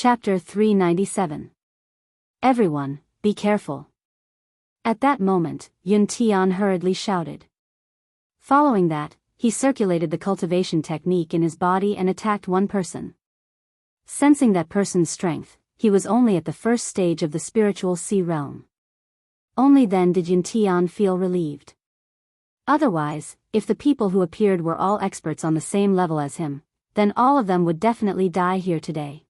Chapter 397. Everyone, be careful. At that moment, Yun Tian hurriedly shouted. Following that, he circulated the cultivation technique in his body and attacked one person. Sensing that person's strength, he was only at the first stage of the spiritual sea realm. Only then did Yun Tian feel relieved. Otherwise, if the people who appeared were all experts on the same level as him, then all of them would definitely die here today.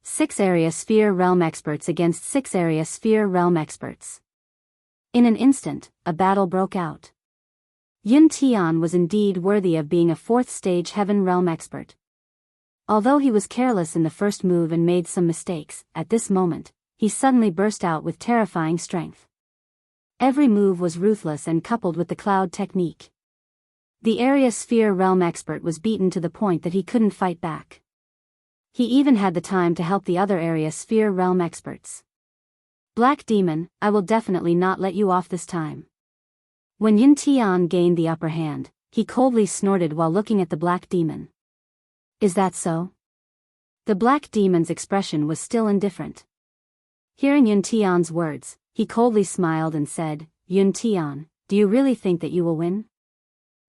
6 area sphere realm experts against 6 area sphere realm experts. In an instant, a battle broke out. Yun Tian was indeed worthy of being a 4th stage heaven realm expert. Although he was careless in the first move and made some mistakes, at this moment, he suddenly burst out with terrifying strength. Every move was ruthless and coupled with the cloud technique. The area sphere realm expert was beaten to the point that he couldn't fight back. He even had the time to help the other area sphere realm experts. Black Demon, I will definitely not let you off this time. When Yun Tian gained the upper hand, he coldly snorted while looking at the Black Demon. Is that so? The Black Demon's expression was still indifferent. Hearing Yun Tian's words, he coldly smiled and said, Yun Tian, do you really think that you will win?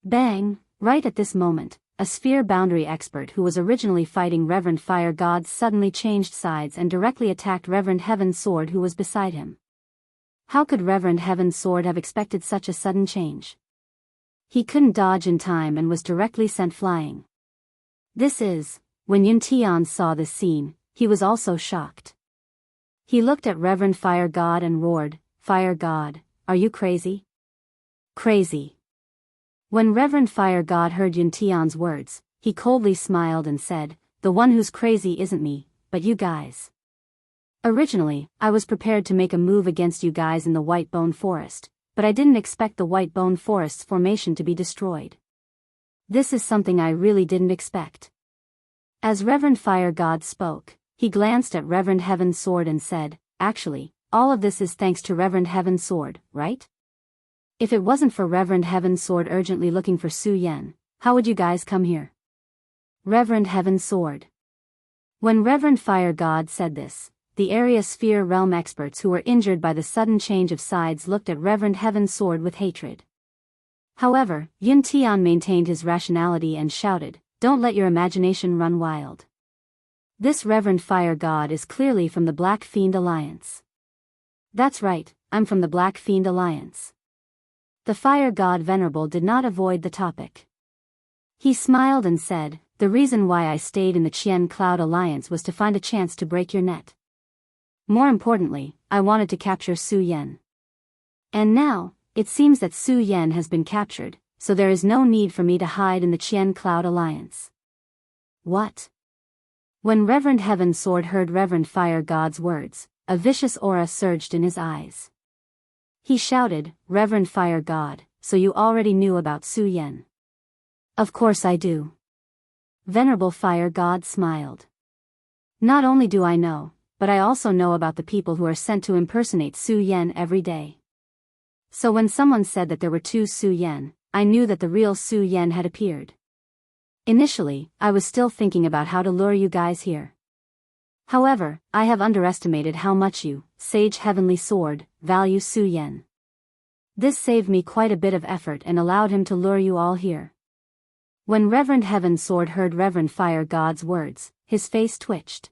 Bang! Right at this moment, a sphere boundary expert who was originally fighting Reverend Fire God suddenly changed sides and directly attacked Reverend Heaven's Sword who was beside him. How could Reverend Heaven's Sword have expected such a sudden change? He couldn't dodge in time and was directly sent flying. When Yun Tian saw this scene, he was also shocked. He looked at Reverend Fire God and roared, Fire God, are you crazy? Crazy. When Reverend Fire God heard Yun Tian's words, he coldly smiled and said, the one who's crazy isn't me, but you guys. Originally, I was prepared to make a move against you guys in the White Bone Forest, but I didn't expect the White Bone Forest's formation to be destroyed. This is something I really didn't expect. As Reverend Fire God spoke, he glanced at Reverend Heaven's Sword and said, actually, all of this is thanks to Reverend Heaven's Sword, right? If it wasn't for Reverend Heaven's Sword urgently looking for Su Yan, how would you guys come here? Reverend Heaven's Sword. When Reverend Fire God said this, the area sphere realm experts who were injured by the sudden change of sides looked at Reverend Heaven's Sword with hatred. However, Yun Tian maintained his rationality and shouted, don't let your imagination run wild. This Reverend Fire God is clearly from the Black Fiend Alliance. That's right, I'm from the Black Fiend Alliance. The Fire God Venerable did not avoid the topic. He smiled and said, the reason why I stayed in the Qian Cloud Alliance was to find a chance to break your net. More importantly, I wanted to capture Su Yan. And now, it seems that Su Yan has been captured, so there is no need for me to hide in the Qian Cloud Alliance. What? When Reverend Heaven's Sword heard Reverend Fire God's words, a vicious aura surged in his eyes. He shouted, Reverend Fire God, so you already knew about Su Yan? Of course I do. Venerable Fire God smiled. Not only do I know, but I also know about the people who are sent to impersonate Su Yan every day. So when someone said that there were 2 Su Yan, I knew that the real Su Yan had appeared. Initially, I was still thinking about how to lure you guys here. However, I have underestimated how much you, Sage Heavenly Sword, value Su Yan. This saved me quite a bit of effort and allowed him to lure you all here. When Reverend Heaven's Sword heard Reverend Fire God's words, his face twitched.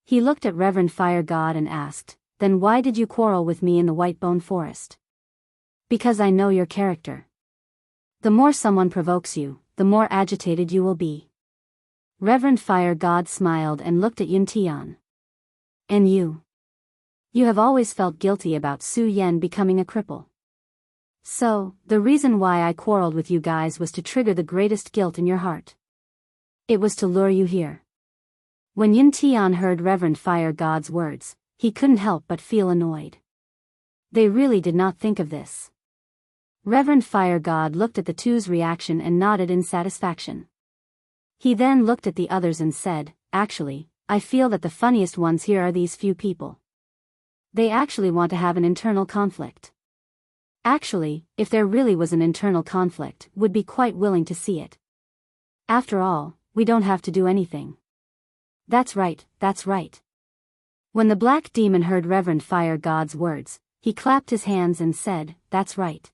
He looked at Reverend Fire God and asked, then why did you quarrel with me in the White Bone Forest? Because I know your character. The more someone provokes you, the more agitated you will be. Reverend Fire God smiled and looked at Yun Tian. And you? You have always felt guilty about Su Yan becoming a cripple. So, the reason why I quarreled with you guys was to trigger the greatest guilt in your heart. It was to lure you here. When Yun Tian heard Reverend Fire God's words, he couldn't help but feel annoyed. They really did not think of this. Reverend Fire God looked at the two's reaction and nodded in satisfaction. He then looked at the others and said, actually, I feel that the funniest ones here are these few people. They actually want to have an internal conflict. Actually, if there really was an internal conflict, would be quite willing to see it. After all, we don't have to do anything. That's right, that's right. When the black demon heard Reverend Fire God's words, he clapped his hands and said, that's right.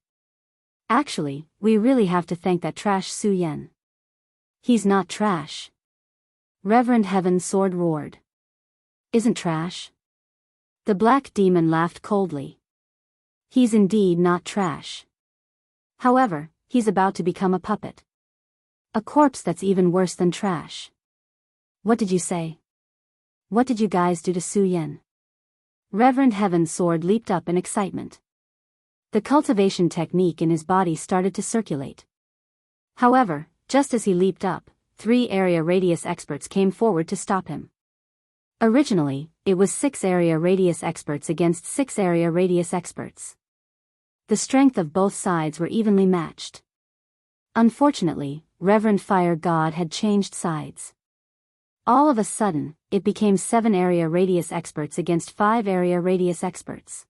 Actually, we really have to thank that trash Su Yen. He's not trash. Reverend Heaven Sword roared. Isn't trash? The black demon laughed coldly. He's indeed not trash. However, he's about to become a puppet. A corpse that's even worse than trash. What did you say? What did you guys do to Su Yen? Reverend Heaven's Sword leaped up in excitement. The cultivation technique in his body started to circulate. However, just as he leaped up, 3 area radius experts came forward to stop him. Originally, it was 6 area radius experts against 6 area radius experts. The strength of both sides were evenly matched. Unfortunately, Reverend Fire God had changed sides. All of a sudden, it became 7 area radius experts against 5 area radius experts.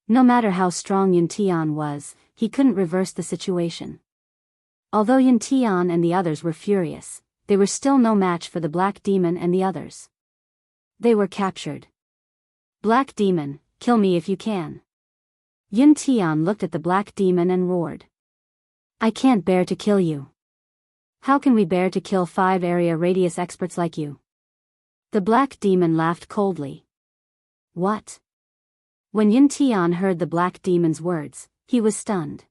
No matter how strong Yun Tian was, he couldn't reverse the situation. Although Yun Tian and the others were furious, they were still no match for the Black Demon and the others. They were captured. Black Demon, kill me if you can. Yun Tian looked at the Black Demon and roared. I can't bear to kill you. How can we bear to kill 5 area radius experts like you? The Black Demon laughed coldly. What? When Yun Tian heard the Black Demon's words, he was stunned.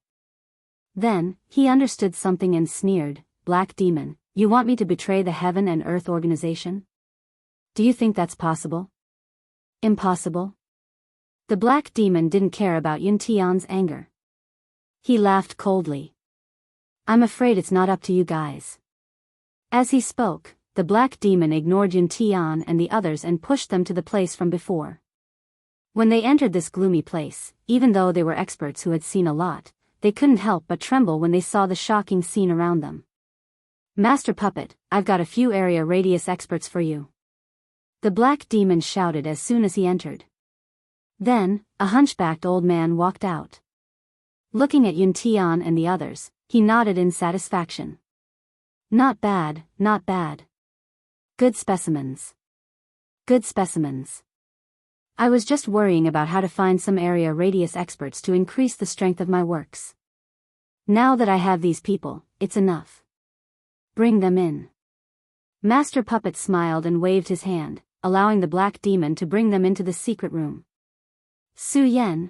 Then, he understood something and sneered, Black Demon, you want me to betray the Heaven and Earth organization? Do you think that's possible? Impossible? The Black Demon didn't care about Yun Tian's anger. He laughed coldly. I'm afraid it's not up to you guys. As he spoke, the Black Demon ignored Yun Tian and the others and pushed them to the place from before. When they entered this gloomy place, even though they were experts who had seen a lot, they couldn't help but tremble when they saw the shocking scene around them. Master Puppet, I've got a few area radius experts for you. The Black Demon shouted as soon as he entered. Then, a hunchbacked old man walked out. Looking at Yun Tian and the others, he nodded in satisfaction. Not bad, not bad. Good specimens. Good specimens. I was just worrying about how to find some area radius experts to increase the strength of my works. Now that I have these people, it's enough. Bring them in. Master Puppet smiled and waved his hand, allowing the Black Demon to bring them into the secret room. Su Yen,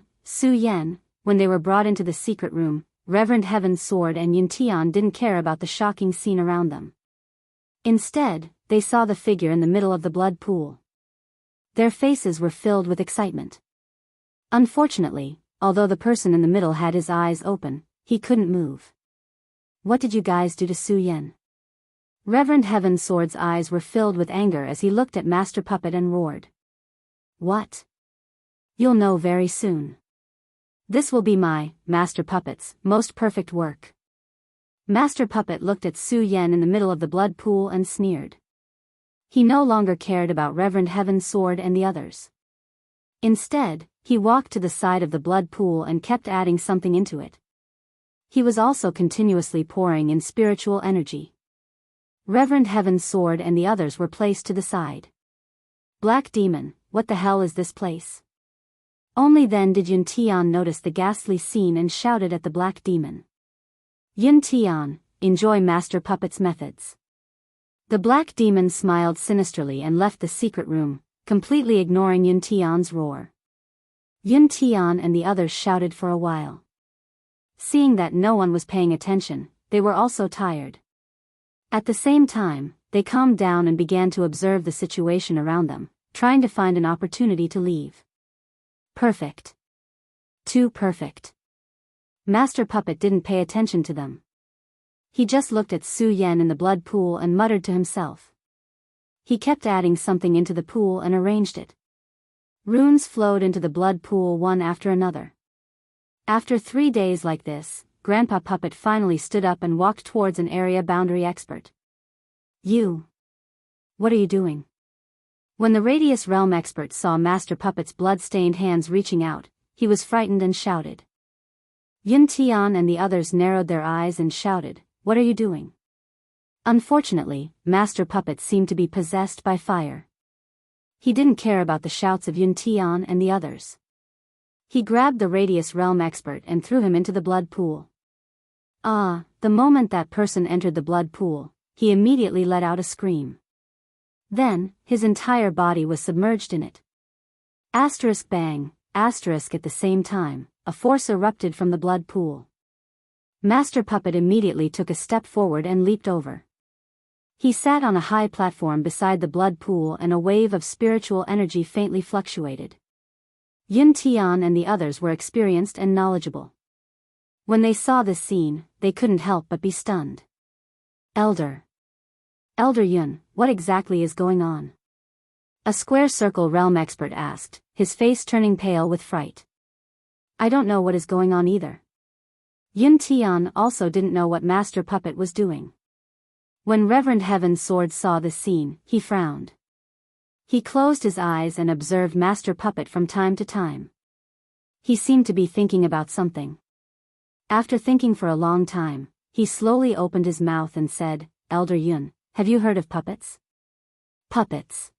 when they were brought into the secret room, Reverend Heaven's Sword and Yun Tian didn't care about the shocking scene around them. Instead, they saw the figure in the middle of the blood pool. Their faces were filled with excitement. Unfortunately, although the person in the middle had his eyes open, he couldn't move. What did you guys do to Su Yen? Reverend Heaven's Sword's eyes were filled with anger as he looked at Master Puppet and roared. What? You'll know very soon. This will be my, Master Puppet's, most perfect work. Master Puppet looked at Su Yen in the middle of the blood pool and sneered. He no longer cared about Reverend Heaven's Sword and the others. Instead, he walked to the side of the blood pool and kept adding something into it. He was also continuously pouring in spiritual energy. Reverend Heaven's Sword and the others were placed to the side. Black Demon, what the hell is this place? Only then did Yun Tian notice the ghastly scene and shouted at the Black Demon. Yun Tian, enjoy Master Puppet's methods. The Black Demon smiled sinisterly and left the secret room, completely ignoring Yun Tian's roar. Yun Tian and the others shouted for a while. Seeing that no one was paying attention, they were also tired. At the same time, they calmed down and began to observe the situation around them, trying to find an opportunity to leave. Perfect. Too perfect. Master Puppet didn't pay attention to them. He just looked at Su Yen in the blood pool and muttered to himself. He kept adding something into the pool and arranged it. Runes flowed into the blood pool one after another. After 3 days like this, Grandpa Puppet finally stood up and walked towards an area boundary expert. You. What are you doing? When the Radius Realm expert saw Master Puppet's blood-stained hands reaching out, he was frightened and shouted. Yun Tian and the others narrowed their eyes and shouted, What are you doing? Unfortunately, Master Puppet seemed to be possessed by fire. He didn't care about the shouts of Yun Tian and the others. He grabbed the Radius Realm expert and threw him into the blood pool. The moment that person entered the blood pool, he immediately let out a scream. Then, his entire body was submerged in it. Asterisk bang, asterisk at the same time, a force erupted from the blood pool. Master Puppet immediately took a step forward and leaped over. He sat on a high platform beside the blood pool and a wave of spiritual energy faintly fluctuated. Yun Tian and the others were experienced and knowledgeable. When they saw this scene, they couldn't help but be stunned. Elder Yun, what exactly is going on? A square circle realm expert asked, his face turning pale with fright. I don't know what is going on either. Yun Tian also didn't know what Master Puppet was doing. When Reverend Heaven's Sword saw this scene, he frowned. He closed his eyes and observed Master Puppet from time to time. He seemed to be thinking about something. After thinking for a long time, he slowly opened his mouth and said, Elder Yun, have you heard of puppets? Puppets.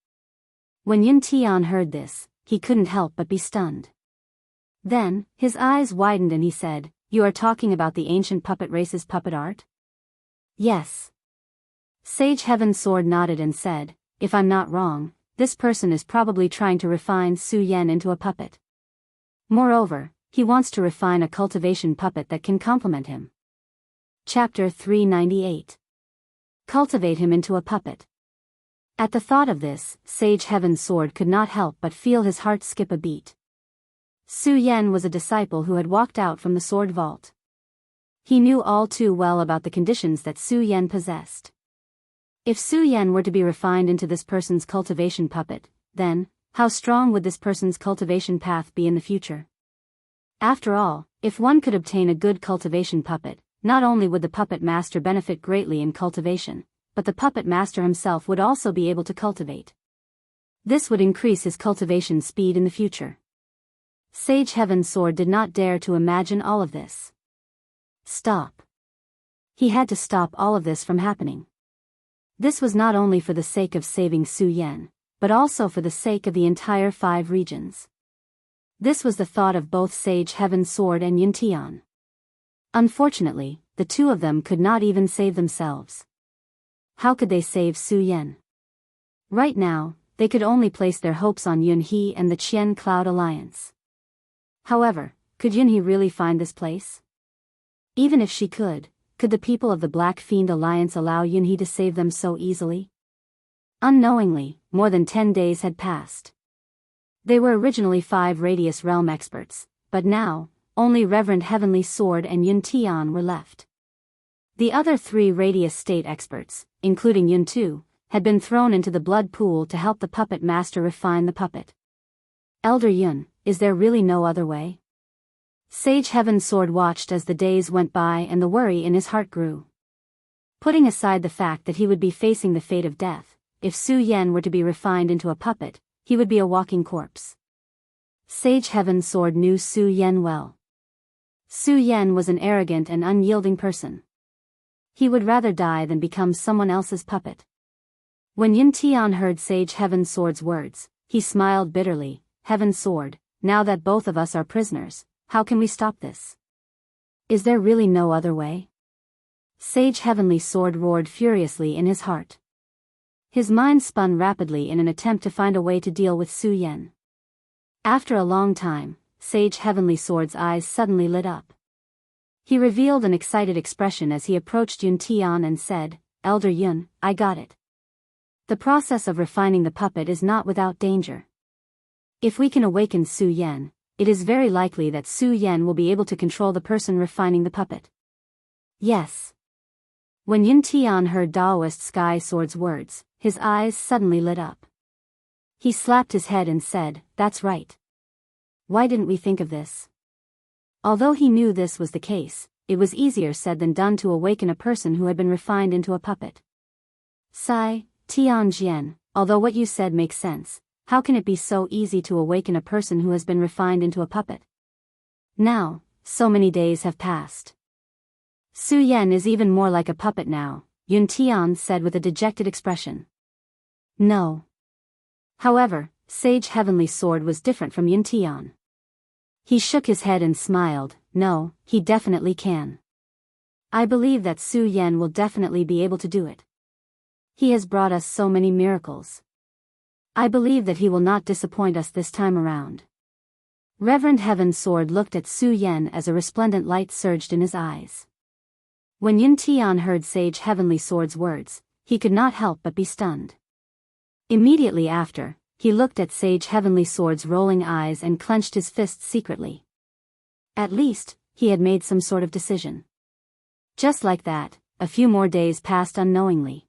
When Yun Tian heard this, he couldn't help but be stunned. Then, his eyes widened and he said, You are talking about the ancient puppet race's puppet art? Yes. Sage Heaven's Sword nodded and said, If I'm not wrong, this person is probably trying to refine Su Yan into a puppet. Moreover, he wants to refine a cultivation puppet that can complement him. Chapter 398. Cultivate him into a puppet. At the thought of this, Sage Heaven's Sword could not help but feel his heart skip a beat. Su Yan was a disciple who had walked out from the sword vault. He knew all too well about the conditions that Su Yan possessed. If Su Yan were to be refined into this person's cultivation puppet, then, how strong would this person's cultivation path be in the future? After all, if one could obtain a good cultivation puppet, not only would the puppet master benefit greatly in cultivation, but the puppet master himself would also be able to cultivate. This would increase his cultivation speed in the future. Sage Heaven's Sword did not dare to imagine all of this. Stop. He had to stop all of this from happening. This was not only for the sake of saving Su Yan, but also for the sake of the entire 5 regions. This was the thought of both Sage Heaven's Sword and Yun Tian. Unfortunately, the two of them could not even save themselves. How could they save Su Yan? Right now, they could only place their hopes on Yun He and the Qian Cloud Alliance. However, could Yun He really find this place? Even if she could the people of the Black Fiend Alliance allow Yun He to save them so easily? Unknowingly, more than 10 days had passed. They were originally 5 Radius Realm experts, but now, only Reverend Heavenly Sword and Yun Tian were left. The other 3 Radius State experts, including Yun Tu, had been thrown into the blood pool to help the puppet master refine the puppet. Elder Yun, is there really no other way? Sage Heaven's Sword watched as the days went by and the worry in his heart grew. Putting aside the fact that he would be facing the fate of death, if Su Yan were to be refined into a puppet, he would be a walking corpse. Sage Heaven's Sword knew Su Yan well. Su Yan was an arrogant and unyielding person. He would rather die than become someone else's puppet. When Yun Tian heard Sage Heaven's Sword's words, he smiled bitterly. Heaven's Sword, now that both of us are prisoners, how can we stop this? Is there really no other way? Sage Heavenly Sword roared furiously in his heart. His mind spun rapidly in an attempt to find a way to deal with Su Yan. After a long time, Sage Heavenly Sword's eyes suddenly lit up. He revealed an excited expression as he approached Yun Tian and said, Elder Yun, I got it. The process of refining the puppet is not without danger. If we can awaken Su Yan, it is very likely that Su Yan will be able to control the person refining the puppet. Yes. When Yun Tian heard Daoist Sky Sword's words, his eyes suddenly lit up. He slapped his head and said, That's right. Why didn't we think of this? Although he knew this was the case, it was easier said than done to awaken a person who had been refined into a puppet. Sai, Tianjian, although what you said makes sense, how can it be so easy to awaken a person who has been refined into a puppet? Now, so many days have passed. Su Yan is even more like a puppet now, Yun Tian said with a dejected expression. No. However, Sage Heavenly Sword was different from Yun Tian. He shook his head and smiled. No, he definitely can. I believe that Su Yan will definitely be able to do it. He has brought us so many miracles. I believe that he will not disappoint us this time around. Reverend Heaven's Sword looked at Su Yan as a resplendent light surged in his eyes. When Yun Tian heard Sage Heavenly Sword's words, he could not help but be stunned. Immediately after, he looked at Sage Heavenly Sword's rolling eyes and clenched his fists secretly. At least, he had made some sort of decision. Just like that, a few more days passed unknowingly.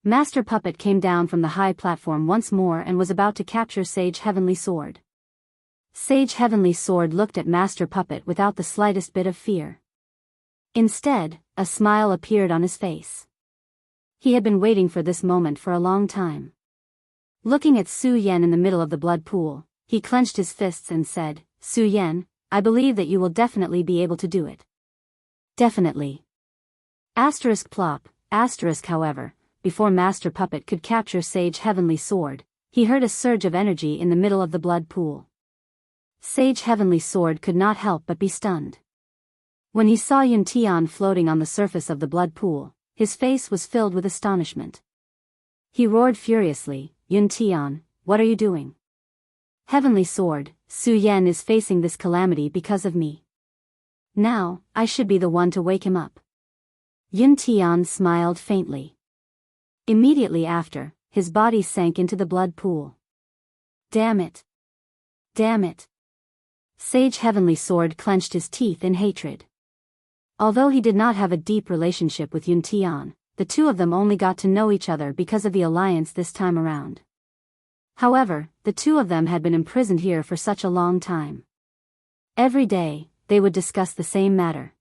Master Puppet came down from the high platform once more and was about to capture Sage Heavenly Sword. Sage Heavenly Sword looked at Master Puppet without the slightest bit of fear. Instead, a smile appeared on his face. He had been waiting for this moment for a long time. Looking at Su Yan in the middle of the blood pool, he clenched his fists and said, Su Yan, I believe that you will definitely be able to do it. Definitely. Asterisk plop, asterisk however, before Master Puppet could capture Sage Heavenly Sword, he heard a surge of energy in the middle of the blood pool. Sage Heavenly Sword could not help but be stunned. When he saw Yun Tian floating on the surface of the blood pool, his face was filled with astonishment. He roared furiously, Yun Tian, what are you doing? Heavenly Sword, Su Yan is facing this calamity because of me. Now, I should be the one to wake him up. Yun Tian smiled faintly. Immediately after, his body sank into the blood pool. Damn it. Damn it. Sage Heavenly Sword clenched his teeth in hatred. Although he did not have a deep relationship with Yun Tian, the two of them only got to know each other because of the alliance this time around. However, the two of them had been imprisoned here for such a long time. Every day, they would discuss the same matter.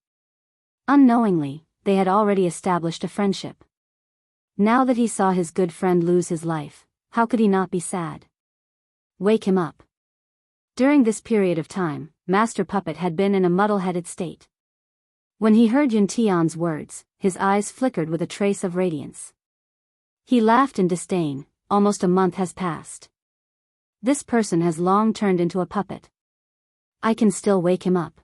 Unknowingly, they had already established a friendship. Now that he saw his good friend lose his life, how could he not be sad? Wake him up. During this period of time, Master Puppet had been in a muddle-headed state. When he heard Yun Tian's words, his eyes flickered with a trace of radiance. He laughed in disdain. Almost a month has passed. This person has long turned into a puppet. I can still wake him up.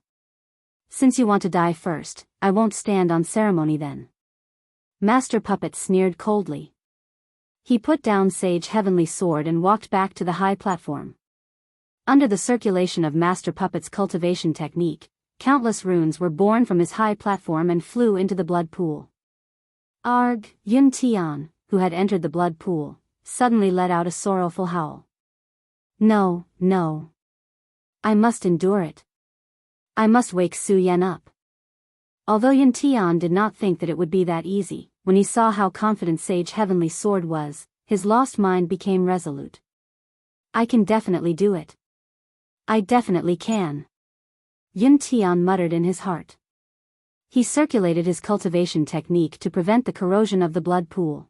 Since you want to die first, I won't stand on ceremony then. Master Puppet sneered coldly. He put down Sage Heavenly Sword and walked back to the high platform. Under the circulation of Master Puppet's cultivation technique, countless runes were born from his high platform and flew into the blood pool. Arg, Yun Tian, who had entered the blood pool, suddenly let out a sorrowful howl. No, no. I must endure it. I must wake Su Yan up. Although Yun Tian did not think that it would be that easy, when he saw how confident Sage Heavenly Sword was, his lost mind became resolute. I can definitely do it. I definitely can. Yun Tian muttered in his heart. He circulated his cultivation technique to prevent the corrosion of the blood pool.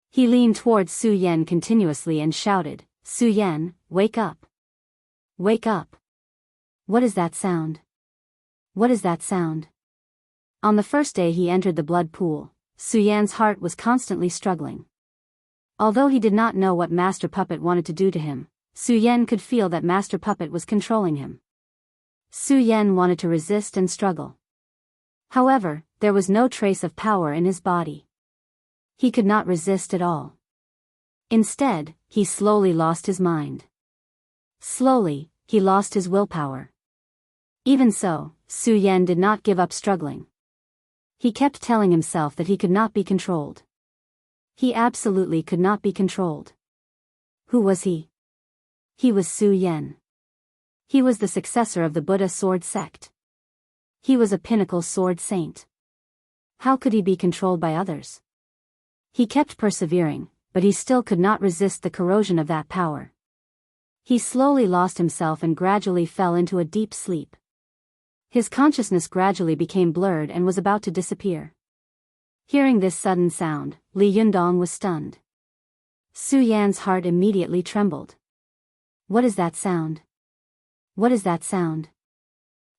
He leaned towards Su Yan continuously and shouted, Su Yan, wake up. Wake up. What is that sound? What is that sound? On the first day he entered the blood pool, Su Yan's heart was constantly struggling. Although he did not know what Master Puppet wanted to do to him, Su Yan could feel that Master Puppet was controlling him. Su Yan wanted to resist and struggle. However, there was no trace of power in his body. He could not resist at all. Instead, he slowly lost his mind. Slowly, he lost his willpower. Even so, Su Yan did not give up struggling. He kept telling himself that he could not be controlled. He absolutely could not be controlled. Who was he? He was Su Yan. He was the successor of the Buddha sword sect. He was a pinnacle sword saint. How could he be controlled by others? He kept persevering, but he still could not resist the corrosion of that power. He slowly lost himself and gradually fell into a deep sleep. His consciousness gradually became blurred and was about to disappear. Hearing this sudden sound, Li Yundong was stunned. Su Yan's heart immediately trembled. What is that sound? What is that sound?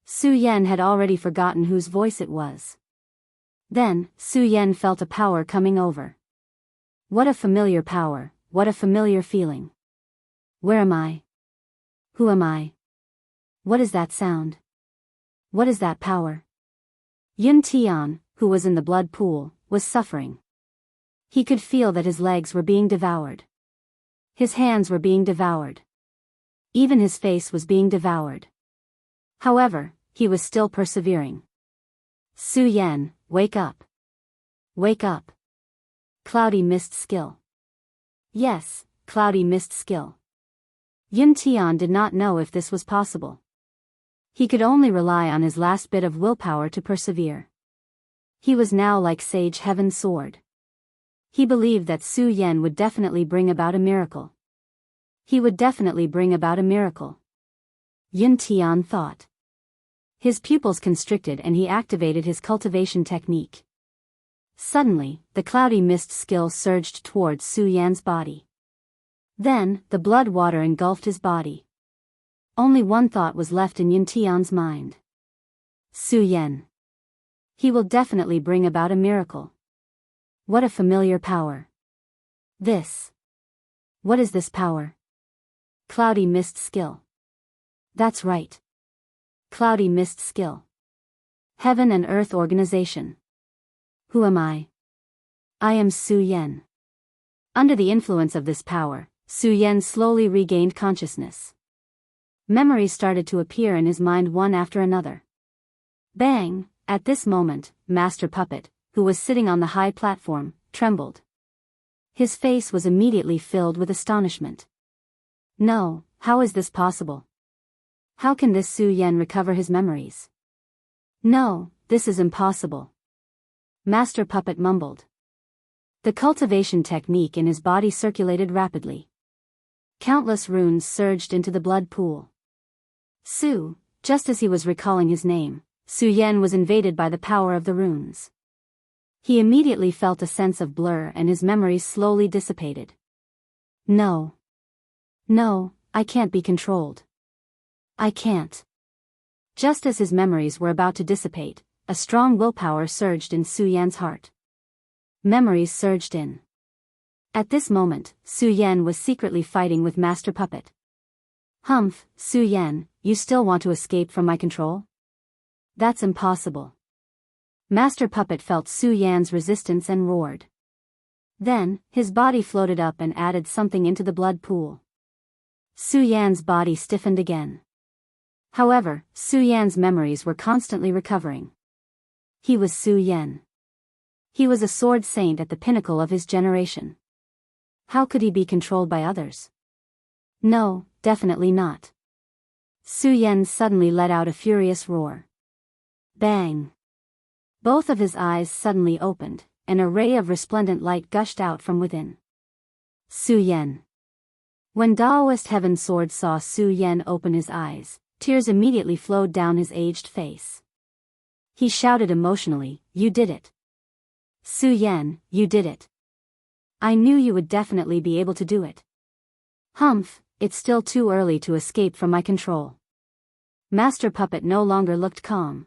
Su Yan had already forgotten whose voice it was. Then, Su Yan felt a power coming over. What a familiar power, what a familiar feeling. Where am I? Who am I? What is that sound? What is that power? Yun Tian, who was in the blood pool, was suffering. He could feel that his legs were being devoured. His hands were being devoured. Even his face was being devoured. However, he was still persevering. Su Yan, wake up. Wake up. Cloudy mist skill. Yes, cloudy mist skill. Yun Tian did not know if this was possible. He could only rely on his last bit of willpower to persevere. He was now like Sage Heaven's sword. He believed that Su Yan would definitely bring about a miracle. He would definitely bring about a miracle. Yun Tian thought. His pupils constricted and he activated his cultivation technique. Suddenly, the cloudy mist skill surged towards Su Yan's body. Then, the blood water engulfed his body. Only one thought was left in Yun Tian's mind. Su Yan. He will definitely bring about a miracle. What a familiar power. This. What is this power? Cloudy mist skill. That's right. Cloudy mist skill. Heaven and Earth organization. Who am I? I am Su Yan. Under the influence of this power, Su Yan slowly regained consciousness. Memories started to appear in his mind one after another. Bang! At this moment, Master Puppet, who was sitting on the high platform, trembled. His face was immediately filled with astonishment. No, how is this possible? How can this Su Yan recover his memories? No, this is impossible. Master Puppet mumbled. The cultivation technique in his body circulated rapidly. Countless runes surged into the blood pool. Just as he was recalling his name, Su Yan was invaded by the power of the runes. He immediately felt a sense of blur and his memories slowly dissipated. No. No, I can't be controlled. I can't. Just as his memories were about to dissipate, a strong willpower surged in Su Yan's heart. Memories surged in. At this moment, Su Yan was secretly fighting with Master Puppet. Humph, Su Yan, you still want to escape from my control? That's impossible. Master Puppet felt Su Yan's resistance and roared. Then, his body floated up and added something into the blood pool. Su Yan's body stiffened again. However, Su Yan's memories were constantly recovering. He was Su Yan. He was a sword saint at the pinnacle of his generation. How could he be controlled by others? No, definitely not. Su Yan suddenly let out a furious roar. Bang! Both of his eyes suddenly opened, and a ray of resplendent light gushed out from within. Su Yan. When Daoist Heaven Sword saw Su Yan open his eyes, tears immediately flowed down his aged face. He shouted emotionally, "You did it! Su Yan, you did it! I knew you would definitely be able to do it. Humph, it's still too early to escape from my control." Master Puppet no longer looked calm.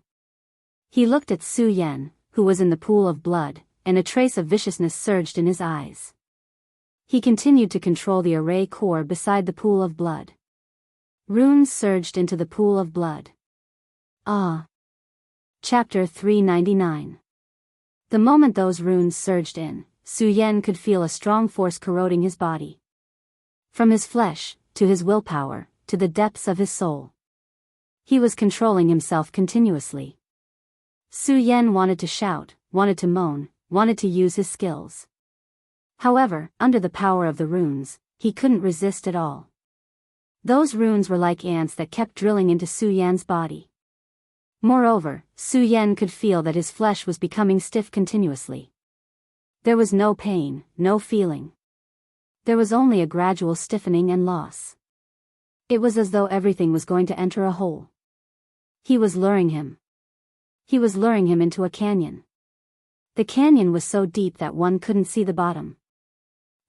He looked at Su Yan, who was in the pool of blood, and a trace of viciousness surged in his eyes. He continued to control the array core beside the pool of blood. Runes surged into the pool of blood. Ah! Chapter 399. The moment those runes surged in, Su Yan could feel a strong force corroding his body. From his flesh, to his willpower, to the depths of his soul. He was controlling himself continuously. Su Yan wanted to shout, wanted to moan, wanted to use his skills. However, under the power of the runes, he couldn't resist at all. Those runes were like ants that kept drilling into Su Yan's body. Moreover, Su Yan could feel that his flesh was becoming stiff continuously. There was no pain, no feeling. There was only a gradual stiffening and loss. It was as though everything was going to enter a hole. He was luring him. He was luring him into a canyon. The canyon was so deep that one couldn't see the bottom.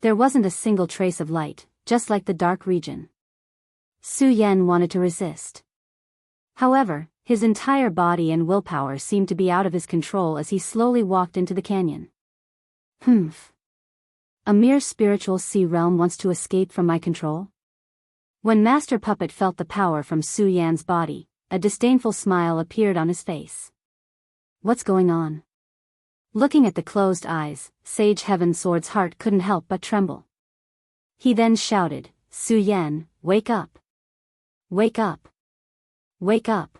There wasn't a single trace of light, just like the dark region. Su Yan wanted to resist. However, His entire body and willpower seemed to be out of his control as he slowly walked into the canyon. Humph. A mere spiritual sea realm wants to escape from my control? When Master Puppet felt the power from Su Yan's body, a disdainful smile appeared on his face. What's going on? Looking at the closed eyes, Sage Heaven Sword's heart couldn't help but tremble. He then shouted, Su Yan, wake up! Wake up! Wake up!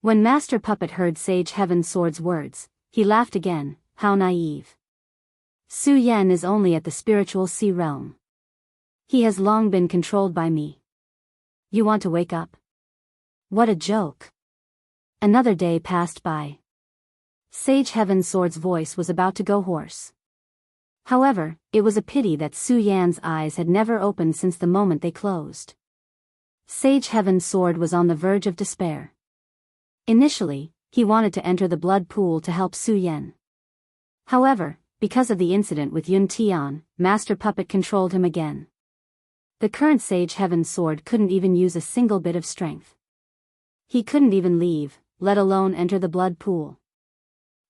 When Master Puppet heard Sage Heaven Sword's words, he laughed again. How naive. Su Yan is only at the spiritual sea realm. He has long been controlled by me. You want to wake up? What a joke. Another day passed by. Sage Heaven Sword's voice was about to go hoarse. However, it was a pity that Su Yan's eyes had never opened since the moment they closed. Sage Heaven Sword was on the verge of despair. Initially, he wanted to enter the blood pool to help Su Yan. However, because of the incident with Yun Tian, Master Puppet controlled him again. The current Sage Heaven Sword couldn't even use a single bit of strength. He couldn't even leave, let alone enter the blood pool.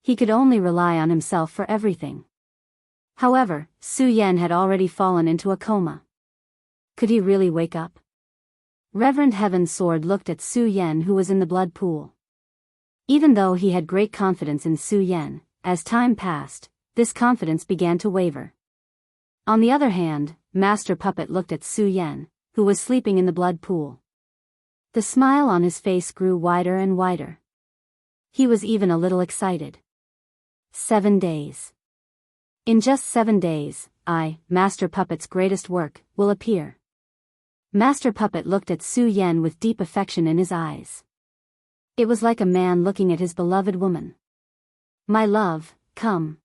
He could only rely on himself for everything. However, Su Yan had already fallen into a coma. Could he really wake up? Reverend Heaven Sword looked at Su Yan, who was in the blood pool. Even though he had great confidence in Su Yan, as time passed, this confidence began to waver. On the other hand, Master Puppet looked at Su Yan, who was sleeping in the blood pool. The smile on his face grew wider and wider. He was even a little excited. 7 days. In just 7 days, Master Puppet's greatest work, will appear. Master Puppet looked at Su Yan with deep affection in his eyes. It was like a man looking at his beloved woman. My love, come.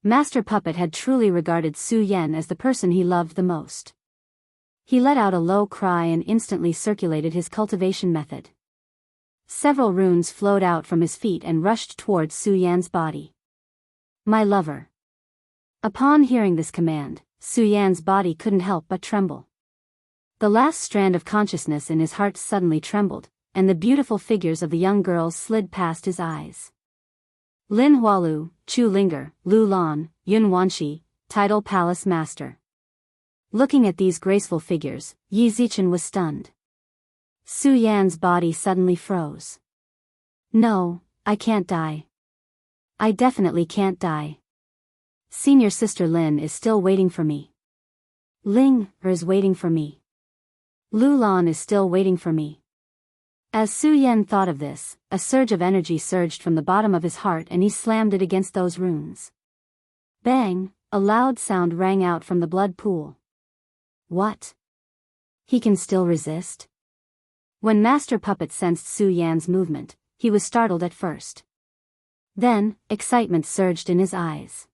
Master Puppet had truly regarded Su Yan as the person he loved the most. He let out a low cry and instantly circulated his cultivation method. Several runes flowed out from his feet and rushed towards Su Yan's body. My lover. Upon hearing this command, Su Yan's body couldn't help but tremble. The last strand of consciousness in his heart suddenly trembled, and the beautiful figures of the young girls slid past his eyes. Lin Hualu, Chu Linger, Lu Lan, Yun Wanshi, Tidal Palace Master. Looking at these graceful figures, Yi Zichen was stunned. Su Yan's body suddenly froze. No, I can't die. I definitely can't die. Senior Sister Lin is still waiting for me. Ling is waiting for me. Lu Lan is still waiting for me. As Su Yan thought of this, a surge of energy surged from the bottom of his heart and he slammed it against those runes. Bang! A loud sound rang out from the blood pool. What? He can still resist? When Master Puppet sensed Su Yan's movement, he was startled at first. Then, excitement surged in his eyes.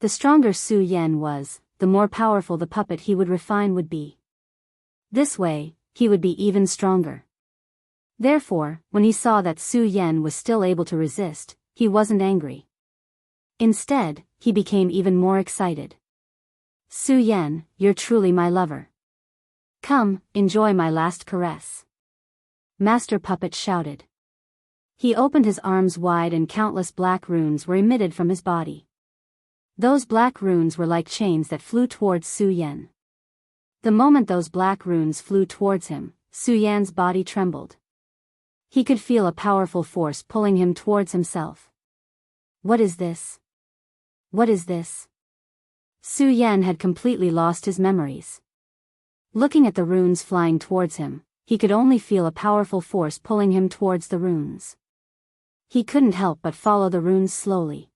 The stronger Su Yan was, the more powerful the puppet he would refine would be. This way, he would be even stronger. Therefore, when he saw that Su Yan was still able to resist, he wasn't angry. Instead, he became even more excited. Su Yan, you're truly my lover. Come, enjoy my last caress. Master Puppet shouted. He opened his arms wide and countless black runes were emitted from his body. Those black runes were like chains that flew towards Su Yan. The moment those black runes flew towards him, Su Yan's body trembled. He could feel a powerful force pulling him towards himself. What is this? What is this? Su Yan had completely lost his memories. Looking at the runes flying towards him, he could only feel a powerful force pulling him towards the runes. He couldn't help but follow the runes slowly.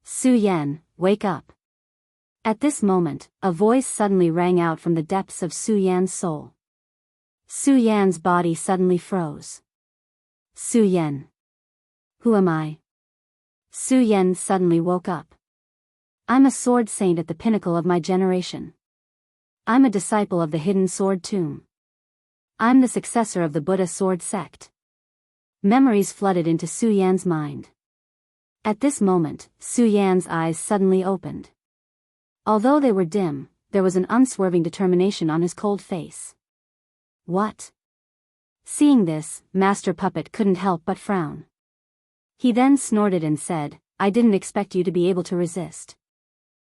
Su Yan, wake up. At this moment, a voice suddenly rang out from the depths of Su Yan's soul. Su Yan's body suddenly froze. Su Yan. Who am I? Su Yan suddenly woke up. I'm a sword saint at the pinnacle of my generation. I'm a disciple of the hidden sword tomb. I'm the successor of the Buddha sword sect. Memories flooded into Su Yan's mind. At this moment, Su Yan's eyes suddenly opened. Although they were dim, there was an unswerving determination on his cold face. What? Seeing this, Master Puppet couldn't help but frown. He then snorted and said, I didn't expect you to be able to resist.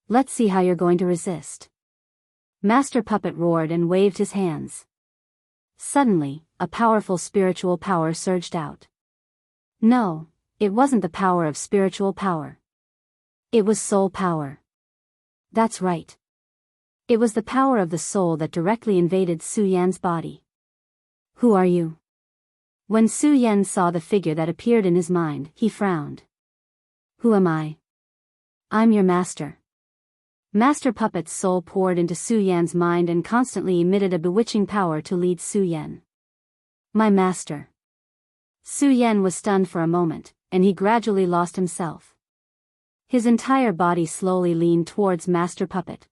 Let's see how you're going to resist. Master Puppet roared and waved his hands. Suddenly, a powerful spiritual power surged out. No, it wasn't the power of spiritual power. It was soul power. That's right. It was the power of the soul that directly invaded Su Yan's body. Who are you? When Su Yan saw the figure that appeared in his mind, he frowned. Who am I? I'm your master. Master Puppet's soul poured into Su Yan's mind and constantly emitted a bewitching power to lead Su Yan. My master. Su Yan was stunned for a moment, and he gradually lost himself. His entire body slowly leaned towards Master Puppet.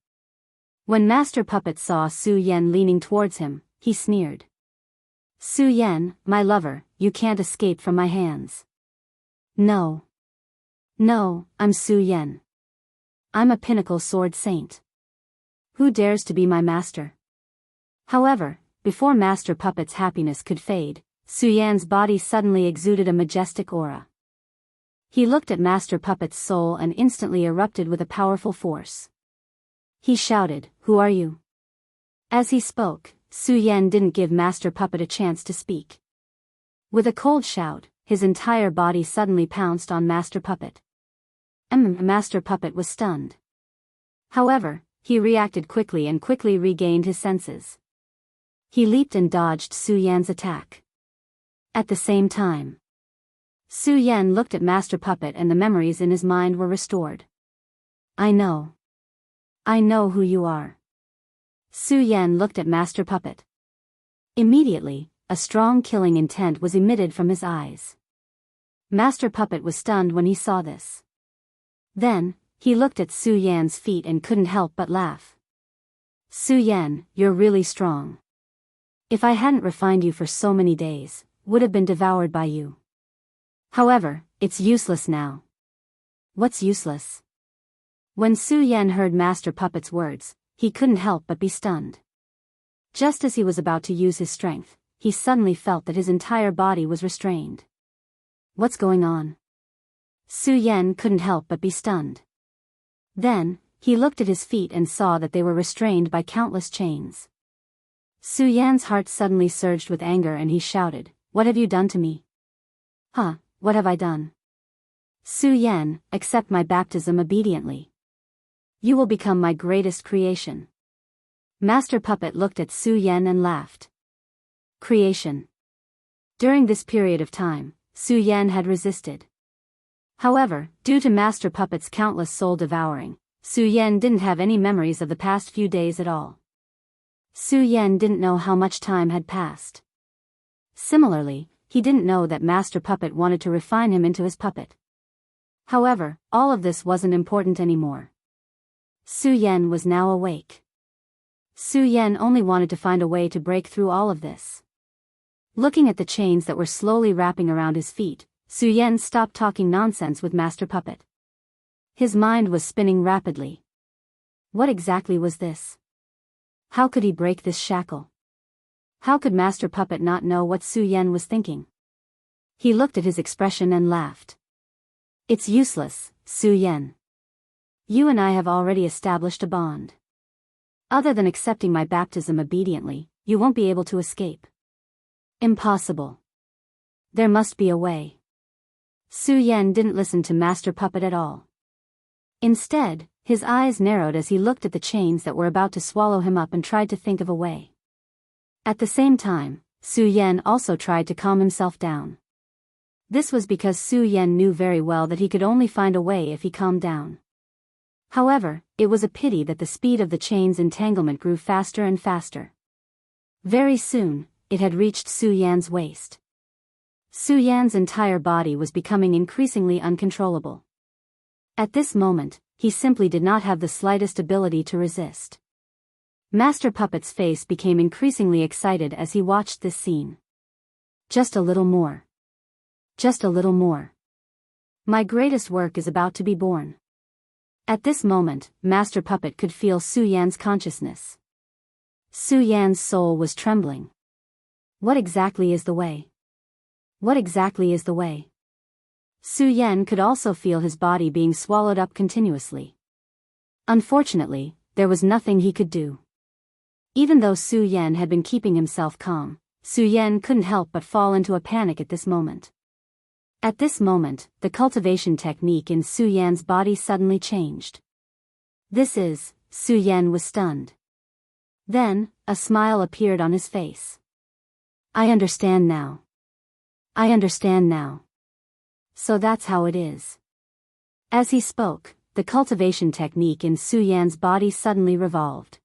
When Master Puppet saw Su Yan leaning towards him, he sneered. Su Yan, my lover, you can't escape from my hands. No. No, I'm Su Yan. I'm a pinnacle sword saint. Who dares to be my master? However, before Master Puppet's happiness could fade, Su Yan's body suddenly exuded a majestic aura. He looked at Master Puppet's soul and instantly erupted with a powerful force. He shouted, Who are you? As he spoke, Su Yan didn't give Master Puppet a chance to speak. With a cold shout, his entire body suddenly pounced on Master Puppet. Master Puppet was stunned. However, he reacted quickly and quickly regained his senses. He leaped and dodged Su Yan's attack. At the same time, Su Yan looked at Master Puppet and the memories in his mind were restored. I know. I know who you are. Su Yan looked at Master Puppet. Immediately, a strong killing intent was emitted from his eyes. Master Puppet was stunned when he saw this. Then, he looked at Su Yan's feet and couldn't help but laugh. Su Yan, you're really strong. If I hadn't refined you for so many days, would have been devoured by you. However, it's useless now. What's useless? When Su Yan heard Master Puppet's words, he couldn't help but be stunned. Just as he was about to use his strength, he suddenly felt that his entire body was restrained. What's going on? Su Yan couldn't help but be stunned. Then, he looked at his feet and saw that they were restrained by countless chains. Su Yan's heart suddenly surged with anger and he shouted, What have you done to me? Huh, what have I done? Su Yan, accept my baptism obediently. You will become my greatest creation. Master Puppet looked at Su Yan and laughed. Creation. During this period of time, Su Yan had resisted. However, due to Master Puppet's countless soul-devouring, Su Yan didn't have any memories of the past few days at all. Su Yan didn't know how much time had passed. Similarly, he didn't know that Master Puppet wanted to refine him into his puppet. However, all of this wasn't important anymore. Su Yan was now awake. Su Yan only wanted to find a way to break through all of this. Looking at the chains that were slowly wrapping around his feet, Su Yan stopped talking nonsense with Master Puppet. His mind was spinning rapidly. What exactly was this? How could he break this shackle? How could Master Puppet not know what Su Yan was thinking? He looked at his expression and laughed. It's useless, Su Yan. You and I have already established a bond. Other than accepting my baptism obediently, you won't be able to escape. Impossible. There must be a way. Su Yan didn't listen to Master Puppet at all. Instead, his eyes narrowed as he looked at the chains that were about to swallow him up and tried to think of a way. At the same time, Su Yan also tried to calm himself down. This was because Su Yan knew very well that he could only find a way if he calmed down. However, it was a pity that the speed of the chain's entanglement grew faster and faster. Very soon, it had reached Su Yan's waist. Su Yan's entire body was becoming increasingly uncontrollable. At this moment, he simply did not have the slightest ability to resist. Master Puppet's face became increasingly excited as he watched this scene. Just a little more. Just a little more. My greatest work is about to be born. At this moment, Master Puppet could feel Su Yan's consciousness. Su Yan's soul was trembling. What exactly is the way? What exactly is the way? Su Yan could also feel his body being swallowed up continuously. Unfortunately, there was nothing he could do. Even though Su Yan had been keeping himself calm, Su Yan couldn't help but fall into a panic at this moment. At this moment, the cultivation technique in Su Yan's body suddenly changed. Su Yan was stunned. Then, a smile appeared on his face. I understand now. I understand now. So that's how it is. As he spoke, the cultivation technique in Su Yan's body suddenly revolved.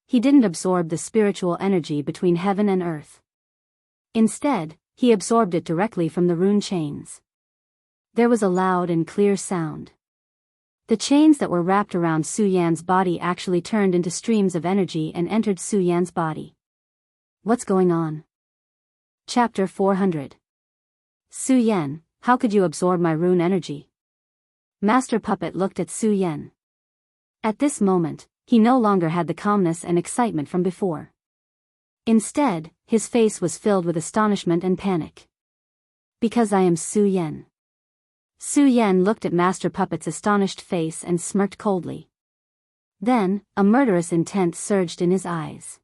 He didn't absorb the spiritual energy between heaven and earth. Instead, he absorbed it directly from the rune chains. There was a loud and clear sound. The chains that were wrapped around Su Yan's body actually turned into streams of energy and entered Su Yan's body. What's going on? Chapter 400. Su Yan, how could you absorb my rune energy? Master Puppet looked at Su Yan. At this moment, he no longer had the calmness and excitement from before. Instead, his face was filled with astonishment and panic. Because I am Su Yan. Su Yan looked at Master Puppet's astonished face and smirked coldly. Then, a murderous intent surged in his eyes.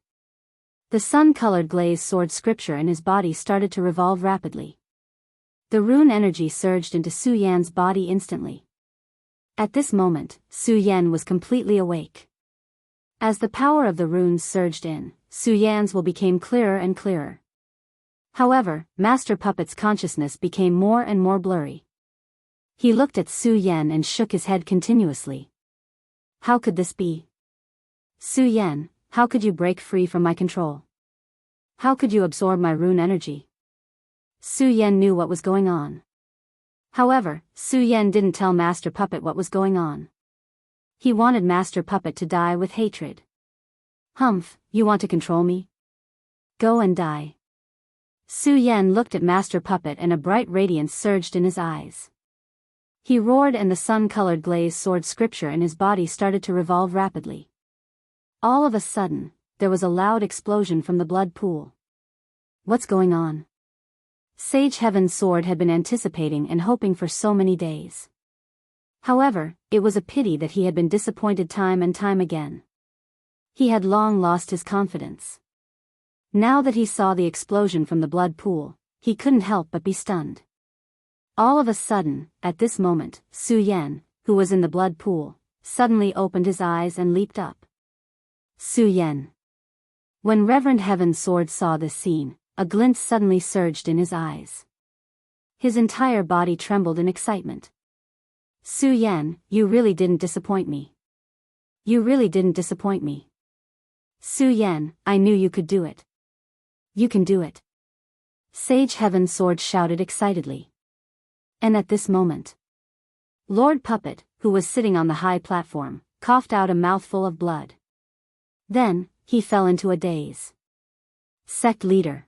The sun-colored glazed sword scripture in his body started to revolve rapidly. The rune energy surged into Su Yan's body instantly. At this moment, Su Yan was completely awake. As the power of the runes surged in, Su Yan's will became clearer and clearer. However, Master Puppet's consciousness became more and more blurry. He looked at Su Yan and shook his head continuously. How could this be? Su Yan, how could you break free from my control? How could you absorb my rune energy? Su Yan knew what was going on. However, Su Yan didn't tell Master Puppet what was going on. He wanted Master Puppet to die with hatred. Humph, you want to control me? Go and die. Su Yan looked at Master Puppet and a bright radiance surged in his eyes. He roared and the sun-colored glazed sword scripture in his body started to revolve rapidly. All of a sudden, there was a loud explosion from the blood pool. What's going on? Sage Heaven's sword had been anticipating and hoping for so many days. However, it was a pity that he had been disappointed time and time again. He had long lost his confidence. Now that he saw the explosion from the blood pool, he couldn't help but be stunned. All of a sudden, at this moment, Su Yan, who was in the blood pool, suddenly opened his eyes and leaped up. Su Yan. When Reverend Heaven's sword saw this scene, a glint suddenly surged in his eyes. His entire body trembled in excitement. Su Yan, you really didn't disappoint me. You really didn't disappoint me. Su Yan, I knew you could do it. You can do it. Sage Heaven's sword shouted excitedly. And at this moment, Lord Puppet, who was sitting on the high platform, coughed out a mouthful of blood. Then, he fell into a daze. Sect leader.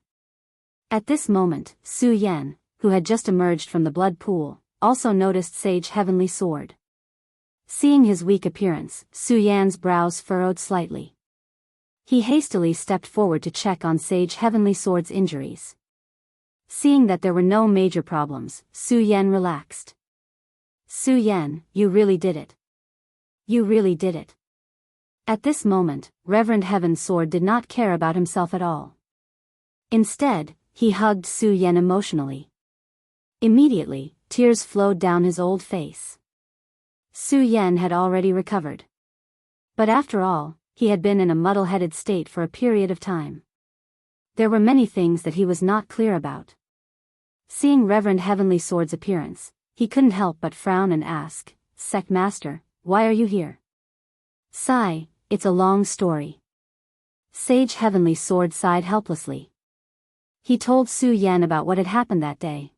At this moment, Su Yan, who had just emerged from the blood pool, also noticed Sage Heavenly Sword. Seeing his weak appearance, Su Yan's brows furrowed slightly. He hastily stepped forward to check on Sage Heavenly Sword's injuries. Seeing that there were no major problems, Su Yan relaxed. Su Yan, you really did it. You really did it. At this moment, Reverend Heaven's Sword did not care about himself at all. Instead, he hugged Su Yan emotionally. Immediately, tears flowed down his old face. Su Yan had already recovered. But after all, he had been in a muddle-headed state for a period of time. There were many things that he was not clear about. Seeing Reverend Heavenly Sword's appearance, he couldn't help but frown and ask, Sect Master, why are you here? Sigh, it's a long story. Sage Heavenly Sword sighed helplessly. He told Su Yan about what had happened that day.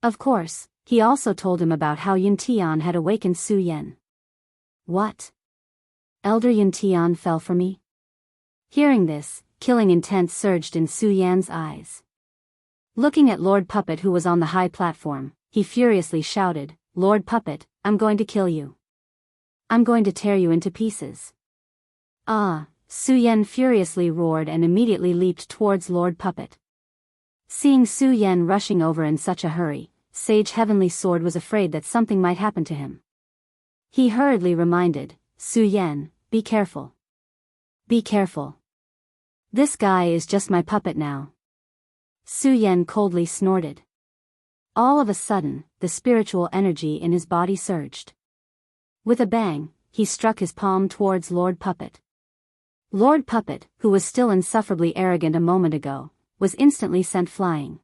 Of course, he also told him about how Yun Tian had awakened Su Yan. What? Elder Yun Tian fell for me? Hearing this, killing intent surged in Su Yan's eyes. Looking at Lord Puppet who was on the high platform, he furiously shouted, Lord Puppet, I'm going to kill you. I'm going to tear you into pieces. Ah, Su Yan furiously roared and immediately leaped towards Lord Puppet. Seeing Su Yan rushing over in such a hurry, Sage Heavenly Sword was afraid that something might happen to him. He hurriedly reminded, Su Yan, be careful. Be careful. This guy is just my puppet now. Su Yan coldly snorted. All of a sudden, the spiritual energy in his body surged. With a bang, he struck his palm towards Lord Puppet. Lord Puppet, who was still insufferably arrogant a moment ago, was instantly sent flying.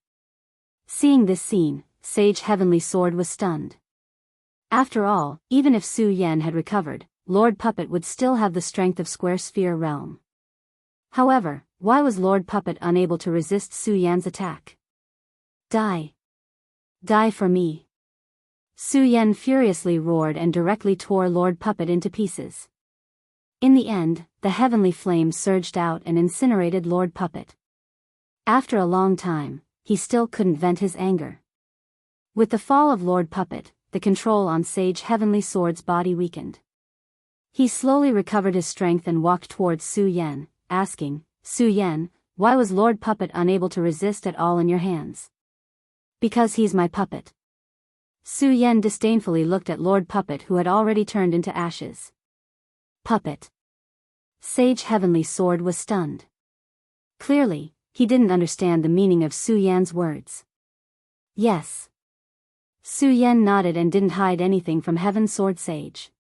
Seeing this scene, Sage Heavenly Sword was stunned. After all, even if Su Yan had recovered, Lord Puppet would still have the strength of Square Sphere Realm. However, why was Lord Puppet unable to resist Su Yan's attack? Die. Die for me. Su Yan furiously roared and directly tore Lord Puppet into pieces. In the end, the heavenly flame surged out and incinerated Lord Puppet. After a long time, he still couldn't vent his anger. With the fall of Lord Puppet, the control on Sage Heavenly Sword's body weakened. He slowly recovered his strength and walked towards Su Yan, asking, Su Yan, why was Lord Puppet unable to resist at all in your hands? Because he's my puppet. Su Yan disdainfully looked at Lord Puppet, who had already turned into ashes. Puppet. Sage Heavenly Sword was stunned. Clearly, he didn't understand the meaning of Su Yan's words. Yes. Su Yan nodded and didn't hide anything from Heaven Sword Sage.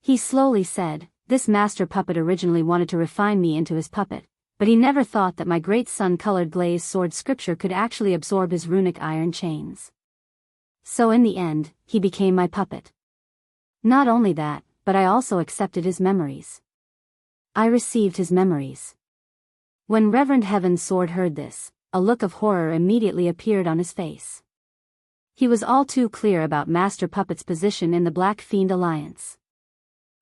He slowly said, this master puppet originally wanted to refine me into his puppet, but he never thought that my great sun-colored glazed sword scripture could actually absorb his runic iron chains. So in the end, he became my puppet. Not only that, but I also accepted his memories. I received his memories. When Reverend Heaven Sword heard this, a look of horror immediately appeared on his face. He was all too clear about Master Puppet's position in the Black Fiend Alliance.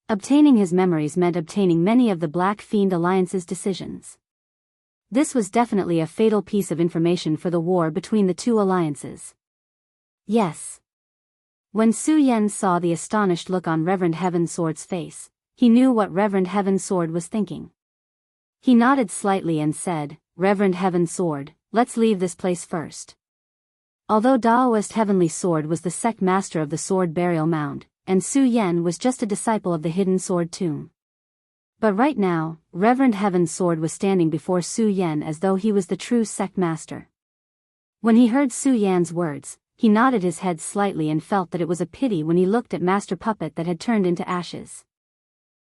Obtaining his memories meant obtaining many of the Black Fiend Alliance's decisions. This was definitely a fatal piece of information for the war between the two alliances. Yes. When Su Yan saw the astonished look on Reverend Heaven Sword's face, he knew what Reverend Heaven Sword was thinking. He nodded slightly and said, Reverend Heaven Sword, let's leave this place first. Although Daoist Heavenly Sword was the sect master of the Sword Burial Mound, and Su Yan was just a disciple of the Hidden Sword Tomb. But right now, Reverend Heaven Sword was standing before Su Yan as though he was the true sect master. When he heard Su Yan's words, he nodded his head slightly and felt that it was a pity when he looked at Master Puppet that had turned into ashes.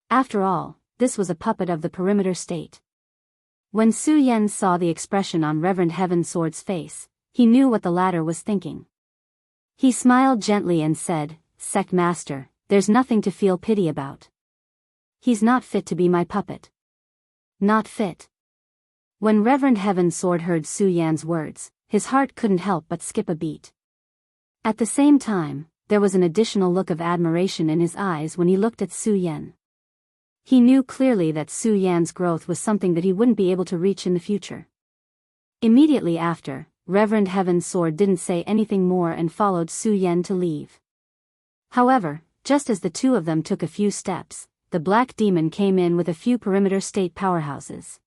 After all, this was a puppet of the Perimeter State. When Su Yan saw the expression on Reverend Heaven Sword's face, he knew what the latter was thinking. He smiled gently and said, Sect Master, there's nothing to feel pity about. He's not fit to be my puppet. Not fit. When Reverend Heaven Sword heard Su Yan's words, his heart couldn't help but skip a beat. At the same time, there was an additional look of admiration in his eyes when he looked at Su Yan. He knew clearly that Su Yan's growth was something that he wouldn't be able to reach in the future. Immediately after, Reverend Heaven Sword didn't say anything more and followed Su Yan to leave. However, just as the two of them took a few steps, the Black Demon came in with a few Perimeter State powerhouses.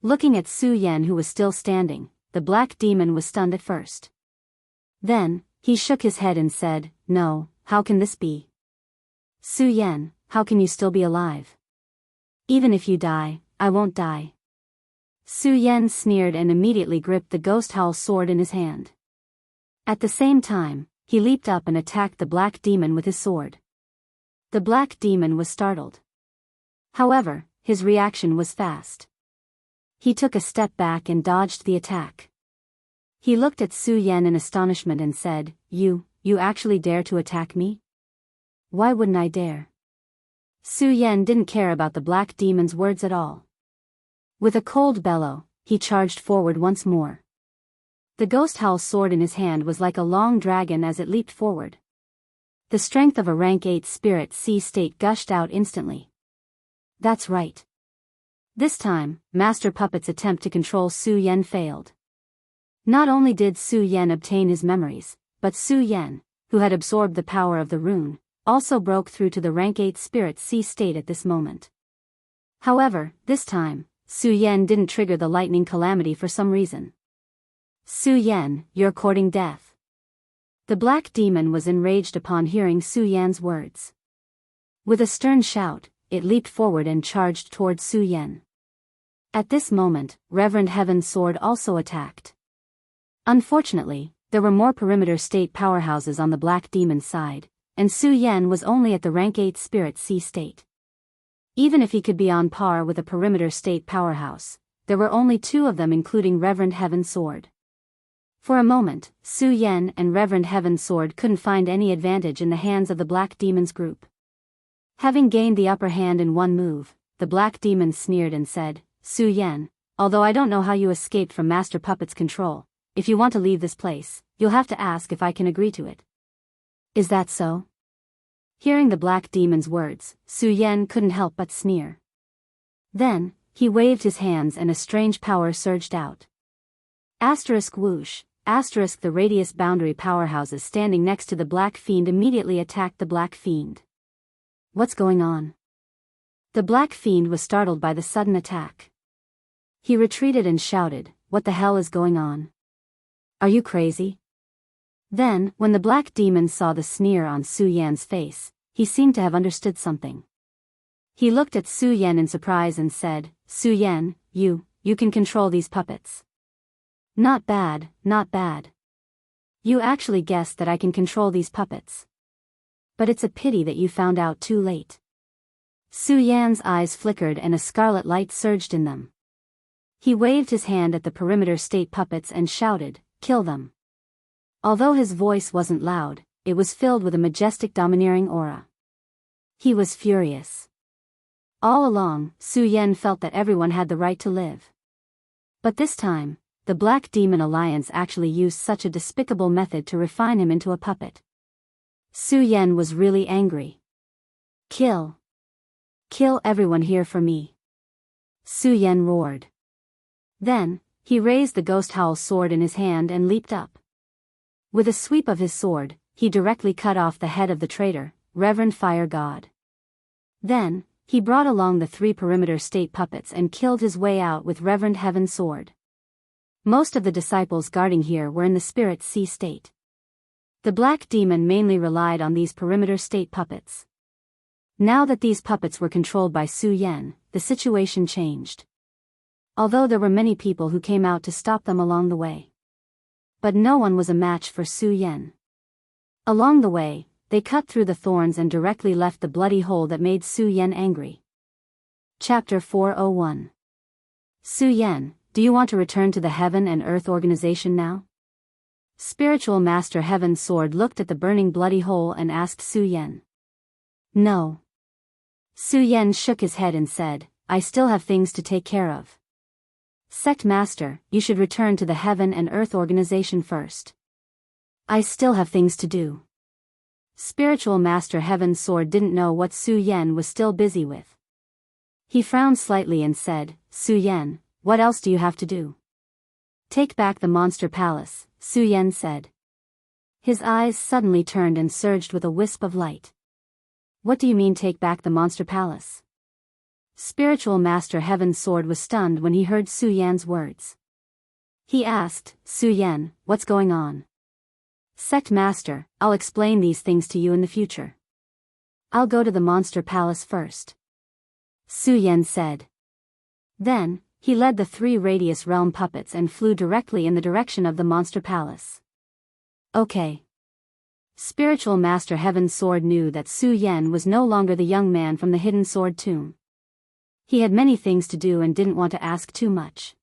Looking at Su Yan, who was still standing, the Black Demon was stunned at first. Then, he shook his head and said, No, how can this be? Su Yan, how can you still be alive? Even if you die, I won't die. Su Yan sneered and immediately gripped the Ghost Howl sword in his hand. At the same time, he leaped up and attacked the Black Demon with his sword. The Black Demon was startled. However, his reaction was fast. He took a step back and dodged the attack. He looked at Su Yan in astonishment and said, You actually dare to attack me? Why wouldn't I dare? Su Yan didn't care about the Black Demon's words at all. With a cold bellow, he charged forward once more. The Ghost Howl sword in his hand was like a long dragon as it leaped forward. The strength of a rank 8 spirit sea state gushed out instantly. That's right. This time, Master Puppet's attempt to control Su Yan failed. Not only did Su Yan obtain his memories, but Su Yan, who had absorbed the power of the rune, also broke through to the rank 8 spirit sea state at this moment. However, this time, Su Yan didn't trigger the lightning calamity for some reason. Su Yan, you're courting death. The black demon was enraged upon hearing Su Yan's words. With a stern shout, it leaped forward and charged towards Su Yan. At this moment, Reverend Heaven's sword also attacked. Unfortunately, there were more perimeter state powerhouses on the black demon's side, and Su Yan was only at the rank 8 spirit C state. Even if he could be on par with a perimeter state powerhouse, there were only 2 of them, including Reverend Heaven's sword. For a moment, Su Yan and Reverend Heaven's sword couldn't find any advantage in the hands of the black demon's group. Having gained the upper hand in one move, the black demon sneered and said, Su Yan, although I don't know how you escaped from Master Puppet's control, if you want to leave this place, you'll have to ask if I can agree to it. Is that so? Hearing the black demon's words, Su Yan couldn't help but sneer. Then, he waved his hands and a strange power surged out. Asterisk whoosh, asterisk the radius boundary powerhouses standing next to the black fiend immediately attacked the black fiend. What's going on? The black fiend was startled by the sudden attack. He retreated and shouted, what the hell is going on? Are you crazy? Then, when the black demon saw the sneer on Su Yan's face, he seemed to have understood something. He looked at Su Yan in surprise and said, Su Yan, you can control these puppets. Not bad, not bad. You actually guessed that I can control these puppets. But it's a pity that you found out too late. Su Yan's eyes flickered and a scarlet light surged in them. He waved his hand at the perimeter state puppets and shouted, kill them. Although his voice wasn't loud, it was filled with a majestic domineering aura. He was furious. All along, Su Yan felt that everyone had the right to live. But this time, the Black Demon Alliance actually used such a despicable method to refine him into a puppet. Su Yan was really angry. Kill everyone here for me. Su Yan roared. Then, he raised the Ghost Howl sword in his hand and leaped up. With a sweep of his sword, he directly cut off the head of the traitor, Reverend Fire God. Then, he brought along the 3 perimeter state puppets and killed his way out with Reverend Heaven's sword. Most of the disciples guarding here were in the Spirit Sea state. The Black Demon mainly relied on these perimeter state puppets. Now that these puppets were controlled by Su Yan, the situation changed. Although there were many people who came out to stop them along the way. But no one was a match for Su Yan. Along the way, they cut through the thorns and directly left the bloody hole that made Su Yan angry. Chapter 401. Su Yan, do you want to return to the Heaven and Earth organization now? Spiritual Master Heaven's sword looked at the burning bloody hole and asked Su Yan. No. Su Yan shook his head and said, I still have things to take care of. Sect Master, you should return to the Heaven and Earth organization first. I still have things to do. Spiritual Master Heaven's sword didn't know what Su Yan was still busy with. He frowned slightly and said, Su Yan, what else do you have to do? Take back the Monster Palace, Su Yan said. His eyes suddenly turned and surged with a wisp of light. What do you mean take back the Monster Palace? Spiritual Master Heaven's sword was stunned when he heard Su Yan's words. He asked, Su Yan, what's going on? Sect Master, I'll explain these things to you in the future. I'll go to the Monster Palace first. Su Yan said. Then, he led the 3 Radius Realm puppets and flew directly in the direction of the Monster Palace. Okay. Spiritual Master Heaven's sword knew that Su Yan was no longer the young man from the Hidden Sword Tomb. He had many things to do and didn't want to ask too much.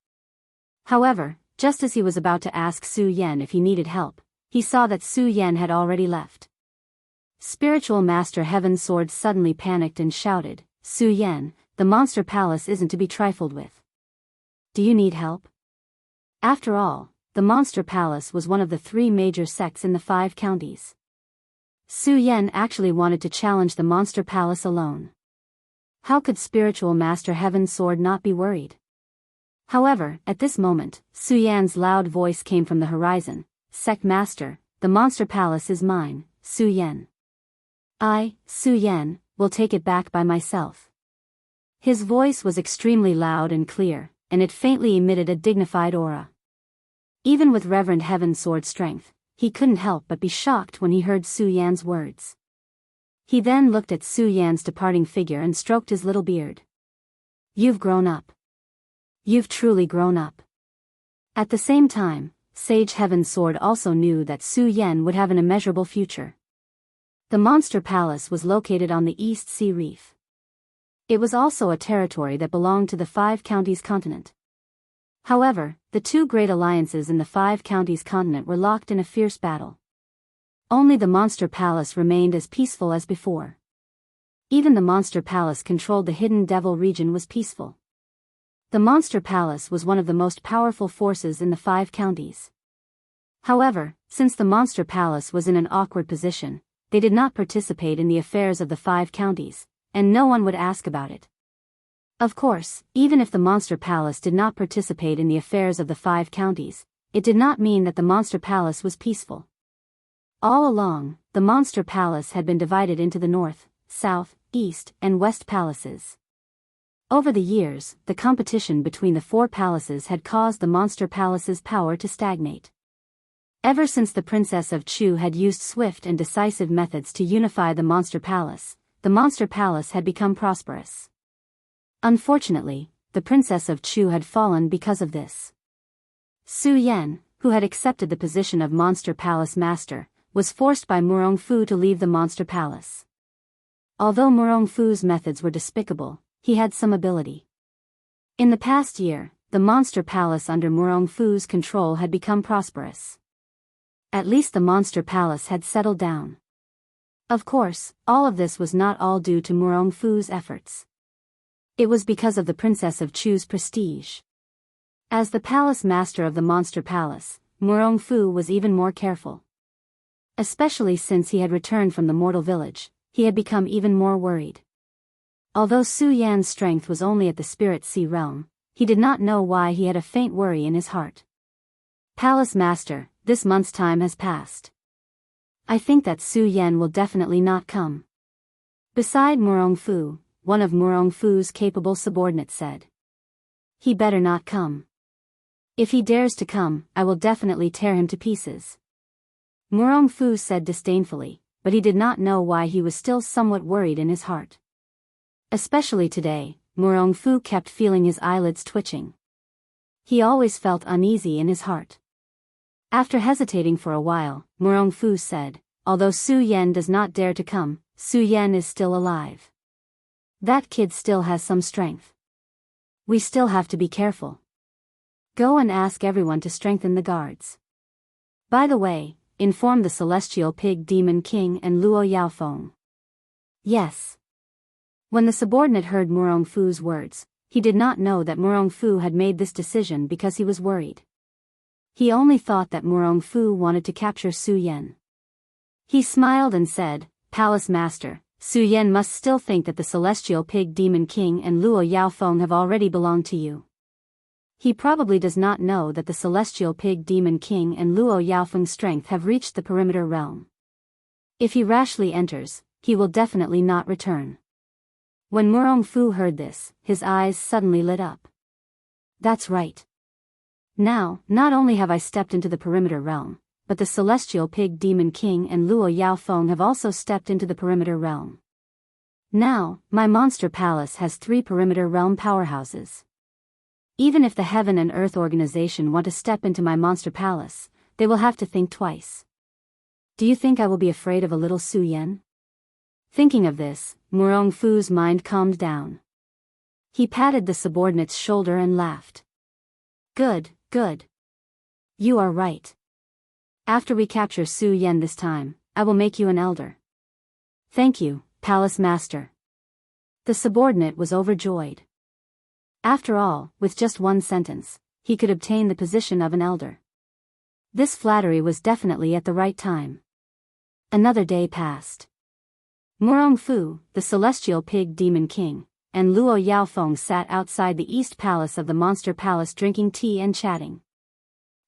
However, just as he was about to ask Su Yan if he needed help, he saw that Su Yan had already left. Spiritual Master Heaven's sword suddenly panicked and shouted, Su Yan, the Monster Palace isn't to be trifled with. Do you need help? After all, the Monster Palace was one of the 3 major sects in the 5 counties. Su Yan actually wanted to challenge the Monster Palace alone. How could Spiritual Master Heaven's sword not be worried? However, at this moment, Su Yan's loud voice came from the horizon. Sect Master, the Monster Palace is mine, Su Yan. I, Su Yan, will take it back by myself. His voice was extremely loud and clear, and it faintly emitted a dignified aura. Even with Reverend Heaven's sword strength, he couldn't help but be shocked when he heard Su Yan's words. He then looked at Su Yan's departing figure and stroked his little beard. "You've grown up. You've truly grown up." At the same time, Sage Heaven's sword also knew that Su Yan would have an immeasurable future. The Monster Palace was located on the East Sea Reef. It was also a territory that belonged to the Five Counties continent. However, the two great alliances in the Five Counties continent were locked in a fierce battle. Only the Monster Palace remained as peaceful as before. Even the Monster Palace controlled the Hidden Devil region was peaceful. The Monster Palace was one of the most powerful forces in the Five Counties. However, since the Monster Palace was in an awkward position, they did not participate in the affairs of the Five Counties, and no one would ask about it. Of course, even if the Monster Palace did not participate in the affairs of the Five Counties, it did not mean that the Monster Palace was peaceful. All along, the Monster Palace had been divided into the North, South, East, and West Palaces. Over the years, the competition between the four palaces had caused the Monster Palace's power to stagnate. Ever since the Princess of Chu had used swift and decisive methods to unify the Monster Palace had become prosperous. Unfortunately, the Princess of Chu had fallen because of this. Su Yan, who had accepted the position of Monster Palace Master, was forced by Murong Fu to leave the Monster Palace. Although Murong Fu's methods were despicable, he had some ability. In the past year, the Monster Palace under Murong Fu's control had become prosperous. At least the Monster Palace had settled down. Of course, all of this was not all due to Murong Fu's efforts. It was because of the Princess of Chu's prestige. As the Palace Master of the Monster Palace, Murong Fu was even more careful. Especially since he had returned from the mortal village, he had become even more worried. Although Su Yan's strength was only at the Spirit Sea realm, he did not know why he had a faint worry in his heart. "Palace Master, this month's time has passed. I think that Su Yan will definitely not come." Beside Murong Fu, one of Murong Fu's capable subordinates said. "He better not come. If he dares to come, I will definitely tear him to pieces." Murong Fu said disdainfully, but he did not know why he was still somewhat worried in his heart. Especially today, Murong Fu kept feeling his eyelids twitching. He always felt uneasy in his heart. After hesitating for a while, Murong Fu said, "Although Su Yan does not dare to come, Su Yan is still alive. That kid still has some strength. We still have to be careful. Go and ask everyone to strengthen the guards. By the way, inform the Celestial Pig Demon King and Luo Yaofeng." "Yes." When the subordinate heard Murong Fu's words, he did not know that Murong Fu had made this decision because he was worried. He only thought that Murong Fu wanted to capture Su Yan. He smiled and said, "Palace Master, Su Yan must still think that the Celestial Pig Demon King and Luo Yaofeng have already belonged to you. He probably does not know that the Celestial Pig Demon King and Luo Yaofeng's strength have reached the perimeter realm. If he rashly enters, he will definitely not return." When Murong Fu heard this, his eyes suddenly lit up. "That's right. Now, not only have I stepped into the perimeter realm, but the Celestial Pig Demon King and Luo Yaofeng have also stepped into the perimeter realm. Now, my Monster Palace has 3 perimeter realm powerhouses. Even if the Heaven and Earth organization want to step into my Monster Palace, they will have to think twice. Do you think I will be afraid of a little Su Yan?" Thinking of this, Murong Fu's mind calmed down. He patted the subordinate's shoulder and laughed. Good. You are right. After we capture Su Yan this time, I will make you an elder." "Thank you, Palace Master." The subordinate was overjoyed. After all, with just one sentence, he could obtain the position of an elder. This flattery was definitely at the right time. Another day passed. Murong Fu, the Celestial Pig Demon King, and Luo Yaofeng sat outside the East Palace of the Monster Palace drinking tea and chatting.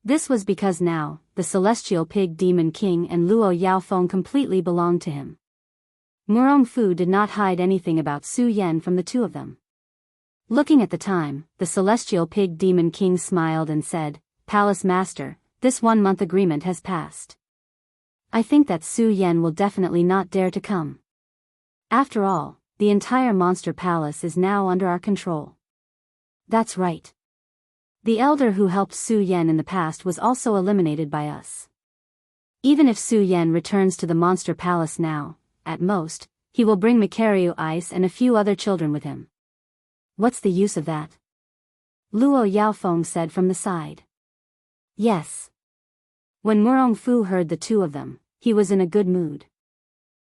This was because now, the Celestial Pig Demon King and Luo Yaofeng completely belonged to him. Murong Fu did not hide anything about Su Yan from the two of them. Looking at the time, the celestial pig demon king smiled and said, "Palace master, this 1-month agreement has passed. I think that Su Yan will definitely not dare to come. After all, the entire monster palace is now under our control." "That's right. The elder who helped Su Yan in the past was also eliminated by us. Even if Su Yan returns to the monster palace now, at most, he will bring Macario Ice and a few other children with him. What's the use of that?" Luo Yaofeng said from the side. Yes. When Murong Fu heard the two of them, he was in a good mood.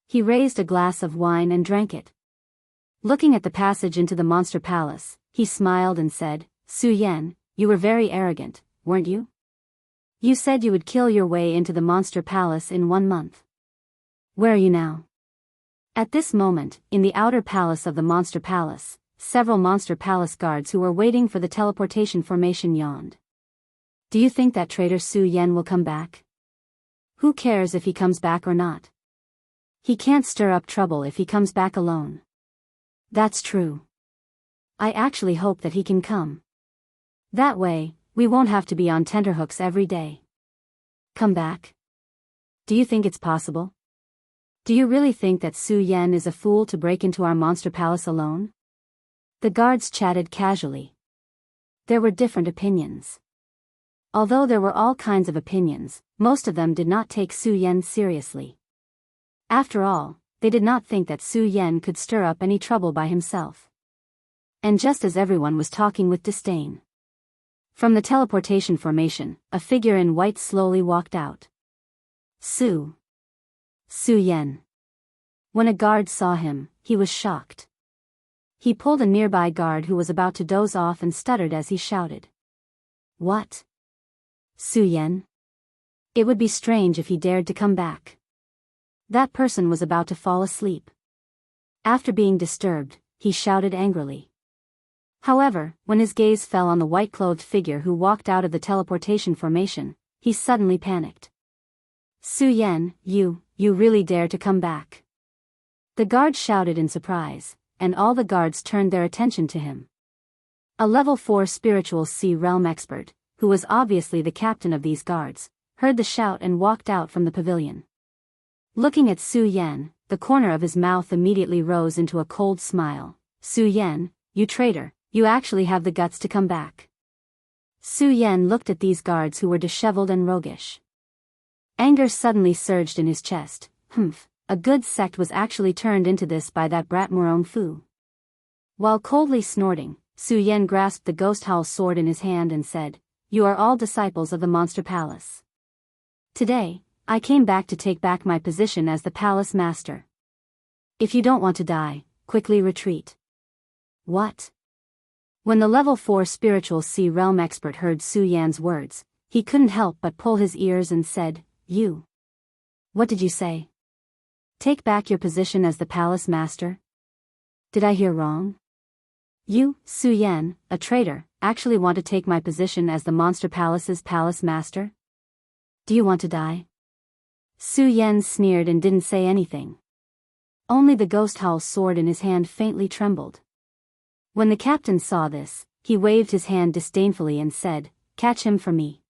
He raised a glass of wine and drank it. Looking at the passage into the monster palace, he smiled and said, "Su Yan, you were very arrogant, weren't you? You said you would kill your way into the monster palace in 1 month. Where are you now?" At this moment, in the outer palace of the monster palace, several monster palace guards who were waiting for the teleportation formation yawned. "Do you think that traitor Su Yan will come back? Who cares if he comes back or not? He can't stir up trouble if he comes back alone." "That's true. I actually hope that he can come. That way, we won't have to be on tenterhooks every day." "Come back? Do you think it's possible? Do you really think that Su Yan is a fool to break into our monster palace alone?" The guards chatted casually. There were different opinions. Although there were all kinds of opinions, most of them did not take Su Yan seriously. After all, they did not think that Su Yan could stir up any trouble by himself. And just as everyone was talking with disdain, from the teleportation formation, a figure in white slowly walked out. Su Yan. When a guard saw him, he was shocked. He pulled a nearby guard who was about to doze off and stuttered as he shouted. "What? Su Yan? It would be strange if he dared to come back." That person was about to fall asleep. After being disturbed, he shouted angrily. However, when his gaze fell on the white-clothed figure who walked out of the teleportation formation, he suddenly panicked. "Su Yan, you really dare to come back?" The guard shouted in surprise, and all the guards turned their attention to him. A level 4 spiritual sea realm expert, who was obviously the captain of these guards, heard the shout and walked out from the pavilion. Looking at Su Yan, the corner of his mouth immediately rose into a cold smile. "Su Yan, you traitor, you actually have the guts to come back." Su Yan looked at these guards who were disheveled and roguish. Anger suddenly surged in his chest. A good sect was actually turned into this by that brat Murong Fu. While coldly snorting, Su Yan grasped the ghost howl sword in his hand and said, "You are all disciples of the monster palace. Today, I came back to take back my position as the palace master. If you don't want to die, quickly retreat." "What?" When the level 4 spiritual sea realm expert heard Su Yan's words, he couldn't help but pull his ears and said, "You. What did you say? Take back your position as the palace master? Did I hear wrong? You, Su Yan, a traitor, actually want to take my position as the monster palace's palace master? Do you want to die?" Su Yan sneered and didn't say anything. Only the ghost howl sword in his hand faintly trembled. When the captain saw this, he waved his hand disdainfully and said, "Catch him for me.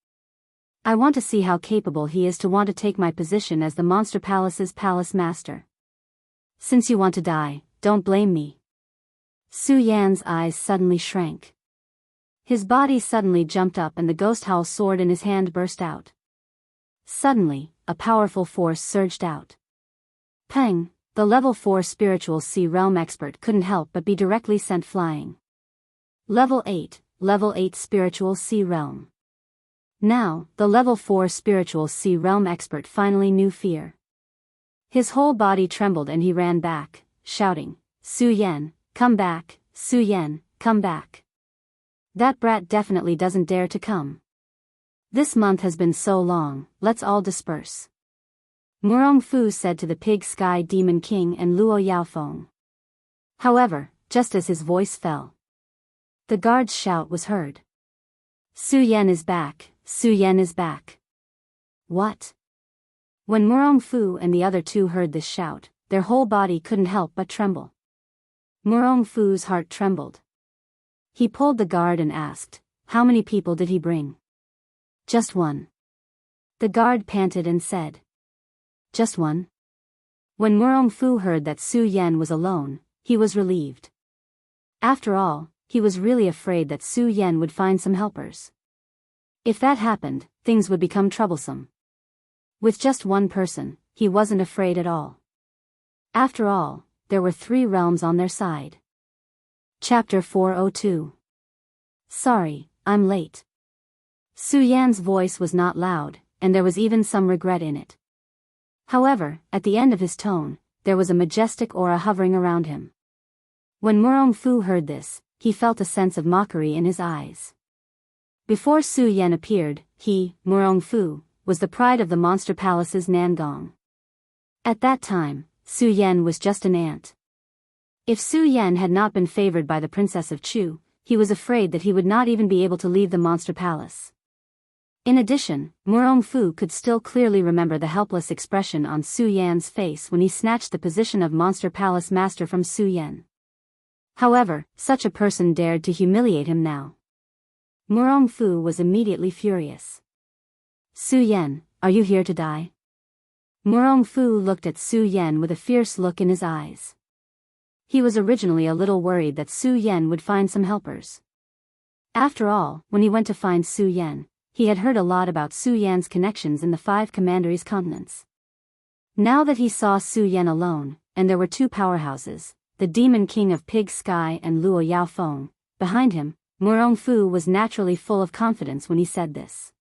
I want to see how capable he is to want to take my position as the monster palace's palace master. Since you want to die, don't blame me." Su Yan's eyes suddenly shrank. His body suddenly jumped up and the ghost howl sword in his hand burst out. Suddenly, a powerful force surged out. Peng, the level 4 spiritual sea realm expert couldn't help but be directly sent flying. Level 8 spiritual sea realm. Now, the level 4 spiritual sea realm expert finally knew fear. His whole body trembled and he ran back, shouting, "Su Yan, come back, Su Yan, come back. That brat definitely doesn't dare to come. This month has been so long, let's all disperse." Murong Fu said to the Pig Sky Demon King and Luo Yaofeng. However, just as his voice fell, the guard's shout was heard. "Su Yan is back, Su Yan is back." What? When Murong Fu and the other two heard this shout, their whole body couldn't help but tremble. Murong Fu's heart trembled. He pulled the guard and asked, "How many people did he bring?" "Just one." The guard panted and said, "Just one?" When Murong-fu heard that Su Yan was alone, he was relieved. After all, he was really afraid that Su Yan would find some helpers. If that happened, things would become troublesome. With just one person, he wasn't afraid at all. After all, there were 3 realms on their side. Chapter 402. Sorry, I'm late. Su Yan's voice was not loud, and there was even some regret in it. However, at the end of his tone, there was a majestic aura hovering around him. When Murong-fu heard this, he felt a sense of mockery in his eyes. Before Su Yan appeared, he, Murong-fu, was the pride of the Monster Palace's Nangong. At that time, Su Yan was just an ant. If Su Yan had not been favored by the Princess of Chu, he was afraid that he would not even be able to leave the Monster Palace. In addition, Murong-fu could still clearly remember the helpless expression on Su Yan's face when he snatched the position of Monster Palace Master from Su Yan. However, such a person dared to humiliate him now. Murong-fu was immediately furious. "Su Yan, are you here to die?" Murong-fu looked at Su Yan with a fierce look in his eyes. He was originally a little worried that Su Yan would find some helpers. After all, when he went to find Su Yan, he had heard a lot about Su Yan's connections in the 5 commanderies continents. Now that he saw Su Yan alone, and there were 2 powerhouses, the Demon King of Pig Sky and Luo Yaofeng, behind him, Murong-fu was naturally full of confidence when he said this.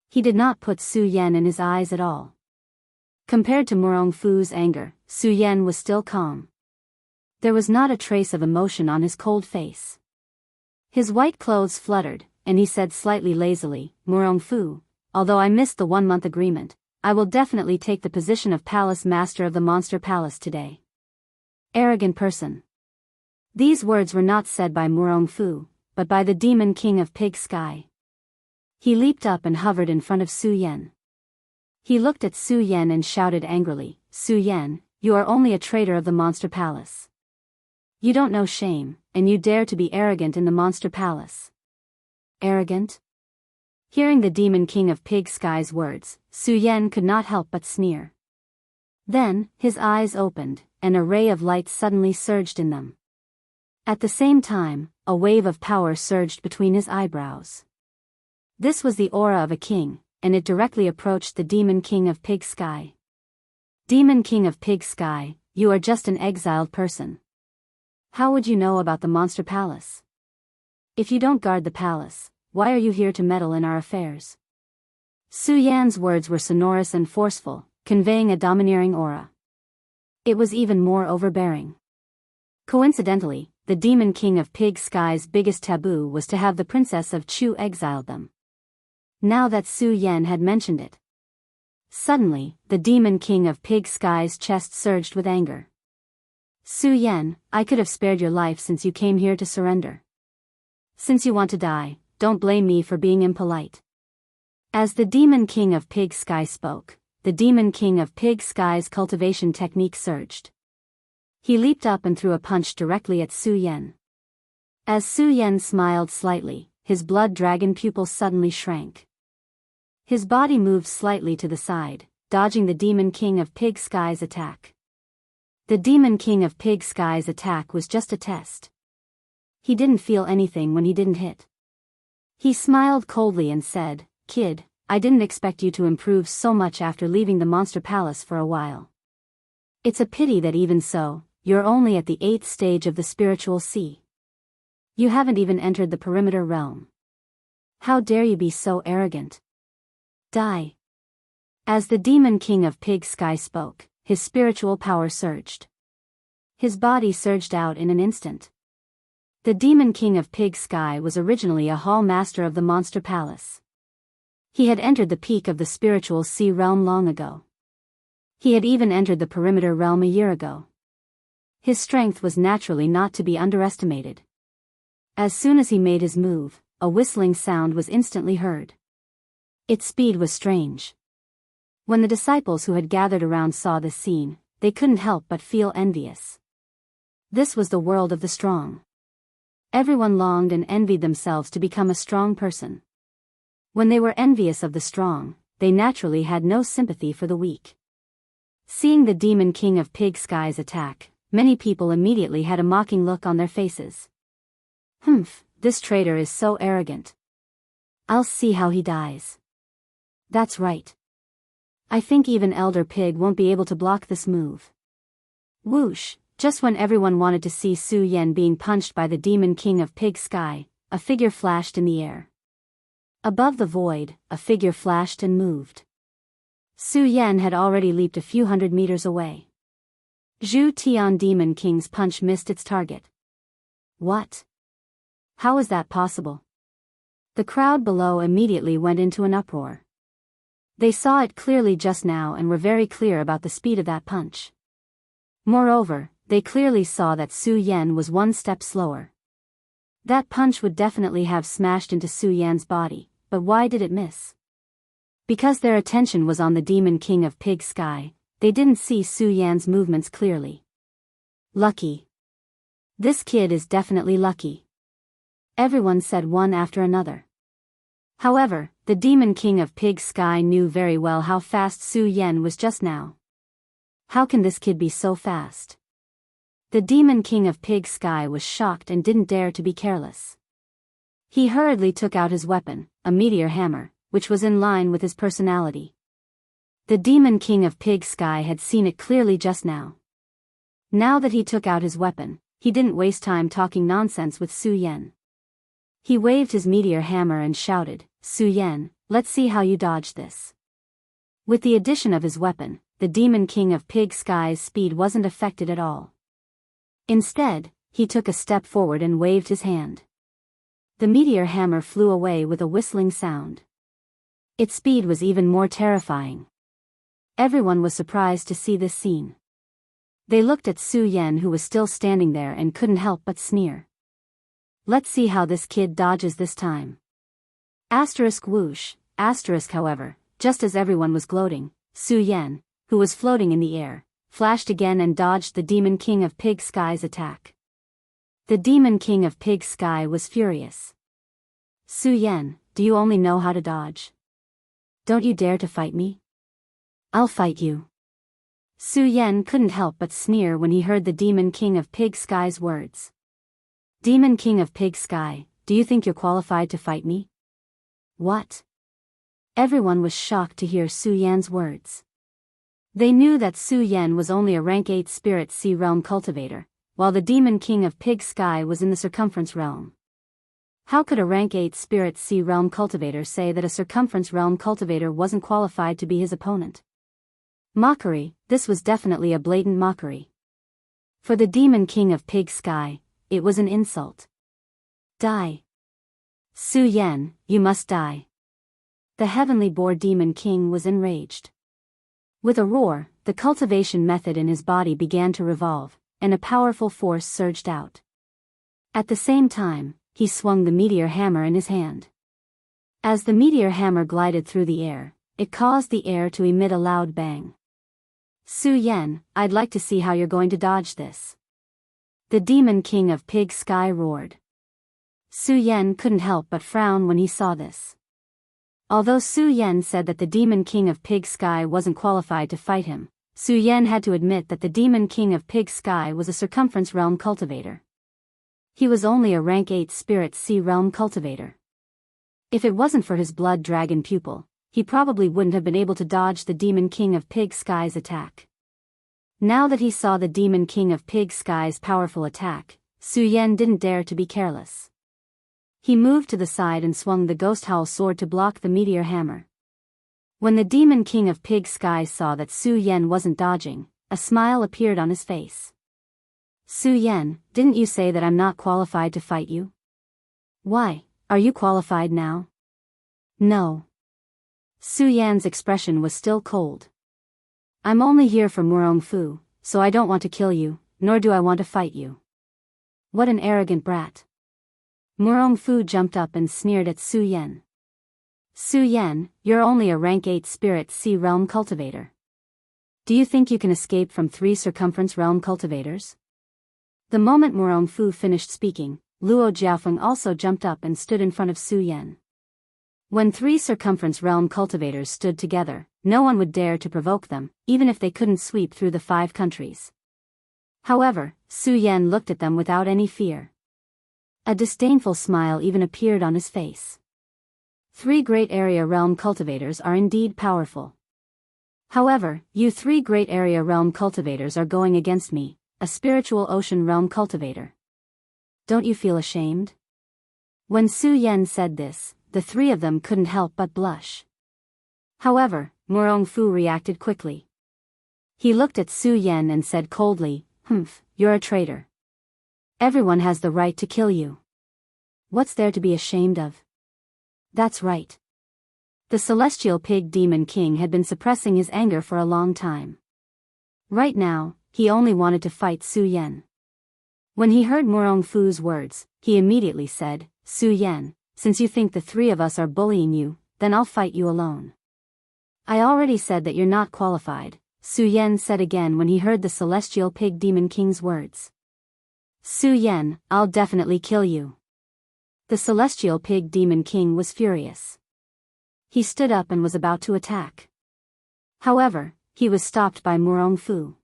He did not put Su Yan in his eyes at all. Compared to Murong-fu's anger, Su Yan was still calm. There was not a trace of emotion on his cold face. His white clothes fluttered, and he said slightly lazily, "Murong-fu, although I missed the 1-month agreement, I will definitely take the position of Palace Master of the Monster Palace today." Arrogant person. These words were not said by Murong-fu, but by the Demon King of Pig Sky. He leaped up and hovered in front of Su Yan. He looked at Su Yan and shouted angrily, "Su Yan, you are only a traitor of the Monster Palace. You don't know shame, and you dare to be arrogant in the Monster Palace." Arrogant? Hearing the Demon King of Pig Sky's words, Su Yan could not help but sneer. Then, his eyes opened, and a ray of light suddenly surged in them. At the same time, a wave of power surged between his eyebrows. This was the aura of a king, and it directly approached the Demon King of Pig Sky. "Demon King of Pig Sky, you are just an exiled person. How would you know about the Monster Palace? If you don't guard the palace, why are you here to meddle in our affairs?" Su Yan's words were sonorous and forceful, conveying a domineering aura. It was even more overbearing. Coincidentally, the Demon King of Pig Sky's biggest taboo was to have the Princess of Chu exiled them. Now that Su Yan had mentioned it. Suddenly, the Demon King of Pig Sky's chest surged with anger. "Su Yan, I could have spared your life since you came here to surrender. Since you want to die, don't blame me for being impolite." As the Demon King of Pig Sky spoke, the Demon King of Pig Sky's cultivation technique surged. He leaped up and threw a punch directly at Su Yan. As Su Yan smiled slightly, his blood dragon pupils suddenly shrank. His body moved slightly to the side, dodging the Demon King of Pig Sky's attack. The Demon King of Pig Sky's attack was just a test. He didn't feel anything when he didn't hit. He smiled coldly and said, "Kid, I didn't expect you to improve so much after leaving the Monster Palace for a while. It's a pity that even so, you're only at the 8th stage of the spiritual sea. You haven't even entered the perimeter realm. How dare you be so arrogant? Die." As the Demon King of Pig Sky spoke, his spiritual power surged. His body surged out in an instant. The Demon King of Pig Sky was originally a hall master of the Monster Palace. He had entered the peak of the spiritual sea realm long ago. He had even entered the perimeter realm a year ago. His strength was naturally not to be underestimated. As soon as he made his move, a whistling sound was instantly heard. Its speed was strange. When the disciples who had gathered around saw this scene, they couldn't help but feel envious. This was the world of the strong. Everyone longed and envied themselves to become a strong person. When they were envious of the strong, they naturally had no sympathy for the weak. Seeing the demon king of pig skies attack, many people immediately had a mocking look on their faces. Humph, this traitor is so arrogant. I'll see how he dies. That's right. I think even Elder Pig won't be able to block this move. Whoosh, just when everyone wanted to see Su Yan being punched by the demon king of pig sky, a figure flashed in the air. Above the void, a figure flashed and moved. Su Yan had already leaped a few hundred meters away. Zhu Tian Demon King's punch missed its target. What? How is that possible? The crowd below immediately went into an uproar. They saw it clearly just now and were very clear about the speed of that punch. Moreover, they clearly saw that Su Yan was one step slower. That punch would definitely have smashed into Su Yan's body, but why did it miss? Because their attention was on the Demon King of Pig Sky, they didn't see Su Yan's movements clearly. Lucky. This kid is definitely lucky. Everyone said one after another. However, the Demon King of Pig Sky knew very well how fast Su Yan was just now. How can this kid be so fast? The Demon King of Pig Sky was shocked and didn't dare to be careless. He hurriedly took out his weapon, a meteor hammer, which was in line with his personality. The Demon King of Pig Sky had seen it clearly just now. Now that he took out his weapon, he didn't waste time talking nonsense with Su Yan. He waved his meteor hammer and shouted, Su Yan, let's see how you dodge this. With the addition of his weapon, the Demon King of Pig Sky's speed wasn't affected at all. Instead, he took a step forward and waved his hand. The meteor hammer flew away with a whistling sound. Its speed was even more terrifying. Everyone was surprised to see this scene. They looked at Su Yan, who was still standing there, and couldn't help but sneer. Let's see how this kid dodges this time. Asterisk whoosh, asterisk. However, just as everyone was gloating, Su Yan, who was floating in the air, flashed again and dodged the Demon King of Pig Sky's attack. The Demon King of Pig Sky was furious. Su Yan, do you only know how to dodge? Don't you dare to fight me? I'll fight you. Su Yan couldn't help but sneer when he heard the Demon King of Pig Sky's words. Demon King of Pig Sky, do you think you're qualified to fight me? What? Everyone was shocked to hear Su Yan's words. They knew that Su Yan was only a rank 8 Spirit Sea Realm cultivator, while the Demon King of Pig Sky was in the Circumference Realm. How could a rank 8 Spirit Sea Realm cultivator say that a Circumference Realm cultivator wasn't qualified to be his opponent? Mockery, this was definitely a blatant mockery. For the Demon King of Pig Sky, it was an insult. Die. Su Yan, you must die. The Heavenly Boar Demon King was enraged. With a roar, the cultivation method in his body began to revolve, and a powerful force surged out. At the same time, he swung the meteor hammer in his hand. As the meteor hammer glided through the air, it caused the air to emit a loud bang. Su Yan, I'd like to see how you're going to dodge this. The Demon King of Pig Sky roared. Su Yan couldn't help but frown when he saw this. Although Su Yan said that the Demon King of Pig Sky wasn't qualified to fight him, Su Yan had to admit that the Demon King of Pig Sky was a Circumference Realm cultivator. He was only a rank 8 Spirit Sea Realm cultivator. If it wasn't for his blood dragon pupil, he probably wouldn't have been able to dodge the Demon King of Pig Sky's attack. Now that he saw the Demon King of Pig Sky's powerful attack, Su Yan didn't dare to be careless. He moved to the side and swung the Ghost Howl sword to block the meteor hammer. When the Demon King of Pig Sky saw that Su Yan wasn't dodging, a smile appeared on his face. Su Yan, didn't you say that I'm not qualified to fight you? Why, are you qualified now? No. Su Yan's expression was still cold. I'm only here for Murong Fu, so I don't want to kill you, nor do I want to fight you. What an arrogant brat. Murong Fu jumped up and sneered at Su Yan. Su Yan, you're only a rank 8 Spirit Sea Realm cultivator. Do you think you can escape from 3 Circumference Realm cultivators? The moment Murong Fu finished speaking, Luo Jiaofeng also jumped up and stood in front of Su Yan. When 3 circumference realm cultivators stood together, no one would dare to provoke them, even if they couldn't sweep through the 5 countries. However, Su Yan looked at them without any fear. A disdainful smile even appeared on his face. 3 great area realm cultivators are indeed powerful. However, you 3 great area realm cultivators are going against me, a spiritual ocean realm cultivator. Don't you feel ashamed? When Su Yan said this, the 3 of them couldn't help but blush. However, Murong Fu reacted quickly. He looked at Su Yan and said coldly, you're a traitor. Everyone has the right to kill you. What's there to be ashamed of? That's right. The celestial pig demon king had been suppressing his anger for a long time. Right now, he only wanted to fight Su Yan. When he heard Murong Fu's words, he immediately said, Su Yan, since you think the 3 of us are bullying you, then I'll fight you alone. I already said that you're not qualified, Su Yan said again when he heard the celestial pig demon king's words. Su Yan, I'll definitely kill you. The celestial pig demon king was furious. He stood up and was about to attack. However, he was stopped by Murong Fu.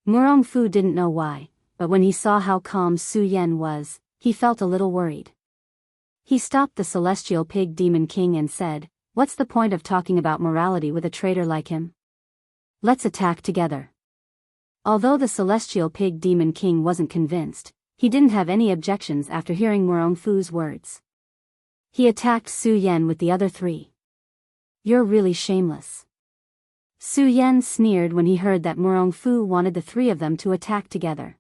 Murong Fu didn't know why, but when he saw how calm Su Yan was, he felt a little worried. He stopped the celestial pig demon king and said, what's the point of talking about morality with a traitor like him? Let's attack together. Although the celestial pig demon king wasn't convinced, he didn't have any objections after hearing Murong Fu's words. He attacked Su Yan with the other 3. You're really shameless. Su Yan sneered when he heard that Murong Fu wanted the 3 of them to attack together.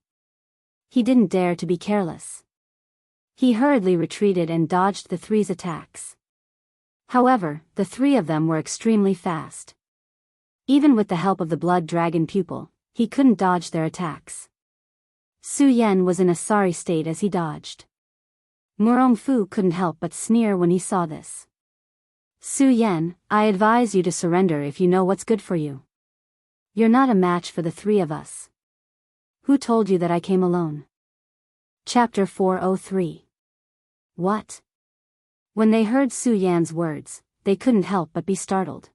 He didn't dare to be careless. He hurriedly retreated and dodged the 3's attacks. However, the 3 of them were extremely fast. Even with the help of the blood dragon pupil, he couldn't dodge their attacks. Su Yan was in a sorry state as he dodged. Murong Fu couldn't help but sneer when he saw this. Su Yan, I advise you to surrender if you know what's good for you. You're not a match for the 3 of us. Who told you that I came alone? Chapter 403. What? When they heard Su Yan's words, they couldn't help but be startled.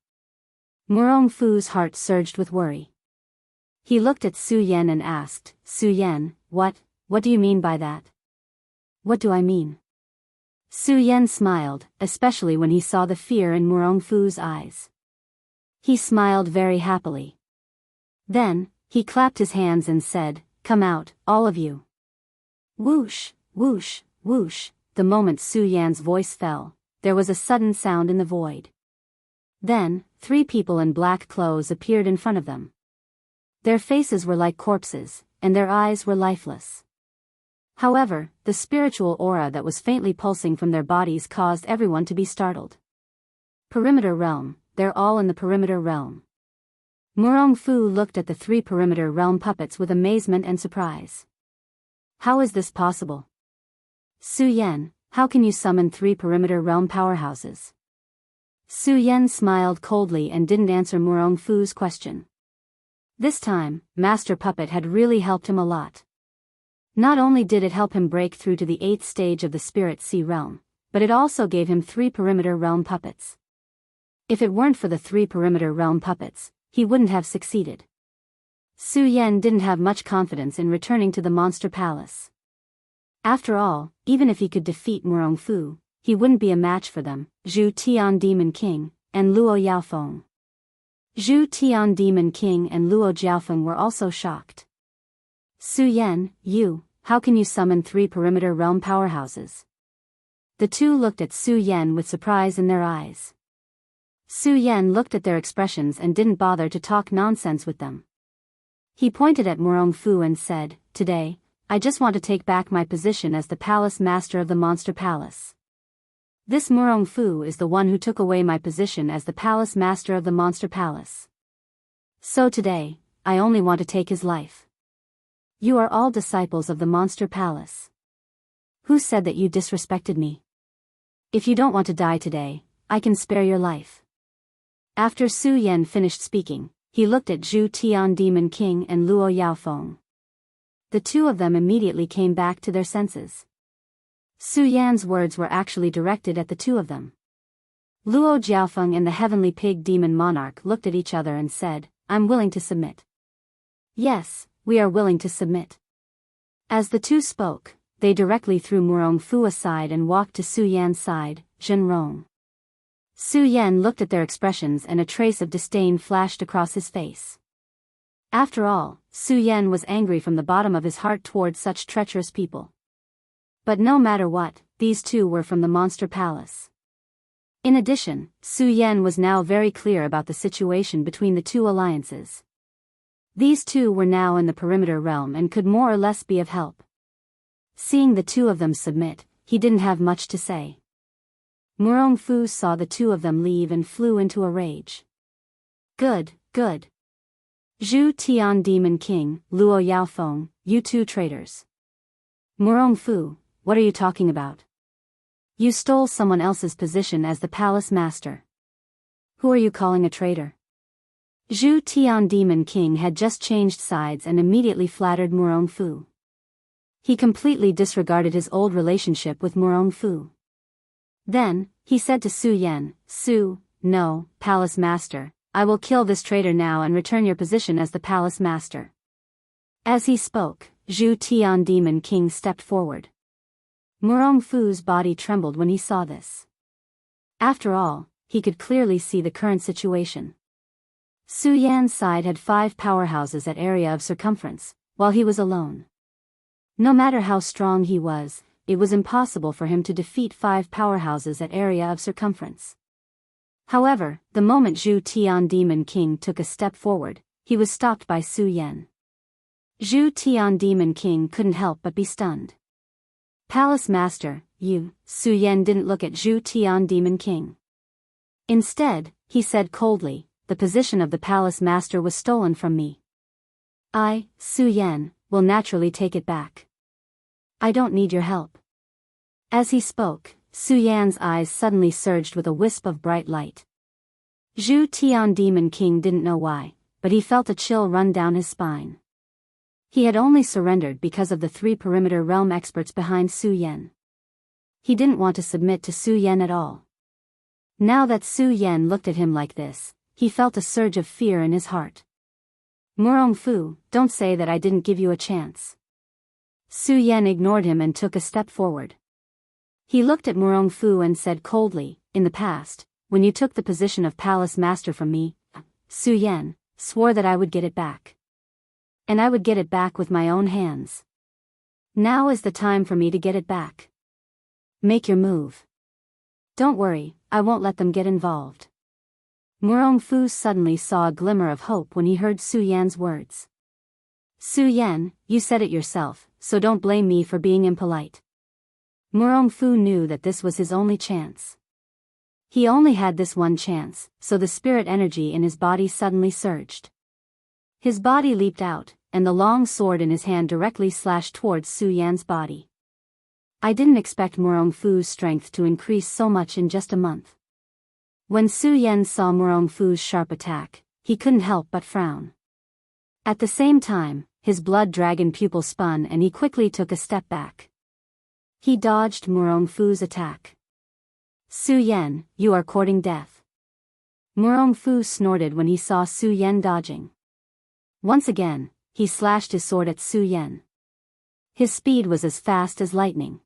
Murong Fu's heart surged with worry. He looked at Su Yan and asked, Su Yan, what do you mean by that? What do I mean? Su Yan smiled, especially when he saw the fear in Murong Fu's eyes. He smiled very happily. Then, he clapped his hands and said, come out, all of you. Whoosh, whoosh, whoosh, the moment Su Yan's voice fell, there was a sudden sound in the void. Then, 3 people in black clothes appeared in front of them. Their faces were like corpses, and their eyes were lifeless. However, the spiritual aura that was faintly pulsing from their bodies caused everyone to be startled. Perimeter realm, they're all in the perimeter realm. Murong Fu looked at the 3 perimeter realm puppets with amazement and surprise. How is this possible? Su Yan, how can you summon 3 perimeter realm powerhouses? Su Yan smiled coldly and didn't answer Murong Fu's question. This time, Master Puppet had really helped him a lot. Not only did it help him break through to the 8th stage of the Spirit Sea realm, but it also gave him 3 perimeter realm puppets. If it weren't for the 3 perimeter realm puppets, he wouldn't have succeeded. Su Yan didn't have much confidence in returning to the Monster Palace. After all, even if he could defeat Murong Fu, he wouldn't be a match for them, Zhu Tian Demon King, and Luo Yaofeng. Zhu Tian Demon King and Luo Jiaofeng were also shocked. Su Yan, how can you summon 3 perimeter realm powerhouses? The 2 looked at Su Yan with surprise in their eyes. Su Yan looked at their expressions and didn't bother to talk nonsense with them. He pointed at Murong Fu and said, today, I just want to take back my position as the palace master of the Monster Palace. This Murong Fu is the one who took away my position as the palace master of the Monster Palace. So today, I only want to take his life. You are all disciples of the Monster Palace. Who said that you disrespected me? If you don't want to die today, I can spare your life. After Su Yan finished speaking, he looked at Zhu Tian Demon King and Luo Yaofeng. The 2 of them immediately came back to their senses. Su Yan's words were actually directed at the two of them. Luo Jiaofeng and the heavenly pig demon monarch looked at each other and said, "I'm willing to submit." "Yes, we are willing to submit." As the two spoke, they directly threw Murong Fu aside and walked to Su Yan's side, Zhenrong. Su Yan looked at their expressions and a trace of disdain flashed across his face. After all, Su Yan was angry from the bottom of his heart towards such treacherous people. But no matter what, these two were from the Monster Palace. In addition, Su Yan was now very clear about the situation between the two alliances. These two were now in the perimeter realm and could more or less be of help. Seeing the two of them submit, he didn't have much to say. Murong Fu saw the two of them leave and flew into a rage. Good, good. Zhu Tian Demon King, Luo Yaofeng, you two traitors. Murong Fu, what are you talking about? You stole someone else's position as the palace master. Who are you calling a traitor? Zhu Tian Demon King had just changed sides and immediately flattered Murong Fu. He completely disregarded his old relationship with Murong Fu. Then, he said to Su Yan, "No, palace master, I will kill this traitor now and return your position as the palace master." As he spoke, Zhu Tian Demon King stepped forward. Murong Fu's body trembled when he saw this. After all, he could clearly see the current situation. Su Yan's side had 5 powerhouses at area of circumference, while he was alone. No matter how strong he was, it was impossible for him to defeat 5 powerhouses at area of circumference. However, the moment Zhu Tian Demon King took a step forward, he was stopped by Su Yan. Zhu Tian Demon King couldn't help but be stunned. "Palace Master, you," Su Yan didn't look at Zhu Tian Demon King. Instead, he said coldly, "The position of the Palace Master was stolen from me. I, Su Yan, will naturally take it back. I don't need your help." As he spoke, Su Yan's eyes suddenly surged with a wisp of bright light. Zhu Tian Demon King didn't know why, but he felt a chill run down his spine. He had only surrendered because of the 3 perimeter realm experts behind Su Yan. He didn't want to submit to Su Yan at all. Now that Su Yan looked at him like this, he felt a surge of fear in his heart. "Murong Fu, don't say that I didn't give you a chance." Su Yan ignored him and took a step forward. He looked at Murong Fu and said coldly, "In the past, when you took the position of Palace Master from me, Su Yan swore that I would get it back. And I would get it back with my own hands. Now is the time for me to get it back. Make your move. Don't worry, I won't let them get involved." Murong Fu suddenly saw a glimmer of hope when he heard Su Yan's words. "Su Yan, you said it yourself, so don't blame me for being impolite." Murong Fu knew that this was his only chance. He only had this one chance, so the spirit energy in his body suddenly surged. His body leaped out, and the long sword in his hand directly slashed towards Su Yan's body. I didn't expect Murong Fu's strength to increase so much in just a month. When Su Yan saw Murong Fu's sharp attack, he couldn't help but frown. At the same time, his blood dragon pupil spun and he quickly took a step back. He dodged Murong Fu's attack. "Su Yan, you are courting death." Murong Fu snorted when he saw Su Yan dodging. Once again, he slashed his sword at Su Yan. His speed was as fast as lightning.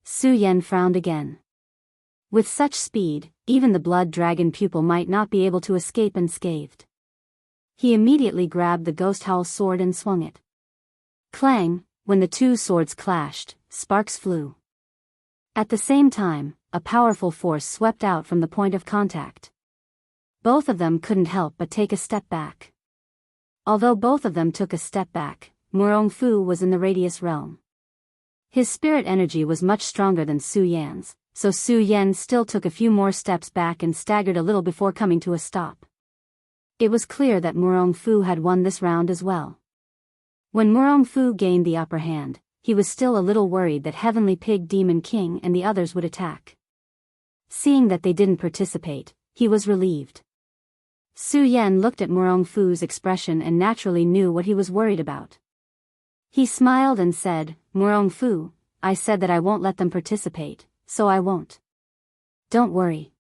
Su Yan frowned again. With such speed, even the blood dragon pupil might not be able to escape unscathed. He immediately grabbed the ghost howl sword and swung it. Clang, when the two swords clashed, sparks flew. At the same time, a powerful force swept out from the point of contact. Both of them couldn't help but take a step back. Although both of them took a step back, Murong Fu was in the radius realm. His spirit energy was much stronger than Su Yan's, so Su Yan still took a few more steps back and staggered a little before coming to a stop. It was clear that Murong Fu had won this round as well. When Murong Fu gained the upper hand, he was still a little worried that Heavenly Pig Demon King and the others would attack. Seeing that they didn't participate, he was relieved. Su Yan looked at Murong Fu's expression and naturally knew what he was worried about. He smiled and said, "Murong Fu, I said that I won't let them participate, so I won't. Don't worry.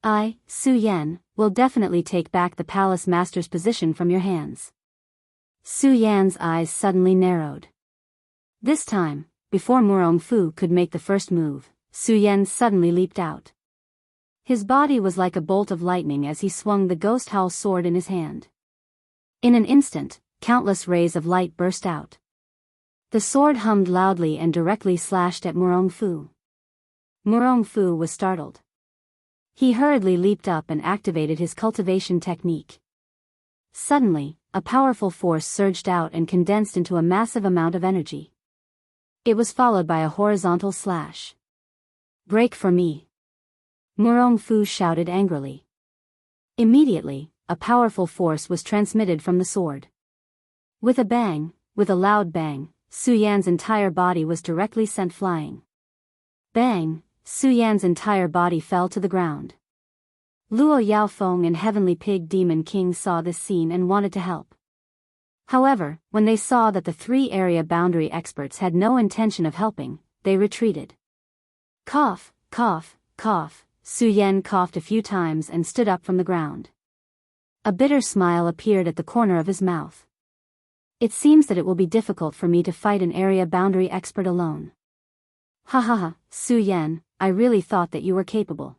I, Su Yan, will definitely take back the palace master's position from your hands. Su Yan's eyes suddenly narrowed. This time, before Murong Fu could make the first move, Su Yan suddenly leaped out. His body was like a bolt of lightning as he swung the ghost howl sword in his hand. In an instant, countless rays of light burst out. The sword hummed loudly and directly slashed at Murong Fu. Murong Fu was startled. He hurriedly leaped up and activated his cultivation technique. Suddenly, a powerful force surged out and condensed into a massive amount of energy. It was followed by a horizontal slash. Break for me! Murong Fu shouted angrily. Immediately, a powerful force was transmitted from the sword. With a loud bang, Su Yan's entire body was directly sent flying. Bang! Su Yan's entire body fell to the ground. Luo Yaofeng and Heavenly Pig Demon King saw this scene and wanted to help. However, when they saw that the three area boundary experts had no intention of helping, they retreated. Cough, cough, cough, Su Yan coughed a few times and stood up from the ground. A bitter smile appeared at the corner of his mouth. It seems that it will be difficult for me to fight an area boundary expert alone. Ha ha ha, Su Yan, I really thought that you were capable.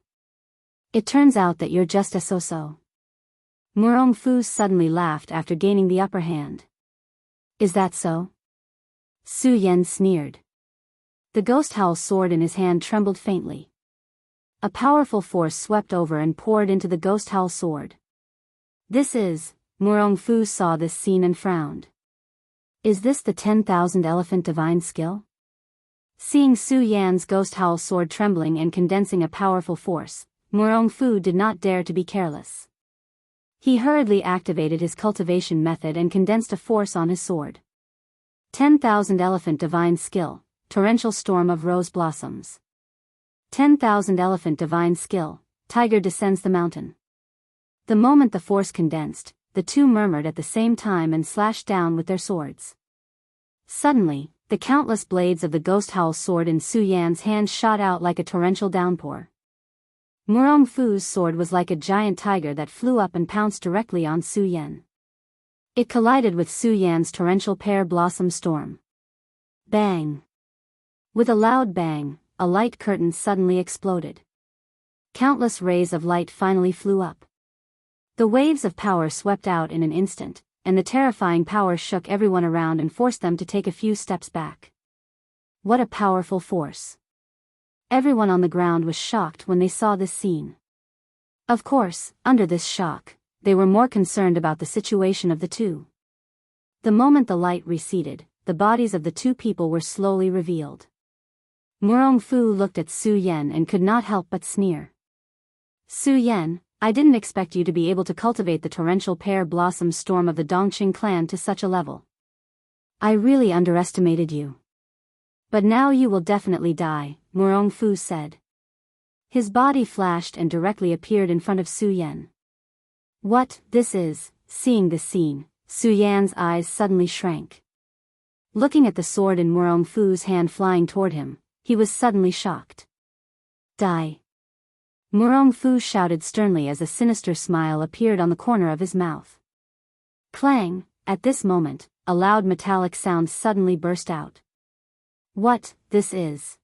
It turns out that you're just a so-so. Murong Fu suddenly laughed after gaining the upper hand. Is that so? Su Yan sneered. The ghost howl sword in his hand trembled faintly. A powerful force swept over and poured into the ghost howl sword. Murong Fu saw this scene and frowned. Is this the 10,000 elephant divine skill? Seeing Su Yan's ghost howl sword trembling and condensing a powerful force, Murong Fu did not dare to be careless. He hurriedly activated his cultivation method and condensed a force on his sword. 10,000 elephant divine skill, torrential storm of rose blossoms. 10,000 elephant divine skill, tiger descends the mountain. The moment the force condensed, the two murmured at the same time and slashed down with their swords. Suddenly, the countless blades of the ghost howl sword in Su Yan's hand shot out like a torrential downpour. Murong Fu's sword was like a giant tiger that flew up and pounced directly on Su Yan. It collided with Su Yan's torrential pear blossom storm. Bang! With a loud bang, a light curtain suddenly exploded. Countless rays of light finally flew up. The waves of power swept out in an instant, and the terrifying power shook everyone around and forced them to take a few steps back. What a powerful force! Everyone on the ground was shocked when they saw this scene. Of course, under this shock, they were more concerned about the situation of the two. The moment the light receded, the bodies of the two people were slowly revealed. Murong Fu looked at Su Yan and could not help but sneer. Su Yan, I didn't expect you to be able to cultivate the torrential pear blossom storm of the Dongqing clan to such a level. I really underestimated you. But now you will definitely die, Murong Fu said. His body flashed and directly appeared in front of Su Yan. What, this is, seeing this scene, Su Yan's eyes suddenly shrank. Looking at the sword in Murong Fu's hand flying toward him, he was suddenly shocked. Die! Murong Fu shouted sternly as a sinister smile appeared on the corner of his mouth. Clang! At this moment, a loud metallic sound suddenly burst out. What, this is?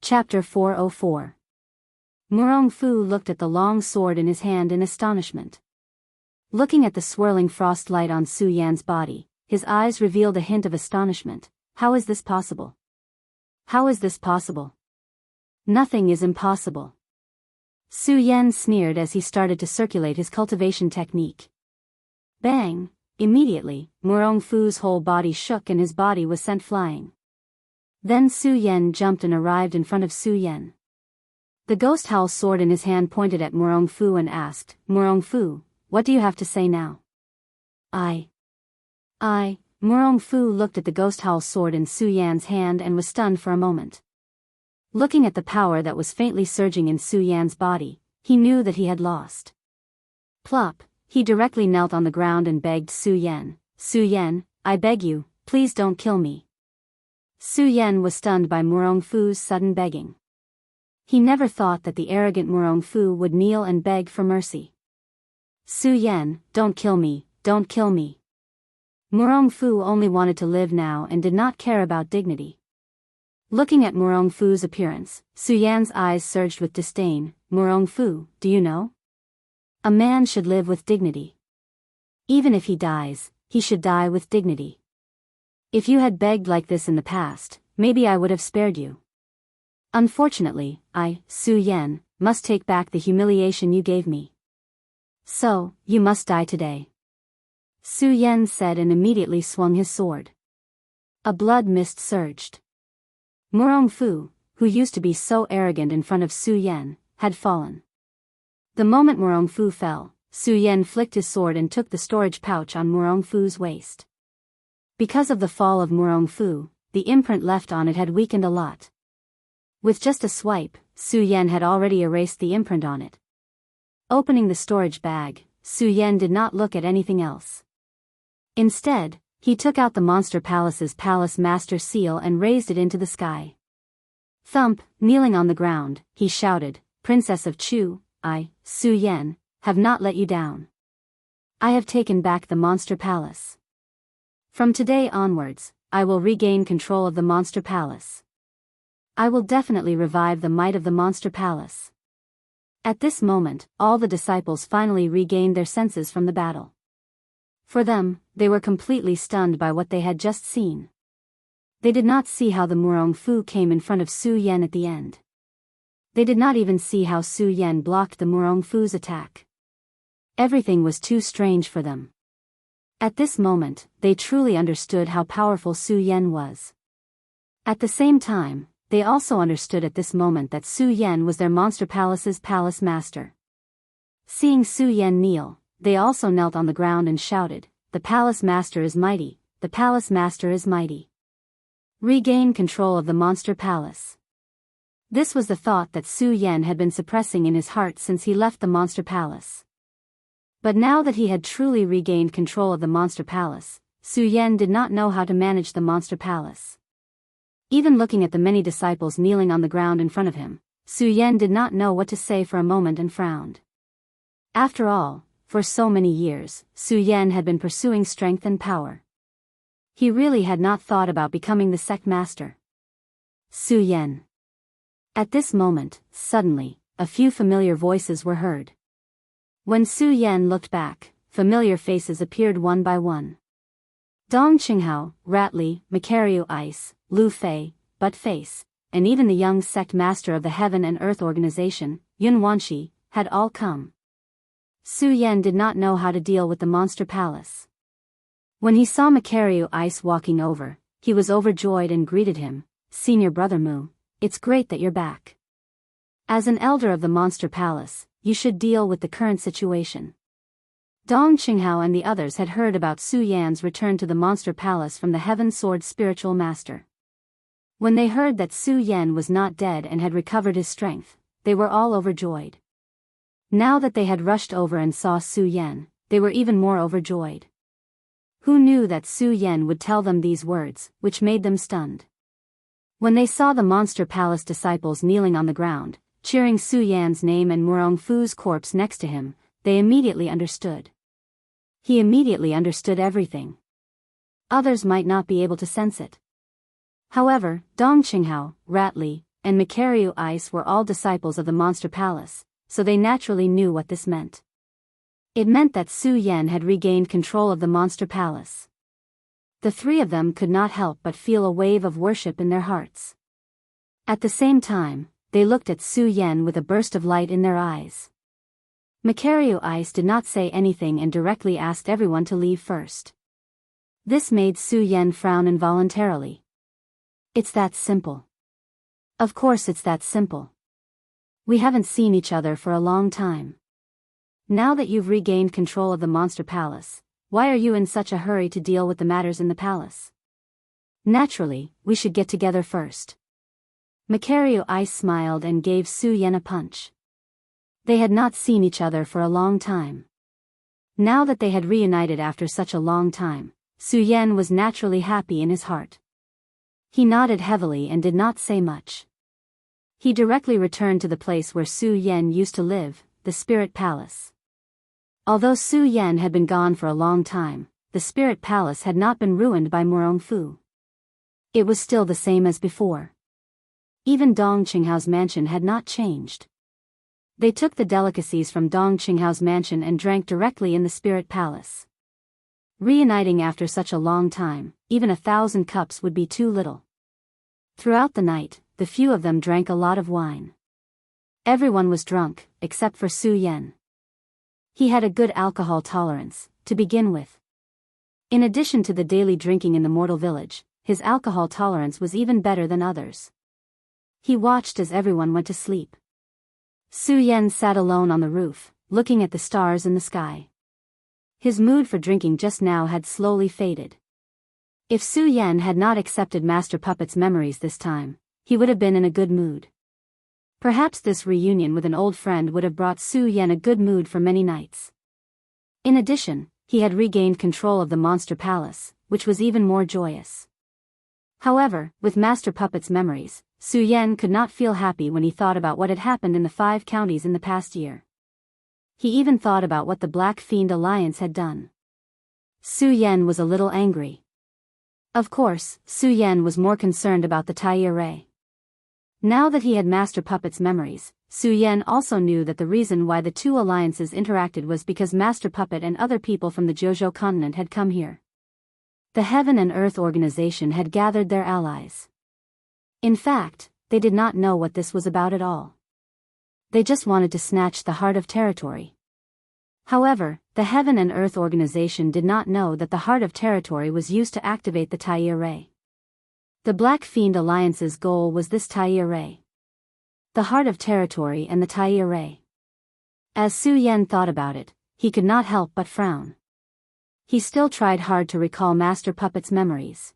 Chapter 404. Murong Fu looked at the long sword in his hand in astonishment. Looking at the swirling frost light on Su Yan's body, his eyes revealed a hint of astonishment. How is this possible? How is this possible? Nothing is impossible. Su Yan sneered as he started to circulate his cultivation technique. Bang! Immediately, Murong Fu's whole body shook and his body was sent flying. Then Su Yan jumped and arrived in front of Su Yan. The ghost howl sword in his hand pointed at Murong Fu and asked, Murong Fu, what do you have to say now? Murong Fu looked at the ghost howl sword in Su Yan's hand and was stunned for a moment. Looking at the power that was faintly surging in Su Yan's body, he knew that he had lost. Plop, he directly knelt on the ground and begged Su Yan, I beg you, please don't kill me. Su Yan was stunned by Murong Fu's sudden begging. He never thought that the arrogant Murong Fu would kneel and beg for mercy. Su Yan, don't kill me, don't kill me. Murong Fu only wanted to live now and did not care about dignity. Looking at Murong Fu's appearance, Su Yan's eyes surged with disdain. Murong Fu, do you know? A man should live with dignity. Even if he dies, he should die with dignity. If you had begged like this in the past, maybe I would have spared you. Unfortunately, I, Su Yan, must take back the humiliation you gave me. So, you must die today. Su Yan said and immediately swung his sword. A blood mist surged. Murong Fu, who used to be so arrogant in front of Su Yan, had fallen. The moment Murong Fu fell, Su Yan flicked his sword and took the storage pouch on Murong Fu's waist. Because of the fall of Murong Fu, the imprint left on it had weakened a lot. With just a swipe, Su Yan had already erased the imprint on it. Opening the storage bag, Su Yan did not look at anything else. Instead, he took out the Monster Palace's palace master seal and raised it into the sky. Thump, kneeling on the ground, he shouted, "Princess of Chu, I, Su Yan, have not let you down. I have taken back the Monster Palace. From today onwards, I will regain control of the Monster Palace. I will definitely revive the might of the Monster Palace." At this moment, all the disciples finally regained their senses from the battle. For them, they were completely stunned by what they had just seen. They did not see how the Murong Fu came in front of Su Yan at the end. They did not even see how Su Yan blocked the Murong Fu's attack. Everything was too strange for them. At this moment, they truly understood how powerful Su Yan was. At the same time, they also understood at this moment that Su Yan was their Monster Palace's palace master. Seeing Su Yan kneel, they also knelt on the ground and shouted, "The palace master is mighty, the palace master is mighty. Regain control of the Monster Palace." This was the thought that Su Yan had been suppressing in his heart since he left the Monster Palace. But now that he had truly regained control of the Monster Palace, Su Yan did not know how to manage the Monster Palace. Even looking at the many disciples kneeling on the ground in front of him, Su Yan did not know what to say for a moment and frowned. After all, for so many years, Su Yan had been pursuing strength and power. He really had not thought about becoming the sect master. Su Yan. At this moment, suddenly, a few familiar voices were heard. When Su Yan looked back, familiar faces appeared one by one. Dong Qinghao, Ratli, Macario Ice, Lu Fei, Butt Face, and even the young sect master of the Heaven and Earth Organization, Yun Wanshi, had all come. Su Yan did not know how to deal with the Monster Palace. When he saw Macario Ice walking over, he was overjoyed and greeted him, "Senior Brother Mu, it's great that you're back. As an elder of the Monster Palace, you should deal with the current situation." Dong Qinghao and the others had heard about Su Yan's return to the Monster Palace from the Heaven Sword spiritual master. When they heard that Su Yan was not dead and had recovered his strength, they were all overjoyed. Now that they had rushed over and saw Su Yan, they were even more overjoyed. Who knew that Su Yan would tell them these words, which made them stunned? When they saw the Monster Palace disciples kneeling on the ground, cheering Su Yan's name and Murong Fu's corpse next to him, they immediately understood. He immediately understood everything. Others might not be able to sense it. However, Dong Qinghao, Ratli, and Macario Ice were all disciples of the Monster Palace, so they naturally knew what this meant. It meant that Su Yan had regained control of the Monster Palace. The three of them could not help but feel a wave of worship in their hearts. At the same time, they looked at Su Yan with a burst of light in their eyes. Macario Ice did not say anything and directly asked everyone to leave first. This made Su Yan frown involuntarily. It's that simple. Of course it's that simple. We haven't seen each other for a long time. Now that you've regained control of the Monster Palace, why are you in such a hurry to deal with the matters in the palace? Naturally, we should get together first. Macario Ice smiled and gave Su Yan a punch. They had not seen each other for a long time. Now that they had reunited after such a long time, Su Yan was naturally happy in his heart. He nodded heavily and did not say much. He directly returned to the place where Su Yan used to live, the Spirit Palace. Although Su Yan had been gone for a long time, the Spirit Palace had not been ruined by Murong Fu. It was still the same as before. Even Dong Qinghao's mansion had not changed. They took the delicacies from Dong Qinghao's mansion and drank directly in the Spirit Palace. Reuniting after such a long time, even 1,000 cups would be too little. Throughout the night, the few of them drank a lot of wine. Everyone was drunk, except for Su Yan. He had a good alcohol tolerance, to begin with. In addition to the daily drinking in the mortal village, his alcohol tolerance was even better than others. He watched as everyone went to sleep. Su Yan sat alone on the roof, looking at the stars in the sky. His mood for drinking just now had slowly faded. If Su Yan had not accepted Master Puppet's memories this time, he would have been in a good mood. Perhaps this reunion with an old friend would have brought Su Yan a good mood for many nights. In addition, he had regained control of the Monster Palace, which was even more joyous. However, with Master Puppet's memories, Su Yan could not feel happy when he thought about what had happened in the 5 counties in the past year. He even thought about what the Black Fiend Alliance had done. Su Yan was a little angry. Of course, Su Yan was more concerned about the Tai Ray. Now that he had Master Puppet's memories, Su Yan also knew that the reason why the two alliances interacted was because Master Puppet and other people from the Jojo continent had come here. The Heaven and Earth organization had gathered their allies. In fact, they did not know what this was about at all. They just wanted to snatch the Heart of Territory. However, the Heaven and Earth organization did not know that the Heart of Territory was used to activate the Tai Ray. The Black Fiend Alliance's goal was this Tai Ray. The Heart of Territory and the Tai Ray. As Su Yan thought about it, he could not help but frown. He still tried hard to recall Master Puppet's memories.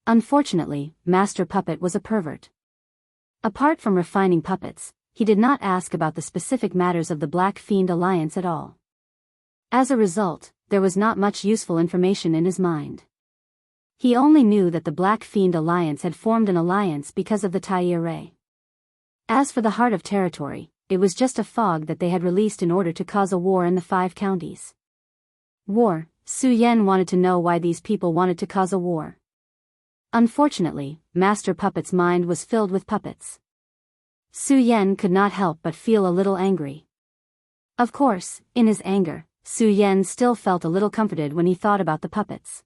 Unfortunately, Master Puppet was a pervert. Apart from refining puppets, he did not ask about the specific matters of the Black Fiend Alliance at all. As a result, there was not much useful information in his mind. He only knew that the Black Fiend Alliance had formed an alliance because of the Tai Ray. As for the Heart of Territory, it was just a fog that they had released in order to cause a war in the 5 counties. War. Su Yan wanted to know why these people wanted to cause a war. Unfortunately, Master Puppet's mind was filled with puppets. Su Yan could not help but feel a little angry. Of course, in his anger, Su Yan still felt a little comforted when he thought about the puppets.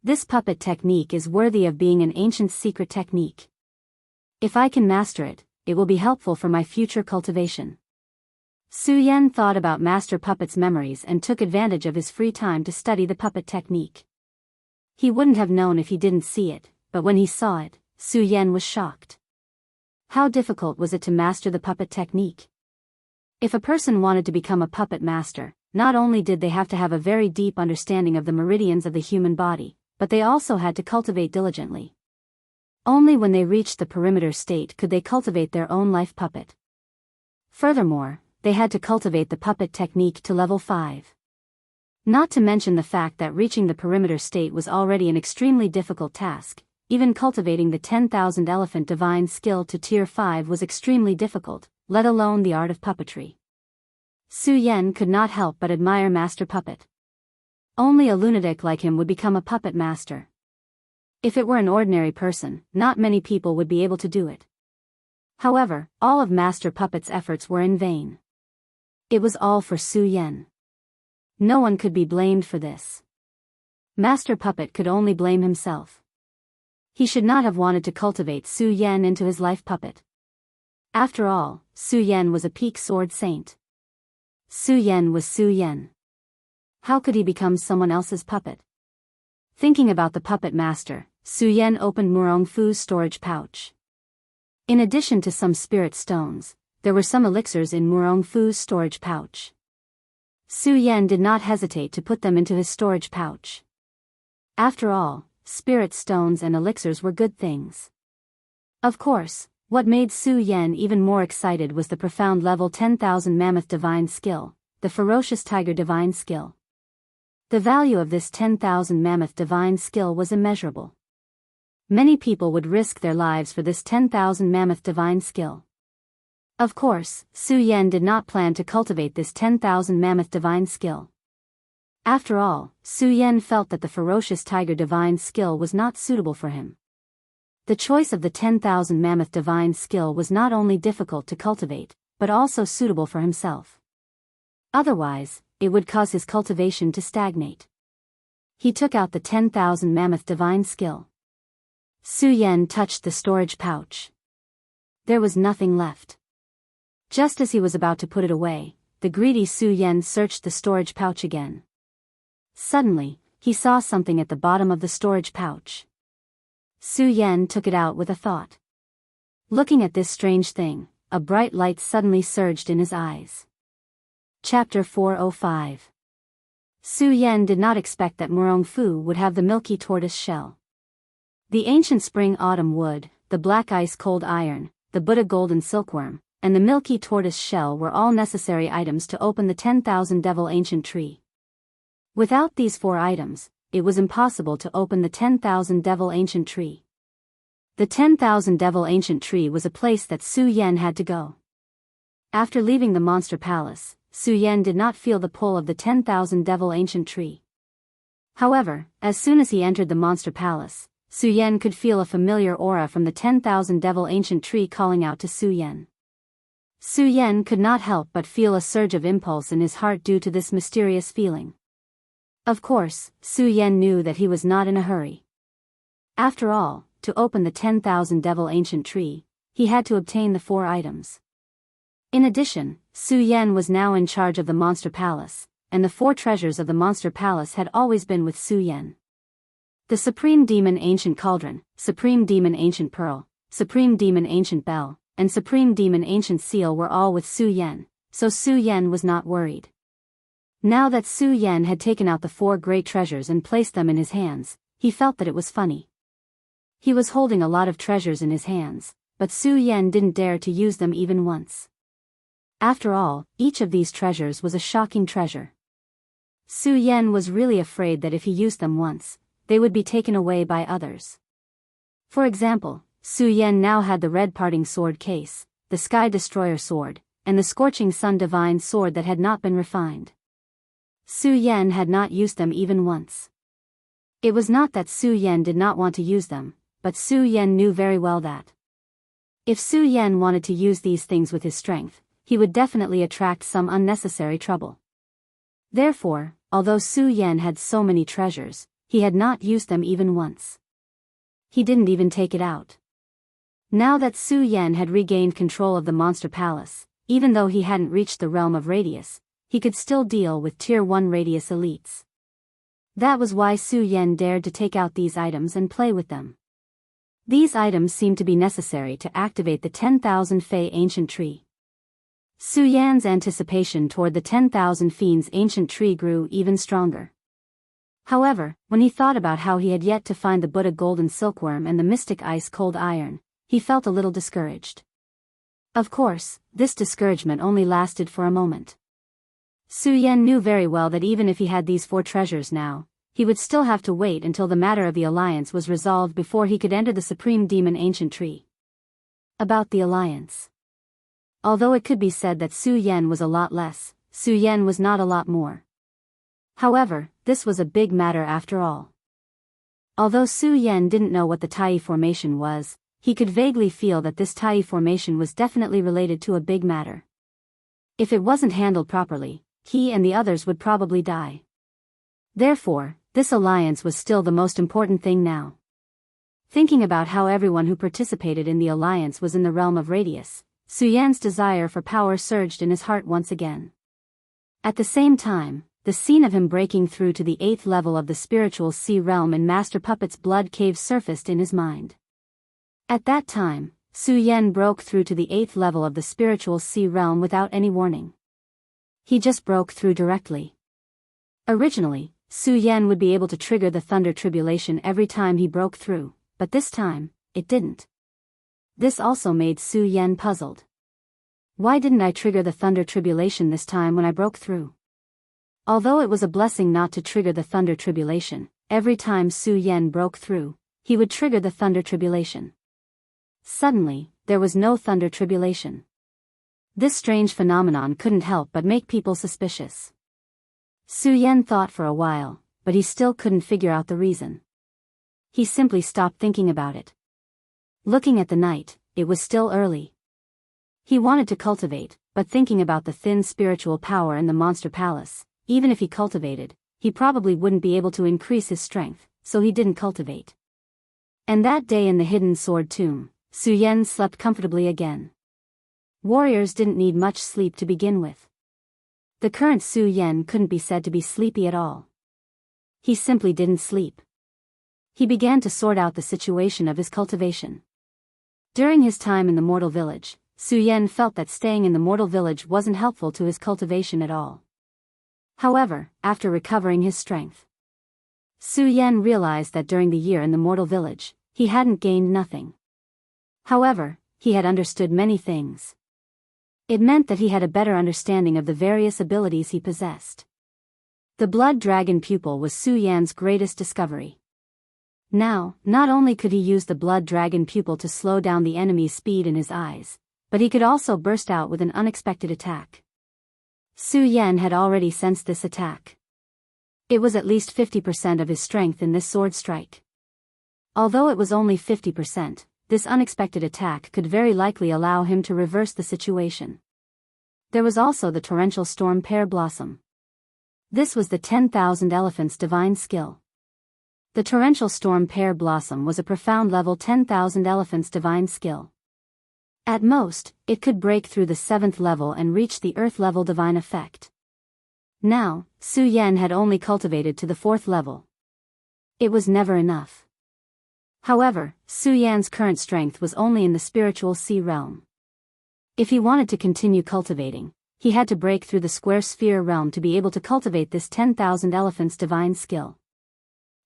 This puppet technique is worthy of being an ancient secret technique. If I can master it, it will be helpful for my future cultivation. Su Yan thought about Master Puppet's memories and took advantage of his free time to study the puppet technique. He wouldn't have known if he didn't see it, but when he saw it, Su Yan was shocked. How difficult was it to master the puppet technique? If a person wanted to become a puppet master, not only did they have to have a very deep understanding of the meridians of the human body, but they also had to cultivate diligently. Only when they reached the perimeter state could they cultivate their own life puppet. Furthermore, they had to cultivate the puppet technique to level 5. Not to mention the fact that reaching the perimeter state was already an extremely difficult task. Even cultivating the 10,000 elephant divine skill to tier 5 was extremely difficult, let alone the art of puppetry. Su Yan could not help but admire Master Puppet. Only a lunatic like him would become a puppet master. If it were an ordinary person, not many people would be able to do it. However, all of Master Puppet's efforts were in vain. It was all for Su Yan. No one could be blamed for this. Master Puppet could only blame himself. He should not have wanted to cultivate Su Yan into his life puppet. After all, Su Yan was a peak sword saint. Su Yan was Su Yan. How could he become someone else's puppet? Thinking about the puppet master, Su Yan opened Murong Fu's storage pouch. In addition to some spirit stones, there were some elixirs in Murong Fu's storage pouch. Su Yan did not hesitate to put them into his storage pouch. After all, spirit stones and elixirs were good things. Of course, what made Su Yan even more excited was the profound level 10,000 mammoth divine skill, the ferocious tiger divine skill. The value of this 10,000 mammoth divine skill was immeasurable. Many people would risk their lives for this 10,000 mammoth divine skill. Of course, Su Yan did not plan to cultivate this 10,000 mammoth divine skill. After all, Su Yan felt that the ferocious tiger divine skill was not suitable for him. The choice of the 10,000 mammoth divine skill was not only difficult to cultivate, but also suitable for himself. Otherwise, it would cause his cultivation to stagnate. He took out the 10,000 mammoth divine skill. Su Yan touched the storage pouch. There was nothing left. Just as he was about to put it away, the greedy Su Yan searched the storage pouch again. Suddenly, he saw something at the bottom of the storage pouch. Su Yan took it out with a thought. Looking at this strange thing, a bright light suddenly surged in his eyes. Chapter 405. Su Yan did not expect that Murong Fu would have the milky tortoise shell. The ancient spring autumn wood, the black ice cold iron, the Buddha golden silkworm, and the milky tortoise shell were all necessary items to open the 10,000 devil ancient tree. Without these 4 items, it was impossible to open the 10,000 devil ancient tree. The 10,000 devil ancient tree was a place that Su Yan had to go. After leaving the monster palace, Su Yan did not feel the pull of the 10,000 devil ancient tree. However, as soon as he entered the monster palace, Su Yan could feel a familiar aura from the 10,000 devil ancient tree calling out to Su Yan. Su Yan could not help but feel a surge of impulse in his heart due to this mysterious feeling. Of course, Su Yan knew that he was not in a hurry. After all, to open the 10,000 devil ancient tree, he had to obtain the 4 items. In addition, Su Yan was now in charge of the monster palace, and the 4 treasures of the monster palace had always been with Su Yan. The Supreme Demon Ancient Cauldron, Supreme Demon Ancient Pearl, Supreme Demon Ancient Bell, and Supreme Demon Ancient Seal were all with Su Yan, so Su Yan was not worried. Now that Su Yan had taken out the 4 great treasures and placed them in his hands, he felt that it was funny. He was holding a lot of treasures in his hands, but Su Yan didn't dare to use them even once. After all, each of these treasures was a shocking treasure. Su Yan was really afraid that if he used them once, they would be taken away by others. For example, Su Yan now had the red parting sword case, the sky destroyer sword, and the scorching sun divine sword that had not been refined. Su Yan had not used them even once. It was not that Su Yan did not want to use them, but Su Yan knew very well that if Su Yan wanted to use these things with his strength, he would definitely attract some unnecessary trouble. Therefore, although Su Yan had so many treasures, he had not used them even once. He didn't even take it out. Now that Su Yan had regained control of the monster palace, even though he hadn't reached the realm of Radius, he could still deal with Tier 1 Radius elites. That was why Su Yan dared to take out these items and play with them. These items seemed to be necessary to activate the 10,000 Fey ancient tree. Su Yan's anticipation toward the 10,000 Fiends ancient tree grew even stronger. However, when he thought about how he had yet to find the Buddha golden silkworm and the mystic ice cold iron, he felt a little discouraged. Of course, this discouragement only lasted for a moment. Su Yan knew very well that even if he had these 4 treasures now, he would still have to wait until the matter of the alliance was resolved before he could enter the Supreme Demon Ancient Tree. About the alliance. Although it could be said that Su Yan was a lot less, Su Yan was not a lot more. However, this was a big matter after all. Although Su Yan didn't know what the Tai formation was, he could vaguely feel that this Tai formation was definitely related to a big matter. If it wasn't handled properly, he and the others would probably die. Therefore, this alliance was still the most important thing now. Thinking about how everyone who participated in the alliance was in the realm of Radius, Su Yan's desire for power surged in his heart once again. At the same time, the scene of him breaking through to the 8th level of the spiritual sea realm in Master Puppet's blood cave surfaced in his mind. At that time, Su Yan broke through to the 8th level of the spiritual sea realm without any warning. He just broke through directly. Originally, Su Yan would be able to trigger the Thunder Tribulation every time he broke through, but this time, it didn't. This also made Su Yan puzzled. Why didn't I trigger the Thunder Tribulation this time when I broke through? Although it was a blessing not to trigger the Thunder Tribulation, every time Su Yan broke through, he would trigger the thunder tribulation. Suddenly, there was no thunder tribulation. This strange phenomenon couldn't help but make people suspicious. Su Yan thought for a while, but he still couldn't figure out the reason. He simply stopped thinking about it. Looking at the night, it was still early. He wanted to cultivate, but thinking about the thin spiritual power in the monster palace, even if he cultivated, he probably wouldn't be able to increase his strength, so he didn't cultivate. And that day in the hidden sword tomb, Su Yan slept comfortably again. Warriors didn't need much sleep to begin with. The current Su Yan couldn't be said to be sleepy at all. He simply didn't sleep. He began to sort out the situation of his cultivation. During his time in the mortal village, Su Yan felt that staying in the mortal village wasn't helpful to his cultivation at all. However, after recovering his strength, Su Yan realized that during the year in the mortal village, he hadn't gained nothing. However, he had understood many things. It meant that he had a better understanding of the various abilities he possessed. The blood dragon pupil was Su Yan's greatest discovery. Now, not only could he use the blood dragon pupil to slow down the enemy's speed in his eyes, but he could also burst out with an unexpected attack. Su Yan had already sensed this attack. It was at least 50% of his strength in this sword strike. Although it was only 50%, this unexpected attack could very likely allow him to reverse the situation. There was also the torrential storm pear blossom. This was the 10,000 elephants' divine skill. The torrential storm pear blossom was a profound level 10,000 elephants' divine skill. At most, it could break through the 7th level and reach the earth level divine effect. Now, Su Yan had only cultivated to the 4th level. It was never enough. However, Su Yan's current strength was only in the spiritual sea realm. If he wanted to continue cultivating, he had to break through the square sphere realm to be able to cultivate this 10,000 elephants' divine skill.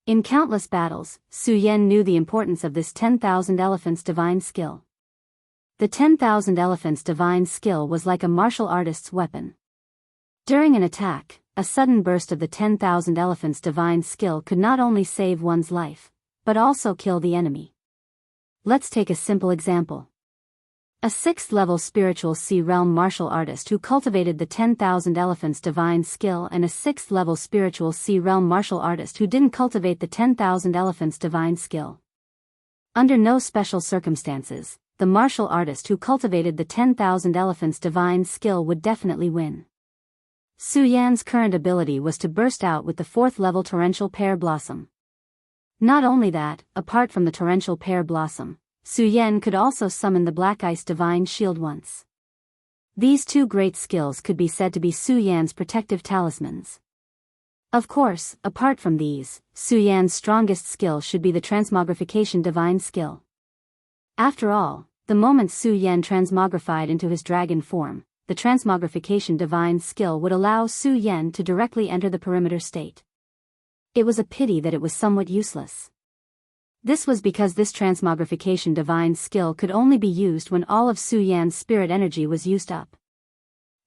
In countless battles, Su Yan knew the importance of this 10,000 elephants' divine skill. The 10,000 elephants' divine skill was like a martial artist's weapon. During an attack, a sudden burst of the 10,000 elephants' divine skill could not only save one's life, but also kill the enemy. Let's take a simple example. A 6th-level spiritual sea realm martial artist who cultivated the 10,000 elephants' divine skill and a 6th-level spiritual sea realm martial artist who didn't cultivate the 10,000 elephants' divine skill. Under no special circumstances, the martial artist who cultivated the 10,000 elephants' divine skill would definitely win. Su Yan's current ability was to burst out with the 4th-level torrential pear blossom. Not only that, apart from the torrential pear blossom, Su Yan could also summon the Black Ice Divine Shield once. These two great skills could be said to be Su Yan's protective talismans. Of course, apart from these, Su Yan's strongest skill should be the Transmogrification Divine Skill. After all, the moment Su Yan transmogrified into his dragon form, the Transmogrification Divine Skill would allow Su Yan to directly enter the perimeter state. It was a pity that it was somewhat useless. This was because this Transmogrification Divine Skill could only be used when all of Su Yan's spirit energy was used up.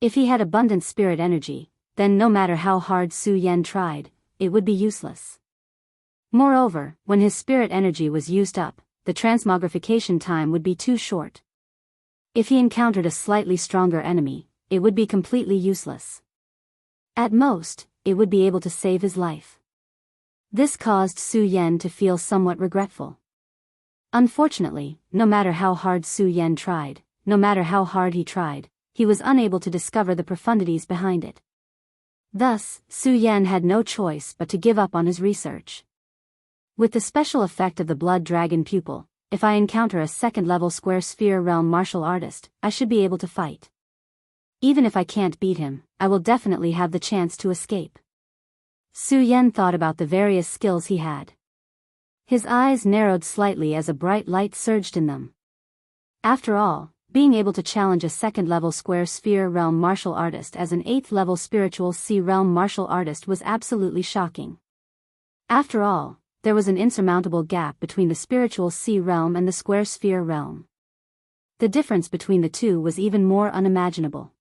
If he had abundant spirit energy, then no matter how hard Su Yan tried, it would be useless. Moreover, when his spirit energy was used up, the transmogrification time would be too short. If he encountered a slightly stronger enemy, it would be completely useless. At most, it would be able to save his life. This caused Su Yan to feel somewhat regretful. Unfortunately, no matter how hard Su Yan tried, no matter how hard he was unable to discover the profundities behind it. Thus, Su Yan had no choice but to give up on his research. With the special effect of the Blood Dragon Pupil, if I encounter a 2nd-level Square Sphere Realm martial artist, I should be able to fight. Even if I can't beat him, I will definitely have the chance to escape. Su Yan thought about the various skills he had. His eyes narrowed slightly as a bright light surged in them. After all, being able to challenge a 2nd-level Square Sphere Realm martial artist as an 8th-level Spiritual Sea Realm martial artist was absolutely shocking. After all, there was an insurmountable gap between the Spiritual Sea Realm and the Square Sphere Realm. The difference between the two was even more unimaginable.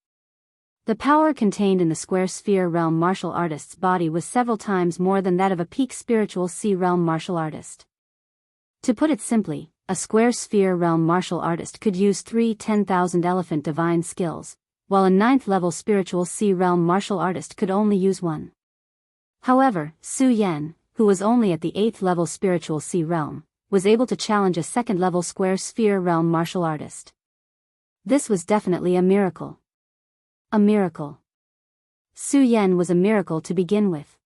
The power contained in the Square Sphere Realm martial artist's body was several times more than that of a peak Spiritual Sea Realm martial artist. To put it simply, a square sphere realm martial artist could use 3 10,000 elephant divine skills, while a 9th level spiritual sea realm martial artist could only use 1. However, Su Yan, who was only at the 8th level spiritual sea realm, was able to challenge a 2nd level square sphere realm martial artist. This was definitely a miracle. A miracle. Su Yan was a miracle to begin with.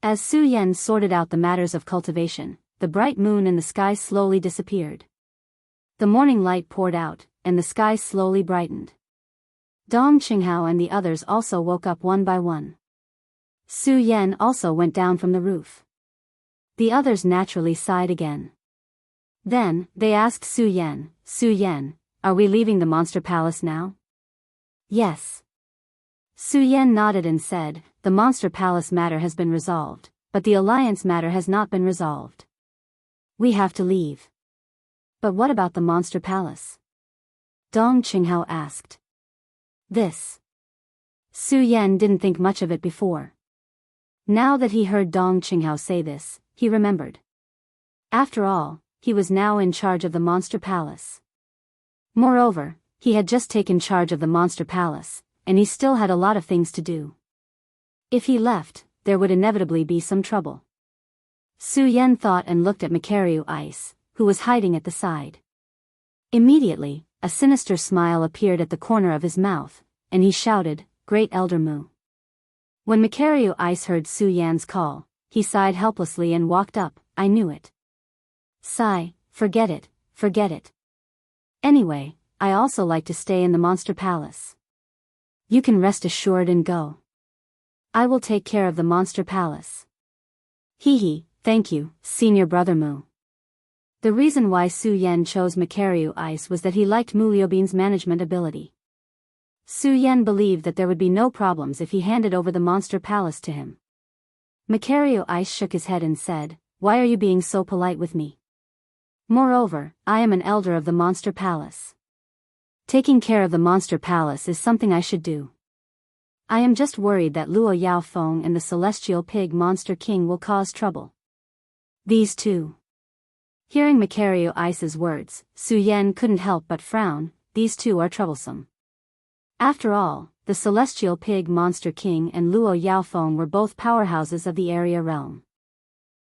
As Su Yan sorted out the matters of cultivation, the bright moon in the sky slowly disappeared. The morning light poured out, and the sky slowly brightened. Dong Qinghao and the others also woke up one by one. Su Yan also went down from the roof. The others naturally sighed again. Then, they asked Su Yan, are we leaving the monster palace now? Yes. Su Yan nodded and said, the monster palace matter has been resolved, but the alliance matter has not been resolved. We have to leave. But what about the monster palace? Dong Qinghao asked. This. Su Yan didn't think much of it before. Now that he heard Dong Qinghao say this, he remembered. After all, he was now in charge of the monster palace. Moreover, he had just taken charge of the monster palace, and he still had a lot of things to do. If he left, there would inevitably be some trouble. Su Yan thought and looked at Macario Ice, who was hiding at the side. Immediately, a sinister smile appeared at the corner of his mouth, and he shouted, Great Elder Mu. When Macario Ice heard Su Yan's call, he sighed helplessly and walked up. I knew it. Sigh, forget it, forget it. Anyway, I also like to stay in the monster palace. You can rest assured and go. I will take care of the monster palace. Hee, thank you, Senior Brother Mu. The reason why Su Yan chose Macario Ice was that he liked Mu Liubin's management ability. Su Yan believed that there would be no problems if he handed over the monster palace to him. Macario Ice shook his head and said, why are you being so polite with me? Moreover, I am an elder of the monster palace. Taking care of the monster palace is something I should do. I am just worried that Luo Yaofeng and the celestial pig monster king will cause trouble. These two. Hearing Macario Ice's words, Su Yan couldn't help but frown. These two are troublesome. After all, the celestial pig monster king and Luo Yaofeng were both powerhouses of the area realm.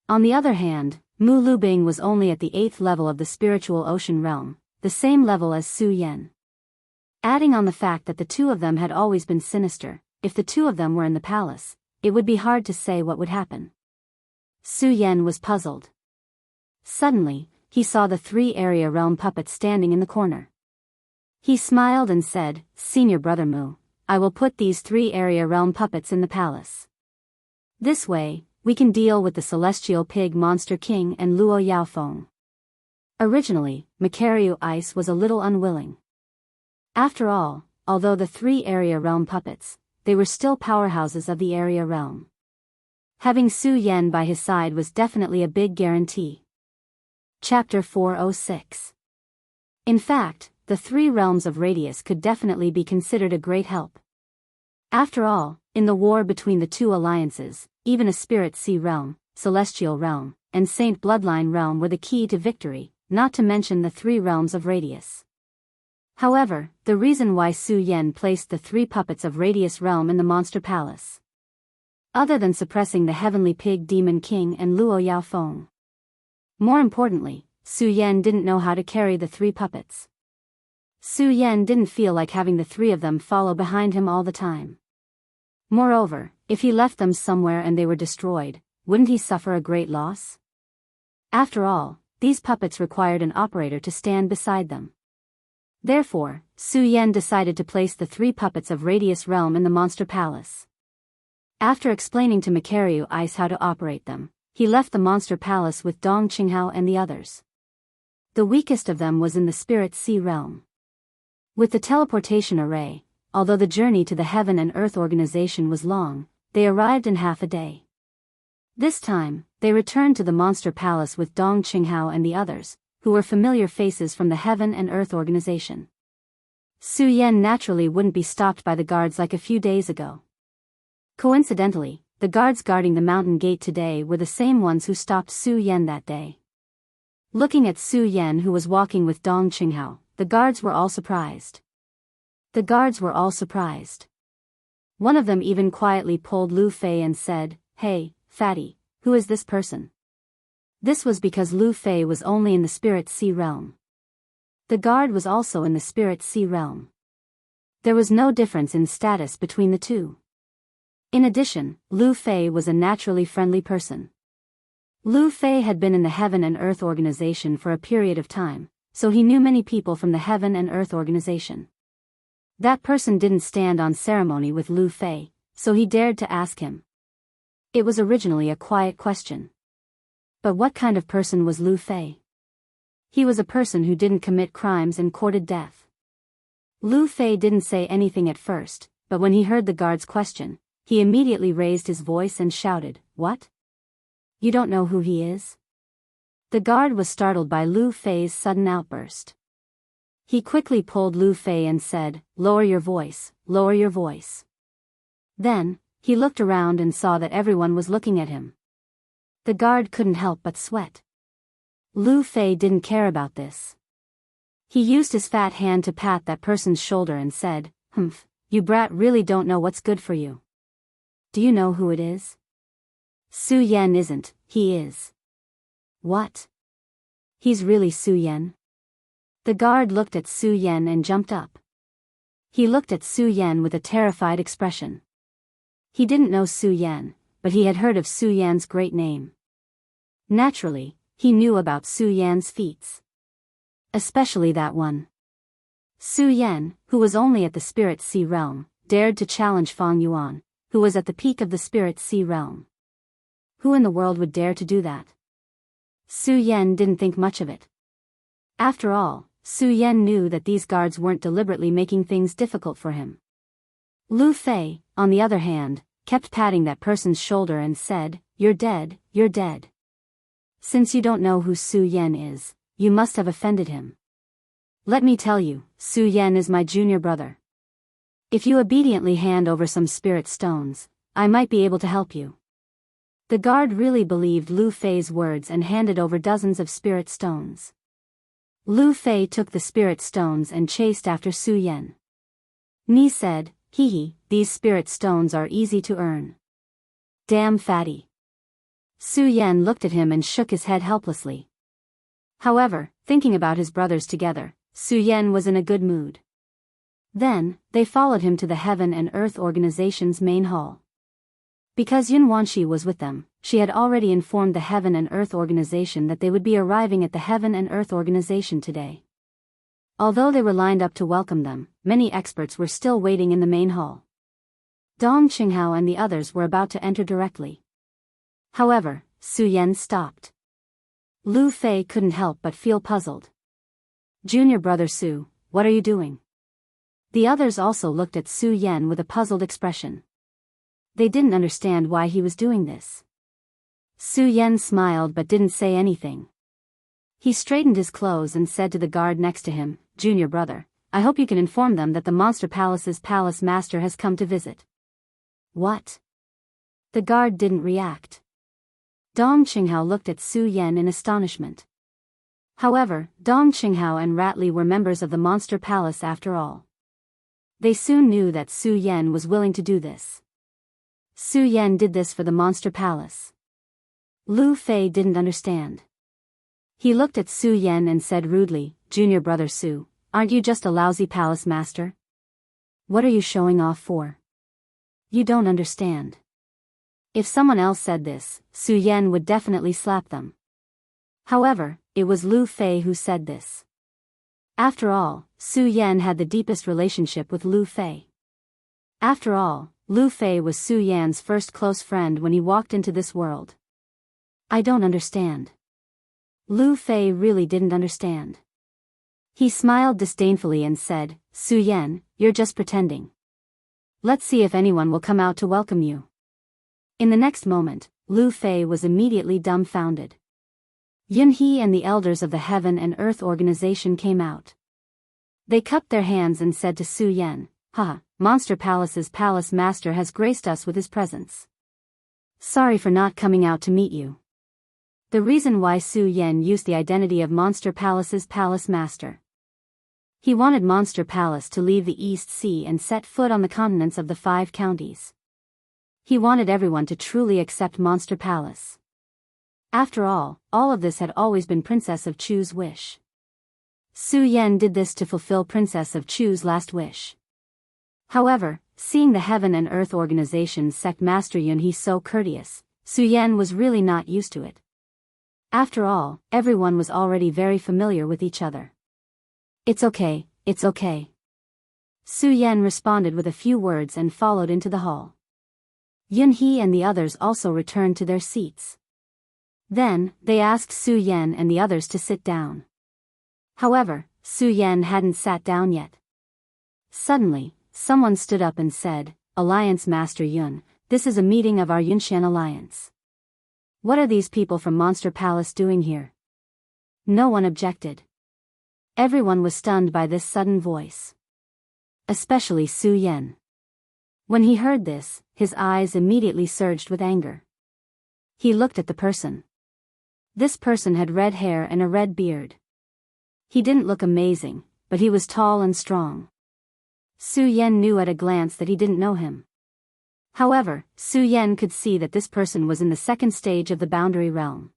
On the other hand, Mu Lubing was only at the 8th level of the spiritual ocean realm, the same level as Su Yan. Adding on the fact that the two of them had always been sinister, if the two of them were in the palace, it would be hard to say what would happen. Su Yan was puzzled. Suddenly, he saw the 3 area realm puppets standing in the corner. He smiled and said, Senior Brother Mu, I will put these 3 area realm puppets in the palace. This way, we can deal with the celestial pig monster king and Luo Yaofeng. Originally, Macario Ice was a little unwilling. After all, although the 3 area realm puppets, they were still powerhouses of the area realm. Having Su Yan by his side was definitely a big guarantee. Chapter 406. In fact, the 3 realms of radius could definitely be considered a great help. After all, in the war between the 2 alliances, even a spirit sea realm, celestial realm, and saint bloodline realm were the key to victory, not to mention the 3 realms of radius. However, the reason why Su Yan placed the 3 puppets of Radius Realm in the Monster Palace, other than suppressing the Heavenly Pig Demon King and Luo Yaofeng. More importantly, Su Yan didn't know how to carry the 3 puppets. Su Yan didn't feel like having the 3 of them follow behind him all the time. Moreover, if he left them somewhere and they were destroyed, wouldn't he suffer a great loss? After all, these puppets required an operator to stand beside them. Therefore, Su Yan decided to place the 3 puppets of Radius Realm in the Monster Palace. After explaining to Macario Ice how to operate them, he left the Monster Palace with Dong Qinghao and the others. The weakest of them was in the Spirit Sea Realm. With the teleportation array, although the journey to the Heaven and Earth organization was long, they arrived in half a day. This time, they returned to the Monster Palace with Dong Qinghao and the others, who were familiar faces from the Heaven and Earth organization. Su Yan naturally wouldn't be stopped by the guards like a few days ago. Coincidentally, the guards guarding the mountain gate today were the same ones who stopped Su Yan that day. Looking at Su Yan, who was walking with Dong Qinghao, the guards were all surprised. One of them even quietly pulled Lu Fei and said, "Hey, fatty, who is this person?" This was because Lu Fei was only in the spirit sea realm. The guard was also in the spirit sea realm. There was no difference in status between the two. In addition, Lu Fei was a naturally friendly person. Lu Fei had been in the Heaven and Earth Organization for a period of time, so he knew many people from the Heaven and Earth Organization. That person didn't stand on ceremony with Lu Fei, so he dared to ask him. It was originally a quiet question. But what kind of person was Lu Fei? He was a person who didn't commit crimes and courted death. Lu Fei didn't say anything at first, but when he heard the guard's question, he immediately raised his voice and shouted, "What? You don't know who he is?" The guard was startled by Lu Fei's sudden outburst. He quickly pulled Lu Fei and said, "Lower your voice, lower your voice." Then, he looked around and saw that everyone was looking at him. The guard couldn't help but sweat. Lu Fei didn't care about this. He used his fat hand to pat that person's shoulder and said, "Humph, you brat really don't know what's good for you. Do you know who it is?" "Su Yan isn't, he is." "What? He's really Su Yan?" The guard looked at Su Yan and jumped up. He looked at Su Yan with a terrified expression. He didn't know Su Yan, but he had heard of Su Yan's great name. Naturally, he knew about Su Yan's feats. Especially that one. Su Yan, who was only at the Spirit Sea realm, dared to challenge Fang Yuan, who was at the peak of the Spirit Sea realm. Who in the world would dare to do that? Su Yan didn't think much of it. After all, Su Yan knew that these guards weren't deliberately making things difficult for him. Lu Fei, on the other hand, kept patting that person's shoulder and said, "You're dead, you're dead. Since you don't know who Su Yan is, you must have offended him. Let me tell you, Su Yan is my junior brother. If you obediently hand over some spirit stones, I might be able to help you." The guard really believed Lu Fei's words and handed over dozens of spirit stones. Lu Fei took the spirit stones and chased after Su Yan. Ni said, "Hee, these spirit stones are easy to earn." "Damn fatty." Su Yan looked at him and shook his head helplessly. However, thinking about his brothers together, Su Yan was in a good mood. Then, they followed him to the Heaven and Earth Organization's main hall. Because Yun Wanshi was with them, she had already informed the Heaven and Earth Organization that they would be arriving at the Heaven and Earth Organization today. Although they were lined up to welcome them, many experts were still waiting in the main hall. Dong Qinghao and the others were about to enter directly. However, Su Yan stopped. Lu Fei couldn't help but feel puzzled. "Junior brother Su, what are you doing?" The others also looked at Su Yan with a puzzled expression. They didn't understand why he was doing this. Su Yan smiled but didn't say anything. He straightened his clothes and said to the guard next to him, "Junior brother, I hope you can inform them that the Monster Palace's palace master has come to visit." "What?" The guard didn't react. Dong Qinghao looked at Su Yan in astonishment. However, Dong Qinghao and Ratli were members of the Monster Palace after all. They soon knew that Su Yan was willing to do this. Su Yan did this for the Monster Palace. Lu Fei didn't understand. He looked at Su Yan and said rudely, "Junior brother Su, aren't you just a lousy palace master? What are you showing off for? You don't understand." If someone else said this, Su Yan would definitely slap them. However, it was Lu Fei who said this. After all, Su Yan had the deepest relationship with Lu Fei. After all, Lu Fei was Su Yan's first close friend when he walked into this world. "I don't understand." Lu Fei really didn't understand. He smiled disdainfully and said, "Su Yan, you're just pretending. Let's see if anyone will come out to welcome you." In the next moment, Lu Fei was immediately dumbfounded. Yun He and the elders of the Heaven and Earth Organization came out. They cupped their hands and said to Su Yan, "Ha, Monster Palace's palace master has graced us with his presence. Sorry for not coming out to meet you." The reason why Su Yan used the identity of Monster Palace's palace master. He wanted Monster Palace to leave the East Sea and set foot on the continents of the 5 counties. He wanted everyone to truly accept Monster Palace. After all of this had always been Princess of Chu's wish. Su Yan did this to fulfill Princess of Chu's last wish. However, seeing the Heaven and Earth Organization's sect master Yunhee so courteous, Su Yan was really not used to it. After all, everyone was already very familiar with each other. It's okay, it's okay. Su Yan responded with a few words and followed into the hall. Yunhee and the others also returned to their seats. Then, they asked Su Yan and the others to sit down. However, Su Yan hadn't sat down yet. Suddenly, someone stood up and said, "Alliance Master Yun, this is a meeting of our Yunshan Alliance. What are these people from Monster Palace doing here?" No one objected. Everyone was stunned by this sudden voice. Especially Su Yan. When he heard this, his eyes immediately surged with anger. He looked at the person. This person had red hair and a red beard. He didn't look amazing, but he was tall and strong. Su Yan knew at a glance that he didn't know him. However, Su Yan could see that this person was in the second stage of the boundary realm.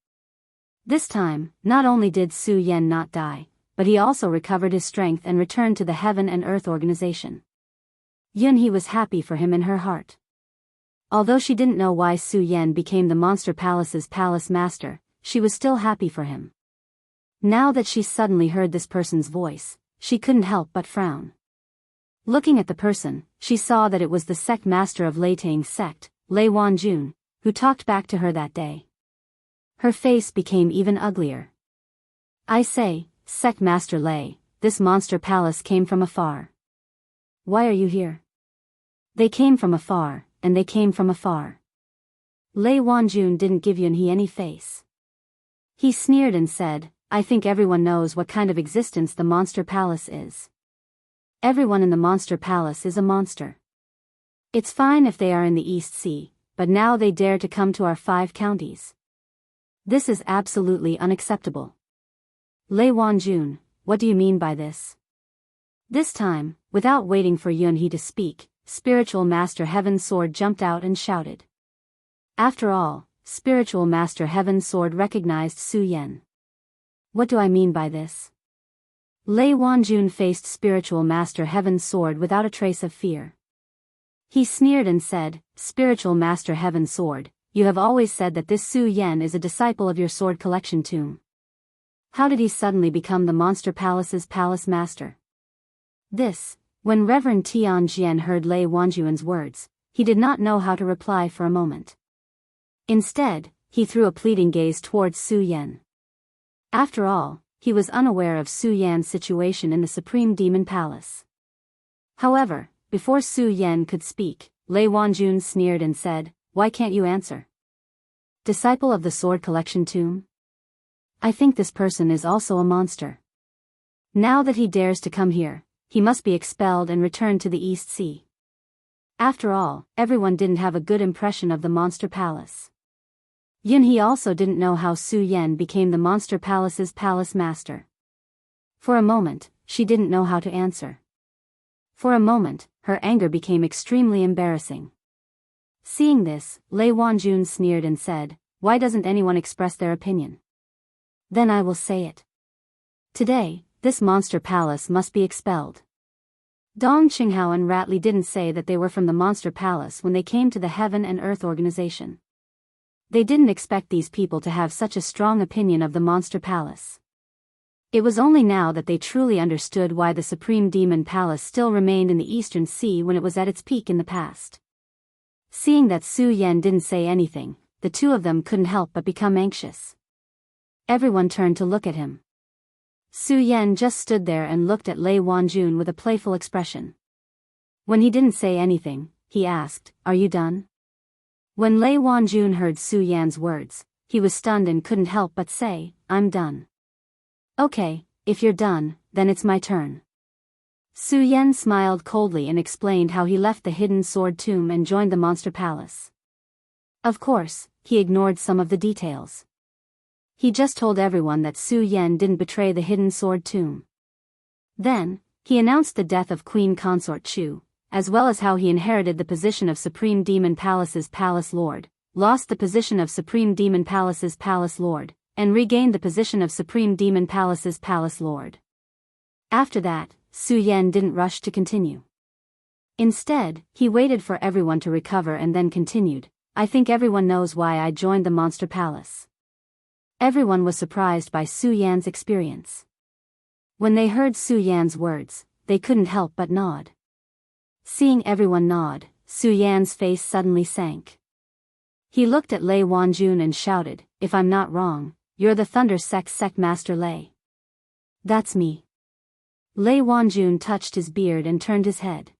This time, not only did Su Yan not die, but he also recovered his strength and returned to the Heaven and Earth Organization. Yunhee was happy for him in her heart. Although she didn't know why Su Yan became the Monster Palace's palace master, she was still happy for him. Now that she suddenly heard this person's voice, she couldn't help but frown. Looking at the person, she saw that it was the sect master of Lei Tang's sect, Lei Wanjun, who talked back to her that day. Her face became even uglier. "I say, Sect Master Lei, this Monster Palace came from afar. Why are you here?" "They came from afar, and they came from afar." Lei Wanjun didn't give Yunhee any face. He sneered and said, "I think everyone knows what kind of existence the Monster Palace is. Everyone in the Monster Palace is a monster. It's fine if they are in the East Sea, but now they dare to come to our 5 counties. This is absolutely unacceptable." "Lei Wanjun, what do you mean by this?" This time, without waiting for Yunhee to speak, Spiritual Master Heaven's Sword jumped out and shouted. After all, Spiritual Master Heaven's Sword recognized Su Yan. "What do I mean by this?" Lei Wanjun faced Spiritual Master Heaven's Sword without a trace of fear. He sneered and said, "Spiritual Master Heaven's Sword, you have always said that this Su Yan is a disciple of your sword collection tomb. How did he suddenly become the Monster Palace's palace master?" When Reverend Tian Jian heard Lei Wanjun's words, he did not know how to reply for a moment. Instead, he threw a pleading gaze towards Su Yan. After all, he was unaware of Su Yan's situation in the Supreme Demon Palace. However, before Su Yan could speak, Lei Wanjun sneered and said, "Why can't you answer? Disciple of the Sword Collection Tomb? I think this person is also a monster. Now that he dares to come here, he must be expelled and returned to the East Sea." After all, everyone didn't have a good impression of the Monster Palace. Yunhee also didn't know how Su Yan became the Monster Palace's palace master. For a moment, she didn't know how to answer. For a moment, her anger became extremely embarrassing. Seeing this, Lei Wanjun sneered and said, "Why doesn't anyone express their opinion? Then I will say it. Today, this Monster Palace must be expelled." Dong Qinghao and Ratley didn't say that they were from the Monster Palace when they came to the Heaven and Earth Organization. They didn't expect these people to have such a strong opinion of the Monster Palace. It was only now that they truly understood why the Supreme Demon Palace still remained in the Eastern Sea when it was at its peak in the past. Seeing that Su Yan didn't say anything, the two of them couldn't help but become anxious. Everyone turned to look at him. Su Yan just stood there and looked at Lei Wanjun with a playful expression. When he didn't say anything, he asked, "Are you done?" When Lei Wanjun heard Su Yan's words, he was stunned and couldn't help but say, "I'm done." "Okay, if you're done, then it's my turn." Su Yan smiled coldly and explained how he left the hidden sword tomb and joined the Monster Palace. Of course, he ignored some of the details. He just told everyone that Su Yan didn't betray the hidden sword tomb. Then, he announced the death of Queen Consort Chu, as well as how he inherited the position of Supreme Demon Palace's Palace Lord, lost the position of Supreme Demon Palace's Palace Lord, and regained the position of Supreme Demon Palace's Palace Lord. After that, Su Yan didn't rush to continue. Instead, he waited for everyone to recover and then continued, I think everyone knows why I joined the Monster Palace. Everyone was surprised by Su Yan's experience. When they heard Su Yan's words, they couldn't help but nod. Seeing everyone nod, Su Yan's face suddenly sank. He looked at Lei Wanjun and shouted, if I'm not wrong, you're the Thunder Sect Master Lei. That's me. Lei Wanjun touched his beard and turned his head.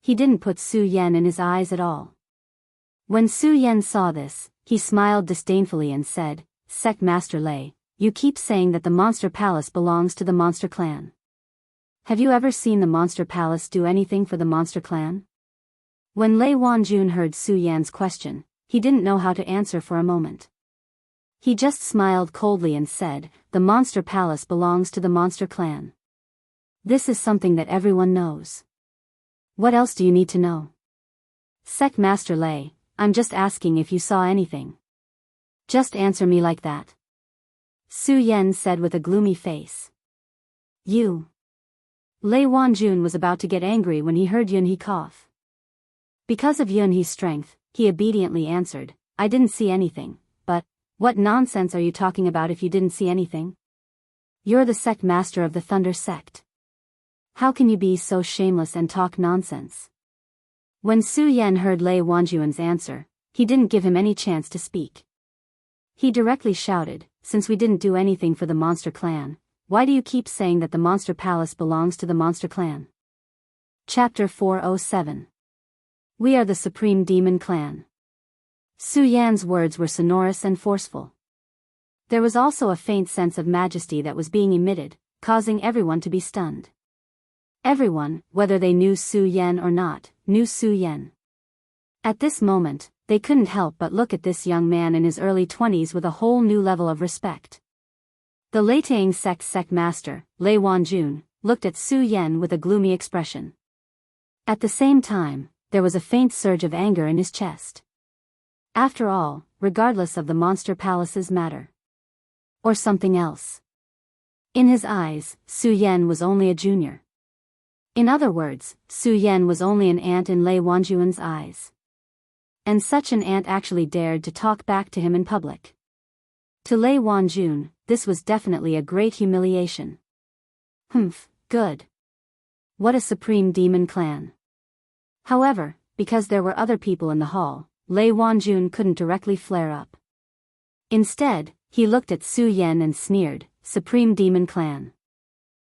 He didn't put Su Yan in his eyes at all. When Su Yan saw this, he smiled disdainfully and said, Sect Master Lei, you keep saying that the Monster Palace belongs to the Monster Clan. Have you ever seen the Monster Palace do anything for the Monster Clan? When Lei Wanjun heard Su Yan's question, he didn't know how to answer for a moment. He just smiled coldly and said, the Monster Palace belongs to the Monster Clan. This is something that everyone knows. What else do you need to know? Sect Master Lei, I'm just asking if you saw anything. Just answer me like that. Su Yan said with a gloomy face. You. Lei Wanjun was about to get angry when he heard Yunhee cough. Because of Yunhee's strength, he obediently answered, I didn't see anything, but, what nonsense are you talking about if you didn't see anything? You're the sect master of the Thunder Sect. How can you be so shameless and talk nonsense? When Su Yan heard Lei Wanjun's answer, he didn't give him any chance to speak. He directly shouted, since we didn't do anything for the Monster Clan, why do you keep saying that the Monster Palace belongs to the Monster Clan? Chapter 407. We are the Supreme Demon Clan. Su Yan's words were sonorous and forceful. There was also a faint sense of majesty that was being emitted, causing everyone to be stunned. Everyone, whether they knew Su Yan or not, knew Su Yan. At this moment, they couldn't help but look at this young man in his early 20s with a whole new level of respect. The Leitang sect master, Lei Wanjun, looked at Su Yan with a gloomy expression. At the same time, there was a faint surge of anger in his chest. After all, regardless of the Monster Palace's matter. Or something else. In his eyes, Su Yan was only a junior. In other words, Su Yan was only an ant in Lei Wanjun's eyes. And such an ant actually dared to talk back to him in public. To Lei Wanjun, this was definitely a great humiliation. Good. What a supreme demon clan. However, because there were other people in the hall, Lei Wanjun couldn't directly flare up. Instead, he looked at Su Yan and sneered, Supreme Demon Clan.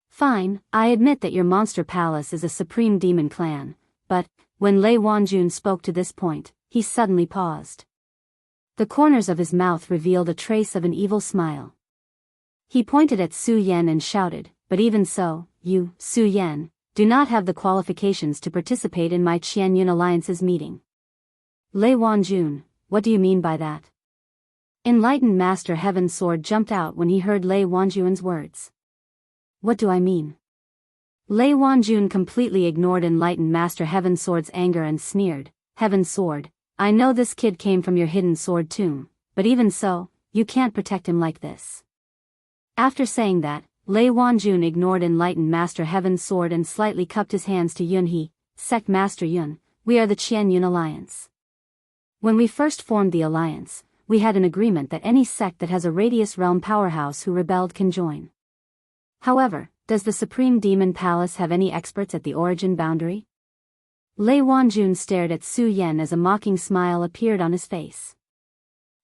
Fine, I admit that your Monster Palace is a Supreme Demon Clan, but, when Lei Wanjun spoke to this point, he suddenly paused. The corners of his mouth revealed a trace of an evil smile. He pointed at Su Yan and shouted, but even so, you, Su Yan, do not have the qualifications to participate in my Qianyun Alliance's meeting. Lei Wanjun, what do you mean by that? Enlightened Master Heaven's Sword jumped out when he heard Lei Wanjun's words. What do I mean? Lei Wanjun completely ignored Enlightened Master Heaven's Sword's anger and sneered, Heaven's Sword, I know this kid came from your hidden sword tomb, but even so, you can't protect him like this. After saying that, Lei Wanjun ignored Enlightened Master Heaven's Sword and slightly cupped his hands to Yunhee, Sect Master Yun, we are the Qianyun Alliance. When we first formed the alliance, we had an agreement that any sect that has a Radius Realm powerhouse who rebelled can join. However, does the Supreme Demon Palace have any experts at the origin boundary? Lei Wanjun stared at Su Yan as a mocking smile appeared on his face.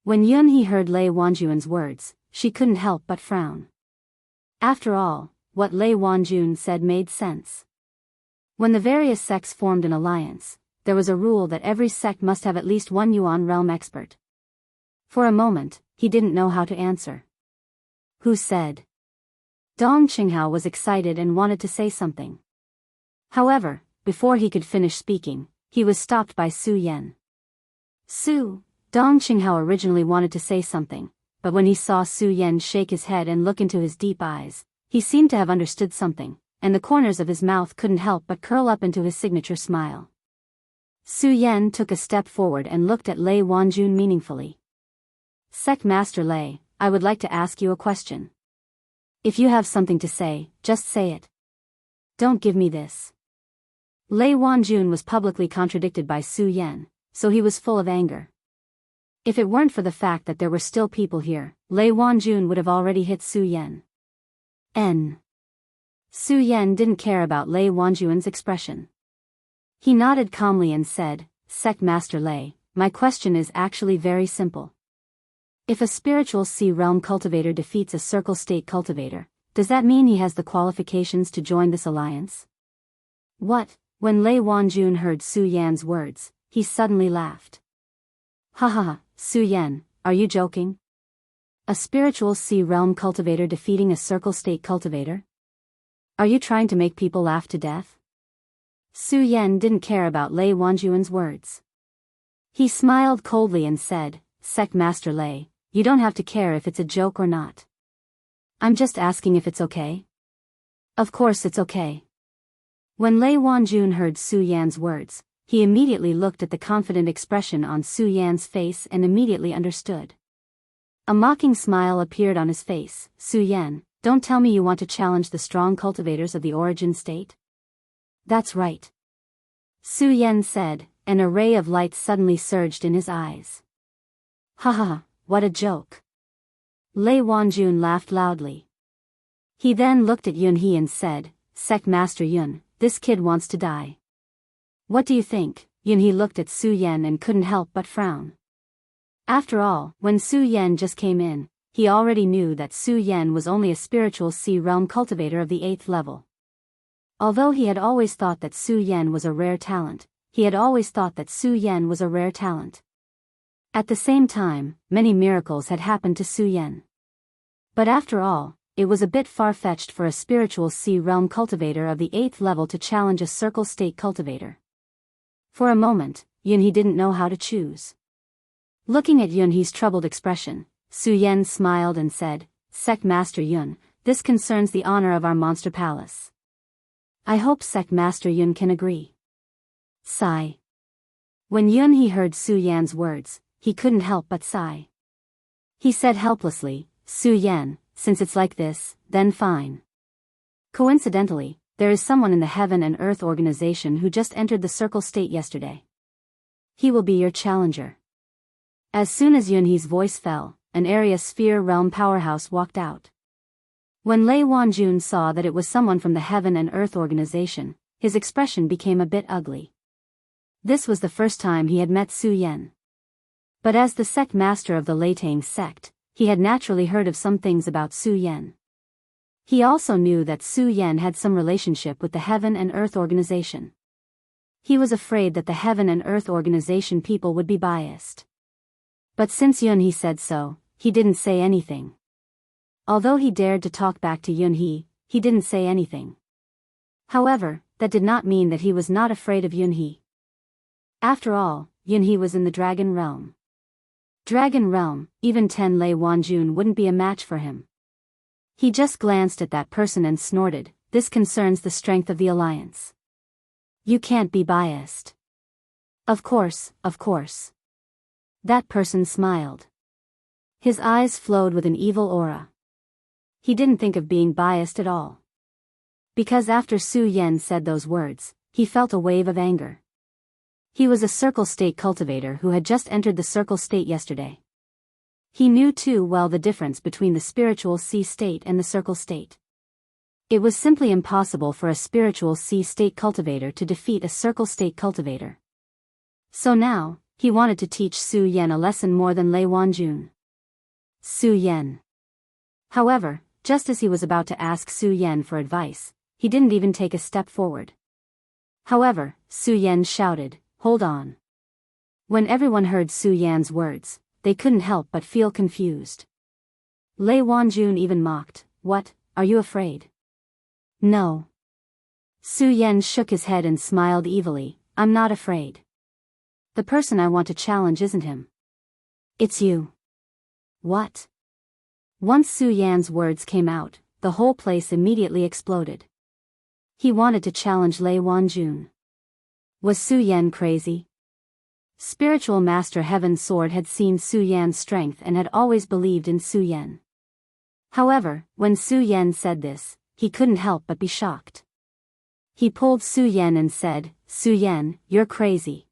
When Yunhee heard Lei Wanjun's words, she couldn't help but frown. After all, what Lei Wanjun said made sense. When the various sects formed an alliance, there was a rule that every sect must have at least one Yuan realm expert. For a moment, he didn't know how to answer. Who said? Dong Qinghao was excited and wanted to say something. However, before he could finish speaking, he was stopped by Su Yan. Dong Qinghao originally wanted to say something, but when he saw Su Yan shake his head and look into his deep eyes, he seemed to have understood something, and the corners of his mouth couldn't help but curl up into his signature smile. Su Yan took a step forward and looked at Lei Wanjun meaningfully. "Sec Master Lei, I would like to ask you a question. If you have something to say, just say it. Don't give me this." Lei Wanjun was publicly contradicted by Su Yan, so he was full of anger. If it weren't for the fact that there were still people here, Lei Wanjun would have already hit Su Yan. Su Yan didn't care about Lei Wanjun's expression. He nodded calmly and said, "Sec Master Lei, my question is actually very simple. If a spiritual sea realm cultivator defeats a circle state cultivator, does that mean he has the qualifications to join this alliance?" What? When Lei Wanjun heard Su Yan's words, he suddenly laughed. "Ha ha ha, Su Yan, are you joking? A spiritual sea realm cultivator defeating a circle state cultivator? Are you trying to make people laugh to death?" Su Yan didn't care about Lei Wanjun's words. He smiled coldly and said, "Sec Master Lei, you don't have to care if it's a joke or not. I'm just asking if it's okay." "Of course it's okay." When Lei Wanjun heard Su Yan's words, he immediately looked at the confident expression on Su Yan's face and immediately understood. A mocking smile appeared on his face. "Su Yan, don't tell me you want to challenge the strong cultivators of the origin state?" "That's right," Su Yan said, and a ray of light suddenly surged in his eyes. "Ha ha ha, what a joke." Lei Wanjun laughed loudly. He then looked at Yun He and said, "Sec Master Yun, this kid wants to die. What do you think?" Yun He looked at Su Yan and couldn't help but frown. After all, when Su Yan just came in, he already knew that Su Yan was only a spiritual sea realm cultivator of the 8th level. Although he had always thought that Su Yan was a rare talent, At the same time, many miracles had happened to Su Yan. But after all, it was a bit far-fetched for a spiritual sea realm cultivator of the 8th level to challenge a circle state cultivator. For a moment, Yun He didn't know how to choose. Looking at Yun He's troubled expression, Su Yan smiled and said, "Sec Master Yun, this concerns the honor of our monster palace. I hope Sec Master Yun can agree." Sigh. When Yun He heard Su Yan's words, he couldn't help but sigh. He said helplessly, "Su Yan, since it's like this, then fine. Coincidentally, there is someone in the Heaven and Earth organization who just entered the circle state yesterday. He will be your challenger." As soon as Yun He's voice fell, an area sphere realm powerhouse walked out. When Lei Wanjun saw that it was someone from the Heaven and Earth organization, his expression became a bit ugly. This was the first time he had met Su Yan. But as the sect master of the Leitang sect, he had naturally heard of some things about Su Yan. He also knew that Su Yan had some relationship with the Heaven and Earth organization. He was afraid that the Heaven and Earth organization people would be biased. But since Yun He said so, he didn't say anything. Although he dared to talk back to Yun He didn't say anything. However, that did not mean that he was not afraid of Yun He. After all, Yun He was in the Dragon Realm. Dragon Realm, even 10 Lei Wanjun wouldn't be a match for him. He just glanced at that person and snorted, "This concerns the strength of the alliance. You can't be biased." Of course, of course." That person smiled. His eyes flowed with an evil aura. He didn't think of being biased at all. Because after Su Yan said those words, he felt a wave of anger. He was a circle state cultivator who had just entered the circle state yesterday. He knew too well the difference between the spiritual sea state and the circle state. It was simply impossible for a spiritual sea state cultivator to defeat a circle state cultivator. So now, he wanted to teach Su Yan a lesson more than Lei Wanjun. Su Yan. However, just as he was about to ask Su Yan for advice, he didn't even take a step forward. However, Su Yan shouted, "Hold on." When everyone heard Su Yan's words, they couldn't help but feel confused. Lei Wanjun even mocked, "What, are you afraid?" "No." Su Yan shook his head and smiled evilly, "I'm not afraid. The person I want to challenge isn't him. It's you." "What?" Once Su Yan's words came out, the whole place immediately exploded. He wanted to challenge Lei Wanjun. Was Su Yan crazy? Spiritual Master Heaven's Sword had seen Su Yan's strength and had always believed in Su Yan. However, when Su Yan said this, he couldn't help but be shocked. He pulled Su Yan and said, "Su Yan, you're crazy.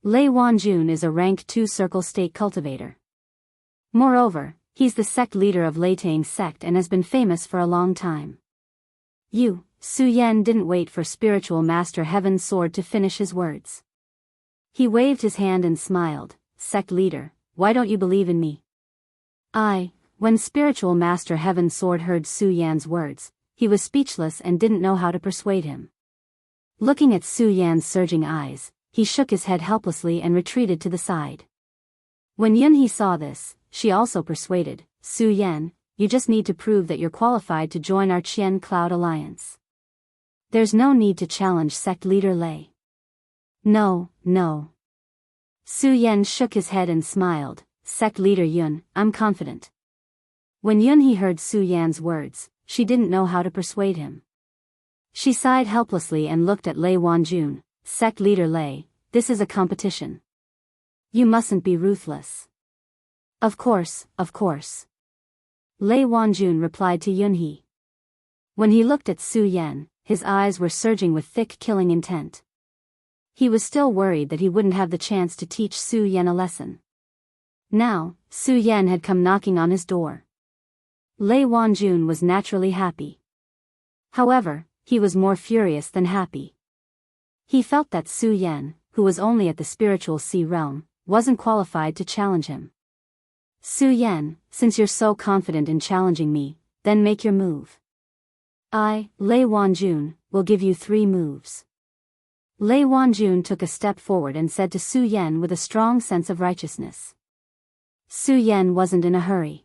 Lei Wanjun is a rank 2 circle state cultivator. Moreover, he's the sect leader of Leitang's sect and has been famous for a long time." Su Yan didn't wait for Spiritual Master Heaven's Sword to finish his words. He waved his hand and smiled, "Sect leader, why don't you believe in me?" When Spiritual Master Heaven's Sword heard Su Yan's words, he was speechless and didn't know how to persuade him. Looking at Su Yan's surging eyes, he shook his head helplessly and retreated to the side. When Yunhee saw this, she also persuaded, "Su Yan, you just need to prove that you're qualified to join our Qian Cloud Alliance. There's no need to challenge sect leader Lei." No. Su Yan shook his head and smiled, "Sect leader Yun, I'm confident." When Yunhee heard Su Yan's words, she didn't know how to persuade him. She sighed helplessly and looked at Lei Wanjun, "Sect leader Lei, this is a competition. You mustn't be ruthless." Of course. Lei Wanjun replied to Yunhee. When he looked at Su Yan, his eyes were surging with thick killing intent. He was still worried that he wouldn't have the chance to teach Su Yan a lesson. Now, Su Yan had come knocking on his door. Lei Wanjun was naturally happy. However, he was more furious than happy. He felt that Su Yan, who was only at the spiritual sea realm, wasn't qualified to challenge him. "Su Yan, since you're so confident in challenging me, then make your move. I, Lei Wanjun, will give you 3 moves." Lei Wanjun took a step forward and said to Su Yan with a strong sense of righteousness. Su Yan wasn't in a hurry.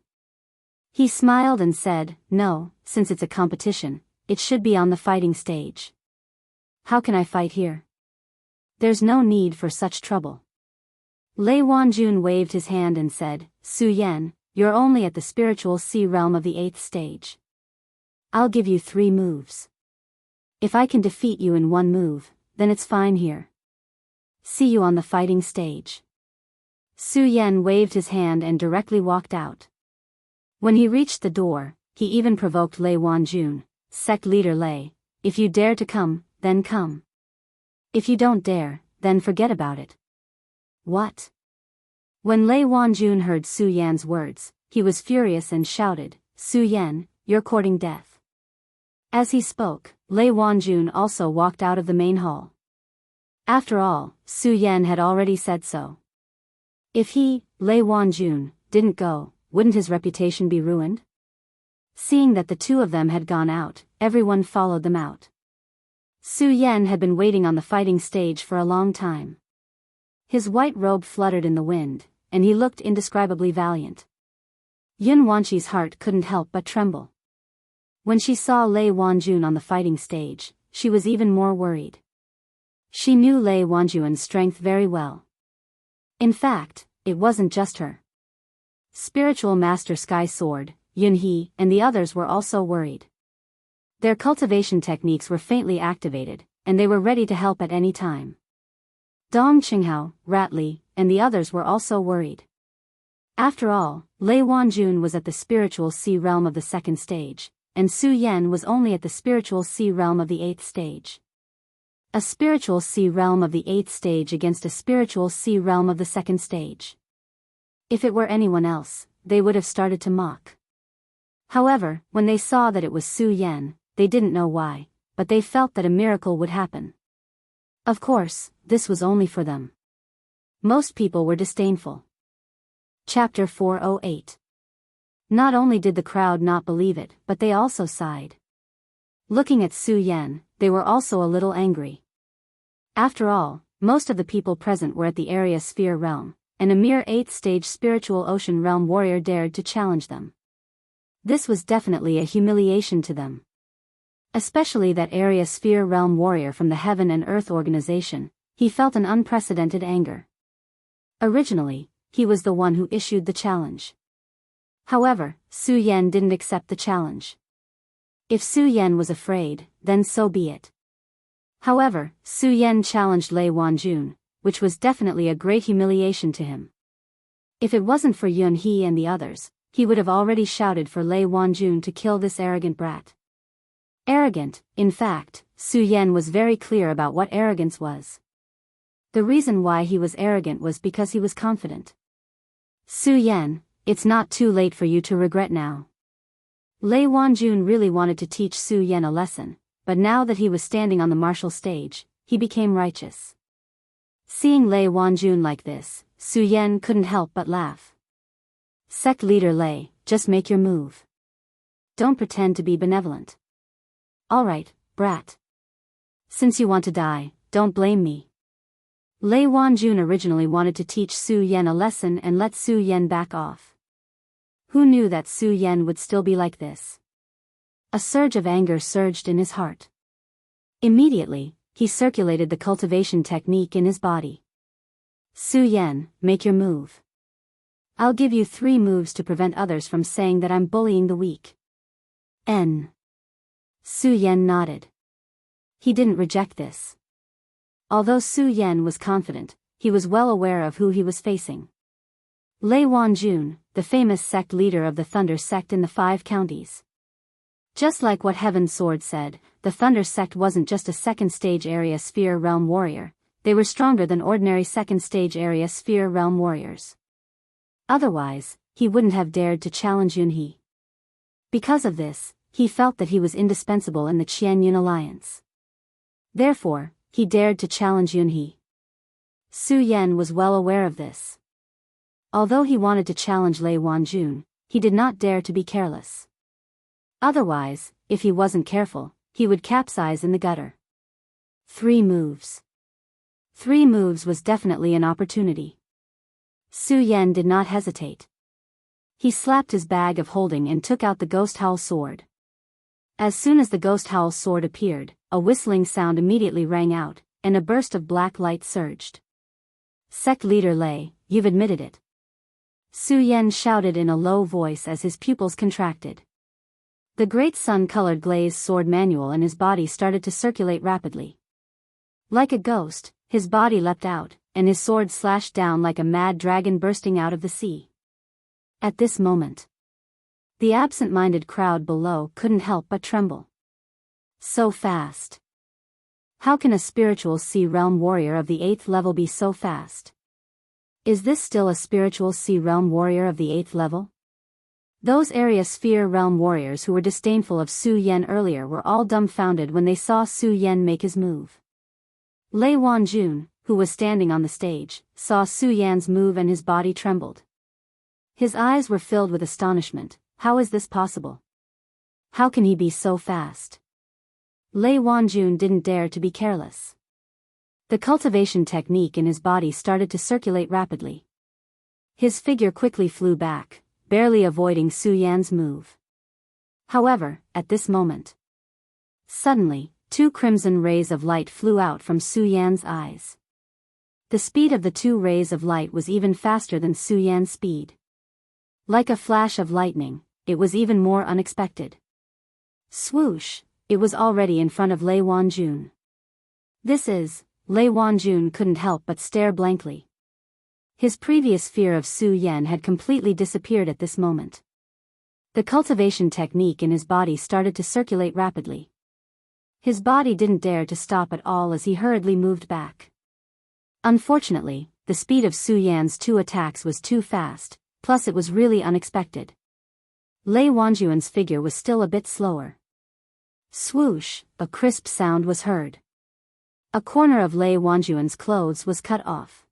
He smiled and said, "No, since it's a competition, it should be on the fighting stage. How can I fight here? There's no need for such trouble." Lei Wanjun waved his hand and said, "Su Yan, you're only at the spiritual sea realm of the 8th stage. I'll give you 3 moves. If I can defeat you in 1 move, then it's fine here. See you on the fighting stage." Su Yan waved his hand and directly walked out. When he reached the door, he even provoked Lei Wanjun, "Sect leader Lei, if you dare to come, then come. If you don't dare, then forget about it." "What?" When Lei Wanjun heard Su Yan's words, he was furious and shouted, "Su Yan, you're courting death." As he spoke, Lei Wanjun also walked out of the main hall. After all, Su Yan had already said so. If he, Lei Wanjun, didn't go, wouldn't his reputation be ruined? Seeing that the 2 of them had gone out, everyone followed them out. Su Yan had been waiting on the fighting stage for a long time. His white robe fluttered in the wind, and he looked indescribably valiant. Yun Wanqi's heart couldn't help but tremble. When she saw Lei Wanjun on the fighting stage, she was even more worried. She knew Lei Wanjun's strength very well. In fact, it wasn't just her. Spiritual Master Sky Sword, Yunhee, and the others were also worried. Their cultivation techniques were faintly activated, and they were ready to help at any time. Dong Qinghao, Ratli, and the others were also worried. After all, Lei Wanjun was at the spiritual sea realm of the 2nd stage, and Su Yan was only at the spiritual sea realm of the 8th stage. A spiritual sea realm of the 8th stage against a spiritual sea realm of the 2nd stage. If it were anyone else, they would have started to mock. However, when they saw that it was Su Yan, they didn't know why, but they felt that a miracle would happen. Of course, this was only for them. Most people were disdainful. Chapter 408. Not only did the crowd not believe it, but they also sighed. Looking at Su Yan, they were also a little angry. After all, most of the people present were at the area sphere realm, and a mere 8th stage spiritual ocean realm warrior dared to challenge them. This was definitely a humiliation to them. Especially that area sphere realm warrior from the Heaven and Earth organization, he felt an unprecedented anger. Originally, he was the one who issued the challenge. However, Su Yan didn't accept the challenge. If Su Yan was afraid, then so be it. However, Su Yan challenged Lei Wanjun, which was definitely a great humiliation to him. If it wasn't for Yun He and the others, he would have already shouted for Lei Wanjun to kill this arrogant brat. Arrogant, in fact, Su Yan was very clear about what arrogance was. The reason why he was arrogant was because he was confident. Su Yan, it's not too late for you to regret now. Lei Wanjun really wanted to teach Su Yan a lesson, but now that he was standing on the martial stage, he became righteous. Seeing Lei Wanjun like this, Su Yan couldn't help but laugh. Sect leader Lei, just make your move. Don't pretend to be benevolent. Alright, brat. Since you want to die, don't blame me. Lei Wanjun originally wanted to teach Su Yan a lesson and let Su Yan back off. Who knew that Su Yan would still be like this? A surge of anger surged in his heart. Immediately, he circulated the cultivation technique in his body. Su Yan, make your move. I'll give you 3 moves to prevent others from saying that I'm bullying the weak. N. Su Yan nodded. He didn't reject this. Although Su Yan was confident, he was well aware of who he was facing. Lei Wanjun, the famous sect leader of the Thunder sect in the 5 counties. Just like what Heaven's Sword said, the Thunder sect wasn't just a second stage area sphere realm warrior, they were stronger than ordinary second stage area sphere realm warriors. Otherwise, he wouldn't have dared to challenge Yun He. Because of this, he felt that he was indispensable in the Qian-Yun alliance. Therefore, he dared to challenge Yun He. Su Yan was well aware of this. Although he wanted to challenge Lei Wanjun, he did not dare to be careless. Otherwise, if he wasn't careful, he would capsize in the gutter. 3 moves. 3 moves was definitely an opportunity. Su Yan did not hesitate. He slapped his bag of holding and took out the Ghost Howl sword. As soon as the Ghost Howl sword appeared, a whistling sound immediately rang out, and a burst of black light surged. Sect leader Lei, you've admitted it. Su Yan shouted in a low voice as his pupils contracted. The great sun-colored glazed sword manual in his body started to circulate rapidly. Like a ghost, his body leapt out, and his sword slashed down like a mad dragon bursting out of the sea. At this moment, the absent-minded crowd below couldn't help but tremble. So fast. How can a spiritual sea realm warrior of the 8th level be so fast? Is this still a spiritual sea realm warrior of the 8th level? Those area sphere realm warriors who were disdainful of Su Yan earlier were all dumbfounded when they saw Su Yan make his move. Lei Wanjun, who was standing on the stage, saw Su Yan's move and his body trembled. His eyes were filled with astonishment. How is this possible? How can he be so fast? Lei Wanjun didn't dare to be careless. The cultivation technique in his body started to circulate rapidly. His figure quickly flew back, barely avoiding Su Yan's move. However, at this moment, suddenly, 2 crimson rays of light flew out from Su Yan's eyes. The speed of the 2 rays of light was even faster than Su Yan's speed. Like a flash of lightning, it was even more unexpected. Swoosh, it was already in front of Lei Wanjun. Lei Wanjun couldn't help but stare blankly. His previous fear of Su Yan had completely disappeared at this moment. The cultivation technique in his body started to circulate rapidly. His body didn't dare to stop at all as he hurriedly moved back. Unfortunately, the speed of Su Yan's 2 attacks was too fast, plus it was really unexpected. Lei Wanjun's figure was still a bit slower. Swoosh, a crisp sound was heard. A corner of Lei Wanjun's clothes was cut off.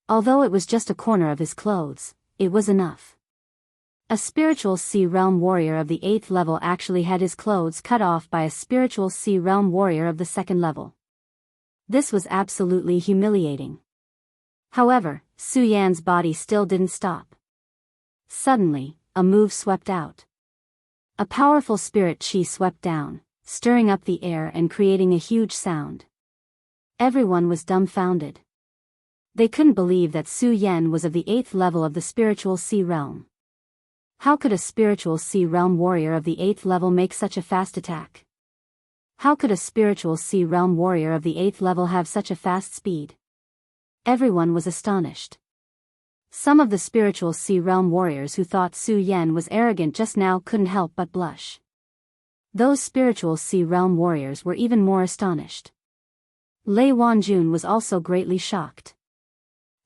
Although it was just a corner of his clothes, it was enough. A spiritual sea realm warrior of the 8th level actually had his clothes cut off by a spiritual sea realm warrior of the 2nd level. This was absolutely humiliating. However, Su Yan's body still didn't stop. Suddenly, a move swept out. A powerful spirit chi swept down, stirring up the air and creating a huge sound. Everyone was dumbfounded. They couldn't believe that Su Yan was of the 8th level of the spiritual sea realm. How could a spiritual Sea Realm warrior of the 8th level make such a fast attack? How could a spiritual Sea Realm warrior of the 8th level have such a fast speed? Everyone was astonished. Some of the spiritual Sea Realm warriors who thought Su Yan was arrogant just now couldn't help but blush. Those spiritual Sea Realm warriors were even more astonished. Lei Wanjun was also greatly shocked.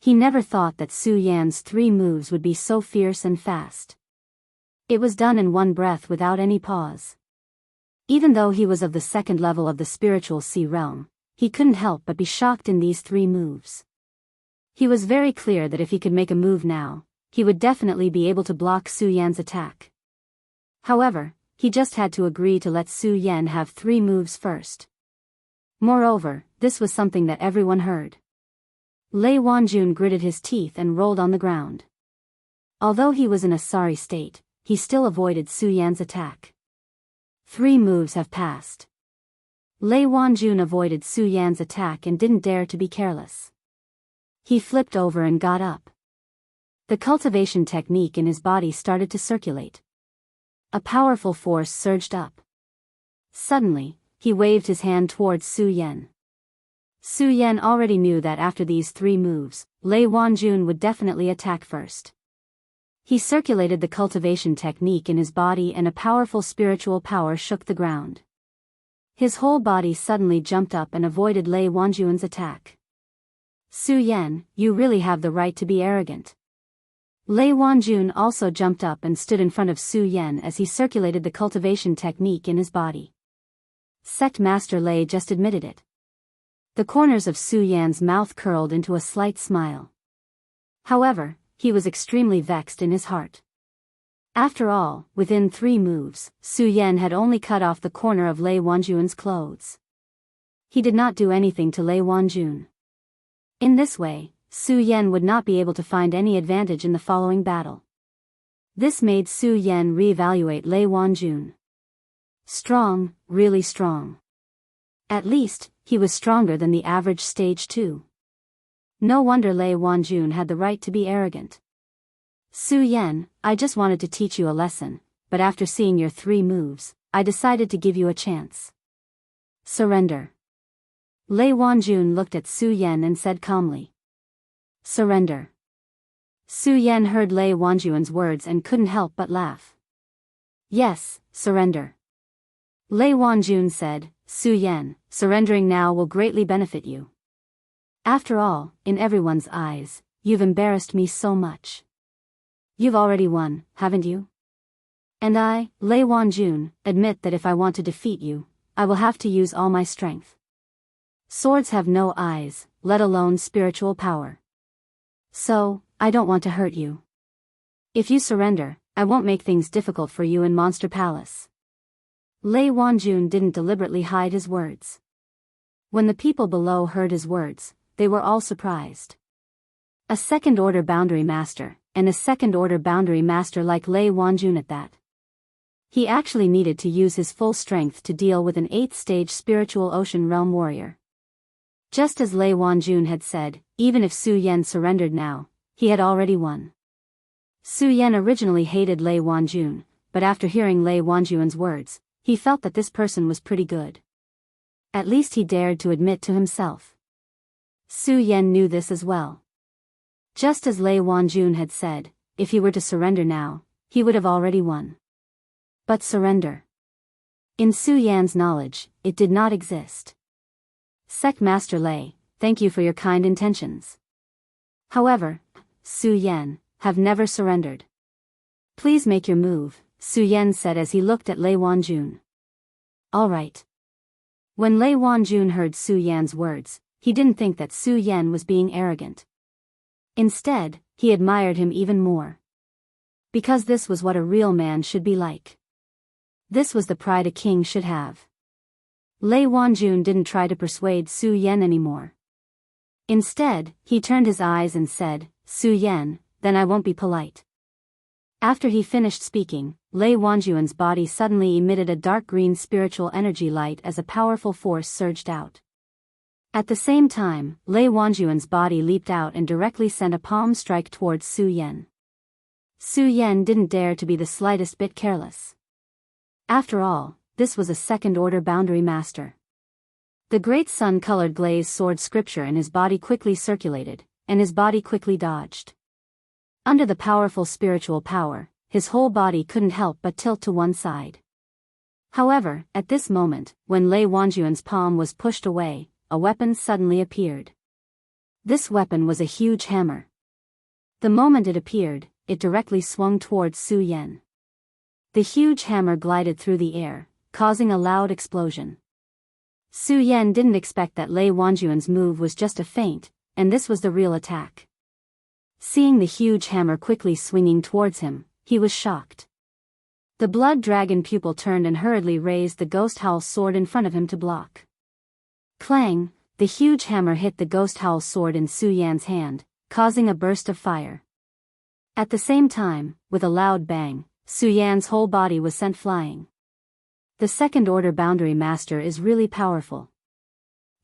He never thought that Su Yan's 3 moves would be so fierce and fast. It was done in one breath without any pause. Even though he was of the 2nd level of the spiritual Sea Realm, he couldn't help but be shocked in these 3 moves. He was very clear that if he could make a move now, he would definitely be able to block Su Yan's attack. However, he just had to agree to let Su Yan have 3 moves first. Moreover, this was something that everyone heard. Lei Wanjun gritted his teeth and rolled on the ground. Although he was in a sorry state, he still avoided Su Yan's attack. 3 moves have passed. Lei Wanjun avoided Su Yan's attack and didn't dare to be careless. He flipped over and got up. The cultivation technique in his body started to circulate. A powerful force surged up. Suddenly, he waved his hand towards Su Yan. Su Yan already knew that after these 3 moves, Lei Wanjun would definitely attack first. He circulated the cultivation technique in his body and a powerful spiritual power shook the ground. His whole body suddenly jumped up and avoided Lei Wanjun's attack. Su Yan, you really have the right to be arrogant. Lei Wanjun also jumped up and stood in front of Su Yan as he circulated the cultivation technique in his body. Sect Master Lei just admitted it. The corners of Su Yan's mouth curled into a slight smile. However, he was extremely vexed in his heart. After all, within 3 moves, Su Yan had only cut off the corner of Lei Wanjun's clothes. He did not do anything to Lei Wanjun. In this way, Su Yan would not be able to find any advantage in the following battle. This made Su Yan reevaluate Lei Wanjun. Strong, really strong. At least, he was stronger than the average stage 2. No wonder Lei Wanjun had the right to be arrogant. Su Yan, I just wanted to teach you a lesson, but after seeing your 3 moves, I decided to give you a chance. Surrender. Lei Wanjun looked at Su Yan and said calmly. Surrender. Su Yan heard Lei Wanjun's words and couldn't help but laugh. Yes, surrender. Lei Wanjun said, Su Yan, surrendering now will greatly benefit you. After all, in everyone's eyes, you've embarrassed me so much. You've already won, haven't you? And I, Lei Wanjun, admit that if I want to defeat you, I will have to use all my strength. Swords have no eyes, let alone spiritual power. So, I don't want to hurt you. If you surrender, I won't make things difficult for you in Monster Palace. Lei Wanjun didn't deliberately hide his words. When the people below heard his words, they were all surprised. A 2nd-order boundary master, and a 2nd-order boundary master like Lei Wanjun at that. He actually needed to use his full strength to deal with an 8th-stage spiritual ocean realm warrior. Just as Lei Wanjun had said, even if Su Yan surrendered now, he had already won. Su Yan originally hated Lei Wanjun, but after hearing Lei Wanjun's words, he felt that this person was pretty good. At least he dared to admit to himself. Su Yan knew this as well. Just as Lei Wanjun had said, if he were to surrender now, he would have already won. But surrender. In Su Yan's knowledge, it did not exist. Sect Master Lei, thank you for your kind intentions. However, Su Yan, have never surrendered. Please make your move, Su Yan said as he looked at Lei Wanjun. All right. When Lei Wanjun heard Su Yan's words, he didn't think that Su Yan was being arrogant. Instead, he admired him even more. Because this was what a real man should be like. This was the pride a king should have. Lei Wanjun didn't try to persuade Su Yan anymore. Instead, he turned his eyes and said, Su Yan, then I won't be polite. After he finished speaking, Lei Wanjun's body suddenly emitted a dark green spiritual energy light as a powerful force surged out. At the same time, Lei Wanjun's body leaped out and directly sent a palm strike towards Su Yan. Su Yan didn't dare to be the slightest bit careless. After all, this was a second-order boundary master. The great sun-colored glazed sword scripture in his body quickly circulated, and his body quickly dodged. Under the powerful spiritual power, his whole body couldn't help but tilt to one side. However, at this moment, when Lei Wanjun's palm was pushed away, a weapon suddenly appeared. This weapon was a huge hammer. The moment it appeared, it directly swung towards Su Yan. The huge hammer glided through the air, causing a loud explosion. Su Yan didn't expect that Lei Wanjun's move was just a feint, and this was the real attack. Seeing the huge hammer quickly swinging towards him, he was shocked. The blood dragon pupil turned and hurriedly raised the ghost howl sword in front of him to block. Clang! The huge hammer hit the ghost howl sword in Su Yan's hand, causing a burst of fire. At the same time, with a loud bang, Su Yan's whole body was sent flying. The second-order boundary master is really powerful.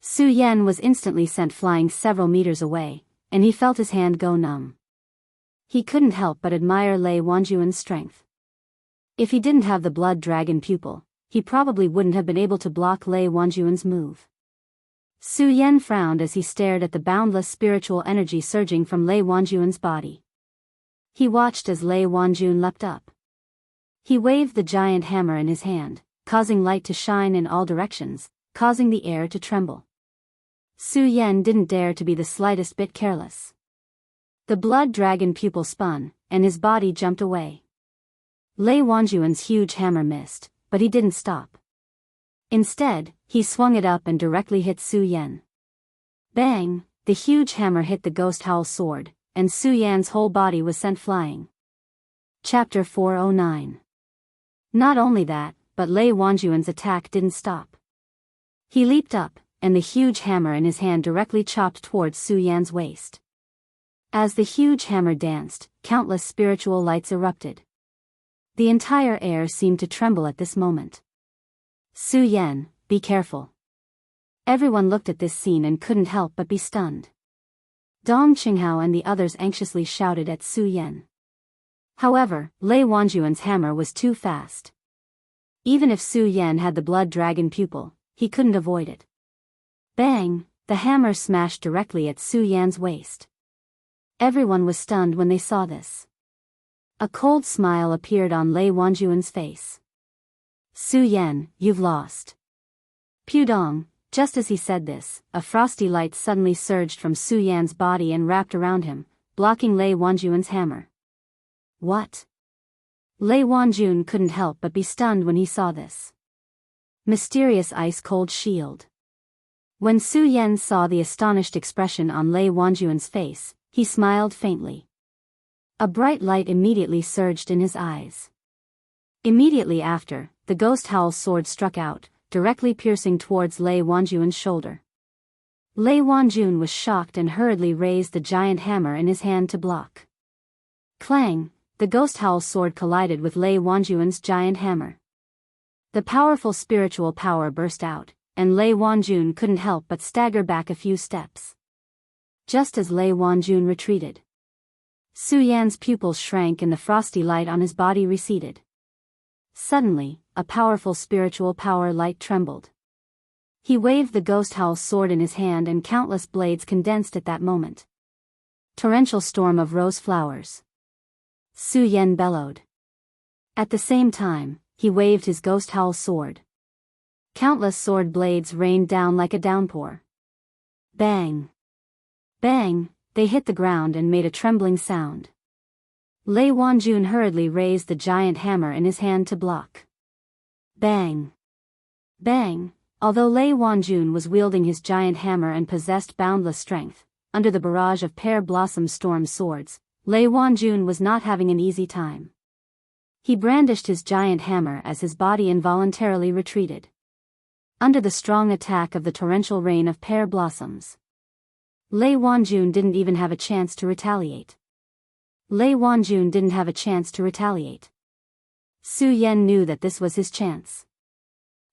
Su Yan was instantly sent flying several meters away, and he felt his hand go numb. He couldn't help but admire Lei Wanjun's strength. If he didn't have the blood dragon pupil, he probably wouldn't have been able to block Lei Wanjun's move. Su Yan frowned as he stared at the boundless spiritual energy surging from Lei Wanjun's body. He watched as Lei Wanjun leapt up. He waved the giant hammer in his hand, causing light to shine in all directions, causing the air to tremble. Su Yan didn't dare to be the slightest bit careless. The blood dragon pupil spun, and his body jumped away. Lei Wanjun's huge hammer missed, but he didn't stop. Instead, he swung it up and directly hit Su Yan. Bang! The huge hammer hit the ghost howl sword, and Su Yan's whole body was sent flying. Chapter 409. Not only that, but Lei Wanjun's attack didn't stop. He leaped up, and the huge hammer in his hand directly chopped towards Su Yan's waist. As the huge hammer danced, countless spiritual lights erupted. The entire air seemed to tremble at this moment. Su Yan, be careful. Everyone looked at this scene and couldn't help but be stunned. Dong Qinghao and the others anxiously shouted at Su Yan. However, Lei Wanjun's hammer was too fast. Even if Su Yan had the blood dragon pupil, he couldn't avoid it. Bang! The hammer smashed directly at Su Yan's waist. Everyone was stunned when they saw this. A cold smile appeared on Lei Wanjun's face. Su Yan, you've lost. Pudong! Just as he said this, a frosty light suddenly surged from Su Yan's body and wrapped around him, blocking Lei Wanjun's hammer. What? Lei Wanjun couldn't help but be stunned when he saw this. Mysterious ice-cold shield. When Su Yan saw the astonished expression on Lei Wanjun's face, he smiled faintly. A bright light immediately surged in his eyes. Immediately after, the ghost howl sword struck out, directly piercing towards Lei Wanjun's shoulder. Lei Wanjun was shocked and hurriedly raised the giant hammer in his hand to block. Clang! The ghost howl sword collided with Lei Wanjun's giant hammer. The powerful spiritual power burst out, and Lei Wanjun couldn't help but stagger back a few steps. Just as Lei Wanjun retreated, Su Yan's pupils shrank and the frosty light on his body receded. Suddenly, a powerful spiritual power light trembled. He waved the ghost howl sword in his hand and countless blades condensed at that moment. Torrential storm of rose flowers. Su Yan bellowed. At the same time, he waved his ghost howl sword. Countless sword blades rained down like a downpour. Bang! Bang! They hit the ground and made a trembling sound. Lei Wanjun hurriedly raised the giant hammer in his hand to block. Bang! Bang! Although Lei Wanjun was wielding his giant hammer and possessed boundless strength, under the barrage of pear blossom storm swords, Lei Wanjun was not having an easy time. He brandished his giant hammer as his body involuntarily retreated. Under the strong attack of the torrential rain of pear blossoms, Lei Wanjun didn't even have a chance to retaliate. Lei Wanjun didn't have a chance to retaliate. Su Yan knew that this was his chance.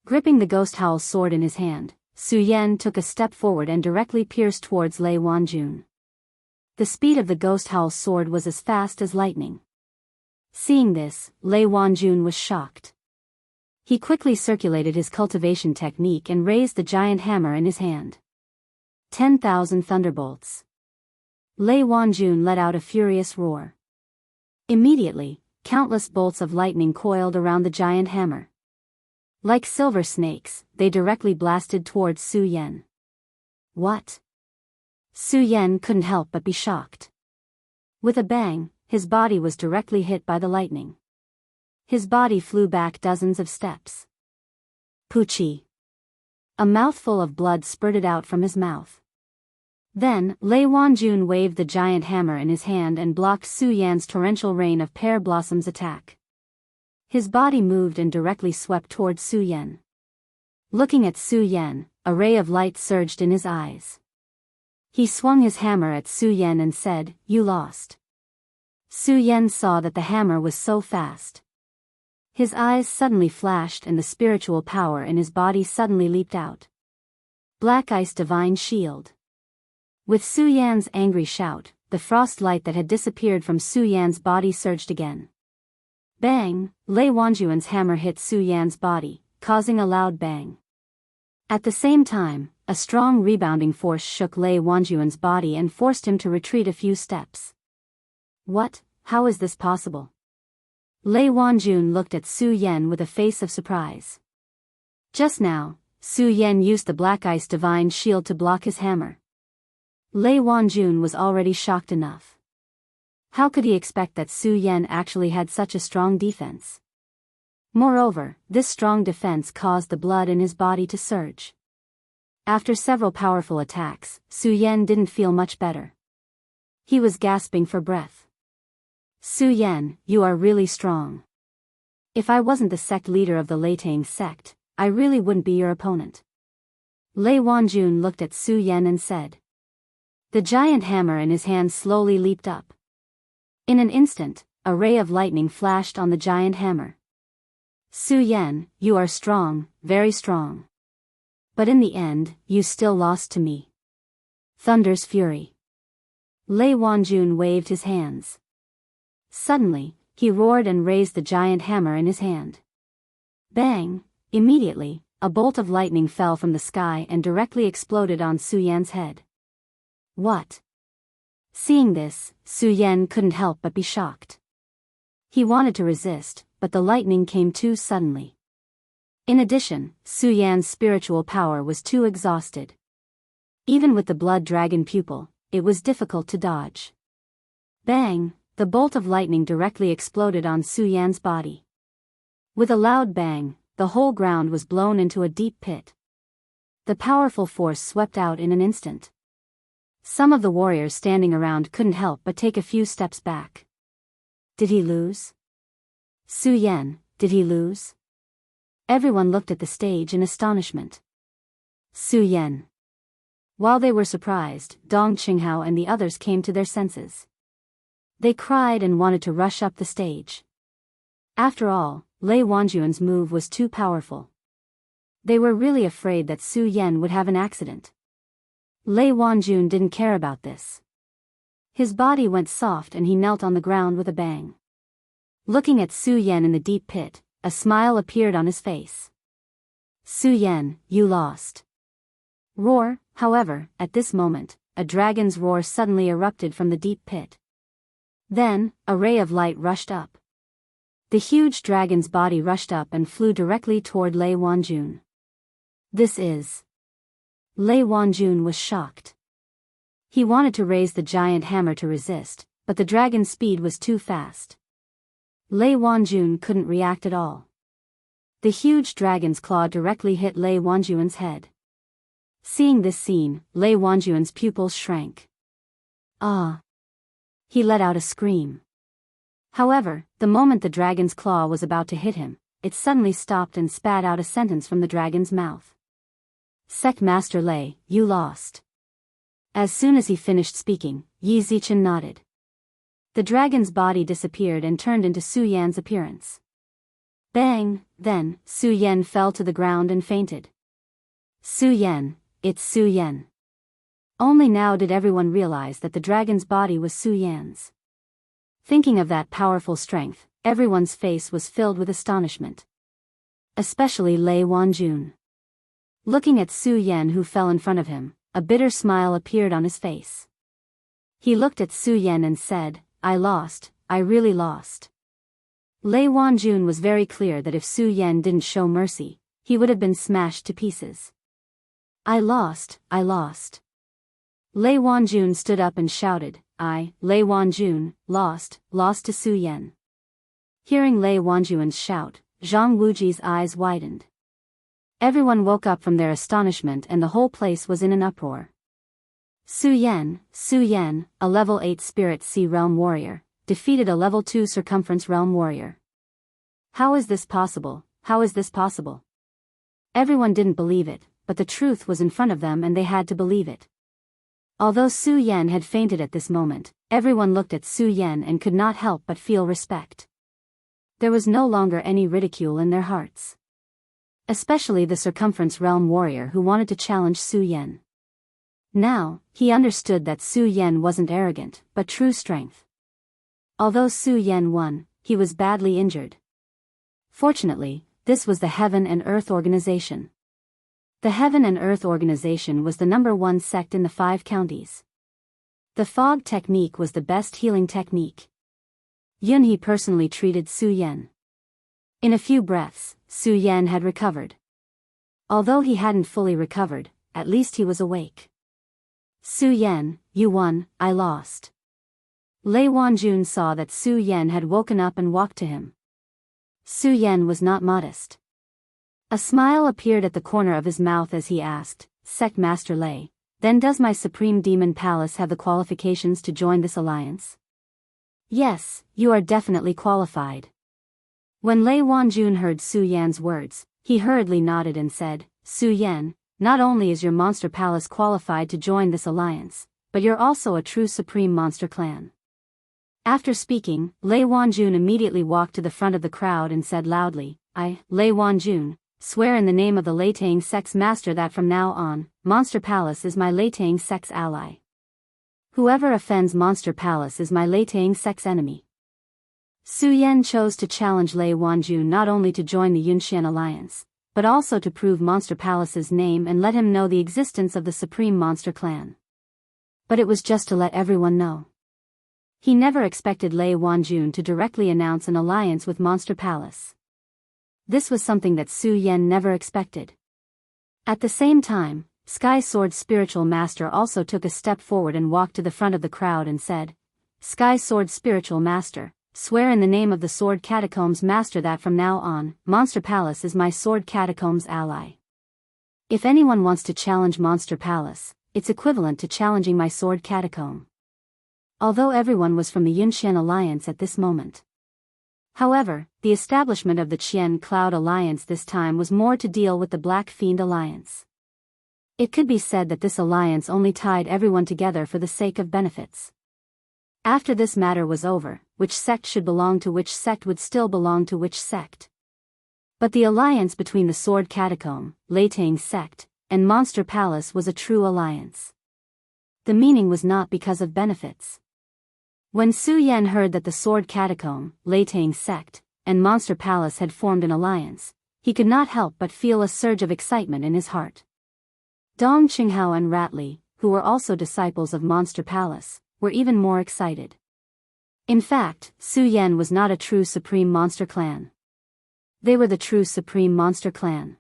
Gripping the ghost howl sword in his hand, Su Yan took a step forward and directly pierced towards Lei Wanjun. The speed of the ghost howl sword was as fast as lightning. Seeing this, Lei Wanjun was shocked. He quickly circulated his cultivation technique and raised the giant hammer in his hand. 10,000 thunderbolts. Lei Wanjun let out a furious roar. Immediately, countless bolts of lightning coiled around the giant hammer. Like silver snakes, they directly blasted towards Su Yan. What? Su Yan couldn't help but be shocked. With a bang, his body was directly hit by the lightning. His body flew back dozens of steps. Poochie. A mouthful of blood spurted out from his mouth. Then, Lei Wanjun waved the giant hammer in his hand and blocked Su Yan's torrential rain of pear blossoms attack. His body moved and directly swept towards Su Yan. Looking at Su Yan, a ray of light surged in his eyes. He swung his hammer at Su Yan and said, "You lost." Su Yan saw that the hammer was so fast. His eyes suddenly flashed and the spiritual power in his body suddenly leaped out. Black Ice Divine Shield. With Su Yan's angry shout, the frost light that had disappeared from Su Yan's body surged again. Bang! Lei Wanjun's hammer hit Su Yan's body, causing a loud bang. At the same time, a strong rebounding force shook Lei Wanjun's body and forced him to retreat a few steps. What? How is this possible? Lei Wanjun looked at Su Yan with a face of surprise. Just now, Su Yan used the Black Ice Divine Shield to block his hammer. Lei Wanjun was already shocked enough. How could he expect that Su Yan actually had such a strong defense? Moreover, this strong defense caused the blood in his body to surge. After several powerful attacks, Su Yan didn't feel much better. He was gasping for breath. Su Yan, you are really strong. If I wasn't the sect leader of the Leitang sect, I really wouldn't be your opponent. Lei Wanjun looked at Su Yan and said. The giant hammer in his hand slowly leaped up. In an instant, a ray of lightning flashed on the giant hammer. Su Yan, you are strong, very strong. But in the end, you still lost to me. Thunder's fury. Lei Wanjun waved his hands. Suddenly, he roared and raised the giant hammer in his hand. Bang! Immediately, a bolt of lightning fell from the sky and directly exploded on Su Yan's head. What? Seeing this, Su Yan couldn't help but be shocked. He wanted to resist, but the lightning came too suddenly. In addition, Su Yan's spiritual power was too exhausted. Even with the blood dragon pupil, it was difficult to dodge. Bang! The bolt of lightning directly exploded on Su Yan's body. With a loud bang, the whole ground was blown into a deep pit. The powerful force swept out in an instant. Some of the warriors standing around couldn't help but take a few steps back. Did he lose? Su Yan, did he lose? Everyone looked at the stage in astonishment. Su Yan. While they were surprised, Dong Qinghao and the others came to their senses. They cried and wanted to rush up the stage. After all, Lei Wanjun's move was too powerful. They were really afraid that Su Yan would have an accident. Lei Wanjun didn't care about this. His body went soft and he knelt on the ground with a bang. Looking at Su Yan in the deep pit, a smile appeared on his face. Su Yan, you lost. Roar, however, at this moment, a dragon's roar suddenly erupted from the deep pit. Then, a ray of light rushed up. The huge dragon's body rushed up and flew directly toward Lei Wanjun. This is... Lei Wanjun was shocked. He wanted to raise the giant hammer to resist, but the dragon's speed was too fast. Lei Wanjun couldn't react at all. The huge dragon's claw directly hit Lei Wanjun's head. Seeing this scene, Lei Wanjun's pupils shrank. Ah! He let out a scream. However, the moment the dragon's claw was about to hit him, it suddenly stopped and spat out a sentence from the dragon's mouth. Sect Master Lei, you lost. As soon as he finished speaking, Yi Zichen nodded. The dragon's body disappeared and turned into Su Yan's appearance. Bang! Then, Su Yan fell to the ground and fainted. Su Yan, it's Su Yan. Only now did everyone realize that the dragon's body was Su Yan's. Thinking of that powerful strength, everyone's face was filled with astonishment. Especially Lei Wanjun. Looking at Su Yan who fell in front of him, a bitter smile appeared on his face. He looked at Su Yan and said, "I lost, I really lost." Lei Wanjun was very clear that if Su Yan didn't show mercy, he would have been smashed to pieces. "I lost, I lost." Lei Wanjun stood up and shouted, Lei Wanjun, lost to Su Yan." Hearing Lei Wanjun's shout, Zhang Wuji's eyes widened. Everyone woke up from their astonishment and the whole place was in an uproar. Su Yan, a level 8 Spirit Sea Realm warrior, defeated a level 2 Circumference Realm warrior. How is this possible? How is this possible? Everyone didn't believe it, but the truth was in front of them and they had to believe it. Although Su Yan had fainted at this moment, everyone looked at Su Yan and could not help but feel respect. There was no longer any ridicule in their hearts. Especially the Circumference Realm warrior who wanted to challenge Su Yan. Now, he understood that Su Yan wasn't arrogant, but true strength. Although Su Yan won, he was badly injured. Fortunately, this was the Heaven and Earth Organization. The Heaven and Earth Organization was the #1 sect in the 5 counties. The fog technique was the best healing technique. Yunhe personally treated Su Yan. In a few breaths, Su Yan had recovered. Although he hadn't fully recovered, at least he was awake. "Su Yan, you won, I lost." Lei Wanjun saw that Su Yan had woken up and walked to him. Su Yan was not modest. A smile appeared at the corner of his mouth as he asked, "Sect Master Lei, then does my Supreme Demon Palace have the qualifications to join this alliance?" "Yes, you are definitely qualified." When Lei Wanjun heard Su Yan's words, he hurriedly nodded and said, "Su Yan, not only is your monster palace qualified to join this alliance, but you're also a true supreme monster clan." After speaking, Lei Wanjun immediately walked to the front of the crowd and said loudly, "I, Lei Wanjun, swear in the name of the Leitang Sect's master that from now on, Monster Palace is my Leitang Sect's ally. Whoever offends Monster Palace is my Leitang Sect's enemy." Su Yan chose to challenge Lei Wanjun not only to join the Yunxian alliance, but also to prove Monster Palace's name and let him know the existence of the Supreme Monster Clan. But it was just to let everyone know. He never expected Lei Wanjun to directly announce an alliance with Monster Palace. This was something that Su Yan never expected. At the same time, Sky Sword's spiritual master also took a step forward and walked to the front of the crowd and said, "Sky Sword's spiritual master, swear in the name of the Sword Catacombs master that from now on, Monster Palace is my Sword Catacombs ally. If anyone wants to challenge Monster Palace, it's equivalent to challenging my Sword Catacomb." Although everyone was from the Yunxian Alliance at this moment. However, the establishment of the Qian Cloud Alliance this time was more to deal with the Black Fiend Alliance. It could be said that this alliance only tied everyone together for the sake of benefits. After this matter was over, which sect should belong to which sect would still belong to which sect. But the alliance between the Sword Catacomb, Leitang Sect, and Monster Palace was a true alliance. The meaning was not because of benefits. When Su Yan heard that the Sword Catacomb, Leitang Sect, and Monster Palace had formed an alliance, he could not help but feel a surge of excitement in his heart. Dong Qinghao and Ratli, who were also disciples of Monster Palace, were even more excited. In fact, Su Yan was not a true Supreme Monster Clan. They were the true Supreme Monster Clan.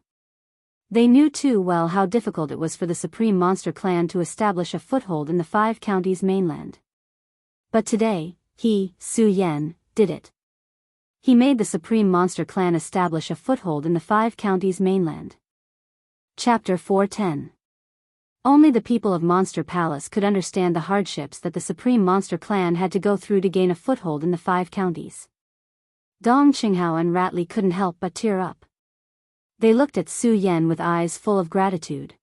They knew too well how difficult it was for the Supreme Monster Clan to establish a foothold in the 5 counties mainland. But today, he, Su Yan, did it. He made the Supreme Monster Clan establish a foothold in the 5 counties mainland. Chapter 410. Only the people of Monster Palace could understand the hardships that the Supreme Monster Clan had to go through to gain a foothold in the 5 counties. Dong Qinghao and Ratli couldn't help but tear up. They looked at Su Yan with eyes full of gratitude.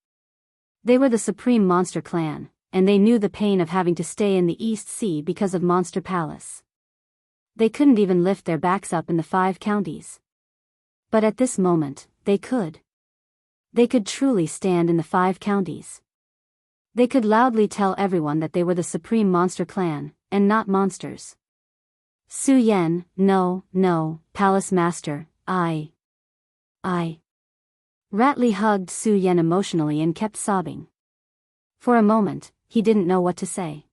They were the Supreme Monster Clan, and they knew the pain of having to stay in the East Sea because of Monster Palace. They couldn't even lift their backs up in the 5 counties. But at this moment, they could. They could truly stand in the 5 counties. They could loudly tell everyone that they were the Supreme Monster Clan, and not monsters. Su Yan, no, Palace Master, I. Ratley hugged Su Yan emotionally and kept sobbing. For a moment, he didn't know what to say.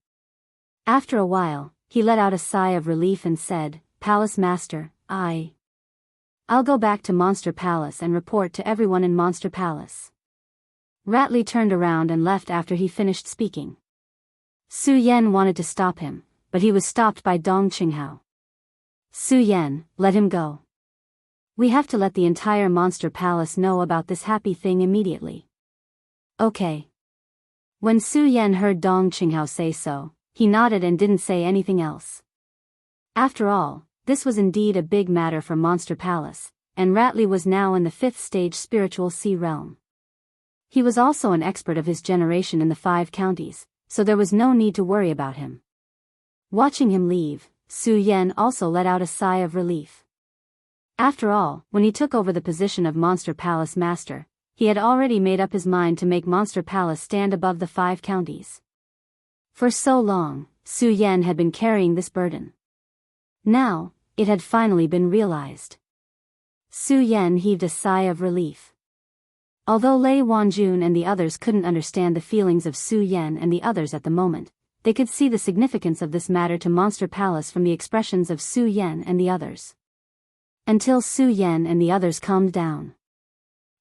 After a while, he let out a sigh of relief and said, Palace Master, I'll go back to Monster Palace and report to everyone in Monster Palace. Ratley turned around and left after he finished speaking. Su Yan wanted to stop him, but he was stopped by Dong Qinghao. Su Yan, let him go. We have to let the entire Monster Palace know about this happy thing immediately. Okay. When Su Yan heard Dong Qinghao say so, he nodded and didn't say anything else. After all, this was indeed a big matter for Monster Palace, and Ratley was now in the 5th stage spiritual sea realm. He was also an expert of his generation in the 5 counties, so there was no need to worry about him. Watching him leave, Su Yan also let out a sigh of relief. After all, when he took over the position of Monster Palace Master, he had already made up his mind to make Monster Palace stand above the 5 counties. For so long, Su Yan had been carrying this burden. Now, it had finally been realized. Su Yan heaved a sigh of relief. Although Lei Wanjun and the others couldn't understand the feelings of Su Yan and the others at the moment, they could see the significance of this matter to Monster Palace from the expressions of Su Yan and the others. Until Su Yan and the others calmed down.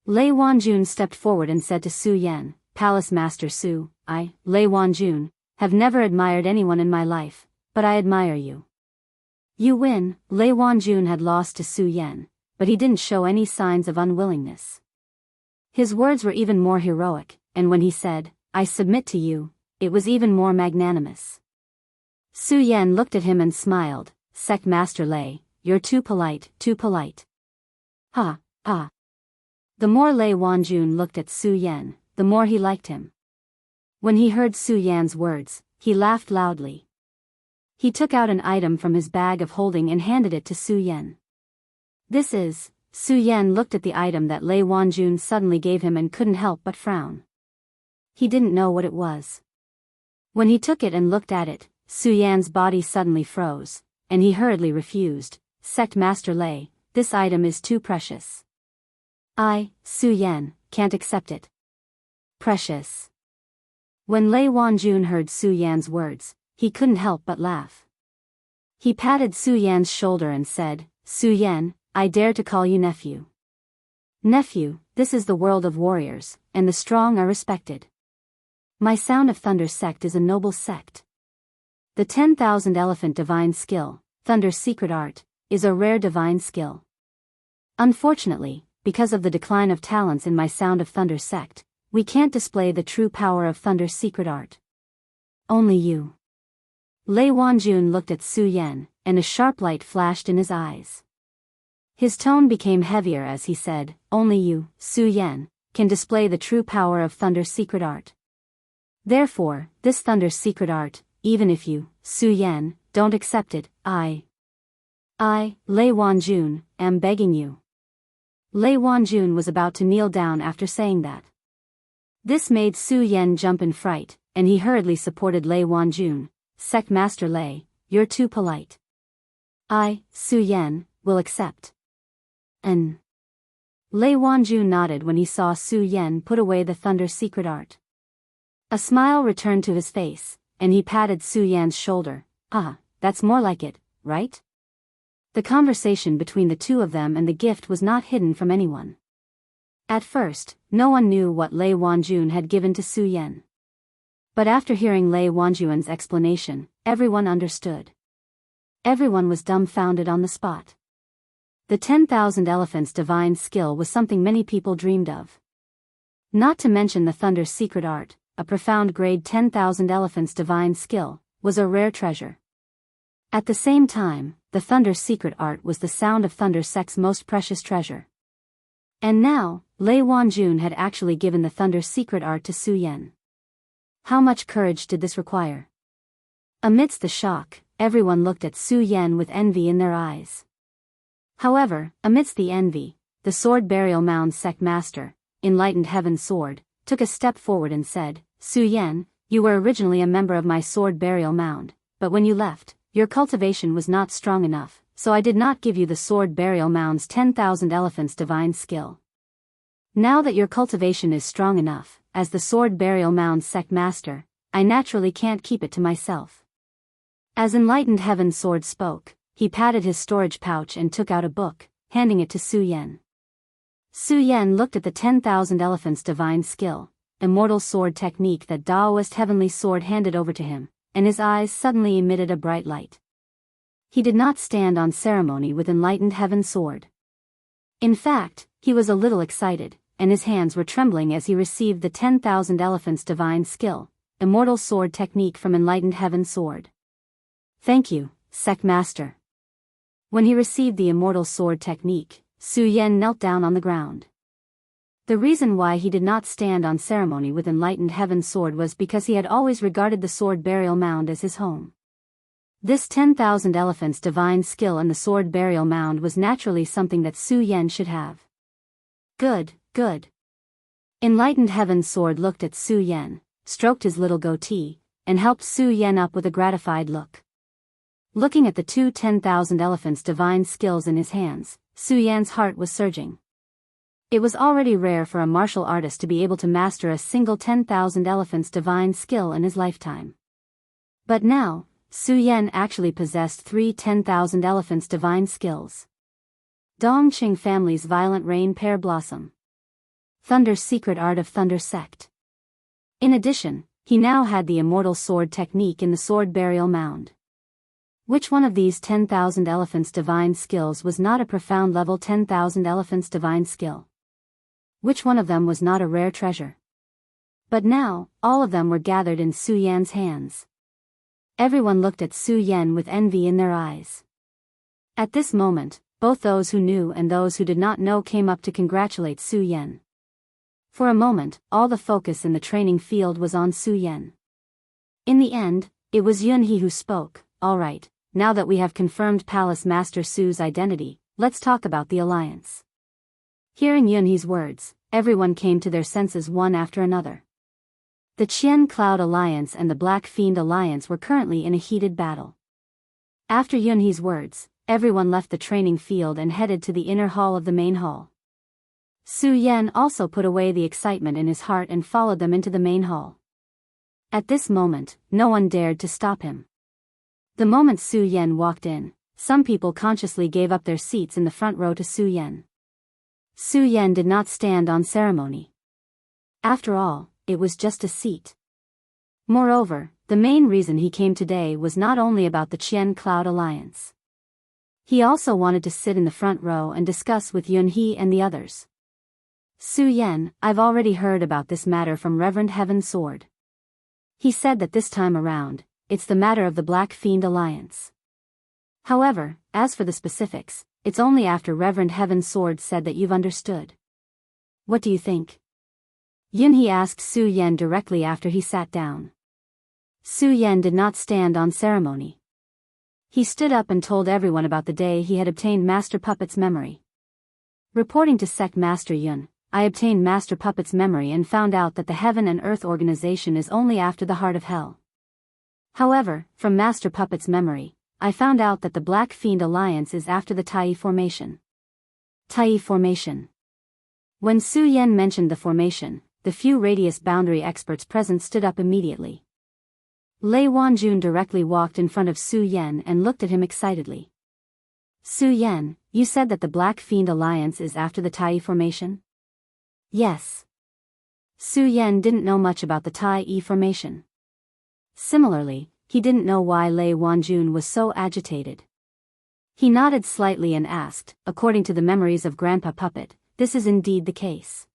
Lei Wanjun stepped forward and said to Su Yan, Palace Master Su, I, Lei Wanjun, have never admired anyone in my life, but I admire you. You win. Lei Wanjun had lost to Su Yan, but he didn't show any signs of unwillingness. His words were even more heroic, and when he said, I submit to you, it was even more magnanimous. Su Yan looked at him and smiled, Sect Master Lei, you're too polite, too polite. Ha. The more Lei Wanjun looked at Su Yan, the more he liked him. When he heard Su Yan's words, he laughed loudly. He took out an item from his bag of holding and handed it to Su Yan. This is. Su Yan looked at the item that Lei Wanjun suddenly gave him and couldn't help but frown. He didn't know what it was. When he took it and looked at it, Su Yan's body suddenly froze, and he hurriedly refused, Sect Master Lei, this item is too precious. I, Su Yan, can't accept it. Precious. When Lei Wanjun heard Su Yan's words, he couldn't help but laugh. He patted Su Yan's shoulder and said, Su Yan, I dare to call you nephew. Nephew, this is the world of warriors, and the strong are respected. My Sound of Thunder sect is a noble sect. The 10,000 Elephant Divine Skill, Thunder's secret art, is a rare divine skill. Unfortunately, because of the decline of talents in my Sound of Thunder sect, we can't display the true power of Thunder's secret art. Only you. Lei Wanjun looked at Su Yan, and a sharp light flashed in his eyes. His tone became heavier as he said, Only you, Su Yan, can display the true power of Thunder's secret art. Therefore, this Thunder's secret art, even if you, Su Yan, don't accept it, I, Lei Wanjun, am begging you. Lei Wanjun was about to kneel down after saying that. This made Su Yan jump in fright, and he hurriedly supported Lei Wanjun, Sect Master Lei, you're too polite. I, Su Yan, will accept. Lei Wanjun nodded when he saw Su Yan put away the Thunder's secret art. A smile returned to his face, and he patted Su Yan's shoulder. That's more like it, right? The conversation between the two of them and the gift was not hidden from anyone. At first, no one knew what Lei Wanjun had given to Su Yan. But after hearing Lei Wanjun's explanation, everyone understood. Everyone was dumbfounded on the spot. The 10,000 Elephants divine skill was something many people dreamed of. Not to mention the Thunder's secret art, a profound grade 10,000 Elephants divine skill, was a rare treasure. At the same time, the Thunder's secret art was the Sound of Thunder sect's most precious treasure. And now, Lei Wanjun had actually given the Thunder's secret art to Su Yan. How much courage did this require? Amidst the shock, everyone looked at Su Yan with envy in their eyes. However, amidst the envy, the Sword Burial Mound sect master, Enlightened Heaven's Sword, took a step forward and said, Su Yan, you were originally a member of my Sword Burial Mound, but when you left, your cultivation was not strong enough, so I did not give you the sword burial mound's 10,000 elephants divine skill. Now that your cultivation is strong enough, as the sword burial mound's sect master, I naturally can't keep it to myself. As Enlightened Heaven Sword spoke, he patted his storage pouch and took out a book, handing it to Su Yan. Su Yan looked at the 10,000 elephants divine skill, immortal sword technique that Taoist heavenly sword handed over to him, and his eyes suddenly emitted a bright light. He did not stand on ceremony with Enlightened Heaven Sword. In fact, he was a little excited, and his hands were trembling as he received the 10,000 elephants divine skill, immortal sword technique from Enlightened Heaven Sword. Thank you, Sect Master. When he received the immortal sword technique, Su Yan knelt down on the ground. The reason why he did not stand on ceremony with Enlightened Heaven Sword was because he had always regarded the sword burial mound as his home. This 10,000 elephants divine skill and the sword burial mound was naturally something that Su Yan should have. Good, good. Enlightened Heaven Sword looked at Su Yan, stroked his little goatee, and helped Su Yan up with a gratified look. Looking at the 10,000 elephants divine skills in his hands, Su Yan's heart was surging. It was already rare for a martial artist to be able to master a single 10,000 elephants divine skill in his lifetime. But now, Su Yan actually possessed 10,000 elephants divine skills. Dongqing family's violent rain pear blossom. Thunder's secret art of Thunder Sect. In addition, he now had the immortal sword technique in the sword burial mound. Which one of these 10,000 elephants divine skills was not a profound level 10,000 elephants divine skill? Which one of them was not a rare treasure? But now, all of them were gathered in Su Yan's hands. Everyone looked at Su Yan with envy in their eyes. At this moment, both those who knew and those who did not know came up to congratulate Su Yan. For a moment, all the focus in the training field was on Su Yan. In the end, it was Yunhe who spoke. All right, now that we have confirmed Palace Master Su's identity, let's talk about the alliance. Hearing Yunhe's words, everyone came to their senses one after another. The Qian Cloud Alliance and the Black Fiend Alliance were currently in a heated battle. After Yunhe's words, everyone left the training field and headed to the inner hall of the main hall. Su Yan also put away the excitement in his heart and followed them into the main hall. At this moment, no one dared to stop him. The moment Su Yan walked in, some people consciously gave up their seats in the front row to Su Yan. Su Yan did not stand on ceremony. After all, it was just a seat. Moreover, the main reason he came today was not only about the Qian Cloud Alliance. He also wanted to sit in the front row and discuss with Yunhe and the others. Su Yan, I've already heard about this matter from Reverend Heaven Sword. He said that this time around, it's the matter of the Black Fiend Alliance. However, as for the specifics, it's only after Reverend Heaven Sword said that you've understood. What do you think? Yunhe asked Su Yan directly after he sat down. Su Yan did not stand on ceremony. He stood up and told everyone about the day he had obtained Master Puppet's memory. Reporting to Sect Master Yun, I obtained Master Puppet's memory and found out that the Heaven and Earth organization is only after the Heart of Hell. However, from Master Puppet's memory, I found out that the Black Fiend Alliance is after the Tai Formation. Tai Formation. When Su Yan mentioned the formation, the few radius boundary experts present stood up immediately. Lei Wanjun directly walked in front of Su Yan and looked at him excitedly. Su Yan, you said that the Black Fiend Alliance is after the Tai Formation? Yes. Su Yan didn't know much about the Tai Formation. Similarly, he didn't know why Lei Wanjun was so agitated. He nodded slightly and asked, according to the memories of Grandpa Puppet, this is indeed the case.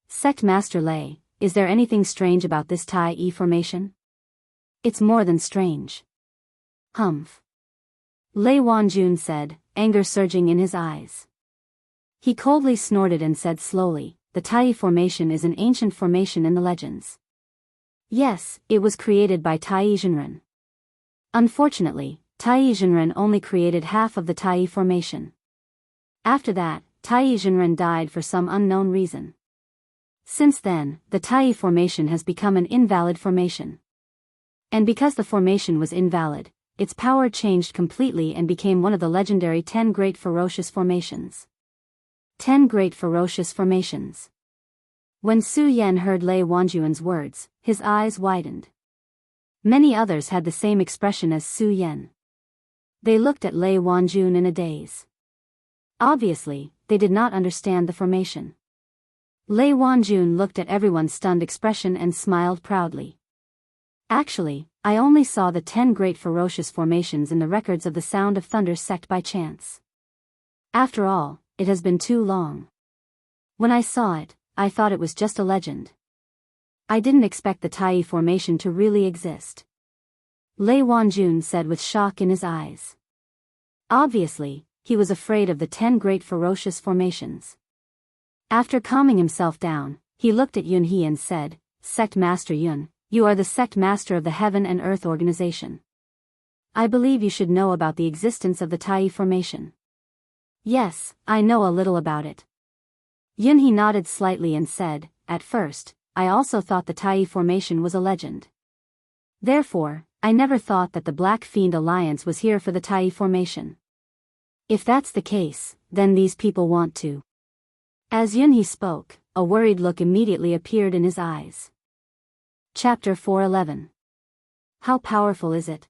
Sect Master Lei, is there anything strange about this Tai formation? It's more than strange. Humph. Lei Wanjun said, anger surging in his eyes. He coldly snorted and said slowly, the Tai formation is an ancient formation in the legends. Yes, it was created by Tai Zhenren. Unfortunately, Tai Zhenren only created half of the Tai formation. After that, Tai Zhenren died for some unknown reason. Since then, the Tai formation has become an invalid formation. And because the formation was invalid, its power changed completely and became one of the legendary 10 Great Ferocious Formations. 10 Great Ferocious Formations. When Su Yan heard Lei Wanjun's words, his eyes widened. Many others had the same expression as Su Yan. They looked at Lei Wanjun in a daze. Obviously, they did not understand the formation. Lei Wanjun looked at everyone's stunned expression and smiled proudly. Actually, I only saw the 10 Great Ferocious Formations in the records of the Sound of Thunder sect by chance. After all, it has been too long. When I saw it, I thought it was just a legend. I didn't expect the Tai formation to really exist. Lei Wanjun said with shock in his eyes. Obviously, he was afraid of the 10 Great Ferocious Formations. After calming himself down, he looked at Yun He and said, "Sect Master Yun, you are the sect master of the Heaven and Earth organization. I believe you should know about the existence of the Tai formation." "Yes, I know a little about it." Yun He nodded slightly and said, "At first, I also thought the Tai formation was a legend. Therefore, I never thought that the Black Fiend Alliance was here for the Tai formation. If that's the case, then these people want to." As Yun He spoke, a worried look immediately appeared in his eyes. Chapter 411. How powerful is it?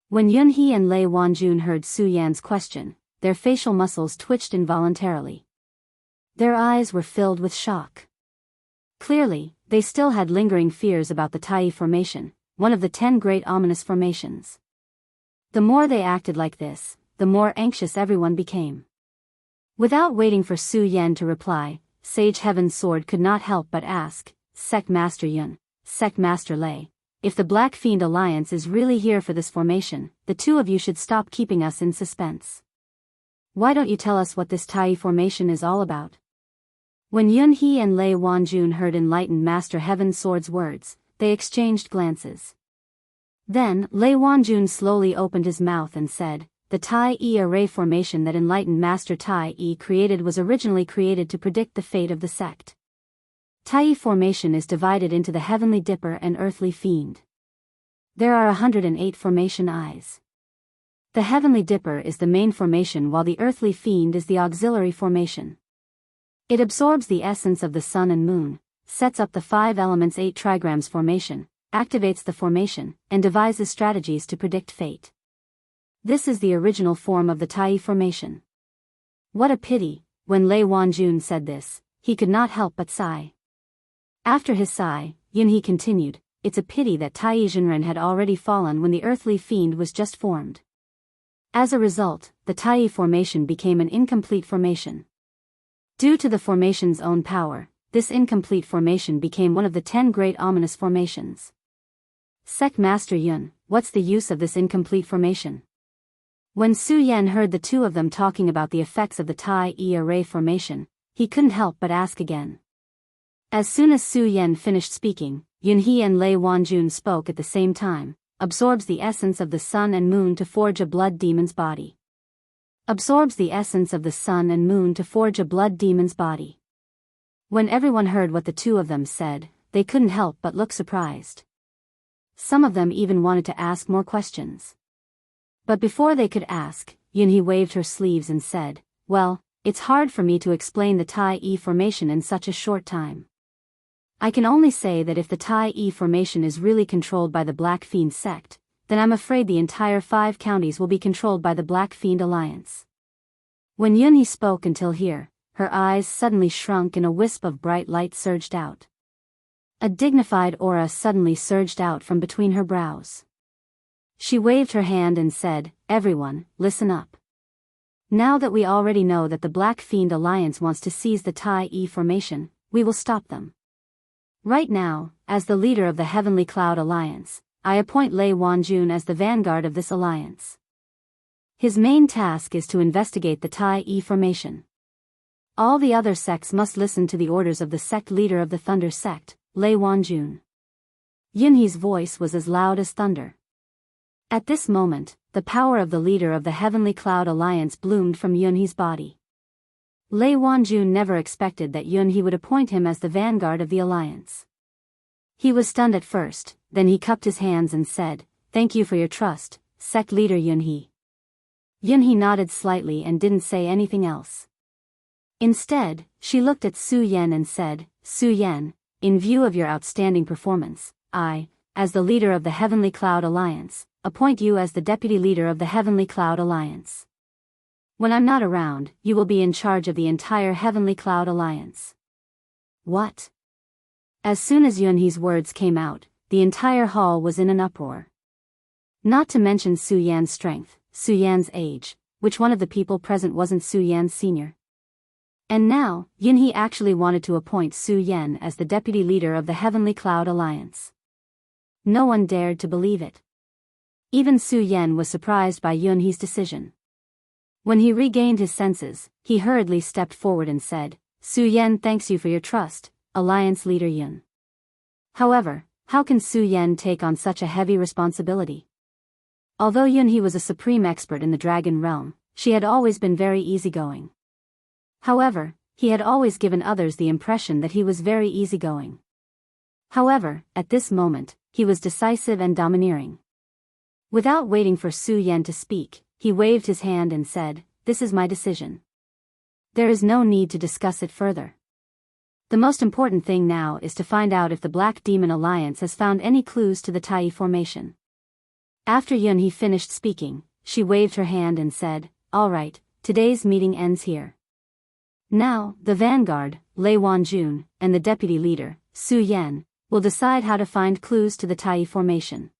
When Yun He and Lei Wanjun heard Su Yan's question, their facial muscles twitched involuntarily. Their eyes were filled with shock. Clearly, they still had lingering fears about the Tai formation, one of the 10 great ominous formations. The more they acted like this, the more anxious everyone became. Without waiting for Su Yan to reply, Sage Heaven's Sword could not help but ask, "Sect Master Yun, Sect Master Lei, if the Black Fiend Alliance is really here for this formation, the two of you should stop keeping us in suspense. Why don't you tell us what this Tai formation is all about?" When Yun He and Lei Wanjun heard enlightened Master Heaven's Sword's words, they exchanged glances. Then, Lei Wanjun slowly opened his mouth and said, "The Tai array formation that enlightened Master Tai created was originally created to predict the fate of the sect. Tai formation is divided into the Heavenly Dipper and Earthly Fiend. There are 108 formation eyes. The Heavenly Dipper is the main formation while the Earthly Fiend is the auxiliary formation. It absorbs the essence of the sun and moon, sets up the 5 elements 8 trigrams formation, activates the formation, and devises strategies to predict fate. This is the original form of the Tai formation." What a pity, when Lei Wanjun said this, he could not help but sigh. After his sigh, Yun He continued, "It's a pity that Tai Jinren had already fallen when the Earthly Fiend was just formed. As a result, the Tai formation became an incomplete formation. Due to the formation's own power, this incomplete formation became one of the 10 great ominous formations. Sect Master Yun, what's the use of this incomplete formation?" When Su Yan heard the two of them talking about the effects of the Tai array formation, he couldn't help but ask again. As soon as Su Yan finished speaking, Yun He and Lei Wanjun spoke at the same time. Absorbs the essence of the sun and moon to forge a blood demon's body. Absorbs the essence of the sun and moon to forge a blood demon's body. When everyone heard what the two of them said, they couldn't help but look surprised. Some of them even wanted to ask more questions. But before they could ask, Yun He waved her sleeves and said, "Well, it's hard for me to explain the Tai formation in such a short time. I can only say that if the Tai formation is really controlled by the Black Fiend sect, then I'm afraid the entire 5 counties will be controlled by the Black Fiend Alliance." When Yun He spoke until here, her eyes suddenly shrunk and a wisp of bright light surged out. A dignified aura suddenly surged out from between her brows. She waved her hand and said, "Everyone, listen up. Now that we already know that the Black Fiend Alliance wants to seize the Tai formation, we will stop them. Right now, as the leader of the Heavenly Cloud Alliance, I appoint Lei Wanjun as the vanguard of this alliance. His main task is to investigate the Tai formation. All the other sects must listen to the orders of the sect leader of the Thunder sect, Lei Wanjun." Yun He's voice was as loud as thunder. At this moment, the power of the leader of the Heavenly Cloud Alliance bloomed from Yun He's body. Lei Wanjun never expected that Yun He would appoint him as the vanguard of the alliance. He was stunned at first, then he cupped his hands and said, "Thank you for your trust, sect leader Yunhee. Yunhee nodded slightly and didn't say anything else. Instead, she looked at Su Yan and said, Su Yan, in view of your outstanding performance, I, as the leader of the Heavenly Cloud Alliance, appoint you as the deputy leader of the Heavenly Cloud Alliance. When I'm not around, you will be in charge of the entire Heavenly Cloud Alliance. What? As soon as Yunhee's words came out, the entire hall was in an uproar. Not to mention Su Yan's strength, Su Yan's age, which one of the people present wasn't Su Yan's senior. And now, Yunhee actually wanted to appoint Su Yan as the deputy leader of the Heavenly Cloud Alliance. No one dared to believe it. Even Su Yan was surprised by Yunhee's decision. When he regained his senses, he hurriedly stepped forward and said, Su Yan thanks you for your trust, Alliance leader Yun. However, how can Su Yan take on such a heavy responsibility? Although Yunhee was a supreme expert in the dragon realm, she had always been very easygoing. However, he had always given others the impression that he was very easygoing. However, at this moment, he was decisive and domineering. Without waiting for Su Yan to speak, he waved his hand and said, This is my decision. There is no need to discuss it further. The most important thing now is to find out if the Black Demon Alliance has found any clues to the Tai formation. After Yunhee finished speaking, she waved her hand and said, All right, today's meeting ends here. Now, the vanguard, Lei Wanjun, and the deputy leader, Su Yan, will decide how to find clues to the Tai formation.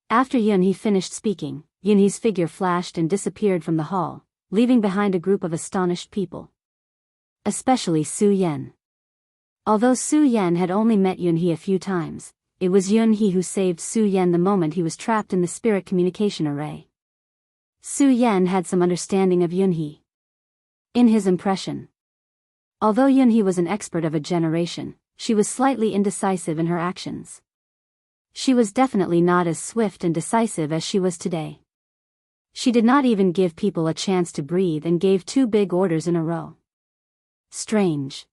After Yunhee finished speaking, Yunhee's figure flashed and disappeared from the hall, leaving behind a group of astonished people. Especially Su Yan. Although Su Yan had only met Yunhee a few times, it was Yunhee who saved Su Yan the moment he was trapped in the spirit communication array. Su Yan had some understanding of Yunhee. In his impression. Although Yunhee was an expert of a generation, she was slightly indecisive in her actions. She was definitely not as swift and decisive as she was today. She did not even give people a chance to breathe and gave 2 big orders in a row. Strange.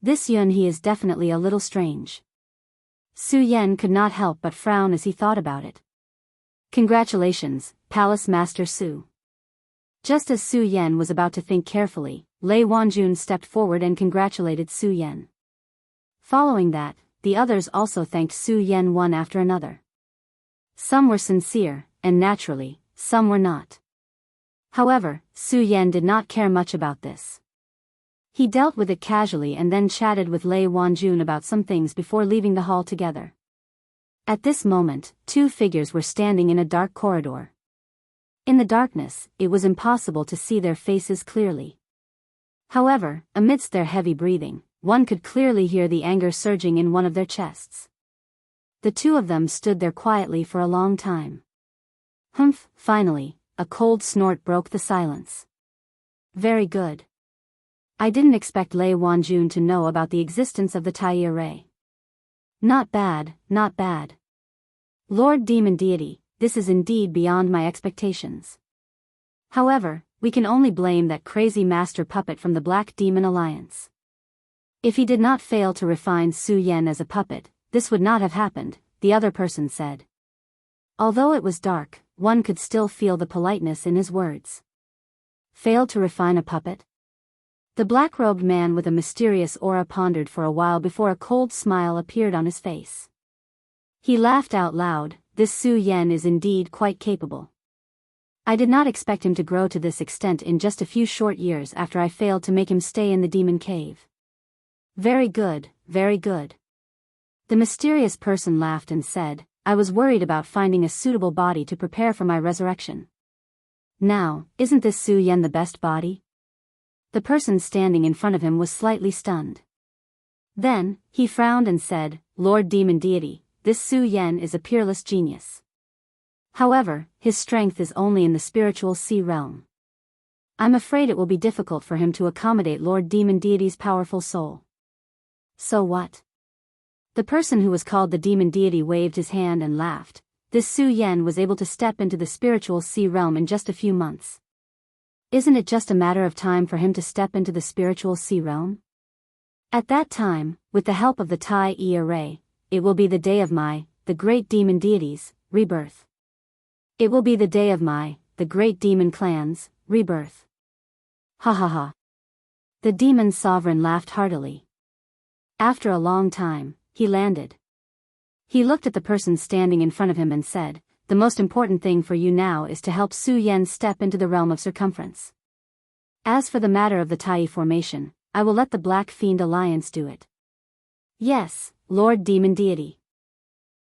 This Yunhee is definitely a little strange. Su Yan could not help but frown as he thought about it. Congratulations, Palace Master Su. Just as Su Yan was about to think carefully, Lei Wanjun stepped forward and congratulated Su Yan. Following that, the others also thanked Su Yan one after another. Some were sincere, and naturally, some were not. However, Su Yan did not care much about this. He dealt with it casually and then chatted with Lei Wanjun about some things before leaving the hall together. At this moment, 2 figures were standing in a dark corridor. In the darkness, it was impossible to see their faces clearly. However, amidst their heavy breathing, one could clearly hear the anger surging in one of their chests. The 2 of them stood there quietly for a long time. Humph, finally, a cold snort broke the silence. Very good. I didn't expect Lei Wanjun to know about the existence of the Tai array. Not bad, not bad. Lord Demon Deity, this is indeed beyond my expectations. However, we can only blame that crazy master puppet from the Black Demon Alliance. If he did not fail to refine Su Yan as a puppet, this would not have happened, the other person said. Although it was dark, one could still feel the politeness in his words. Failed to refine a puppet? The black-robed man with a mysterious aura pondered for a while before a cold smile appeared on his face. He laughed out loud. This Su Yan is indeed quite capable. I did not expect him to grow to this extent in just a few short years after I failed to make him stay in the demon cave. Very good, very good. The mysterious person laughed and said, I was worried about finding a suitable body to prepare for my resurrection. Now, isn't this Su Yan the best body? The person standing in front of him was slightly stunned. Then, he frowned and said, Lord Demon Deity, this Su Yan is a peerless genius. However, his strength is only in the spiritual sea realm. I'm afraid it will be difficult for him to accommodate Lord Demon Deity's powerful soul. So what? The person who was called the Demon Deity waved his hand and laughed. This Su Yan was able to step into the spiritual sea realm in just a few months. Isn't it just a matter of time for him to step into the spiritual sea realm? At that time, with the help of the Tai array, it will be the day of the great demon deity's rebirth. It will be the day of the great demon clan's rebirth. Ha ha ha. The demon sovereign laughed heartily. After a long time, he landed. He looked at the person standing in front of him and said, "The most important thing for you now is to help Su Yen step into the realm of circumference. As for the matter of the Tai formation, I will let the Black Fiend Alliance do it." "Yes, Lord Demon Deity."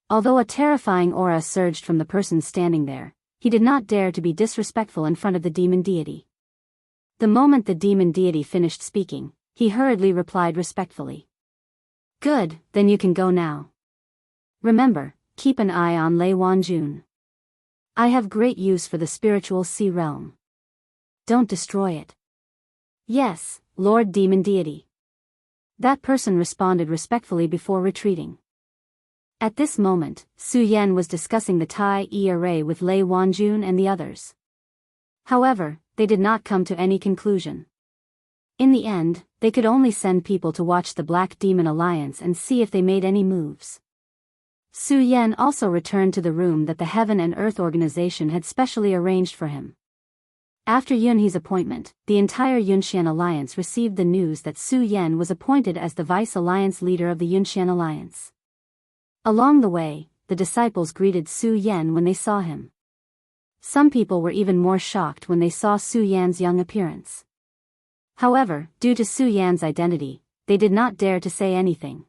Although a terrifying aura surged from the person standing there, he did not dare to be disrespectful in front of the demon deity. The moment the demon deity finished speaking, he hurriedly replied respectfully. "Good, then you can go now. Remember, keep an eye on Lei Wanjun. I have great use for the spiritual sea realm. Don't destroy it." "Yes, Lord Demon Deity." That person responded respectfully before retreating. At this moment, Su Yen was discussing the Tai array with Lei Wanjun and the others. However, they did not come to any conclusion. In the end, they could only send people to watch the Black Demon Alliance and see if they made any moves. Su Yen also returned to the room that the Heaven and Earth organization had specially arranged for him. After Yunhe's appointment, the entire Yunxian Alliance received the news that Su Yen was appointed as the Vice Alliance leader of the Yunxian Alliance. Along the way, the disciples greeted Su Yen when they saw him. Some people were even more shocked when they saw Su Yan's young appearance. However, due to Su Yan's identity, they did not dare to say anything.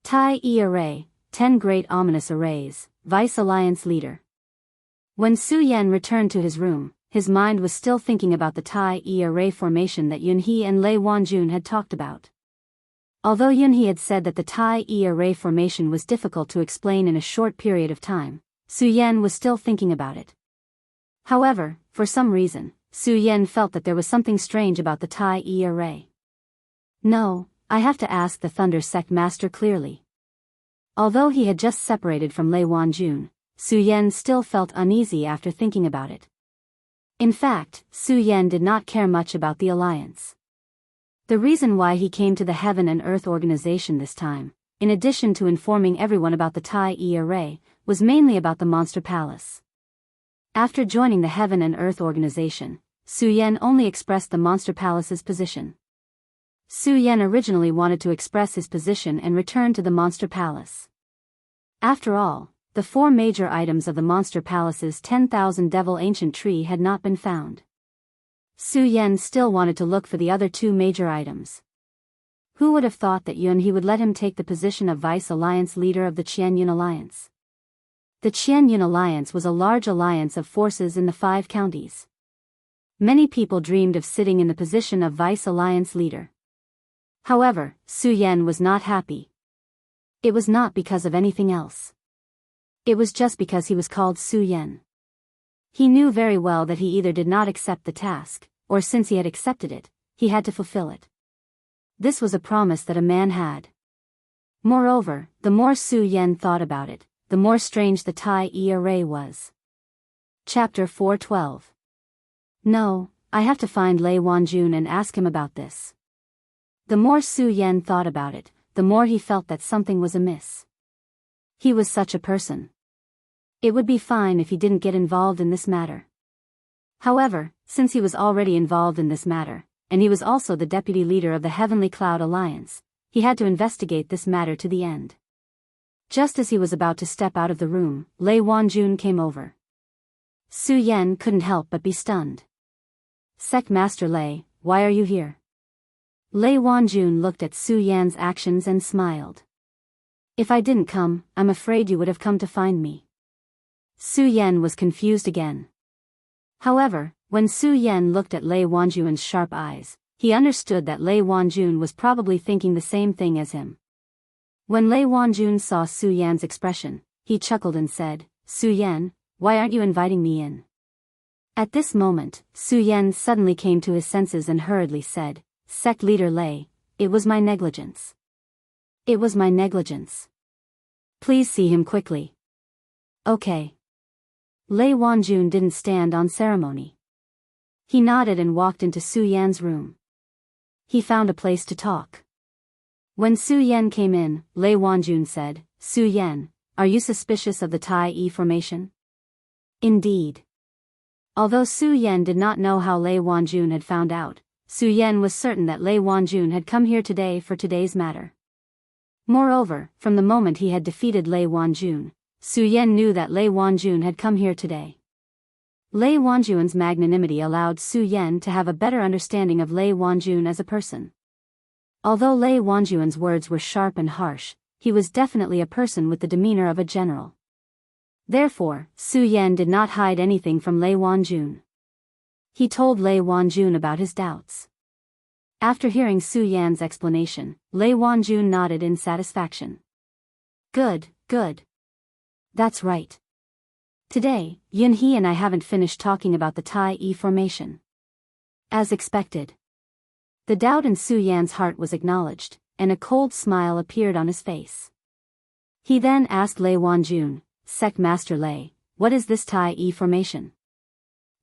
Tai array, 10 Great Ominous Arrays, Vice Alliance Leader. When Su Yen returned to his room, his mind was still thinking about the Tai array formation that Yunhe and Lei Wanjun had talked about. Although Yunhe had said that the Tai array formation was difficult to explain in a short period of time, Su Yen was still thinking about it. However, for some reason, Su Yen felt that there was something strange about the Tai array. "No, I have to ask the Thunder Sect Master clearly." Although he had just separated from Lei Wanjun, Su Yen still felt uneasy after thinking about it. In fact, Su Yen did not care much about the alliance. The reason why he came to the Heaven and Earth organization this time, in addition to informing everyone about the Tai array, was mainly about the Monster Palace. After joining the Heaven and Earth organization, Su Yen only expressed the Monster Palace's position. Su Yen originally wanted to express his position and return to the Monster Palace. After all, the 4 major items of the Monster Palace's 10,000 Devil Ancient Tree had not been found. Su Yen still wanted to look for the other 2 major items. Who would have thought that Yunhe would let him take the position of Vice Alliance leader of the Qianyun Alliance? The Qianyun Alliance was a large alliance of forces in the 5 counties. Many people dreamed of sitting in the position of Vice Alliance leader. However, Su Yen was not happy. It was not because of anything else. It was just because he was called Su Yen. He knew very well that he either did not accept the task, or since he had accepted it, he had to fulfill it. This was a promise that a man had. Moreover, the more Su Yen thought about it, the more strange the Tai array was. Chapter 412. No, I have to find Lei Wanjun and ask him about this. The more Su Yen thought about it, the more he felt that something was amiss. He was such a person. It would be fine if he didn't get involved in this matter. However, since he was already involved in this matter, and he was also the deputy leader of the Heavenly Cloud Alliance, he had to investigate this matter to the end. Just as he was about to step out of the room, Lei Wanjun came over. Su Yen couldn't help but be stunned. "Sect Master Lei, why are you here?" Lei Wanjun looked at Su Yan's actions and smiled. "If I didn't come, I'm afraid you would have come to find me." Su Yen was confused again. However, when Su Yen looked at Lei Wanjun's sharp eyes, he understood that Lei Wanjun was probably thinking the same thing as him. When Lei Wanjun saw Su Yan's expression, he chuckled and said, "Su Yen, why aren't you inviting me in?" At this moment, Su Yen suddenly came to his senses and hurriedly said, "Sect Leader Lei, it was my negligence. It was my negligence. Please see him quickly." "Okay." Lei Wanjun didn't stand on ceremony. He nodded and walked into Su Yan's room. He found a place to talk. When Su Yen came in, Lei Wanjun said, "Su Yen, are you suspicious of the Tai formation?" Indeed. Although Su Yan did not know how Lei Wanjun had found out, Su Yan was certain that Lei Wanjun had come here today for today's matter. Moreover, from the moment he had defeated Lei Wanjun, Su Yan knew that Lei Wanjun had come here today. Lei Wanjun's magnanimity allowed Su Yan to have a better understanding of Lei Wanjun as a person. Although Lei Wanjun's words were sharp and harsh, he was definitely a person with the demeanor of a general. Therefore, Su Yan did not hide anything from Lei Wanjun. He told Lei Wanjun about his doubts. After hearing Su Yan's explanation, Lei Wanjun nodded in satisfaction. Good, good. That's right. Today, Yunhee and I haven't finished talking about the Tai E formation. As expected. The doubt in Su Yan's heart was acknowledged, and a cold smile appeared on his face. He then asked Lei Wanjun, Sect Master Lei, what is this Tai E formation?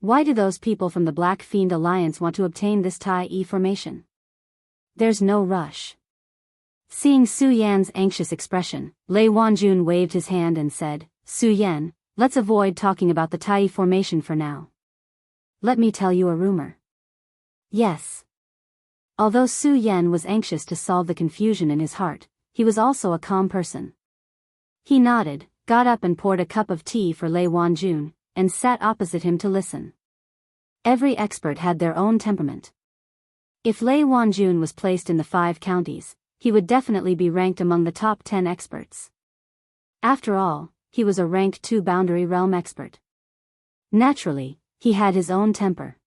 Why do those people from the Black Fiend Alliance want to obtain this Tai E formation? There's no rush. Seeing Su Yan's anxious expression, Lei Wanjun waved his hand and said, Su Yan, let's avoid talking about the Tai E formation for now. Let me tell you a rumor. Yes. Although Su Yan was anxious to solve the confusion in his heart, he was also a calm person. He nodded, got up and poured a cup of tea for Lei Wanjun, and sat opposite him to listen. Every expert had their own temperament. If Lei Wanjun was placed in the 5 counties, he would definitely be ranked among the top 10 experts. After all, he was a rank 2 boundary realm expert. Naturally, he had his own temper.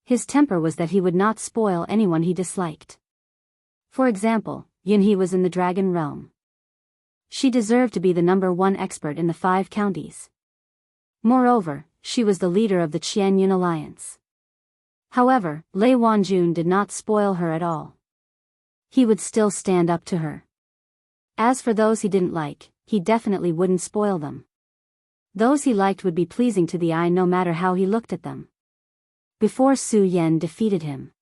His temper was that he would not spoil anyone he disliked. For example, Yunhee was in the dragon realm. She deserved to be the number 1 expert in the 5 counties. Moreover, she was the leader of the Qianyun Alliance. However, Lei Wanjun did not spoil her at all. He would still stand up to her. As for those he didn't like, he definitely wouldn't spoil them. Those he liked would be pleasing to the eye no matter how he looked at them. Before Su Yan defeated him,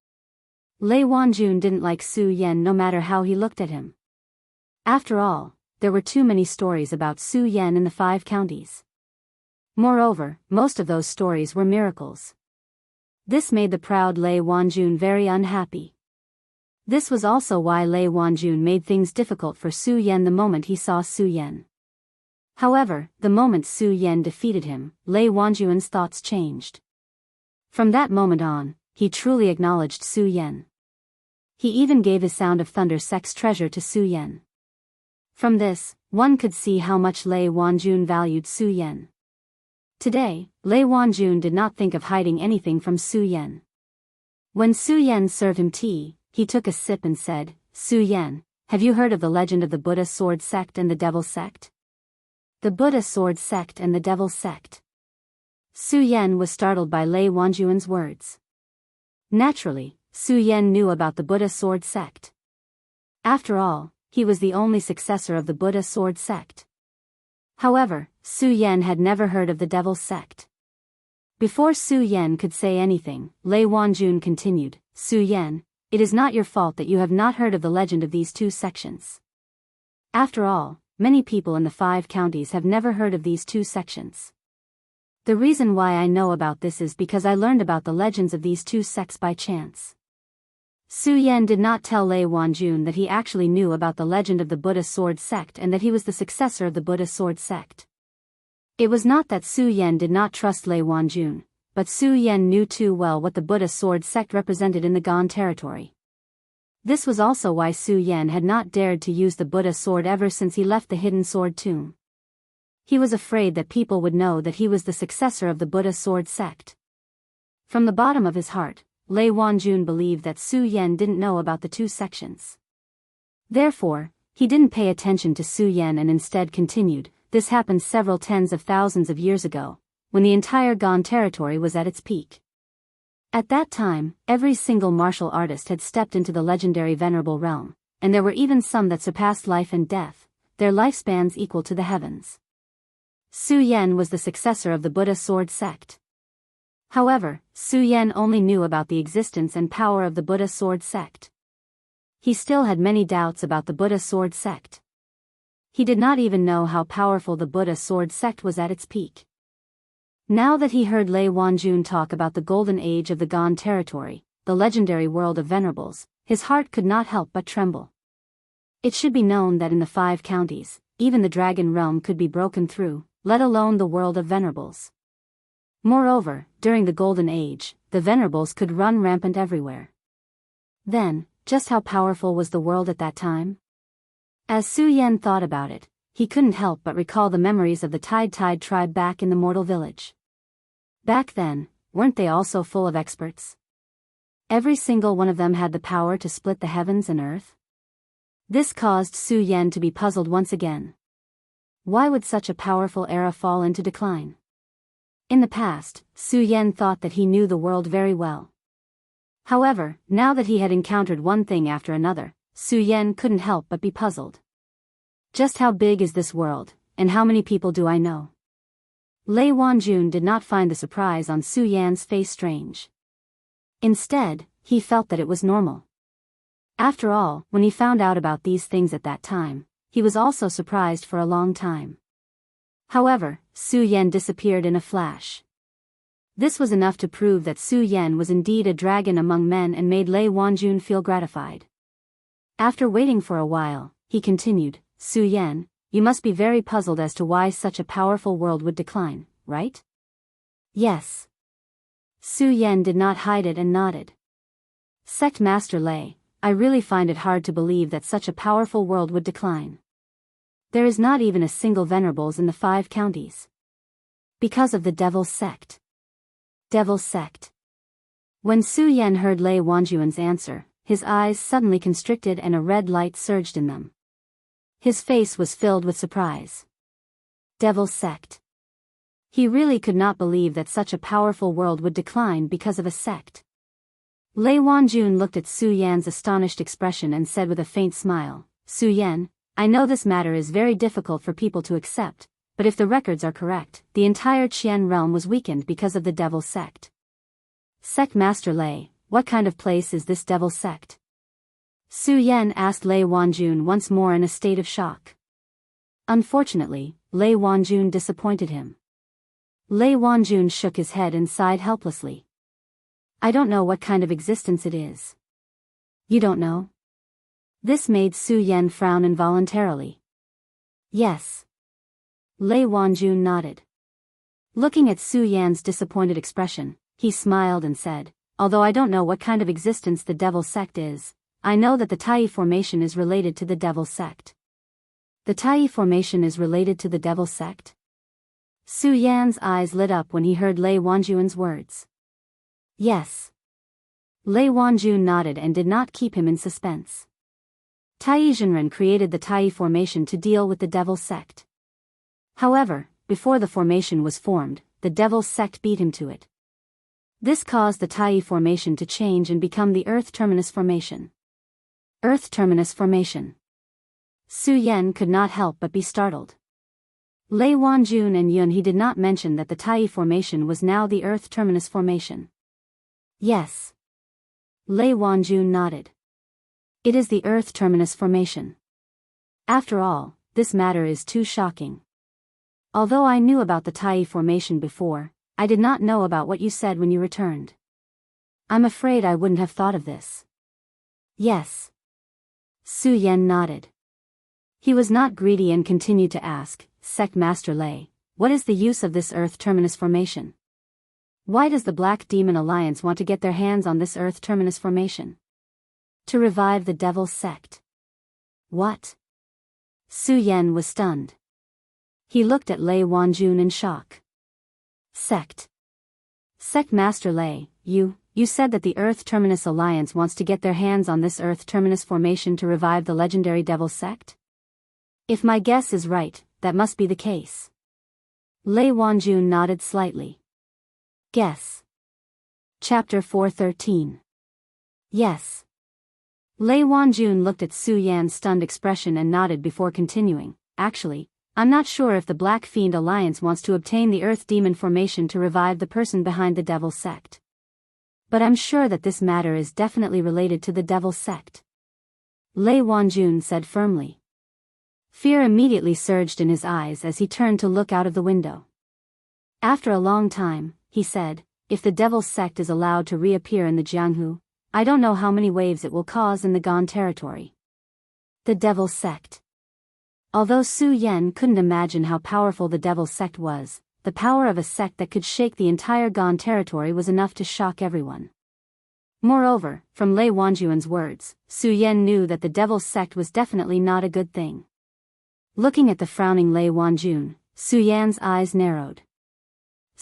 Lei Wanjun didn't like Su Yan no matter how he looked at him. After all, there were too many stories about Su Yan in the 5 counties. Moreover, most of those stories were miracles. This made the proud Lei Wanjun very unhappy. This was also why Lei Wanjun made things difficult for Su Yan the moment he saw Su Yan. However, the moment Su Yan defeated him, Lei Wanjun's thoughts changed. From that moment on, he truly acknowledged Su Yan. He even gave his Sound of Thunder sex treasure to Su Yan. From this, one could see how much Lei Wanjun valued Su Yan. Today, Lei Wanjun did not think of hiding anything from Su Yan. When Su Yan served him tea, he took a sip and said, Su Yan, have you heard of the legend of the Buddha Sword Sect and the Devil Sect? The Buddha Sword Sect and the Devil Sect. Su Yan was startled by Lei Wanjun's words. Naturally, Su Yan knew about the Buddha Sword Sect. After all, he was the only successor of the Buddha Sword Sect. However, Su Yan had never heard of the Devil Sect. Before Su Yan could say anything, Lei Wanjun continued, Su Yan, it is not your fault that you have not heard of the legend of these 2 sections. After all, many people in the 5 counties have never heard of these 2 sections. The reason why I know about this is because I learned about the legends of these 2 sects by chance. Su Yan did not tell Lei Wanjun that he actually knew about the legend of the Buddha Sword Sect and that he was the successor of the Buddha Sword Sect. It was not that Su Yan did not trust Lei Wanjun, but Su Yan knew too well what the Buddha Sword Sect represented in the Gan territory. This was also why Su Yan had not dared to use the Buddha sword ever since he left the hidden sword tomb. He was afraid that people would know that he was the successor of the Buddha Sword Sect. From the bottom of his heart, Lei Wanjun believed that Su Yan didn't know about the 2 sections. Therefore, he didn't pay attention to Su Yan and instead continued, this happened several tens of thousands of years ago, when the entire Gan territory was at its peak. At that time, every single martial artist had stepped into the legendary Venerable Realm, and there were even some that surpassed life and death, their lifespans equal to the heavens. Su Yan was the successor of the Buddha Sword Sect. However, Su Yan only knew about the existence and power of the Buddha Sword Sect. He still had many doubts about the Buddha Sword Sect. He did not even know how powerful the Buddha Sword Sect was at its peak. Now that he heard Lei Wanjun talk about the golden age of the Gone territory, the legendary world of venerables, his heart could not help but tremble. It should be known that in the 5 counties, even the dragon realm could be broken through, let alone the world of venerables. Moreover, during the golden age, the venerables could run rampant everywhere. Then, just how powerful was the world at that time? As Su Yan thought about it, he couldn't help but recall the memories of the Tide tribe back in the mortal village. Back then, weren't they also full of experts? Every single one of them had the power to split the heavens and earth. This caused Su Yan to be puzzled once again. Why would such a powerful era fall into decline? In the past, Su Yan thought that he knew the world very well. However, now that he had encountered one thing after another, Su Yan couldn't help but be puzzled. Just how big is this world, and how many people do I know? Lei Wanjun did not find the surprise on Su Yan's face strange. Instead, he felt that it was normal. After all, when he found out about these things at that time, he was also surprised for a long time. However, Su Yan disappeared in a flash. This was enough to prove that Su Yan was indeed a dragon among men and made Lei Wanjun feel gratified. After waiting for a while, he continued, Su Yan, you must be very puzzled as to why such a powerful world would decline, right? Yes. Su Yan did not hide it and nodded. Sect Master Lei, I really find it hard to believe that such a powerful world would decline. There is not even a single venerables in the 5 counties. Because of the Devil Sect. Devil Sect. When Su Yan heard Lei Wanjun's answer, his eyes suddenly constricted and a red light surged in them. His face was filled with surprise. Devil Sect. He really could not believe that such a powerful world would decline because of a sect. Lei Wanjun looked at Su Yan's astonished expression and said with a faint smile, Su Yan, I know this matter is very difficult for people to accept, but if the records are correct, the entire Qian realm was weakened because of the Devil Sect. Sect Master Lei, what kind of place is this Devil Sect? Su Yan asked Lei Wanjun once more in a state of shock. Unfortunately, Lei Wanjun disappointed him. Lei Wanjun shook his head and sighed helplessly. I don't know what kind of existence it is. You don't know? This made Su Yan frown involuntarily. Yes. Lei Wanjun nodded. Looking at Su Yan's disappointed expression, he smiled and said, although I don't know what kind of existence the Devil Sect is, I know that the Tai Formation is related to the Devil Sect. The Tai Formation is related to the Devil Sect? Su Yan's eyes lit up when he heard Lei Wanjun's words. Yes. Lei Wanjun nodded and did not keep him in suspense. Tai Zhenren created the Tai Formation to deal with the Devil Sect. However, before the formation was formed, the Devil Sect beat him to it. This caused the Tai Formation to change and become the Earth Terminus Formation. Earth Terminus Formation. Su Yan could not help but be startled. Lei Wanjun and Yun he did not mention that the Tai Formation was now the Earth Terminus Formation. Yes. Lei Wanjun nodded. It is the Earth Terminus Formation. After all, this matter is too shocking. Although I knew about the Tai Formation before, I did not know about what you said when you returned. I'm afraid I wouldn't have thought of this. Yes. Su Yan nodded. He was not greedy and continued to ask, Sect Master Lei, what is the use of this Earth Terminus Formation? Why does the Black Demon Alliance want to get their hands on this Earth Terminus Formation? To revive the Devil Sect. What? Su Yan was stunned. He looked at Lei Wanjun in shock. Sect. Sect Master Lei, you said that the Earth Terminus Alliance wants to get their hands on this Earth Terminus Formation to revive the legendary Devil Sect? If my guess is right, that must be the case. Lei Wanjun nodded slightly. Guess. Chapter 413. Yes. Lei Wanjun looked at Su Yan's stunned expression and nodded before continuing, actually, I'm not sure if the Black Fiend Alliance wants to obtain the Earth Demon Formation to revive the person behind the Devil Sect. But I'm sure that this matter is definitely related to the Devil Sect. Lei Wanjun said firmly. Fear immediately surged in his eyes as he turned to look out of the window. After a long time, he said, if the Devil's Sect is allowed to reappear in the Jianghu, I don't know how many waves it will cause in the Gan territory. The Devil's Sect. Although Su Yan couldn't imagine how powerful the Devil's Sect was, the power of a sect that could shake the entire Gan territory was enough to shock everyone. Moreover, from Lei Wanjuan's words, Su Yan knew that the Devil's Sect was definitely not a good thing. Looking at the frowning Lei Wanjun, Su Yan's eyes narrowed.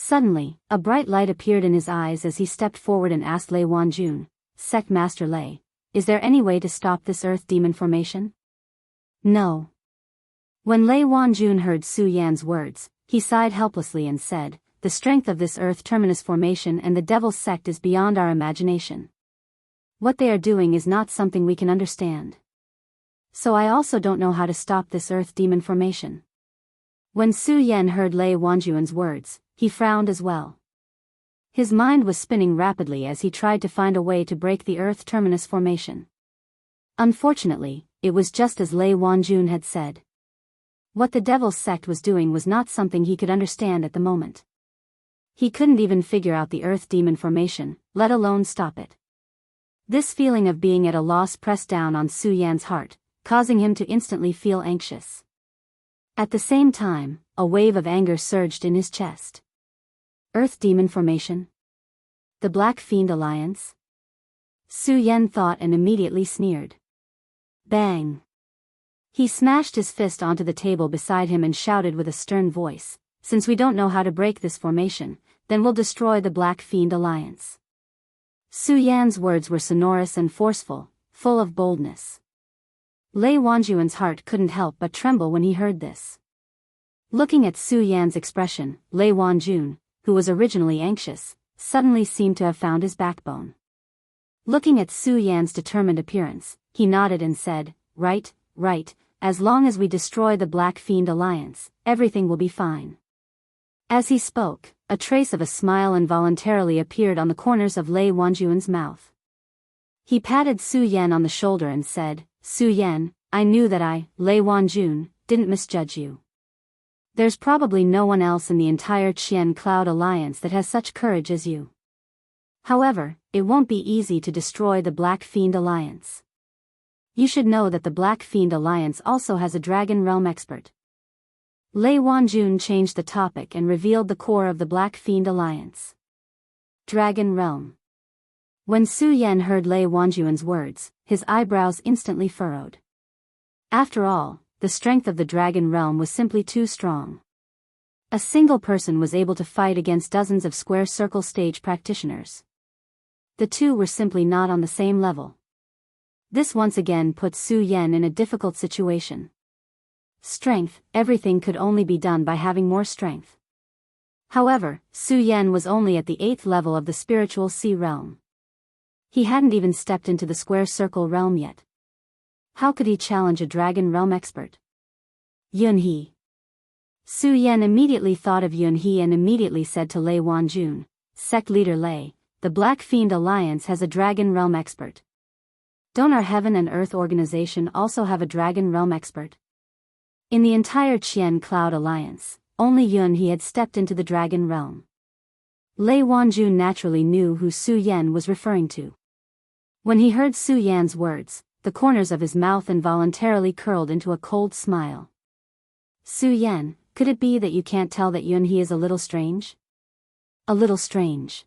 Suddenly, a bright light appeared in his eyes as he stepped forward and asked Lei Wanjun, Sect Master Lei, is there any way to stop this earth demon formation? No. When Lei Wanjun heard Su Yan's words, he sighed helplessly and said, the strength of this earth terminus formation and the Devil's Sect is beyond our imagination. What they are doing is not something we can understand. So I also don't know how to stop this earth demon formation. When Su Yan heard Lei Wanjuan's words, he frowned as well. His mind was spinning rapidly as he tried to find a way to break the earth terminus formation. Unfortunately, it was just as Lei Wanjun had said. What the Devil's Sect was doing was not something he could understand at the moment. He couldn't even figure out the earth demon formation, let alone stop it. This feeling of being at a loss pressed down on Su Yan's heart, causing him to instantly feel anxious. At the same time, a wave of anger surged in his chest. Earth demon formation? The Black Fiend Alliance? Su Yan thought and immediately sneered. Bang! He smashed his fist onto the table beside him and shouted with a stern voice, since we don't know how to break this formation, then we'll destroy the Black Fiend Alliance. Su Yan's words were sonorous and forceful, full of boldness. Lei Wanjuan's heart couldn't help but tremble when he heard this. Looking at Su Yan's expression, Lei Wanjun, who was originally anxious, suddenly seemed to have found his backbone. Looking at Su Yan's determined appearance, he nodded and said, right, as long as we destroy the Black Fiend Alliance, everything will be fine. As he spoke, a trace of a smile involuntarily appeared on the corners of Lei Wanjuan's mouth. He patted Su Yan on the shoulder and said, Su Yan, I knew that Lei Wanjun, didn't misjudge you. There's probably no one else in the entire Qian Cloud Alliance that has such courage as you. However, it won't be easy to destroy the Black Fiend Alliance. You should know that the Black Fiend Alliance also has a Dragon Realm expert. Lei Wanjun changed the topic and revealed the core of the Black Fiend Alliance. Dragon Realm. When Su Yan heard Lei Wanjuan's words, his eyebrows instantly furrowed. After all, the strength of the Dragon Realm was simply too strong. A single person was able to fight against dozens of square circle stage practitioners. The two were simply not on the same level. This once again put Su Yan in a difficult situation. Strength, everything could only be done by having more strength. However, Su Yan was only at the 8th level of the spiritual sea realm. He hadn't even stepped into the square circle realm yet. How could he challenge a Dragon Realm expert? Yun He. Su Yan immediately thought of Yun He and immediately said to Lei Wanjun, Sect Leader Lei, the Black Fiend Alliance has a Dragon Realm expert. Don't our Heaven and Earth organization also have a Dragon Realm expert? In the entire Qian Cloud Alliance, only Yun He had stepped into the Dragon Realm. Lei Wanjun naturally knew who Su Yan was referring to. When he heard Su Yan's words, the corners of his mouth involuntarily curled into a cold smile. Su Yan, could it be that you can't tell that Yun He is a little strange? A little strange.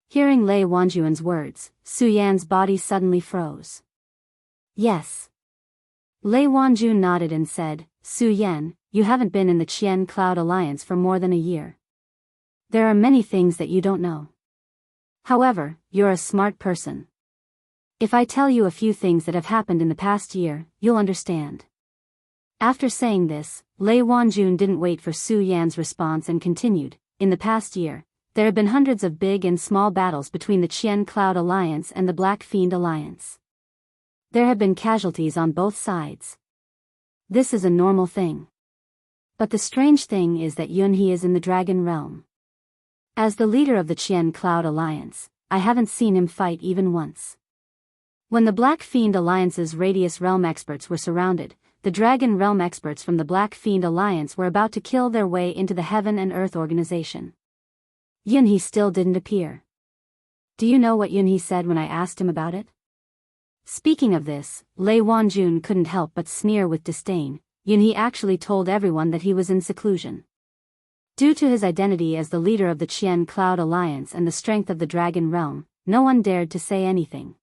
Hearing Lei Wanjuan's words, Su Yan's body suddenly froze. Yes. Lei Wanjun nodded and said, Su Yan, you haven't been in the Qian Cloud Alliance for more than a year. There are many things that you don't know. However, you're a smart person. If I tell you a few things that have happened in the past year, you'll understand. After saying this, Lei Wanjun didn't wait for Su Yan's response and continued, in the past year, there have been hundreds of big and small battles between the Qian Cloud Alliance and the Black Fiend Alliance. There have been casualties on both sides. This is a normal thing. But the strange thing is that Yun He is in the Dragon Realm. As the leader of the Qian Cloud Alliance, I haven't seen him fight even once. When the Black Fiend Alliance's Radius Realm experts were surrounded, the Dragon Realm experts from the Black Fiend Alliance were about to kill their way into the Heaven and Earth organization. Yunhee still didn't appear. Do you know what Yunhee said when I asked him about it? Speaking of this, Lei Wanjun couldn't help but sneer with disdain. Yunhee actually told everyone that he was in seclusion. Due to his identity as the leader of the Qian Cloud Alliance and the strength of the Dragon Realm, no one dared to say anything.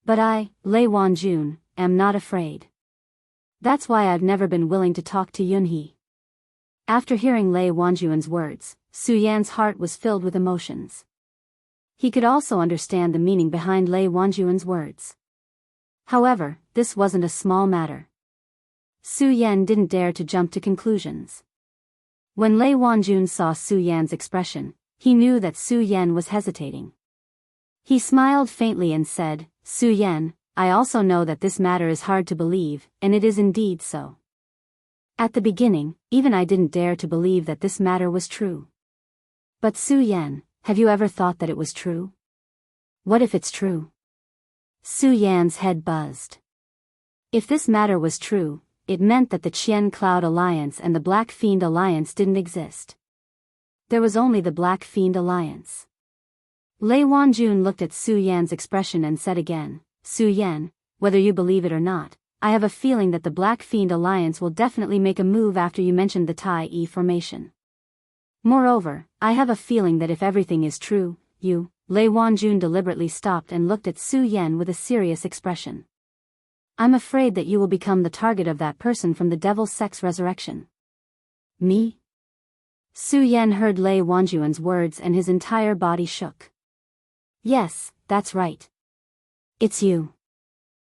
But I, Lei Wanjun, am not afraid. That's why I've never been willing to talk to Yunhee. After hearing Lei Wanjun's words, Su Yan's heart was filled with emotions. He could also understand the meaning behind Lei Wanjun's words. However, this wasn't a small matter. Su Yan didn't dare to jump to conclusions. When Lei Wanjun saw Su Yan's expression, he knew that Su Yan was hesitating. He smiled faintly and said, Su Yan, I also know that this matter is hard to believe, and it is indeed so. At the beginning, even I didn't dare to believe that this matter was true. But Su Yan, have you ever thought that it was true? What if it's true? Su Yan's head buzzed. If this matter was true, it meant that the Qian Cloud Alliance and the Black Fiend Alliance didn't exist. There was only the Black Fiend Alliance. Lei Wanjun looked at Su Yan's expression and said again, Su Yan, whether you believe it or not, I have a feeling that the Black Fiend Alliance will definitely make a move after you mentioned the Tai E formation. Moreover, I have a feeling that if everything is true, you, Lei Wanjun deliberately stopped and looked at Su Yan with a serious expression. I'm afraid that you will become the target of that person from the Devil's Sex Resurrection. Me? Su Yan heard Lei Wanjun's words and his entire body shook. Yes, that's right. It's you.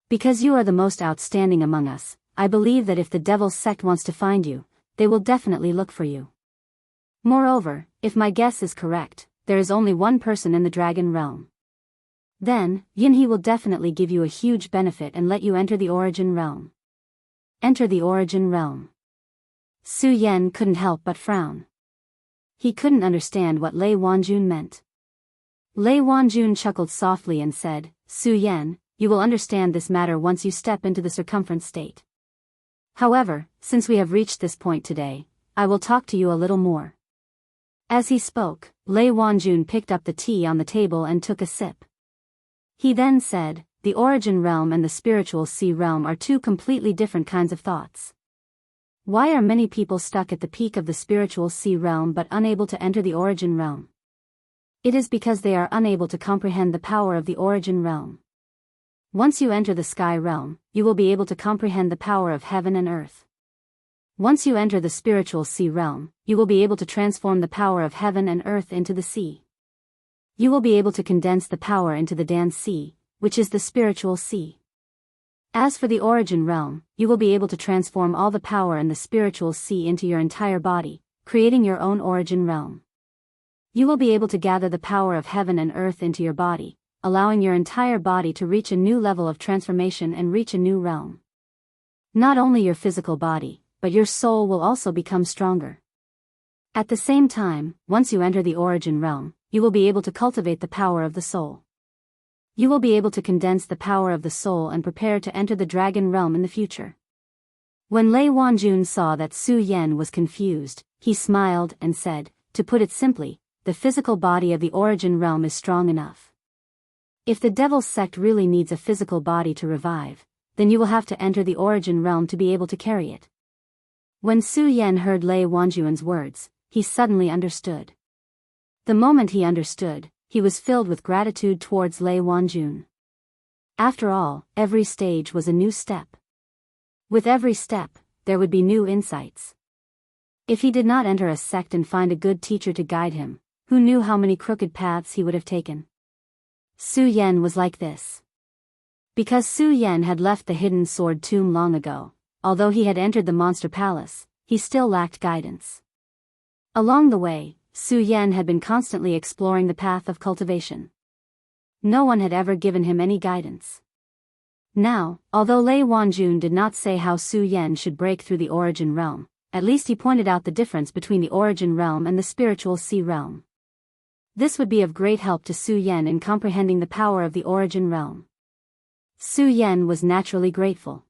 Because you are the most outstanding among us, I believe that if the Devil's Sect wants to find you, they will definitely look for you. Moreover, if my guess is correct, there is only one person in the Dragon Realm. Then, Yunhee will definitely give you a huge benefit and let you enter the Origin Realm. Enter the Origin Realm. Su Yan couldn't help but frown. He couldn't understand what Lei Wanjun meant. Lei Wanjun chuckled softly and said, Su Yan, you will understand this matter once you step into the circumference state. However, since we have reached this point today, I will talk to you a little more. As he spoke, Lei Wanjun picked up the tea on the table and took a sip. He then said, the Origin Realm and the Spiritual Sea Realm are two completely different kinds of thoughts. Why are many people stuck at the peak of the Spiritual Sea Realm but unable to enter the Origin Realm? It is because they are unable to comprehend the power of the Origin Realm. Once you enter the Sky Realm, you will be able to comprehend the power of heaven and earth. Once you enter the Spiritual Sea Realm, you will be able to transform the power of heaven and earth into the sea. You will be able to condense the power into the Dan Sea, which is the Spiritual Sea. As for the Origin Realm, you will be able to transform all the power in the Spiritual Sea into your entire body, creating your own Origin Realm. You will be able to gather the power of heaven and earth into your body, allowing your entire body to reach a new level of transformation and reach a new realm. Not only your physical body, but your soul will also become stronger. At the same time, once you enter the Origin Realm, you will be able to cultivate the power of the soul. You will be able to condense the power of the soul and prepare to enter the Dragon Realm in the future. When Lei Wanjun saw that Su Yan was confused, he smiled and said, to put it simply, the physical body of the Origin Realm is strong enough. If the Devil's Sect really needs a physical body to revive, then you will have to enter the Origin Realm to be able to carry it. When Su Yan heard Lei Wanjun's words, he suddenly understood. The moment he understood, he was filled with gratitude towards Lei Wanjun. After all, every stage was a new step. With every step, there would be new insights. If he did not enter a sect and find a good teacher to guide him, who knew how many crooked paths he would have taken? Su Yan was like this. Because Su Yan had left the hidden sword tomb long ago, although he had entered the monster palace, he still lacked guidance. Along the way, Su Yan had been constantly exploring the path of cultivation. No one had ever given him any guidance. Now, although Lei Wanjun did not say how Su Yan should break through the Origin Realm, at least he pointed out the difference between the Origin Realm and the Spiritual Sea Realm. This would be of great help to Su Yan in comprehending the power of the Origin Realm. Su Yan was naturally grateful.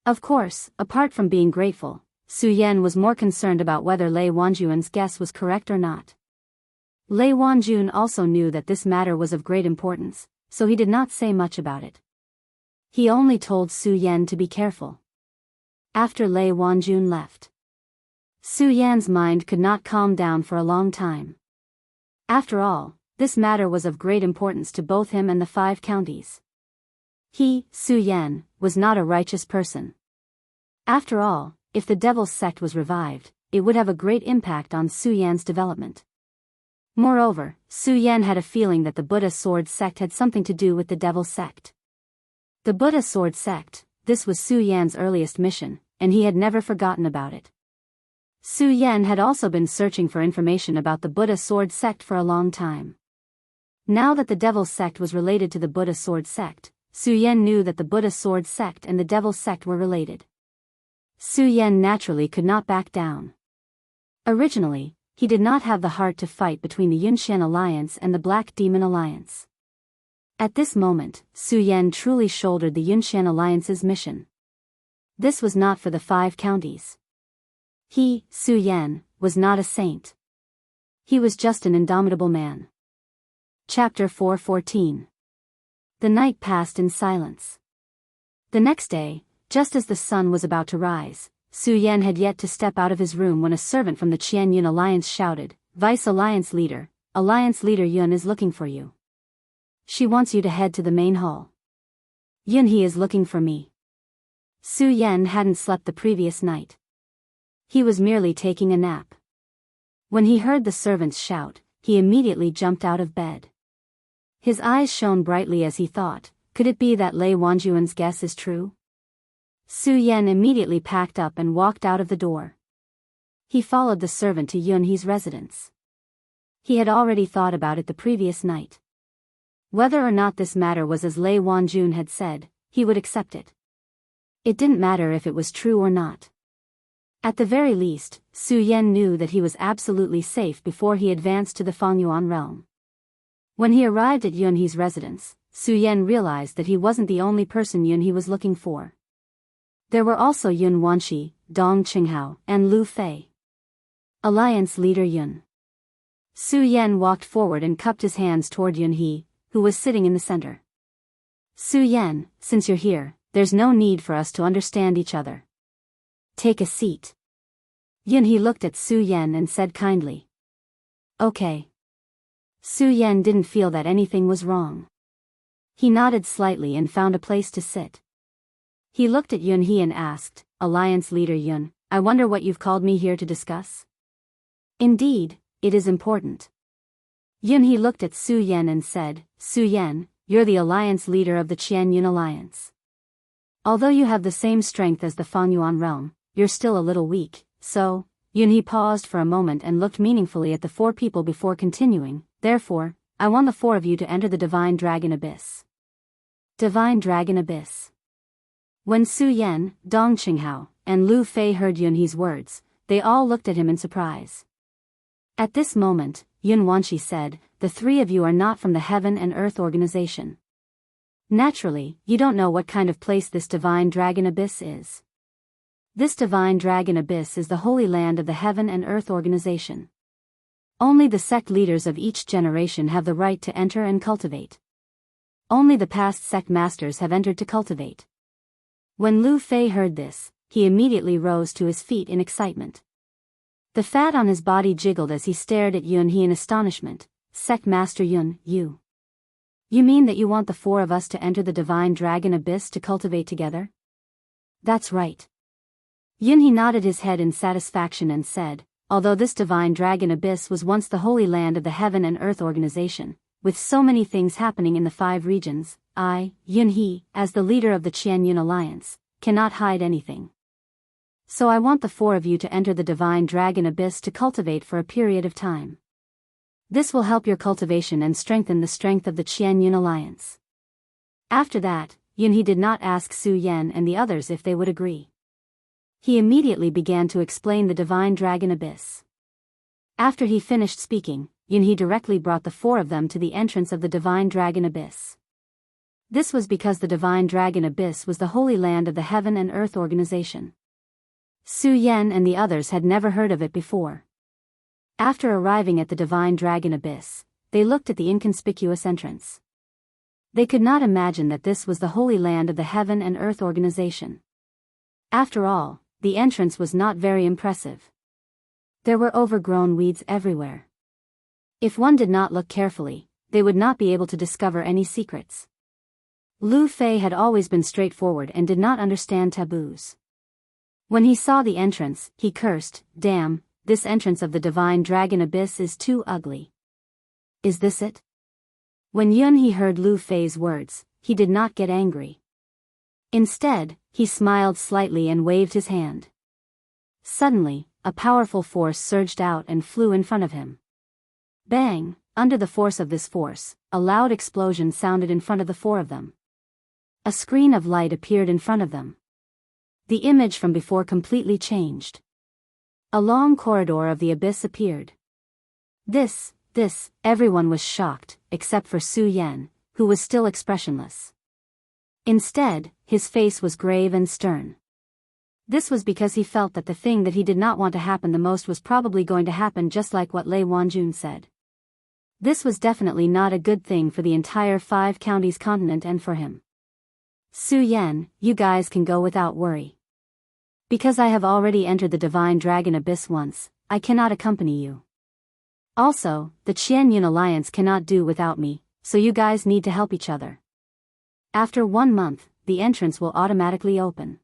Of course, apart from being grateful, Su Yan was more concerned about whether Lei Wanjun's guess was correct or not. Lei Wanjun also knew that this matter was of great importance, so he did not say much about it. He only told Su Yan to be careful. After Lei Wanjun left, Su Yan's mind could not calm down for a long time. After all, this matter was of great importance to both him and the 5 counties. He, Su Yan, was not a righteous person. After all, if the devil's sect was revived, it would have a great impact on Su Yan's development. Moreover, Su Yan had a feeling that the Buddha sword sect had something to do with the devil sect. The Buddha sword sect, this was Su Yan's earliest mission, and he had never forgotten about it. Su Yan had also been searching for information about the Buddha sword sect for a long time. Now that the devil sect was related to the Buddha sword sect, Su Yan knew that the Buddha sword sect and the devil sect were related. Su Yan naturally could not back down. Originally, he did not have the heart to fight between the Yunshan Alliance and the Black Demon Alliance. At this moment, Su Yan truly shouldered the Yunshan Alliance's mission. This was not for the 5 counties. He, Su Yan, was not a saint. He was just an indomitable man. Chapter 4:14. The night passed in silence. The next day, just as the sun was about to rise, Su Yan had yet to step out of his room when a servant from the Qian Yun Alliance shouted, "Vice Alliance Leader Yun is looking for you. She wants you to head to the main hall. Yun he is looking for me." Su Yan hadn't slept the previous night. He was merely taking a nap. When he heard the servant's shout, he immediately jumped out of bed. His eyes shone brightly as he thought, could it be that Lei Wanjun's guess is true? Su Yan immediately packed up and walked out of the door. He followed the servant to Yun He's residence. He had already thought about it the previous night. Whether or not this matter was as Lei Wanjun had said, he would accept it. It didn't matter if it was true or not. At the very least, Su Yan knew that he was absolutely safe before he advanced to the Fangyuan realm. When he arrived at Yun He's residence, Su Yan realized that he wasn't the only person Yun He was looking for. There were also Yun Wanshi, Dong Qinghao, and Lu Fei. Alliance Leader Yun. Su Yan walked forward and cupped his hands toward Yun He, who was sitting in the center. "Su Yan, since you're here, there's no need for us to understand each other. Take a seat." Yun He looked at Su Yan and said kindly, "Okay." Su Yan didn't feel that anything was wrong. He nodded slightly and found a place to sit. He looked at Yun He and asked, "Alliance Leader Yun, I wonder what you've called me here to discuss?" "Indeed, it is important." Yun He looked at Su Yan and said, "Su Yan, you're the alliance leader of the Qian Yun Alliance. Although you have the same strength as the Fangyuan realm, you're still a little weak, so..." Yun He paused for a moment and looked meaningfully at the 4 people before continuing, "Therefore, I want the 4 of you to enter the Divine Dragon Abyss." Divine Dragon Abyss. When Su Yan, Dong Qinghao, and Lu Fei heard Yun He's words, they all looked at him in surprise. At this moment, Yun Wanshi said, "The 3 of you are not from the Heaven and Earth organization. Naturally, you don't know what kind of place this Divine Dragon Abyss is. This Divine Dragon Abyss is the Holy Land of the Heaven and Earth organization. Only the sect leaders of each generation have the right to enter and cultivate. Only the past sect masters have entered to cultivate." When Lu Fei heard this, he immediately rose to his feet in excitement. The fat on his body jiggled as he stared at Yun He in astonishment. "Sect Master Yun, you mean that you want the 4 of us to enter the Divine Dragon Abyss to cultivate together?" "That's right." Yun He nodded his head in satisfaction and said, "Although this Divine Dragon Abyss was once the Holy Land of the Heaven and Earth organization, with so many things happening in the 5 regions, I, Yun He, as the leader of the Qian Yun Alliance, cannot hide anything. So I want the 4 of you to enter the Divine Dragon Abyss to cultivate for a period of time. This will help your cultivation and strengthen the strength of the Qian Yun Alliance." After that, Yun He did not ask Su Yan and the others if they would agree. He immediately began to explain the Divine Dragon Abyss. After he finished speaking, Yun He directly brought the 4 of them to the entrance of the Divine Dragon Abyss. This was because the divine dragon abyss was the holy land of the heaven and earth organization. Su Yan and the others had never heard of it before. After arriving at the divine dragon abyss, they looked at the inconspicuous entrance. They could not imagine that this was the holy land of the heaven and earth organization. After all, the entrance was not very impressive. There were overgrown weeds everywhere. If one did not look carefully, they would not be able to discover any secrets. Lu Fei had always been straightforward and did not understand taboos. When he saw the entrance, he cursed, "Damn, this entrance of the divine dragon abyss is too ugly." Is this it? When Yun He heard Lu Fei's words, he did not get angry. Instead, he smiled slightly and waved his hand. Suddenly, a powerful force surged out and flew in front of him. Bang! Under the force of this force, a loud explosion sounded in front of the four of them. A screen of light appeared in front of them. The image from before completely changed. A long corridor of the abyss appeared. This, everyone was shocked, except for Su Yan, who was still expressionless. Instead, his face was grave and stern. This was because he felt that the thing that he did not want to happen the most was probably going to happen, just like what Lei Wanjun said. This was definitely not a good thing for the entire 5 counties continent and for him. Su Yan, you guys can go without worry. Because I have already entered the divine dragon abyss once, I cannot accompany you. Also, the Qian Yun alliance cannot do without me, so you guys need to help each other. After 1 month, the entrance will automatically open.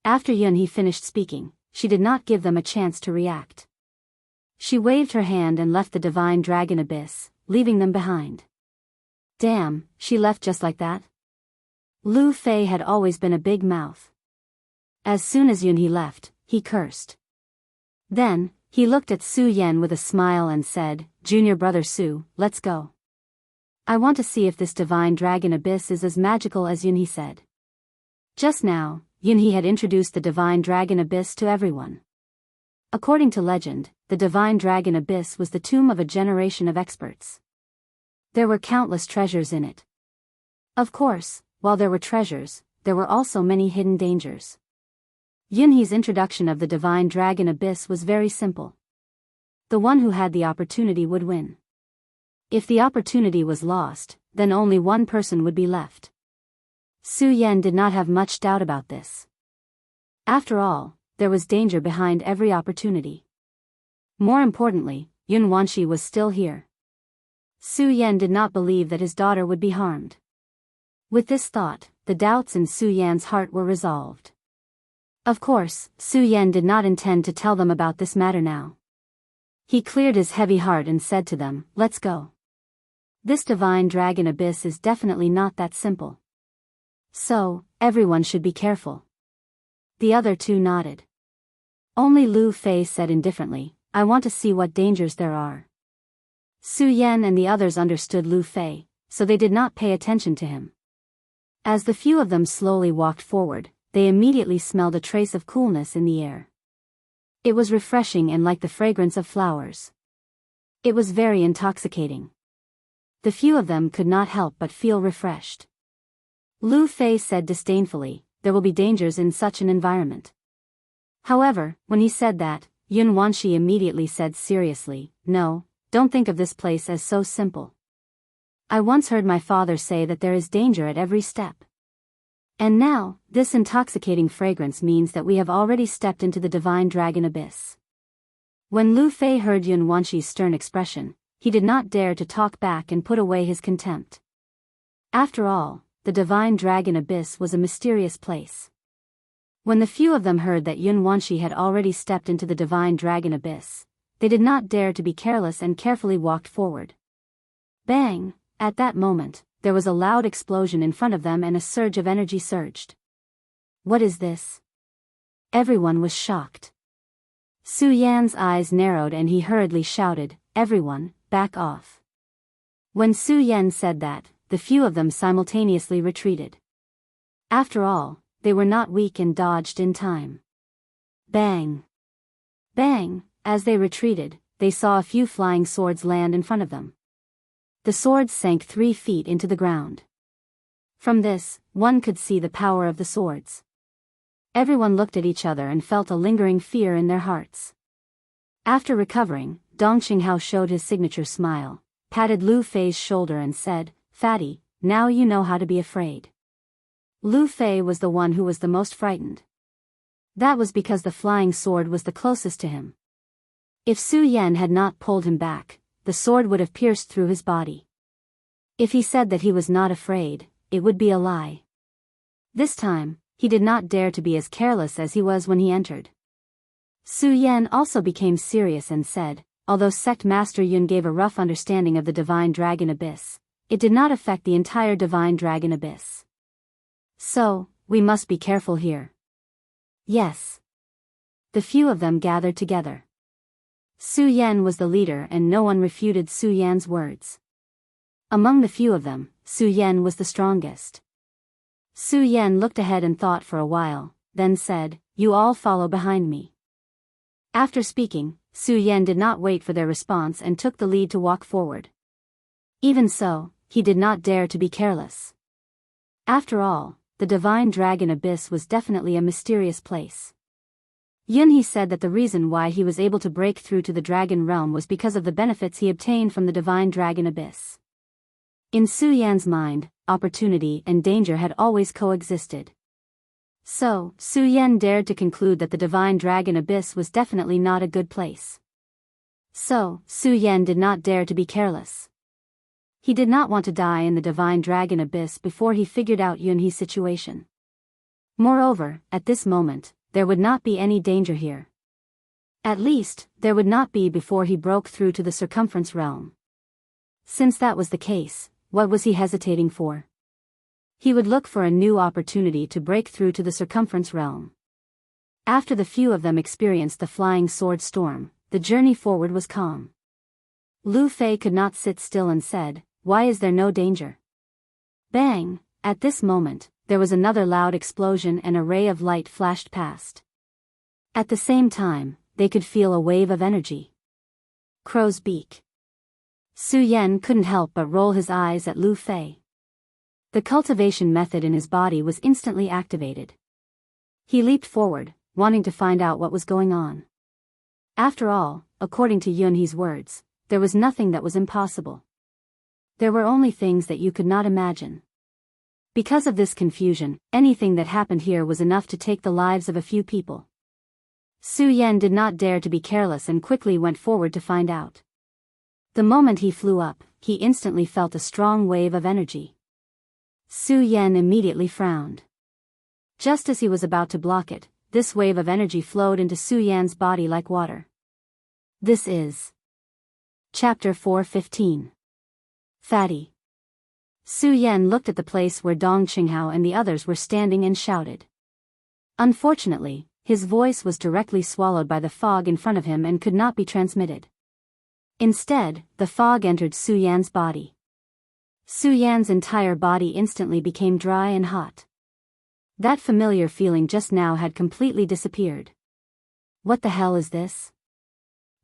After Yun He finished speaking, she did not give them a chance to react. She waved her hand and left the divine dragon abyss, leaving them behind. Damn, she left just like that? Lu Fei had always been a big mouth. As soon as Yun He left, he cursed. Then, he looked at Su Yan with a smile and said, "Junior brother Su, let's go. I want to see if this divine dragon abyss is as magical as Yun He said." Just now, Yun He had introduced the divine dragon abyss to everyone. According to legend, the divine dragon abyss was the tomb of a generation of experts. There were countless treasures in it. Of course, while there were treasures, there were also many hidden dangers. Yun He's introduction of the divine dragon abyss was very simple. The one who had the opportunity would win. If the opportunity was lost, then only one person would be left. Su Yan did not have much doubt about this. After all, there was danger behind every opportunity. More importantly, Yun Wanshi was still here. Su Yan did not believe that his daughter would be harmed. With this thought, the doubts in Su Yan's heart were resolved. Of course, Su Yan did not intend to tell them about this matter now. He cleared his heavy heart and said to them, "Let's go. This divine dragon abyss is definitely not that simple. So, everyone should be careful." The other two nodded. Only Lu Fei said indifferently, "I want to see what dangers there are." Su Yan and the others understood Lu Fei, so they did not pay attention to him. As the few of them slowly walked forward, they immediately smelled a trace of coolness in the air. It was refreshing and like the fragrance of flowers. It was very intoxicating. The few of them could not help but feel refreshed. Lu Fei said disdainfully, "There will be dangers in such an environment." However, when he said that, Yun Wanshi immediately said seriously, "No, don't think of this place as so simple. I once heard my father say that there is danger at every step. And now, this intoxicating fragrance means that we have already stepped into the divine dragon abyss." When Lu Fei heard Yun Wanshi's stern expression, he did not dare to talk back and put away his contempt. After all, the divine dragon abyss was a mysterious place. When the few of them heard that Yun Wanshi had already stepped into the divine dragon abyss, they did not dare to be careless and carefully walked forward. Bang! At that moment, there was a loud explosion in front of them and a surge of energy surged. What is this? Everyone was shocked. Su Yan's eyes narrowed and he hurriedly shouted, "Everyone, back off." When Su Yan said that, the few of them simultaneously retreated. After all, they were not weak and dodged in time. Bang! Bang! As they retreated, they saw a few flying swords land in front of them. The swords sank 3 feet into the ground. From this, one could see the power of the swords. Everyone looked at each other and felt a lingering fear in their hearts. After recovering, Dong Qinghao showed his signature smile, patted Lu Fei's shoulder and said, "Fatty, now you know how to be afraid." Lu Fei was the one who was the most frightened. That was because the flying sword was the closest to him. If Su Yan had not pulled him back, the sword would have pierced through his body. If he said that he was not afraid, it would be a lie. This time, he did not dare to be as careless as he was when he entered. Su Yan also became serious and said, although Sect Master Yun gave a rough understanding of the Divine Dragon Abyss, it did not affect the entire Divine Dragon Abyss. So, we must be careful here. Yes. The few of them gathered together. Su Yan was the leader and no one refuted Su Yan's words. Among the few of them, Su Yan was the strongest. Su Yan looked ahead and thought for a while, then said, "You all follow behind me." After speaking, Su Yan did not wait for their response and took the lead to walk forward. Even so, he did not dare to be careless. After all, the Divine Dragon Abyss was definitely a mysterious place. Yunhe said that the reason why he was able to break through to the Dragon Realm was because of the benefits he obtained from the Divine Dragon Abyss. In Su Yan's mind, opportunity and danger had always coexisted. So, Su Yan dared to conclude that the Divine Dragon Abyss was definitely not a good place. So, Su Yan did not dare to be careless. He did not want to die in the Divine Dragon Abyss before he figured out Yunhe's situation. Moreover, at this moment, there would not be any danger here. At least, there would not be before he broke through to the Circumference Realm. Since that was the case, what was he hesitating for? He would look for a new opportunity to break through to the Circumference Realm. After the few of them experienced the flying sword storm, the journey forward was calm. Lu Fei could not sit still and said, "Why is there no danger?" Bang! At this moment, there was another loud explosion and a ray of light flashed past. At the same time, they could feel a wave of energy. Crow's beak. Su Yan couldn't help but roll his eyes at Lu Fei. The cultivation method in his body was instantly activated. He leaped forward, wanting to find out what was going on. After all, according to Yunhe's words, there was nothing that was impossible. There were only things that you could not imagine. Because of this confusion, anything that happened here was enough to take the lives of a few people. Su Yan did not dare to be careless and quickly went forward to find out. The moment he flew up, he instantly felt a strong wave of energy. Su Yan immediately frowned. Just as he was about to block it, this wave of energy flowed into Su Yan's body like water. This is Chapter 415. Fatty. Su Yan looked at the place where Dong Qinghao and the others were standing and shouted. Unfortunately, his voice was directly swallowed by the fog in front of him and could not be transmitted. Instead, the fog entered Su Yan's body. Su Yan's entire body instantly became dry and hot. That familiar feeling just now had completely disappeared. What the hell is this?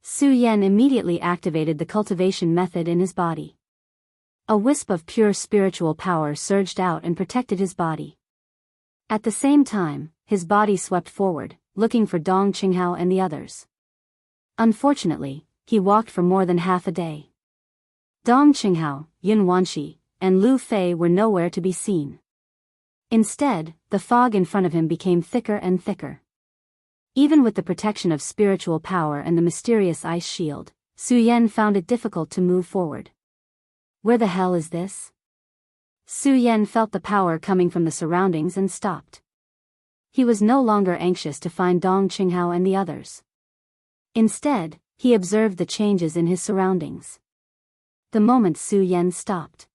Su Yan immediately activated the cultivation method in his body. A wisp of pure spiritual power surged out and protected his body. At the same time, his body swept forward, looking for Dong Qinghao and the others. Unfortunately, he walked for more than half a day. Dong Qinghao, Yun Wanshi, and Lu Fei were nowhere to be seen. Instead, the fog in front of him became thicker and thicker. Even with the protection of spiritual power and the mysterious ice shield, Su Yan found it difficult to move forward. Where the hell is this? Su Yan felt the power coming from the surroundings and stopped. He was no longer anxious to find Dong Qinghao and the others. Instead, he observed the changes in his surroundings. The moment Su Yan stopped,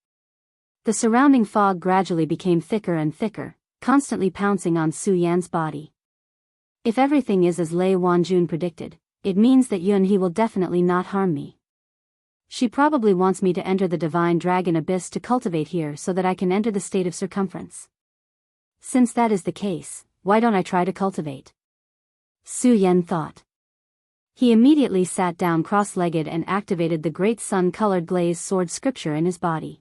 the surrounding fog gradually became thicker and thicker, constantly pouncing on Su Yan's body. If everything is as Lei Wanjun predicted, it means that Yunhe will definitely not harm me. She probably wants me to enter the Divine Dragon Abyss to cultivate here so that I can enter the state of circumference. Since that is the case, why don't I try to cultivate? Su Yan thought. He immediately sat down cross-legged and activated the great sun-colored glaze sword scripture in his body.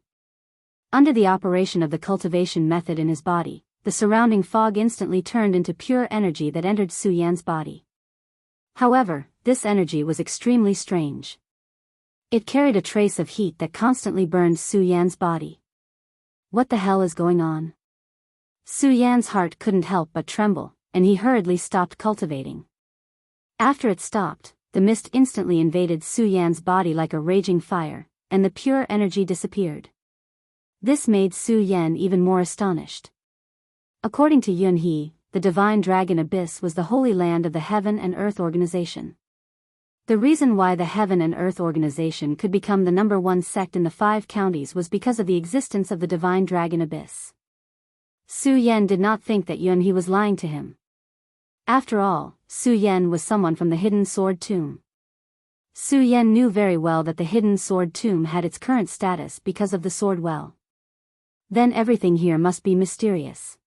Under the operation of the cultivation method in his body, the surrounding fog instantly turned into pure energy that entered Su Yan's body. However, this energy was extremely strange. It carried a trace of heat that constantly burned Su Yan's body. What the hell is going on? Su Yan's heart couldn't help but tremble, and he hurriedly stopped cultivating. After it stopped, the mist instantly invaded Su Yan's body like a raging fire, and the pure energy disappeared. This made Su Yan even more astonished. According to Yun He, the divine dragon abyss was the holy land of the Heaven and Earth organization. The reason why the Heaven and Earth organization could become the #1 sect in the 5 counties was because of the existence of the divine dragon abyss. Su Yan did not think that Yun He was lying to him. After all, Su Yan was someone from the Hidden Sword Tomb. Su Yan knew very well that the Hidden Sword Tomb had its current status because of the Sword Well. Then everything here must be mysterious.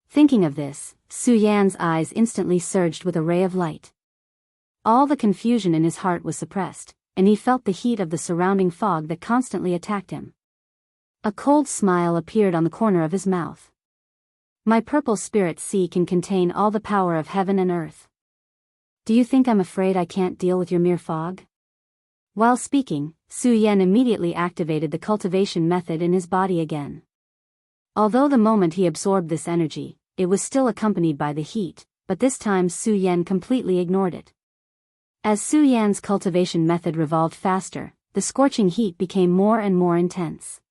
Thinking of this, Su Yan's eyes instantly surged with a ray of light. All the confusion in his heart was suppressed, and he felt the heat of the surrounding fog that constantly attacked him. A cold smile appeared on the corner of his mouth. My purple spirit sea can contain all the power of heaven and earth. Do you think I'm afraid I can't deal with your mere fog? While speaking, Su Yan immediately activated the cultivation method in his body again. Although the moment he absorbed this energy, it was still accompanied by the heat, but this time Su Yan completely ignored it. As Su Yan's cultivation method revolved faster, the scorching heat became more and more intense.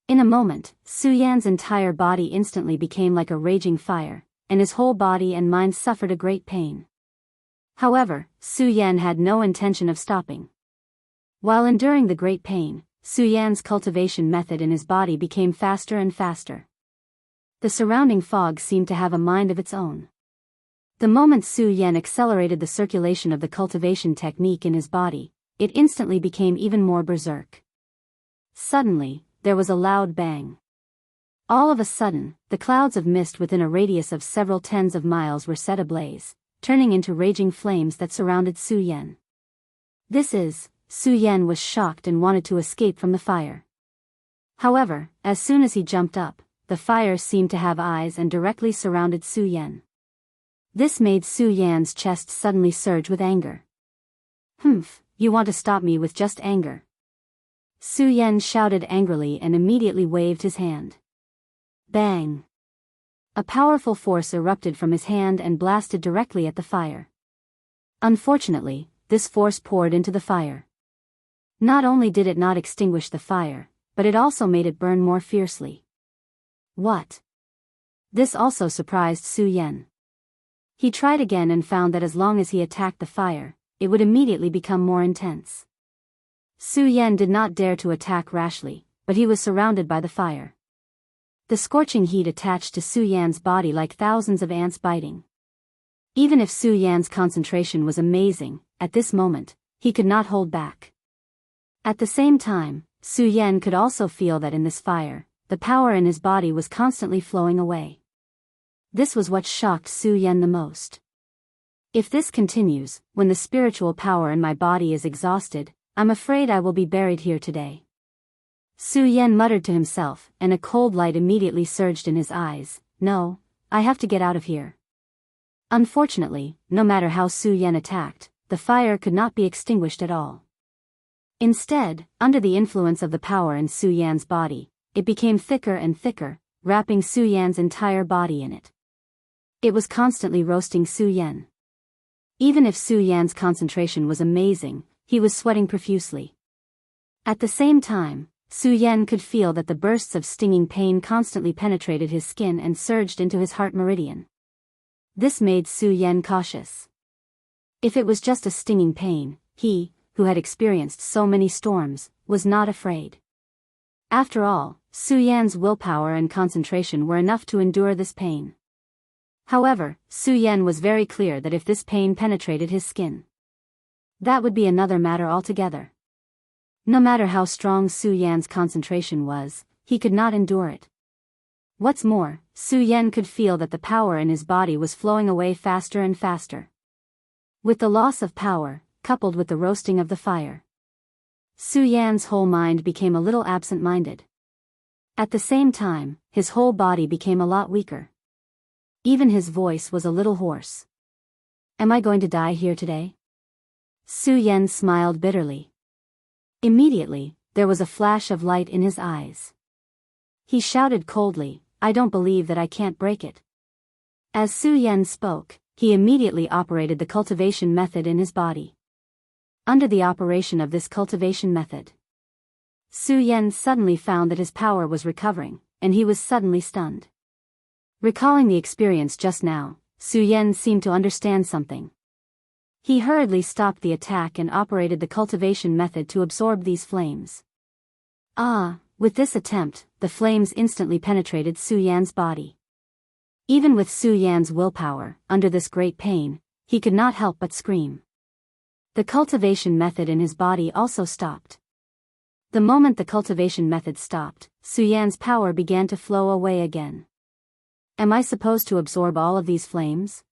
In a moment, Su Yan's entire body instantly became like a raging fire, and his whole body and mind suffered a great pain. However, Su Yan had no intention of stopping. While enduring the great pain, Su Yan's cultivation method in his body became faster and faster. The surrounding fog seemed to have a mind of its own. The moment Su Yan accelerated the circulation of the cultivation technique in his body, it instantly became even more berserk. Suddenly, there was a loud bang. All of a sudden, the clouds of mist within a radius of several tens of miles were set ablaze, turning into raging flames that surrounded Su Yan. Su Yan was shocked and wanted to escape from the fire. However, as soon as he jumped up, the fire seemed to have eyes and directly surrounded Su Yan. This made Su Yan's chest suddenly surge with anger. "Humph, you want to stop me with just anger?" Su Yan shouted angrily and immediately waved his hand. Bang! A powerful force erupted from his hand and blasted directly at the fire. Unfortunately, this force poured into the fire. Not only did it not extinguish the fire, but it also made it burn more fiercely. What? This also surprised Su Yan. He tried again and found that as long as he attacked the fire, it would immediately become more intense. Su Yan did not dare to attack rashly, but he was surrounded by the fire. The scorching heat attached to Su Yan's body like thousands of ants biting. Even if Su Yan's concentration was amazing, at this moment, he could not hold back. At the same time, Su Yan could also feel that in this fire, the power in his body was constantly flowing away. This was what shocked Su Yan the most. If this continues, when the spiritual power in my body is exhausted, I'm afraid I will be buried here today. Su Yan muttered to himself, and a cold light immediately surged in his eyes. No, I have to get out of here. Unfortunately, no matter how Su Yan attacked, the fire could not be extinguished at all. Instead, under the influence of the power in Su Yan's body, it became thicker and thicker, wrapping Su Yan's entire body in it. It was constantly roasting Su Yan. Even if Su Yan's concentration was amazing, he was sweating profusely. At the same time, Su Yan could feel that the bursts of stinging pain constantly penetrated his skin and surged into his heart meridian. This made Su Yan cautious. If it was just a stinging pain, he, who had experienced so many storms, was not afraid. After all, Su Yan's willpower and concentration were enough to endure this pain. However, Su Yan was very clear that if this pain penetrated his skin, that would be another matter altogether. No matter how strong Su Yan's concentration was, he could not endure it. What's more, Su Yan could feel that the power in his body was flowing away faster and faster. With the loss of power, coupled with the roasting of the fire, Su Yan's whole mind became a little absent-minded. At the same time, his whole body became a lot weaker. Even his voice was a little hoarse. Am I going to die here today? Su Yan smiled bitterly. Immediately, there was a flash of light in his eyes. He shouted coldly, I don't believe that I can't break it. As Su Yan spoke, he immediately operated the cultivation method in his body. Under the operation of this cultivation method, Su Yan suddenly found that his power was recovering, and he was suddenly stunned. Recalling the experience just now, Su Yan seemed to understand something. He hurriedly stopped the attack and operated the cultivation method to absorb these flames. With this attempt, the flames instantly penetrated Su Yan's body. Even with Su Yan's willpower, under this great pain, he could not help but scream. The cultivation method in his body also stopped. The moment the cultivation method stopped, Su Yan's power began to flow away again. Am I supposed to absorb all of these flames?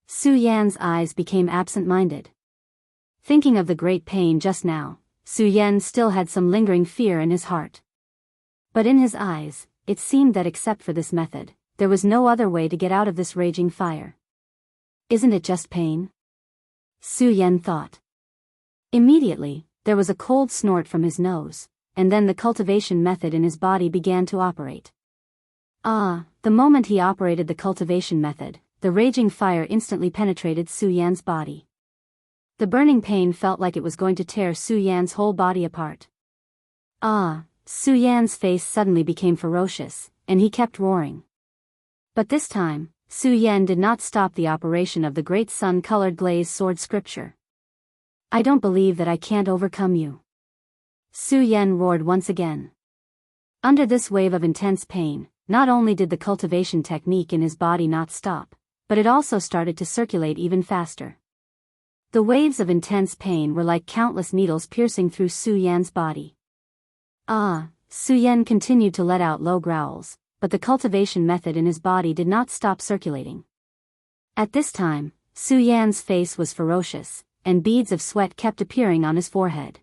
Su Yan's eyes became absent-minded. Thinking of the great pain just now, Su Yan still had some lingering fear in his heart. But in his eyes, it seemed that except for this method, there was no other way to get out of this raging fire. Isn't it just pain? Su Yan thought. Immediately, there was a cold snort from his nose, and then the cultivation method in his body began to operate. The moment he operated the cultivation method, the raging fire instantly penetrated Su Yan's body. The burning pain felt like it was going to tear Su Yan's whole body apart. Su Yan's face suddenly became ferocious, and he kept roaring. But this time, Su Yan did not stop the operation of the great sun-colored glazed sword scripture. I don't believe that I can't overcome you. Su Yan roared once again. Under this wave of intense pain, not only did the cultivation technique in his body not stop, but it also started to circulate even faster. The waves of intense pain were like countless needles piercing through Su Yan's body. Su Yan continued to let out low growls, but the cultivation method in his body did not stop circulating. At this time, Su Yan's face was ferocious, and beads of sweat kept appearing on his forehead.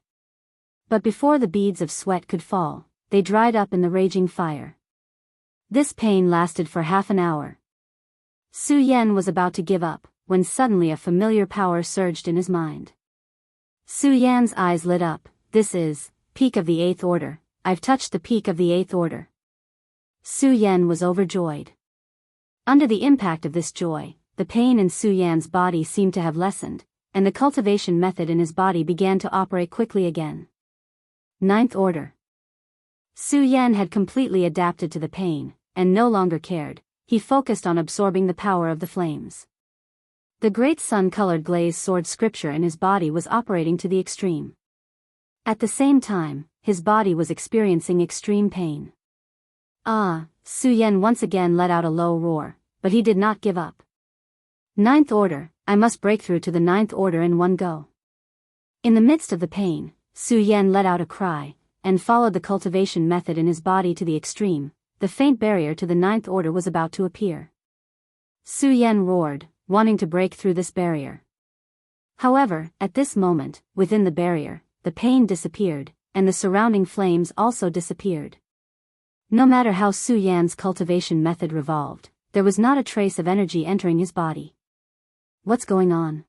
But before the beads of sweat could fall, they dried up in the raging fire. This pain lasted for half an hour. Su Yan was about to give up, when suddenly a familiar power surged in his mind. Su Yan's eyes lit up. This is, peak of the 8th order. I've touched the peak of the 8th order. Su Yan was overjoyed. Under the impact of this joy, the pain in Su Yan's body seemed to have lessened, and the cultivation method in his body began to operate quickly again. 9th order. Su Yan had completely adapted to the pain, and no longer cared. He focused on absorbing the power of the flames. The great sun-colored glazed sword scripture in his body was operating to the extreme. At the same time, his body was experiencing extreme pain. Su Yan once again let out a low roar, but he did not give up. 9th order, I must break through to the 9th order in one go. In the midst of the pain, Su Yan let out a cry, and followed the cultivation method in his body to the extreme. The faint barrier to the 9th order was about to appear. Su Yan roared, wanting to break through this barrier. However, at this moment, within the barrier, the pain disappeared, and the surrounding flames also disappeared. No matter how Su Yan's cultivation method revolved, there was not a trace of energy entering his body. What's going on?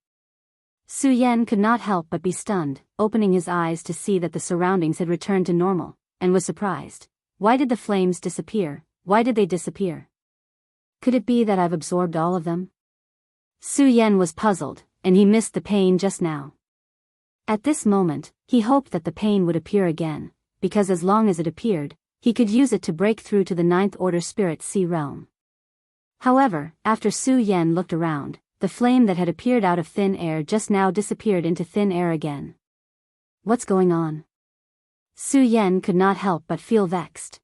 Su Yan could not help but be stunned, opening his eyes to see that the surroundings had returned to normal, and was surprised. Why did the flames disappear? Why did they disappear? Could it be that I've absorbed all of them? Su Yan was puzzled, and he missed the pain just now. At this moment, he hoped that the pain would appear again, because as long as it appeared, he could use it to break through to the 9th order spirit sea realm. However, after Su Yan looked around, the flame that had appeared out of thin air just now disappeared into thin air again. What's going on? Su Yan could not help but feel vexed.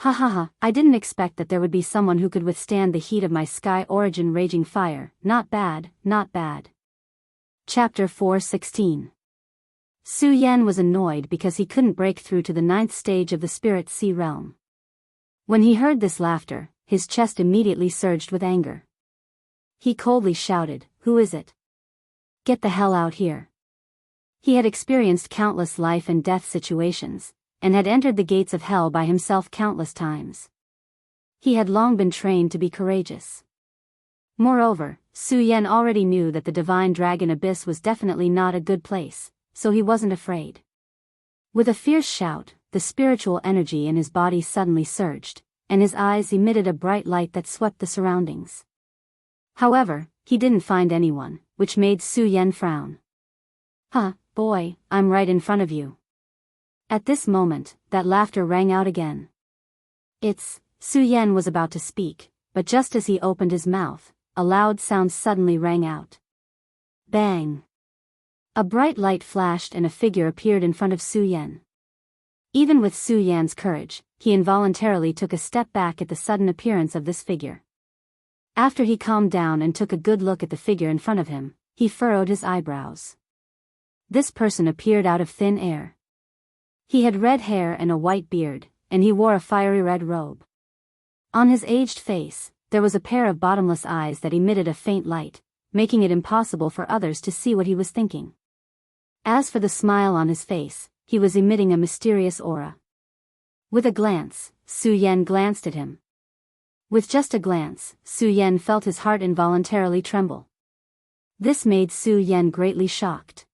I didn't expect that there would be someone who could withstand the heat of my sky origin raging fire. Not bad, not bad. Chapter 4:16. Su Yan was annoyed because he couldn't break through to the 9th stage of the spirit sea realm. When he heard this laughter, his chest immediately surged with anger. He coldly shouted, "Who is it? Get the hell out here." He had experienced countless life and death situations, and had entered the gates of hell by himself countless times. He had long been trained to be courageous. Moreover, Su Yan already knew that the divine dragon abyss was definitely not a good place, so he wasn't afraid. With a fierce shout, the spiritual energy in his body suddenly surged, and his eyes emitted a bright light that swept the surroundings. However, he didn't find anyone, which made Su Yan frown. "Huh, boy, I'm right in front of you." At this moment, that laughter rang out again. Su Yan was about to speak, but just as he opened his mouth, a loud sound suddenly rang out. Bang! A bright light flashed and a figure appeared in front of Su Yan. Even with Su Yan's courage, he involuntarily took a step back at the sudden appearance of this figure. After he calmed down and took a good look at the figure in front of him, he furrowed his eyebrows. This person appeared out of thin air. He had red hair and a white beard, and he wore a fiery red robe. On his aged face, there was a pair of bottomless eyes that emitted a faint light, making it impossible for others to see what he was thinking. As for the smile on his face, he was emitting a mysterious aura. With a glance, Su Yan glanced at him. With just a glance, Su Yan felt his heart involuntarily tremble. This made Su Yan greatly shocked.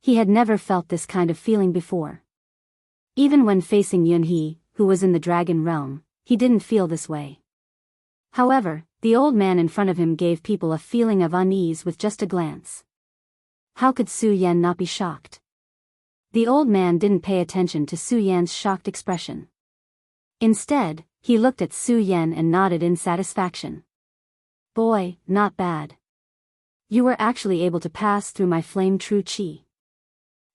He had never felt this kind of feeling before. Even when facing Yun He, who was in the dragon realm, he didn't feel this way. However, the old man in front of him gave people a feeling of unease with just a glance. How could Su Yan not be shocked? The old man didn't pay attention to Su Yan's shocked expression. Instead, he looked at Su Yan and nodded in satisfaction. "Boy, not bad. You were actually able to pass through my flame true chi.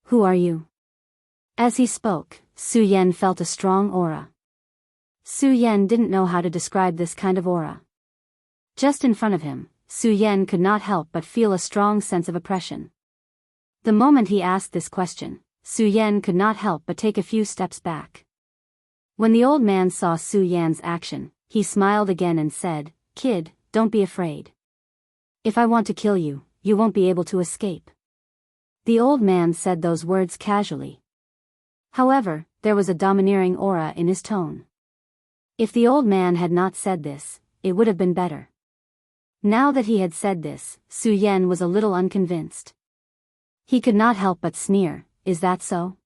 Who are you?" As he spoke, Su Yan felt a strong aura. Su Yan didn't know how to describe this kind of aura. Just in front of him, Su Yan could not help but feel a strong sense of oppression. The moment he asked this question, Su Yan could not help but take a few steps back. When the old man saw Su Yan's action, he smiled again and said, "Kid, don't be afraid. If I want to kill you, you won't be able to escape." The old man said those words casually. However, there was a domineering aura in his tone. If the old man had not said this, it would have been better. Now that he had said this, Su Yan was a little unconvinced. He could not help but sneer, "Is that so?"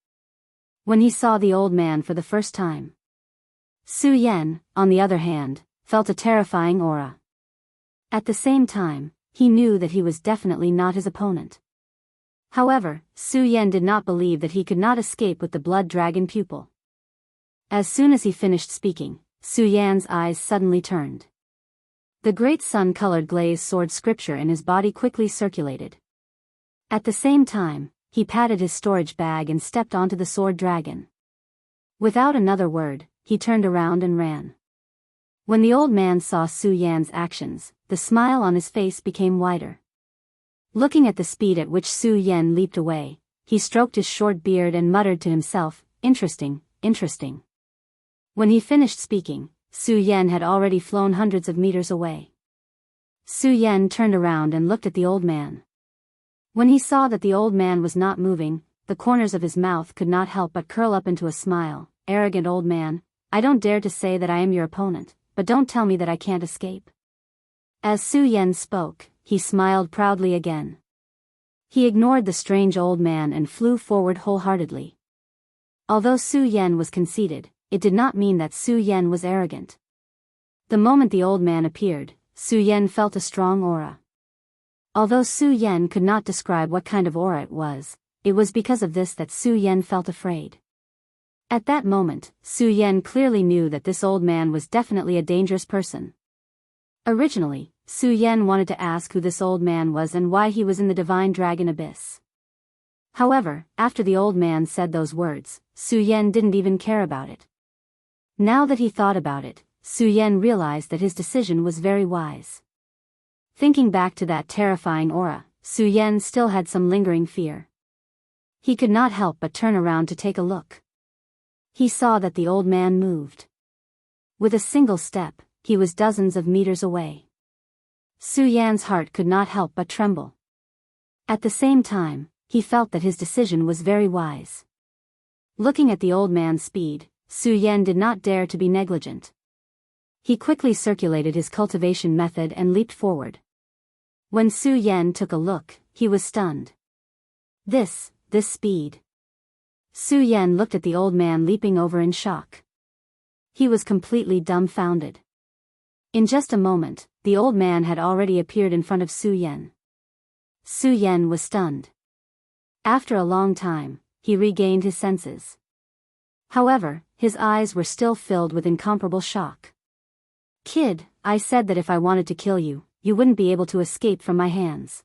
when he saw the old man for the first time. Su Yan, on the other hand, felt a terrifying aura. At the same time, he knew that he was definitely not his opponent. However, Su Yan did not believe that he could not escape with the blood dragon pupil. As soon as he finished speaking, Su Yan's eyes suddenly turned. The great sun-colored glazed sword scripture in his body quickly circulated. At the same time, he patted his storage bag and stepped onto the sword dragon. Without another word, he turned around and ran. When the old man saw Su Yan's actions, the smile on his face became wider. Looking at the speed at which Su Yan leaped away, he stroked his short beard and muttered to himself, "Interesting, interesting." When he finished speaking, Su Yan had already flown hundreds of meters away. Su Yan turned around and looked at the old man. When he saw that the old man was not moving, the corners of his mouth could not help but curl up into a smile. "Arrogant old man, I don't dare to say that I am your opponent, but don't tell me that I can't escape." As Su Yan spoke, he smiled proudly again. He ignored the strange old man and flew forward wholeheartedly. Although Su Yan was conceited, it did not mean that Su Yan was arrogant. The moment the old man appeared, Su Yan felt a strong aura. Although Su Yan could not describe what kind of aura it was because of this that Su Yan felt afraid. At that moment, Su Yan clearly knew that this old man was definitely a dangerous person. Originally, Su Yan wanted to ask who this old man was and why he was in the divine dragon abyss. However, after the old man said those words, Su Yan didn't even care about it. Now that he thought about it, Su Yan realized that his decision was very wise. Thinking back to that terrifying aura, Su Yan still had some lingering fear. He could not help but turn around to take a look. He saw that the old man moved. With a single step, he was dozens of meters away. Su Yan's heart could not help but tremble. At the same time, he felt that his decision was very wise. Looking at the old man's speed, Su Yan did not dare to be negligent. He quickly circulated his cultivation method and leaped forward. When Su Yan took a look, he was stunned. This speed. Su Yan looked at the old man leaping over in shock. He was completely dumbfounded. In just a moment, the old man had already appeared in front of Su Yan. Su Yan was stunned. After a long time, he regained his senses. However, his eyes were still filled with incomparable shock. "Kid, I said that if I wanted to kill you, you wouldn't be able to escape from my hands."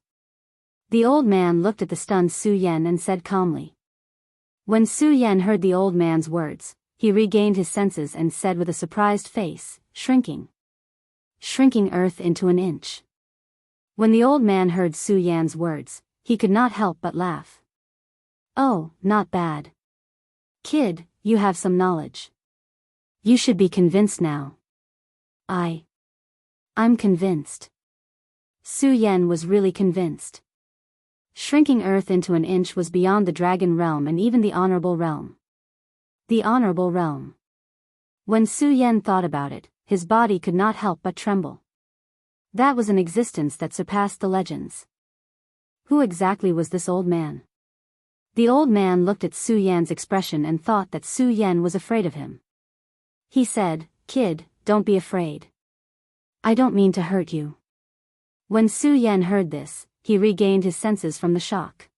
The old man looked at the stunned Su Yan and said calmly. When Su Yan heard the old man's words, he regained his senses and said with a surprised face, "Shrinking earth into an inch." When the old man heard Su Yan's words, he could not help but laugh. "Oh, not bad. Kid, you have some knowledge. You should be convinced now." I'm convinced." Su Yan was really convinced. Shrinking earth into an inch was beyond the dragon realm and even the honorable realm. The honorable realm. When Su Yan thought about it, his body could not help but tremble. That was an existence that surpassed the legends. Who exactly was this old man? The old man looked at Su Yan's expression and thought that Su Yan was afraid of him. He said, "Kid, don't be afraid. I don't mean to hurt you." When Su Yan heard this, he regained his senses from the shock.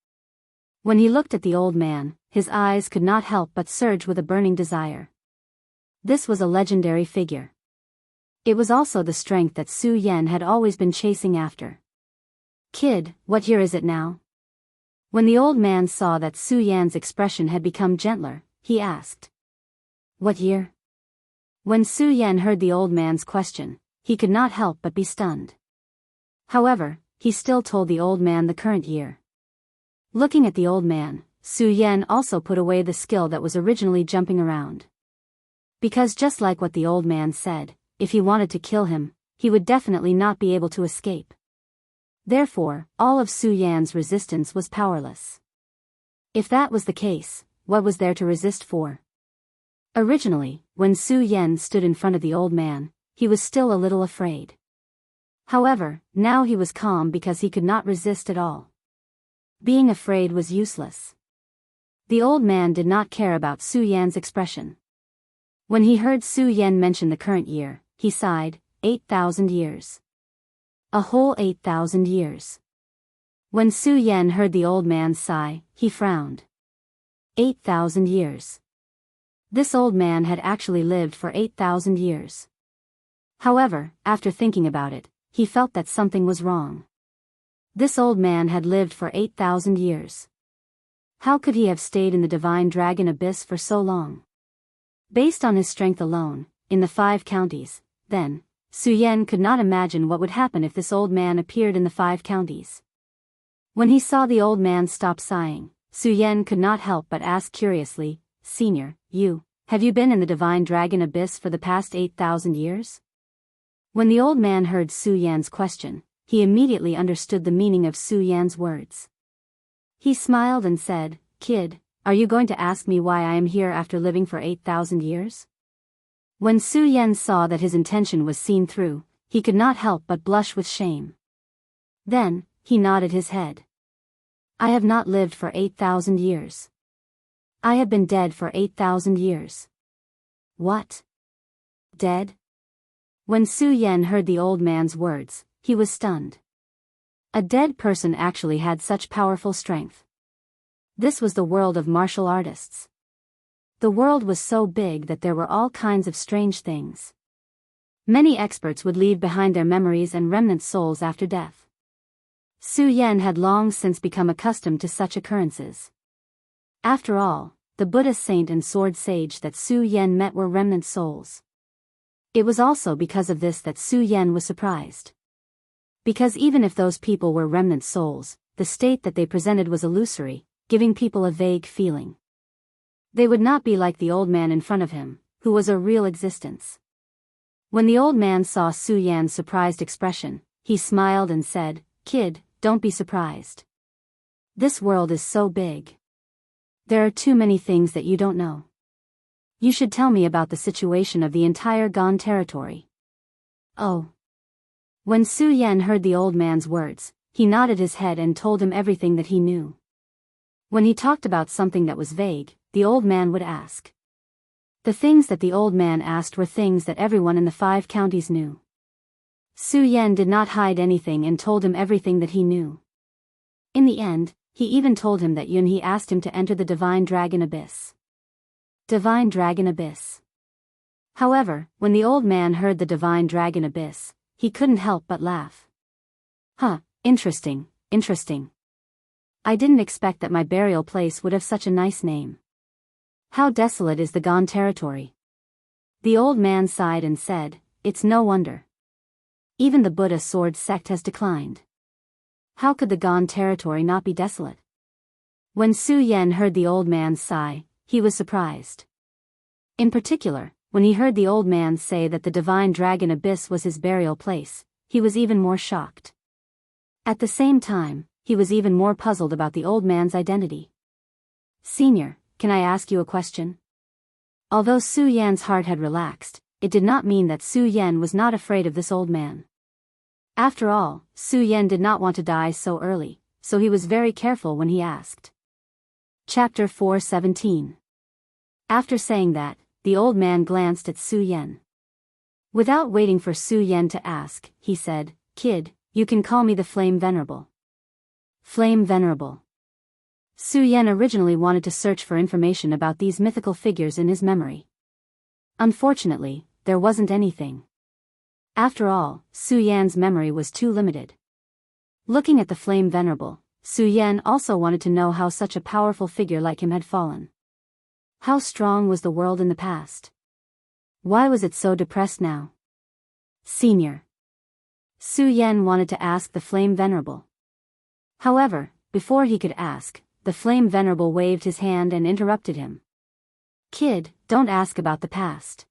When he looked at the old man, his eyes could not help but surge with a burning desire. This was a legendary figure. It was also the strength that Su Yan had always been chasing after. "Kid, what year is it now?" When the old man saw that Su Yan's expression had become gentler, he asked. "What year?" When Su Yan heard the old man's question, he could not help but be stunned. However, he still told the old man the current year. Looking at the old man, Su Yan also put away the skill that was originally jumping around. Because just like what the old man said, if he wanted to kill him, he would definitely not be able to escape. Therefore, all of Su Yan's resistance was powerless. If that was the case, what was there to resist for? Originally, when Su Yan stood in front of the old man, he was still a little afraid. However, now he was calm because he could not resist at all. Being afraid was useless. The old man did not care about Su Yan's expression. When he heard Su Yan mention the current year, he sighed, 8,000 years. A whole 8,000 years. When Su Yan heard the old man's sigh, he frowned. 8,000 years. This old man had actually lived for 8,000 years. However, after thinking about it, he felt that something was wrong. This old man had lived for 8,000 years. How could he have stayed in the divine dragon abyss for so long? Based on his strength alone, in the 5 counties, then, Su Yan could not imagine what would happen if this old man appeared in the 5 counties. When he saw the old man stop sighing, Su Yan could not help but ask curiously, "Senior, have you been in the divine dragon abyss for the past 8,000 years? When the old man heard Su Yan's question, he immediately understood the meaning of Su Yan's words. He smiled and said, "Kid, are you going to ask me why I am here after living for 8,000 years? When Su Yan saw that his intention was seen through, he could not help but blush with shame. Then, he nodded his head. "I have not lived for 8,000 years. I have been dead for 8,000 years. "What? Dead?" When Su Yan heard the old man's words, he was stunned. A dead person actually had such powerful strength. This was the world of martial artists. The world was so big that there were all kinds of strange things. Many experts would leave behind their memories and remnant souls after death. Su Yan had long since become accustomed to such occurrences. After all, the Buddhist saint and sword sage that Su Yan met were remnant souls. It was also because of this that Su Yan was surprised. Because even if those people were remnant souls, the state that they presented was illusory, giving people a vague feeling. They would not be like the old man in front of him, who was a real existence. When the old man saw Su Yan's surprised expression, he smiled and said, "Kid, don't be surprised. This world is so big. There are too many things that you don't know. You should tell me about the situation of the entire gone territory. Oh. When Su Yan heard the old man's words, he nodded his head and told him everything that he knew. When he talked about something that was vague, the old man would ask. The things that the old man asked were things that everyone in the 5 counties knew. Su Yan did not hide anything and told him everything that he knew. In the end, he even told him that Yun He asked him to enter the Divine Dragon Abyss. Divine Dragon Abyss. However, when the old man heard the Divine Dragon Abyss, he couldn't help but laugh. Huh, interesting, interesting. I didn't expect that my burial place would have such a nice name. How desolate is the gone territory. The old man sighed and said, it's no wonder. Even the Buddha sword sect has declined. How could the gone territory not be desolate? When Su Yan heard the old man's sigh, he was surprised. In particular, when he heard the old man say that the Divine Dragon Abyss was his burial place, he was even more shocked. At the same time, he was even more puzzled about the old man's identity. Senior, can I ask you a question? Although Su Yan's heart had relaxed, it did not mean that Su Yan was not afraid of this old man. After all, Su Yan did not want to die so early, so he was very careful when he asked. Chapter 4:17. After saying that, the old man glanced at Su Yan. Without waiting for Su Yan to ask, he said, Kid, you can call me the Flame Venerable. Flame Venerable. Su Yan originally wanted to search for information about these mythical figures in his memory. Unfortunately, there wasn't anything. After all, Su Yan's memory was too limited. Looking at the Flame Venerable, Su Yan also wanted to know how such a powerful figure like him had fallen. How strong was the world in the past? Why was it so depressed now? Senior. Su Yan wanted to ask the Flame Venerable. However, before he could ask, the Flame Venerable waved his hand and interrupted him. Kid, don't ask about the past.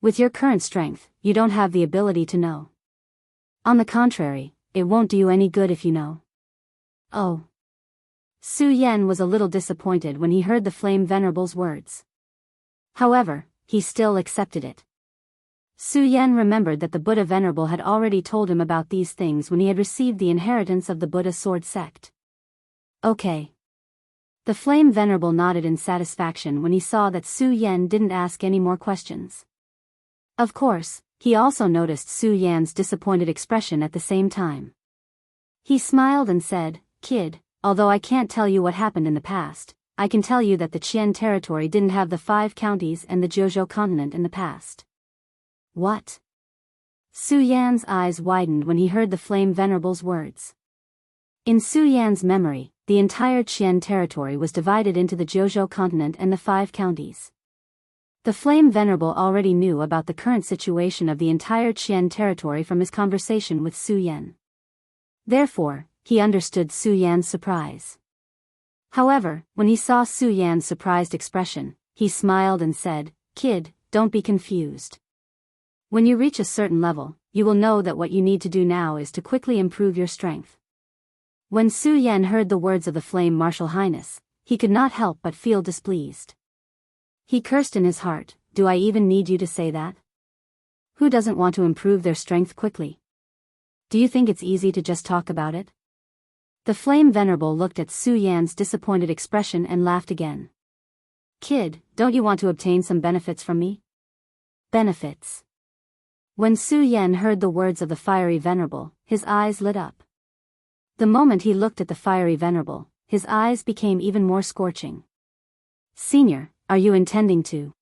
With your current strength, you don't have the ability to know. On the contrary, it won't do you any good if you know. Oh. Su Yan was a little disappointed when he heard the Flame Venerable's words. However, he still accepted it. Su Yan remembered that the Buddha Venerable had already told him about these things when he had received the inheritance of the Buddha sword sect. Okay. The Flame Venerable nodded in satisfaction when he saw that Su Yan didn't ask any more questions. Of course, he also noticed Su Yan's disappointed expression at the same time. He smiled and said, Kid, although I can't tell you what happened in the past, I can tell you that the Qian territory didn't have the 5 counties and the Zhouzhou continent in the past. What? Su Yan's eyes widened when he heard the Flame Venerable's words. In Su Yan's memory, the entire Qian territory was divided into the Zhouzhou continent and the 5 counties. The Flame Venerable already knew about the current situation of the entire Qian territory from his conversation with Su Yan. Therefore, he understood Su Yan's surprise. However, when he saw Su Yan's surprised expression, he smiled and said, Kid, don't be confused. When you reach a certain level, you will know that what you need to do now is to quickly improve your strength. When Su Yan heard the words of the Flame Martial Highness, he could not help but feel displeased. He cursed in his heart, do I even need you to say that? Who doesn't want to improve their strength quickly? Do you think it's easy to just talk about it? The Flame Venerable looked at Su Yan's disappointed expression and laughed again. Kid, don't you want to obtain some benefits from me? Benefits. When Su Yan heard the words of the Fiery Venerable, his eyes lit up. The moment he looked at the Fiery Venerable, his eyes became even more scorching. Senior, are you intending to?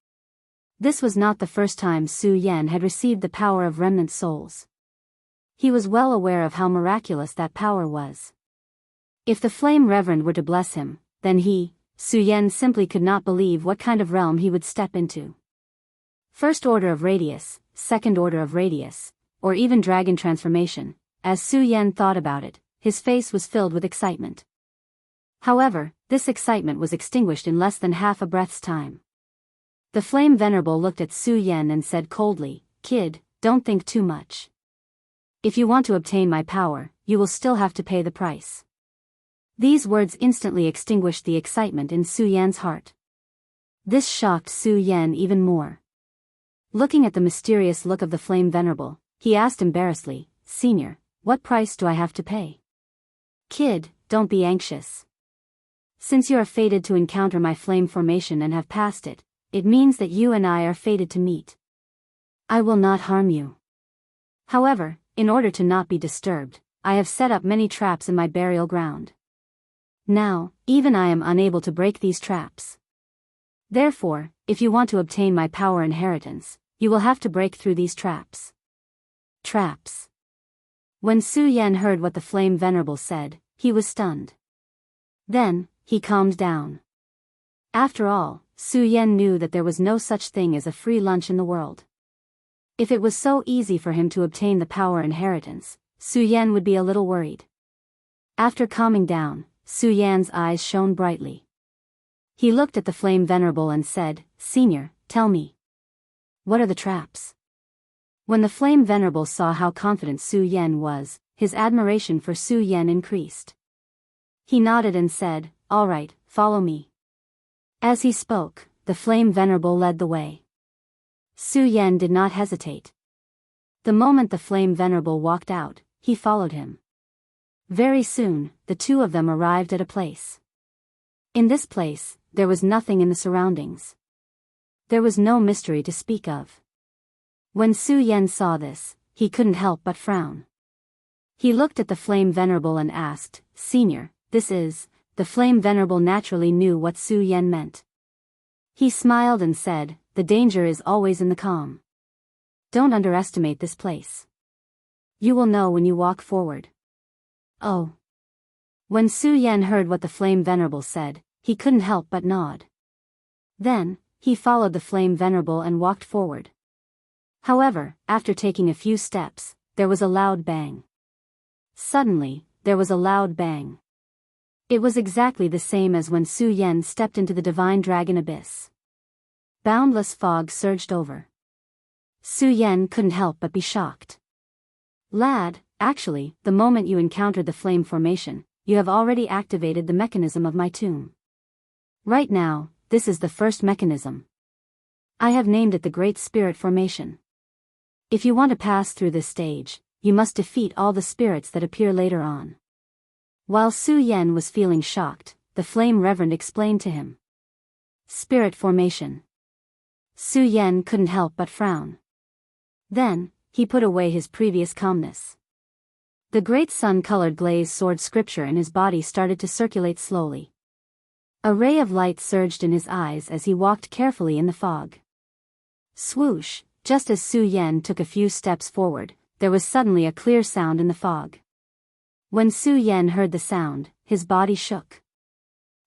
This was not the first time Su Yan had received the power of remnant souls. He was well aware of how miraculous that power was. If the Flame Reverend were to bless him, then he, Su Yan, simply could not believe what kind of realm he would step into. First order of radius, second order of radius, or even dragon transformation. As Su Yan thought about it, his face was filled with excitement. However, this excitement was extinguished in less than half a breath's time. The Flame Venerable looked at Su Yan and said coldly, Kid, don't think too much. If you want to obtain my power, you will still have to pay the price. These words instantly extinguished the excitement in Su Yan's heart. This shocked Su Yan even more. Looking at the mysterious look of the flame venerable, he asked embarrassedly, "Senior, what price do I have to pay?" "Kid, don't be anxious. Since you are fated to encounter my flame formation and have passed it, it means that you and I are fated to meet. I will not harm you. However, in order to not be disturbed, I have set up many traps in my burial ground. Now, even I am unable to break these traps. Therefore, if you want to obtain my power inheritance, you will have to break through these traps." Traps. When Su Yan heard what the flame venerable said, he was stunned. Then, he calmed down. After all, Su Yan knew that there was no such thing as a free lunch in the world. If it was so easy for him to obtain the power inheritance, Su Yan would be a little worried. After calming down, Su Yan's eyes shone brightly. He looked at the flame venerable and said, "Senior, tell me. What are the traps?" When the flame venerable saw how confident Su Yan was, his admiration for Su Yan increased. He nodded and said, "All right, follow me." As he spoke, the flame venerable led the way. Su Yan did not hesitate. The moment the flame venerable walked out, he followed him. Very soon, the two of them arrived at a place. In this place, there was nothing in the surroundings. There was no mystery to speak of. When Su Yan saw this, he couldn't help but frown. He looked at the flame venerable and asked, "Senior, this is..." The flame venerable naturally knew what Su Yan meant. He smiled and said, "The danger is always in the calm. Don't underestimate this place. You will know when you walk forward." "Oh." When Su Yan heard what the flame venerable said, he couldn't help but nod. Then, he followed the flame venerable and walked forward. However, after taking a few steps, there was a loud bang. Suddenly, there was a loud bang. It was exactly the same as when Su Yan stepped into the divine dragon abyss. Boundless fog surged over. Su Yan couldn't help but be shocked. "Lad, actually, the moment you encountered the flame formation, you have already activated the mechanism of my tomb. Right now, this is the first mechanism. I have named it the Great Spirit Formation. If you want to pass through this stage, you must defeat all the spirits that appear later on." While Su Yan was feeling shocked, the flame reverend explained to him. Spirit formation. Su Yan couldn't help but frown. Then, he put away his previous calmness. The great sun-colored glazed sword scripture in his body started to circulate slowly. A ray of light surged in his eyes as he walked carefully in the fog. Swoosh, just as Su Yan took a few steps forward, there was suddenly a clear sound in the fog. When Su Yan heard the sound, his body shook.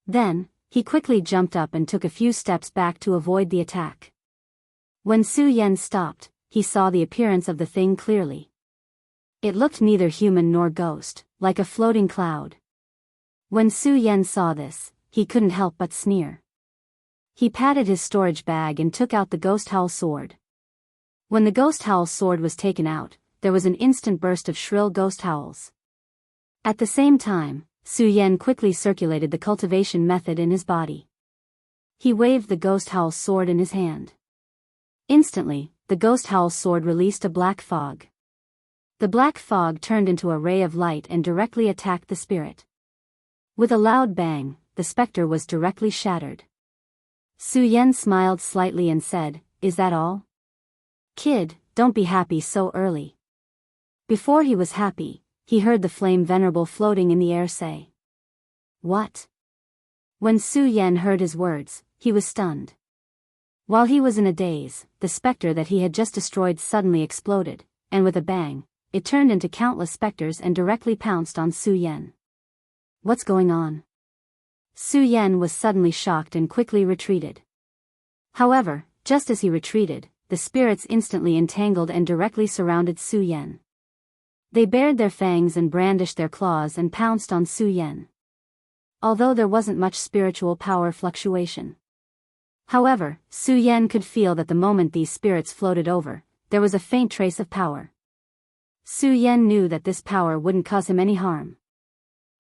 Then, he quickly jumped up and took a few steps back to avoid the attack. When Su Yan stopped, he saw the appearance of the thing clearly. It looked neither human nor ghost, like a floating cloud. When Su Yan saw this, he couldn't help but sneer. He patted his storage bag and took out the ghost howl sword. When the ghost howl sword was taken out, there was an instant burst of shrill ghost howls. At the same time, Su Yan quickly circulated the cultivation method in his body. He waved the ghost howl sword in his hand. Instantly, the ghost howl sword released a black fog. The black fog turned into a ray of light and directly attacked the spirit. With a loud bang, the specter was directly shattered. Su Yan smiled slightly and said, "Is that all? Kid, don't be happy so early." Before he was happy, he heard the flame venerable floating in the air say, "What?" When Su Yan heard his words, he was stunned. While he was in a daze, the specter that he had just destroyed suddenly exploded, and with a bang, it turned into countless specters and directly pounced on Su Yan. "What's going on?" Su Yan was suddenly shocked and quickly retreated. However, just as he retreated, the spirits instantly entangled and directly surrounded Su Yan. They bared their fangs and brandished their claws and pounced on Su Yan. Although there wasn't much spiritual power fluctuation. However, Su Yan could feel that the moment these spirits floated over, there was a faint trace of power. Su Yan knew that this power wouldn't cause him any harm.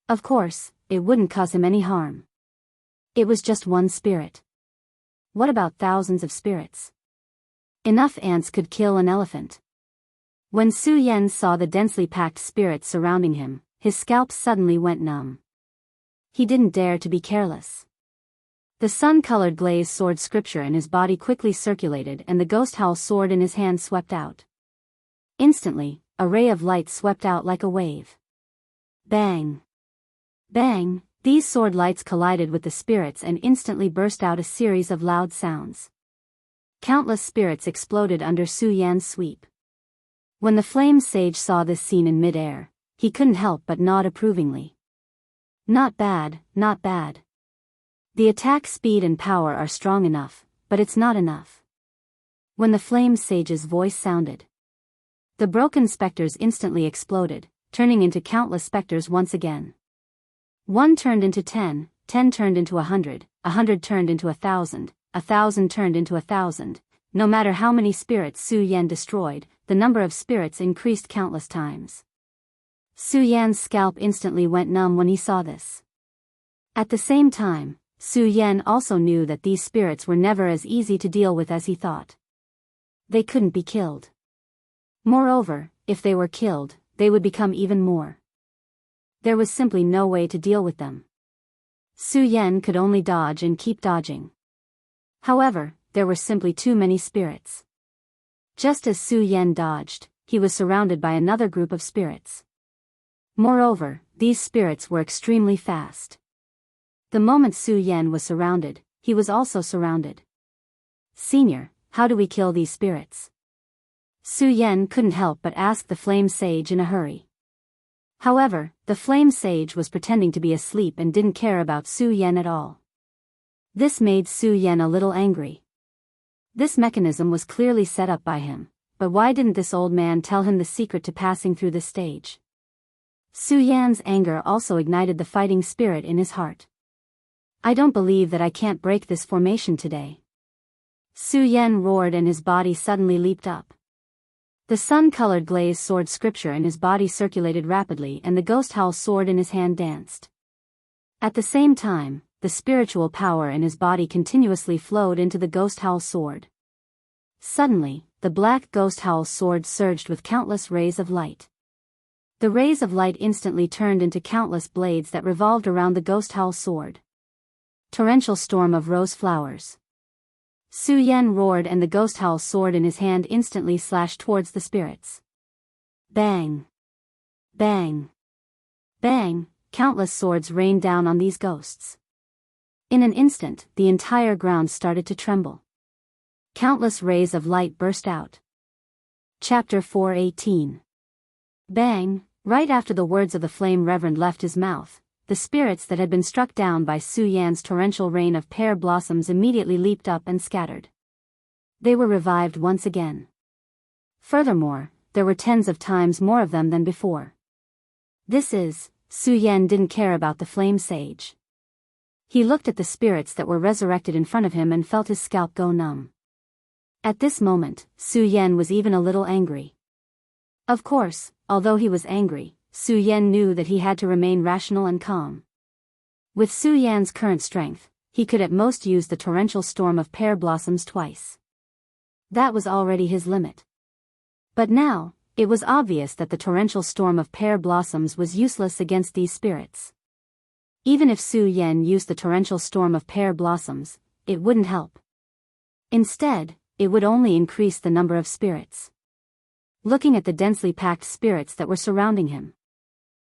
Of course, it wouldn't cause him any harm. It was just one spirit. What about thousands of spirits? Enough ants could kill an elephant. When Su Yan saw the densely packed spirits surrounding him, his scalp suddenly went numb. He didn't dare to be careless. The sun-colored glazed sword scripture in his body quickly circulated and the ghost howl sword in his hand swept out. Instantly, a ray of light swept out like a wave. Bang! Bang! These sword lights collided with the spirits and instantly burst out a series of loud sounds. Countless spirits exploded under Su Yan's sweep. When the flame sage saw this scene in mid-air, he couldn't help but nod approvingly. Not bad, not bad. The attack speed and power are strong enough, but it's not enough. When the flame sage's voice sounded, the broken specters instantly exploded, turning into countless specters once again. 1 turned into 10, 10 turned into 100, 100 turned into 1,000, 1,000 turned into 1,000. No matter how many spirits Su Yan destroyed, the number of spirits increased countless times. Su Yan's scalp instantly went numb when he saw this. At the same time, Su Yan also knew that these spirits were never as easy to deal with as he thought. They couldn't be killed. Moreover, if they were killed, they would become even more. There was simply no way to deal with them. Su Yan could only dodge and keep dodging. However, there were simply too many spirits. Just as Su Yan dodged, he was surrounded by another group of spirits. Moreover, these spirits were extremely fast. The moment Su Yan was surrounded, he was also surrounded. "Senior, how do we kill these spirits?" Su Yan couldn't help but ask the flame sage in a hurry. However, the flame sage was pretending to be asleep and didn't care about Su Yan at all. This made Su Yan a little angry. This mechanism was clearly set up by him, but why didn't this old man tell him the secret to passing through this stage? Su Yan's anger also ignited the fighting spirit in his heart. "I don't believe that I can't break this formation today." Su Yan roared and his body suddenly leaped up. The sun-colored glazed sword scripture in his body circulated rapidly and the ghost howl sword in his hand danced. At the same time, the spiritual power in his body continuously flowed into the ghost howl sword. Suddenly, the black ghost howl sword surged with countless rays of light. The rays of light instantly turned into countless blades that revolved around the ghost howl sword. Torrential storm of rose flowers. Su Yan roared and the ghost howl sword in his hand instantly slashed towards the spirits. Bang! Bang! Bang! Countless swords rained down on these ghosts. In an instant, the entire ground started to tremble. Countless rays of light burst out. Chapter 4:18. Bang! Right after the words of the flame reverend left his mouth, the spirits that had been struck down by Su Yan's torrential rain of pear blossoms immediately leaped up and scattered. They were revived once again. Furthermore, there were tens of times more of them than before. Su Yan didn't care about the flame sage. He looked at the spirits that were resurrected in front of him and felt his scalp go numb. At this moment, Su Yan was even a little angry. Of course, although he was angry, Su Yan knew that he had to remain rational and calm. With Su Yan's current strength, he could at most use the torrential storm of pear blossoms twice. That was already his limit. But now, it was obvious that the torrential storm of pear blossoms was useless against these spirits. Even if Su Yan used the torrential storm of pear blossoms, it wouldn't help. Instead, it would only increase the number of spirits. Looking at the densely packed spirits that were surrounding him,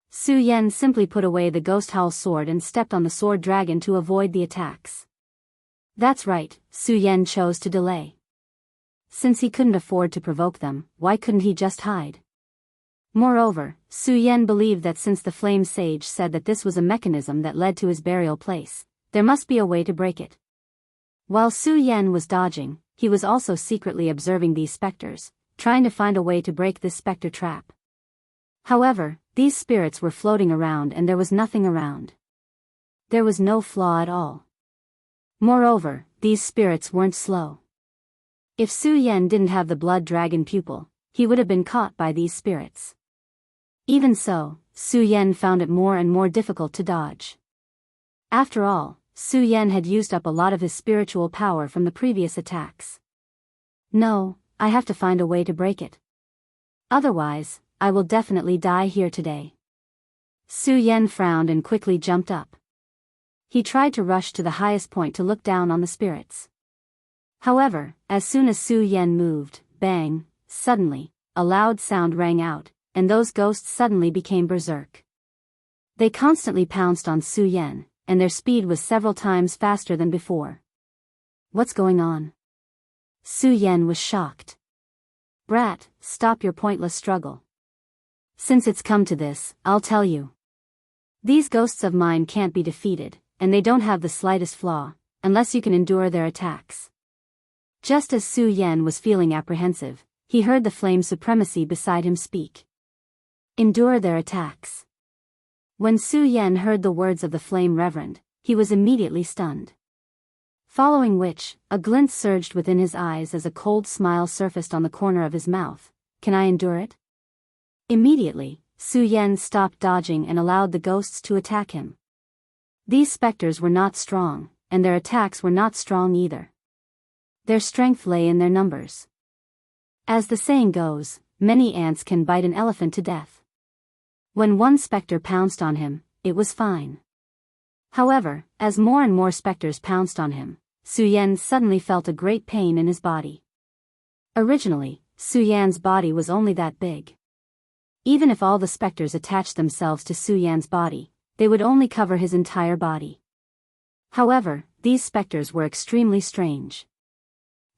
Su Yan simply put away the ghost howl sword and stepped on the sword dragon to avoid the attacks. That's right, Su Yan chose to delay. Since he couldn't afford to provoke them, why couldn't he just hide? Moreover, Su Yan believed that since the flame sage said that this was a mechanism that led to his burial place, there must be a way to break it. While Su Yan was dodging, he was also secretly observing these specters, trying to find a way to break this specter trap. However, these spirits were floating around and there was nothing around. There was no flaw at all. Moreover, these spirits weren't slow. If Su Yan didn't have the blood dragon pupil, he would have been caught by these spirits. Even so, Su Yan found it more and more difficult to dodge. After all, Su Yan had used up a lot of his spiritual power from the previous attacks. No, I have to find a way to break it. Otherwise, I will definitely die here today. Su Yan frowned and quickly jumped up. He tried to rush to the highest point to look down on the spirits. However, as soon as Su Yan moved, bang, suddenly, a loud sound rang out, and those ghosts suddenly became berserk. They constantly pounced on Su Yan, and their speed was several times faster than before. What's going on? Su Yan was shocked. Brat, stop your pointless struggle. Since it's come to this, I'll tell you. These ghosts of mine can't be defeated, and they don't have the slightest flaw, unless you can endure their attacks. Just as Su Yan was feeling apprehensive, he heard the flame supremacy beside him speak. Endure their attacks. When Su Yan heard the words of the flame reverend, he was immediately stunned. Following which, a glint surged within his eyes as a cold smile surfaced on the corner of his mouth. Can I endure it? Immediately, Su Yan stopped dodging and allowed the ghosts to attack him. These specters were not strong, and their attacks were not strong either. Their strength lay in their numbers. As the saying goes, many ants can bite an elephant to death. When one specter pounced on him, it was fine. However, as more and more specters pounced on him, Su Yan suddenly felt a great pain in his body. Originally, Su Yan's body was only that big. Even if all the specters attached themselves to Su Yan's body, they would only cover his entire body. However, these specters were extremely strange.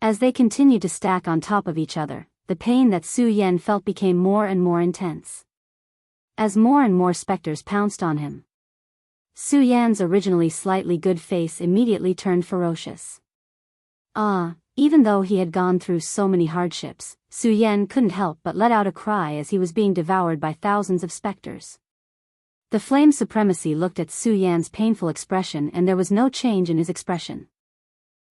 As they continued to stack on top of each other, the pain that Su Yan felt became more and more intense. As more and more specters pounced on him, Su Yan's originally slightly good face immediately turned ferocious. Even though he had gone through so many hardships, Su Yan couldn't help but let out a cry as he was being devoured by thousands of specters. The flame supremacy looked at Su Yan's painful expression and there was no change in his expression.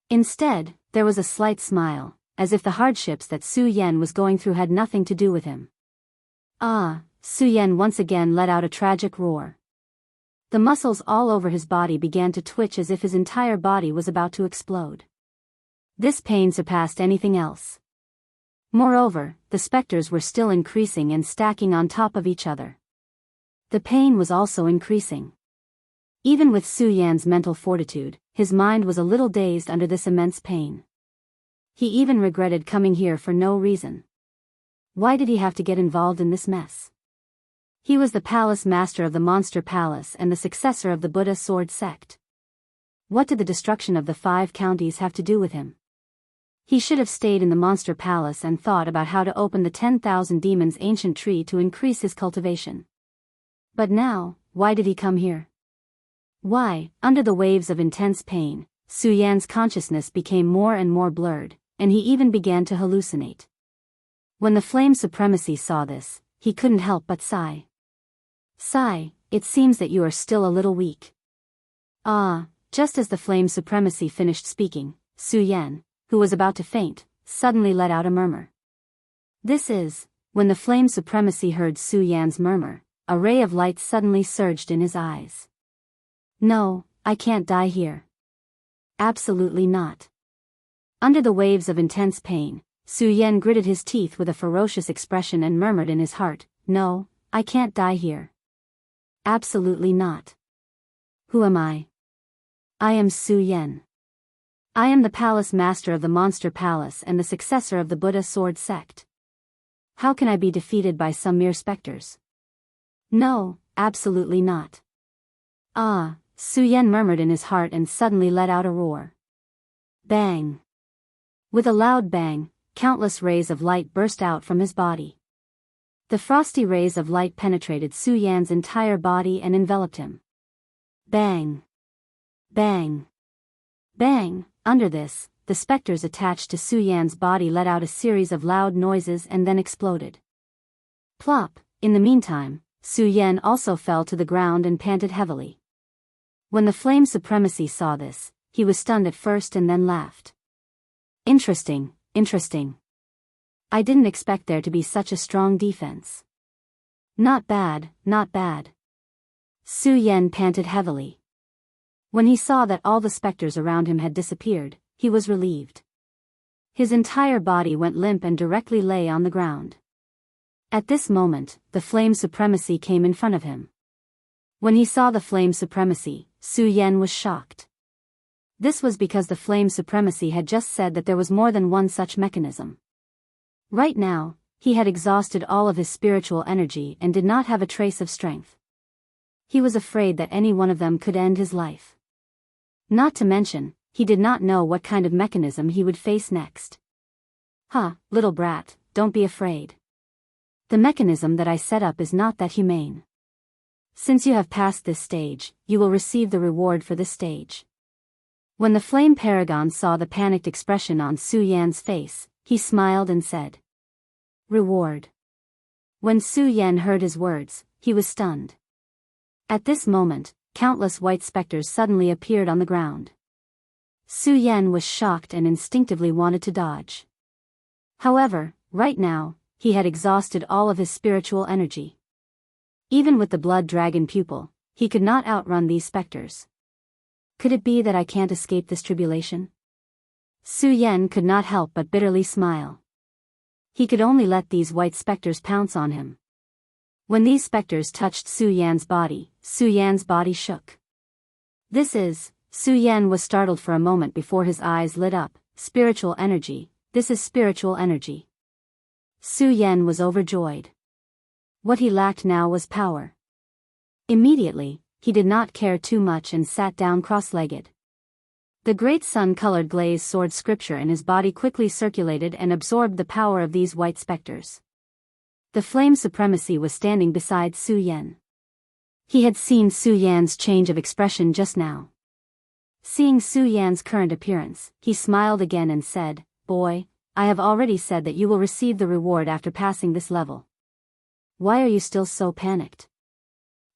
Instead, there was a slight smile, as if the hardships that Su Yan was going through had nothing to do with him. Su Yan once again let out a tragic roar. The muscles all over his body began to twitch as if his entire body was about to explode. This pain surpassed anything else. Moreover, the specters were still increasing and stacking on top of each other. The pain was also increasing. Even with Su Yan's mental fortitude, his mind was a little dazed under this immense pain. He even regretted coming here for no reason. Why did he have to get involved in this mess? He was the palace master of the Monster Palace and the successor of the Buddha Sword sect. What did the destruction of the 5 counties have to do with him? He should have stayed in the Monster Palace and thought about how to open the 10,000 demons ancient tree to increase his cultivation. But now, why did he come here? Why, under the waves of intense pain, Su Yan's consciousness became more and more blurred, and he even began to hallucinate. When the flame supremacy saw this, he couldn't help but sigh. Sigh, it seems that you are still a little weak. Just as the flame supremacy finished speaking, Su Yan, who was about to faint, suddenly let out a murmur. When the flame supremacy heard Su Yan's murmur, a ray of light suddenly surged in his eyes. No, I can't die here. Absolutely not. Under the waves of intense pain, Su Yan gritted his teeth with a ferocious expression and murmured in his heart, No, I can't die here. Absolutely not. Who am I? I am Su Yan. I am the palace master of the Monster Palace and the successor of the Buddha Sword sect. How can I be defeated by some mere specters? No, absolutely not. Su Yan murmured in his heart and suddenly let out a roar. Bang! With a loud bang, countless rays of light burst out from his body. The frosty rays of light penetrated Su Yan's entire body and enveloped him. Bang! Bang! Bang! Under this, the specters attached to Su Yan's body let out a series of loud noises and then exploded. Plop! In the meantime, Su Yan also fell to the ground and panted heavily. When the flame supremacy saw this, he was stunned at first and then laughed. Interesting. I didn't expect there to be such a strong defense. Not bad. Su Yan panted heavily. When he saw that all the specters around him had disappeared, he was relieved. His entire body went limp and directly lay on the ground. At this moment, the flame supremacy came in front of him. When he saw the flame supremacy, Su Yan was shocked. This was because the flame supremacy had just said that there was more than one such mechanism. Right now, he had exhausted all of his spiritual energy and did not have a trace of strength. He was afraid that any one of them could end his life. Not to mention, he did not know what kind of mechanism he would face next. Little brat, don't be afraid. The mechanism that I set up is not that humane. Since you have passed this stage, you will receive the reward for this stage. When the flame paragon saw the panicked expression on Su Yan's face, he smiled and said, "Reward." When Su Yan heard his words, he was stunned. At this moment, countless white specters suddenly appeared on the ground. Su Yan was shocked and instinctively wanted to dodge. However, right now, he had exhausted all of his spiritual energy. Even with the blood dragon pupil, he could not outrun these specters. Could it be that I can't escape this tribulation? Su Yan could not help but bitterly smile. He could only let these white specters pounce on him. When these specters touched Su Yan's body shook. Su Yan was startled for a moment before his eyes lit up. Spiritual energy, this is spiritual energy. Su Yan was overjoyed. What he lacked now was power. Immediately, he did not care too much and sat down cross-legged. The great sun-colored glazed sword scripture in his body quickly circulated and absorbed the power of these white specters. The flame supremacy was standing beside Su Yan. He had seen Su Yan's change of expression just now. Seeing Su Yan's current appearance, he smiled again and said, "Boy, I have already said that you will receive the reward after passing this level. Why are you still so panicked?"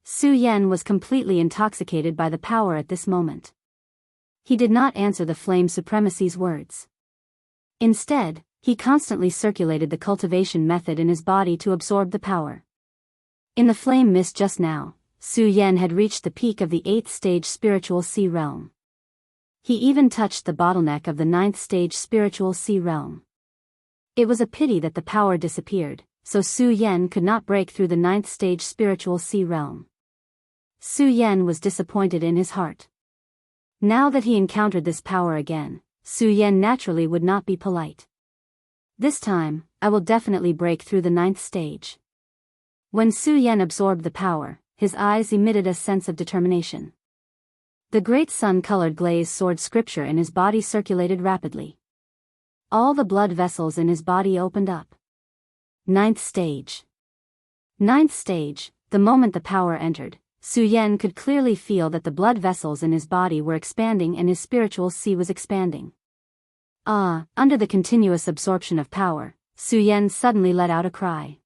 Su Yan was completely intoxicated by the power at this moment. He did not answer the flame supremacy's words. Instead, he constantly circulated the cultivation method in his body to absorb the power. In the flame mist just now, Su Yan had reached the peak of the 8th stage spiritual sea realm. He even touched the bottleneck of the 9th stage spiritual sea realm. It was a pity that the power disappeared, so Su Yan could not break through the 9th stage spiritual sea realm. Su Yan was disappointed in his heart. Now that he encountered this power again, Su Yan naturally would not be polite. This time, I will definitely break through the 9th stage. When Su Yan absorbed the power, his eyes emitted a sense of determination. The great sun-colored glazed sword scripture in his body circulated rapidly. All the blood vessels in his body opened up. 9th stage. 9th stage, the moment the power entered, Su Yan could clearly feel that the blood vessels in his body were expanding and his spiritual sea was expanding. Under the continuous absorption of power, Su Yan suddenly let out a cry.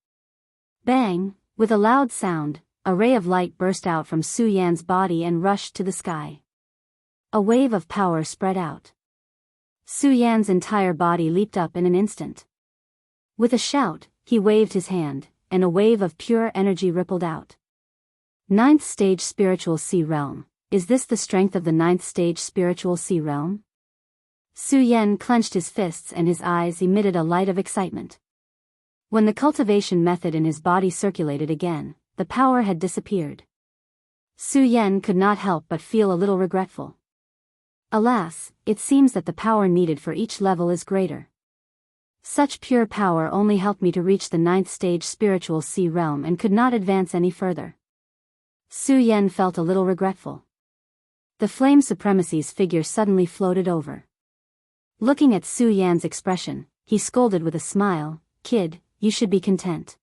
Bang! With a loud sound, a ray of light burst out from Su Yan's body and rushed to the sky. A wave of power spread out. Su Yan's entire body leaped up in an instant. With a shout, he waved his hand, and a wave of pure energy rippled out. 9th stage spiritual sea realm, is this the strength of the 9th stage spiritual sea realm? Su Yan clenched his fists and his eyes emitted a light of excitement. When the cultivation method in his body circulated again, the power had disappeared. Su Yan could not help but feel a little regretful. Alas, it seems that the power needed for each level is greater. Such pure power only helped me to reach the 9th stage spiritual sea realm and could not advance any further. Su Yan felt a little regretful. The flame supremacy's figure suddenly floated over. Looking at Su Yan's expression, he scolded with a smile, "Kid, you should be content.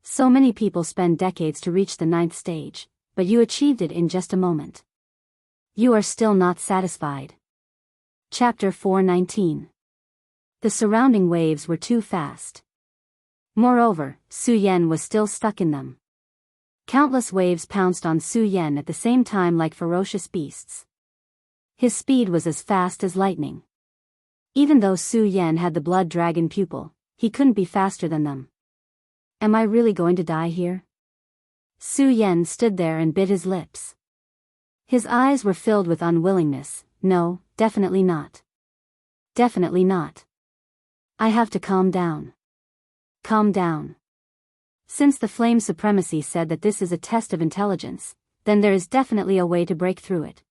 So many people spend decades to reach the 9th stage, but you achieved it in just a moment. You are still not satisfied." Chapter 419. The surrounding waves were too fast. Moreover, Su Yan was still stuck in them. Countless waves pounced on Su Yan at the same time like ferocious beasts. His speed was as fast as lightning. Even though Su Yan had the blood dragon pupil, he couldn't be faster than them. Am I really going to die here? Su Yan stood there and bit his lips. His eyes were filled with unwillingness. No, definitely not. Definitely not. I have to calm down. Calm down. Since the flame supremacy said that this is a test of intelligence, then there is definitely a way to break through it.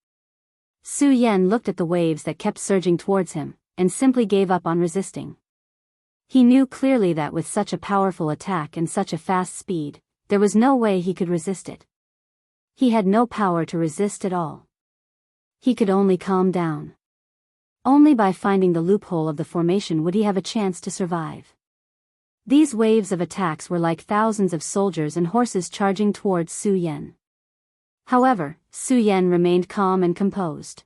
Su Yan looked at the waves that kept surging towards him, and simply gave up on resisting. He knew clearly that with such a powerful attack and such a fast speed, there was no way he could resist it. He had no power to resist at all. He could only calm down. Only by finding the loophole of the formation would he have a chance to survive. These waves of attacks were like thousands of soldiers and horses charging towards Su Yan. However, Su Yan remained calm and composed.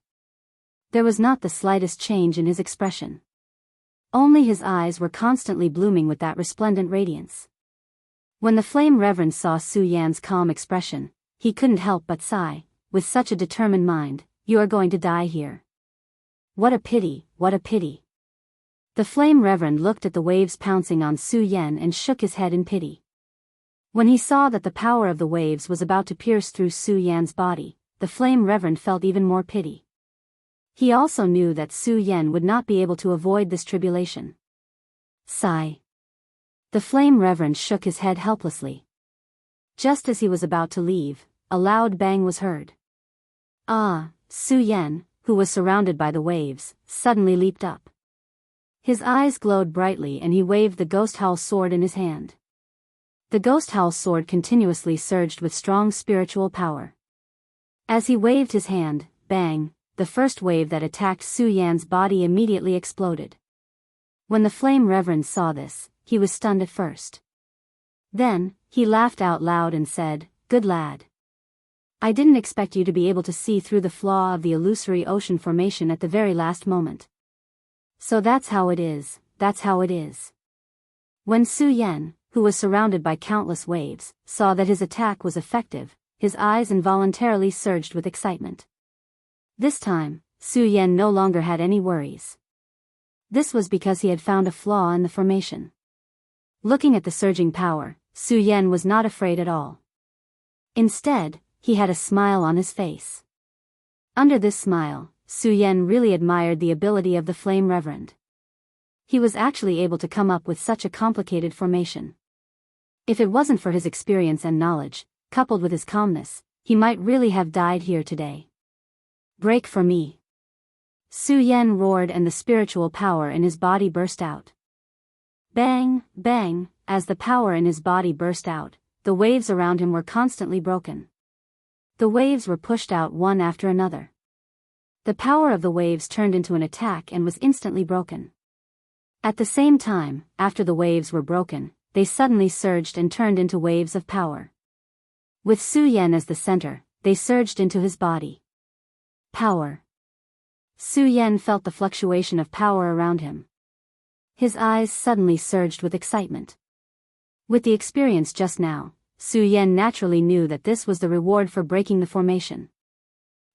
There was not the slightest change in his expression. Only his eyes were constantly blooming with that resplendent radiance. When the flame reverend saw Su Yan's calm expression, he couldn't help but sigh. With such a determined mind, you are going to die here. What a pity, what a pity. The flame reverend looked at the waves pouncing on Su Yan and shook his head in pity. When he saw that the power of the waves was about to pierce through Su Yan's body, the flame reverend felt even more pity. He also knew that Su Yan would not be able to avoid this tribulation. Sigh. The flame reverend shook his head helplessly. Just as he was about to leave, a loud bang was heard. Su Yan, who was surrounded by the waves, suddenly leaped up. His eyes glowed brightly and he waved the ghost howl sword in his hand. The ghost howl sword continuously surged with strong spiritual power. As he waved his hand, bang, the first wave that attacked Su Yan's body immediately exploded. When the flame reverend saw this, he was stunned at first. Then, he laughed out loud and said, "Good lad. I didn't expect you to be able to see through the flaw of the illusory ocean formation at the very last moment. So that's how it is, that's how it is." When Su Yan, who was surrounded by countless waves, saw that his attack was effective, his eyes involuntarily surged with excitement. This time, Su Yan no longer had any worries. This was because he had found a flaw in the formation. Looking at the surging power, Su Yan was not afraid at all. Instead, he had a smile on his face. Under this smile, Su Yan really admired the ability of the flame reverend. He was actually able to come up with such a complicated formation. If it wasn't for his experience and knowledge, coupled with his calmness, he might really have died here today. "Break for me." Su Yan roared and the spiritual power in his body burst out. Bang, bang, as the power in his body burst out, the waves around him were constantly broken. The waves were pushed out one after another. The power of the waves turned into an attack and was instantly broken. At the same time, after the waves were broken, they suddenly surged and turned into waves of power. With Su Yan as the center, they surged into his body. Power. Su Yan felt the fluctuation of power around him. His eyes suddenly surged with excitement. With the experience just now, Su Yan naturally knew that this was the reward for breaking the formation.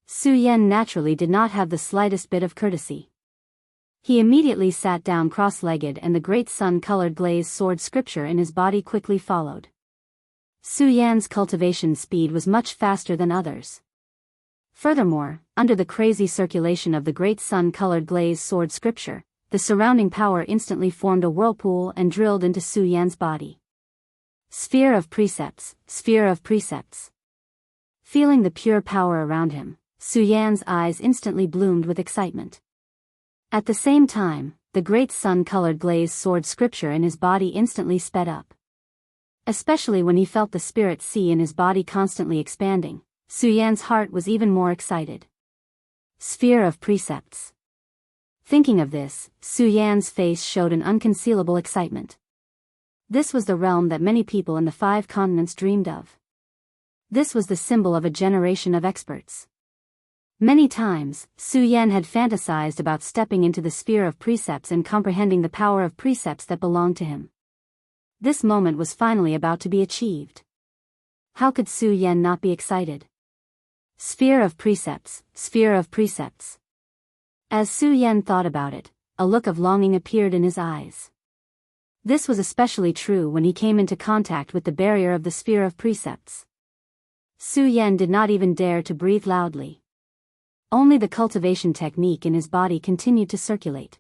Su Yan naturally did not have the slightest bit of courtesy. He immediately sat down cross-legged and the great sun-colored glazed sword scripture in his body quickly followed. Su Yan's cultivation speed was much faster than others. Furthermore, under the crazy circulation of the great sun-colored glazed sword scripture, the surrounding power instantly formed a whirlpool and drilled into Su Yan's body. Sphere of precepts, sphere of precepts. Feeling the pure power around him, Su Yan's eyes instantly bloomed with excitement. At the same time, the great sun-colored glazed sword scripture in his body instantly sped up. Especially when he felt the spirit sea in his body constantly expanding, Su Yan's heart was even more excited. Sphere of precepts. Thinking of this, Su Yan's face showed an unconcealable excitement. This was the realm that many people in the 5 continents dreamed of. This was the symbol of a generation of experts. Many times, Su Yan had fantasized about stepping into the sphere of precepts and comprehending the power of precepts that belonged to him. This moment was finally about to be achieved. How could Su Yan not be excited? Sphere of precepts, sphere of precepts. As Su Yan thought about it, a look of longing appeared in his eyes. This was especially true when he came into contact with the barrier of the sphere of precepts. Su Yan did not even dare to breathe loudly. only the cultivation technique in his body continued to circulate.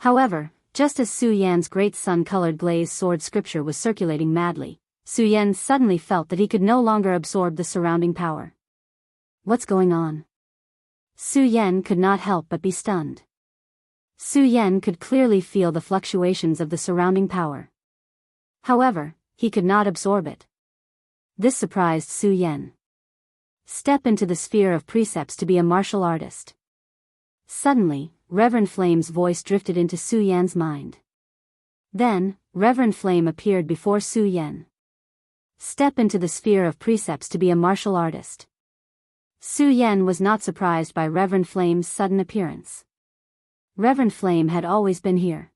However, just as Su Yan's great sun-colored glazed sword scripture was circulating madly, Su Yan suddenly felt that he could no longer absorb the surrounding power. What's going on? Su Yan could not help but be stunned. Su Yan could clearly feel the fluctuations of the surrounding power. However, he could not absorb it. This surprised Su Yan. Step into the sphere of precepts to be a martial artist. Suddenly, Reverend Flame's voice drifted into Su Yan's mind. Then, Reverend Flame appeared before Su Yan. Step into the sphere of precepts to be a martial artist. Su Yan was not surprised by Reverend Flame's sudden appearance. Reverend Flame had always been here.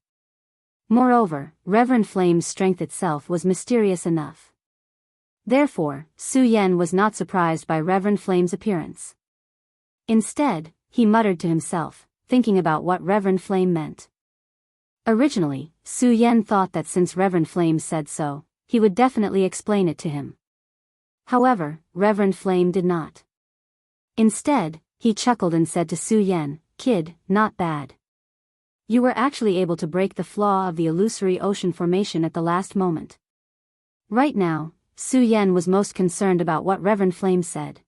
Moreover, Reverend Flame's strength itself was mysterious enough. Therefore, Su Yan was not surprised by Reverend Flame's appearance. Instead, he muttered to himself, thinking about what Reverend Flame meant. Originally, Su Yan thought that since Reverend Flame said so, he would definitely explain it to him. However, Reverend Flame did not. Instead, he chuckled and said to Su Yan, "Kid, not bad. You were actually able to break the flaw of the illusory ocean formation at the last moment." Right now, Su Yan was most concerned about what Reverend Flame said.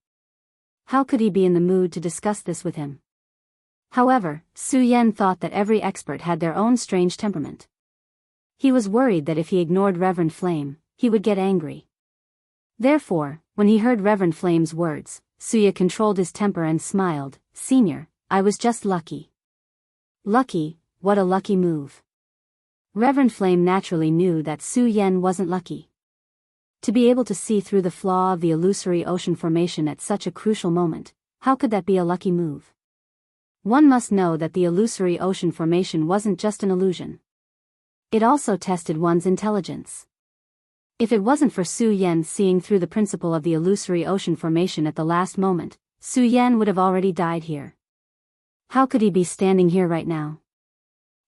How could he be in the mood to discuss this with him? However, Su Yan thought that every expert had their own strange temperament. He was worried that if he ignored Reverend Flame, he would get angry. Therefore, when he heard Reverend Flame's words, Suya controlled his temper and smiled. "Senior, I was just lucky." Lucky? What a lucky move. Reverend Flame naturally knew that Su Yan wasn't lucky. To be able to see through the flaw of the illusory ocean formation at such a crucial moment, how could that be a lucky move? One must know that the illusory ocean formation wasn't just an illusion. It also tested one's intelligence. If it wasn't for Su Yan seeing through the principle of the illusory ocean formation at the last moment, Su Yan would have already died here. How could he be standing here right now?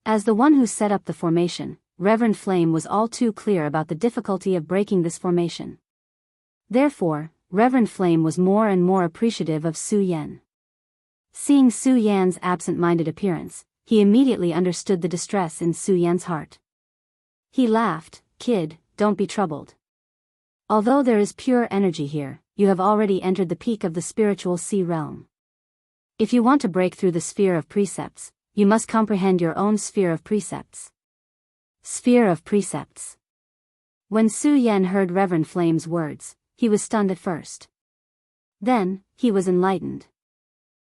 As the one who set up the formation, Reverend Flame was all too clear about the difficulty of breaking this formation. Therefore, Reverend Flame was more and more appreciative of Su Yan. Seeing Su Yan's absent-minded appearance, he immediately understood the distress in Su Yan's heart. He laughed, "Kid, don't be troubled. Although there is pure energy here, you have already entered the peak of the spiritual sea realm. If you want to break through the sphere of precepts, you must comprehend your own sphere of precepts." Sphere of precepts. When Su Yan heard Reverend Flame's words, he was stunned at first. Then, he was enlightened.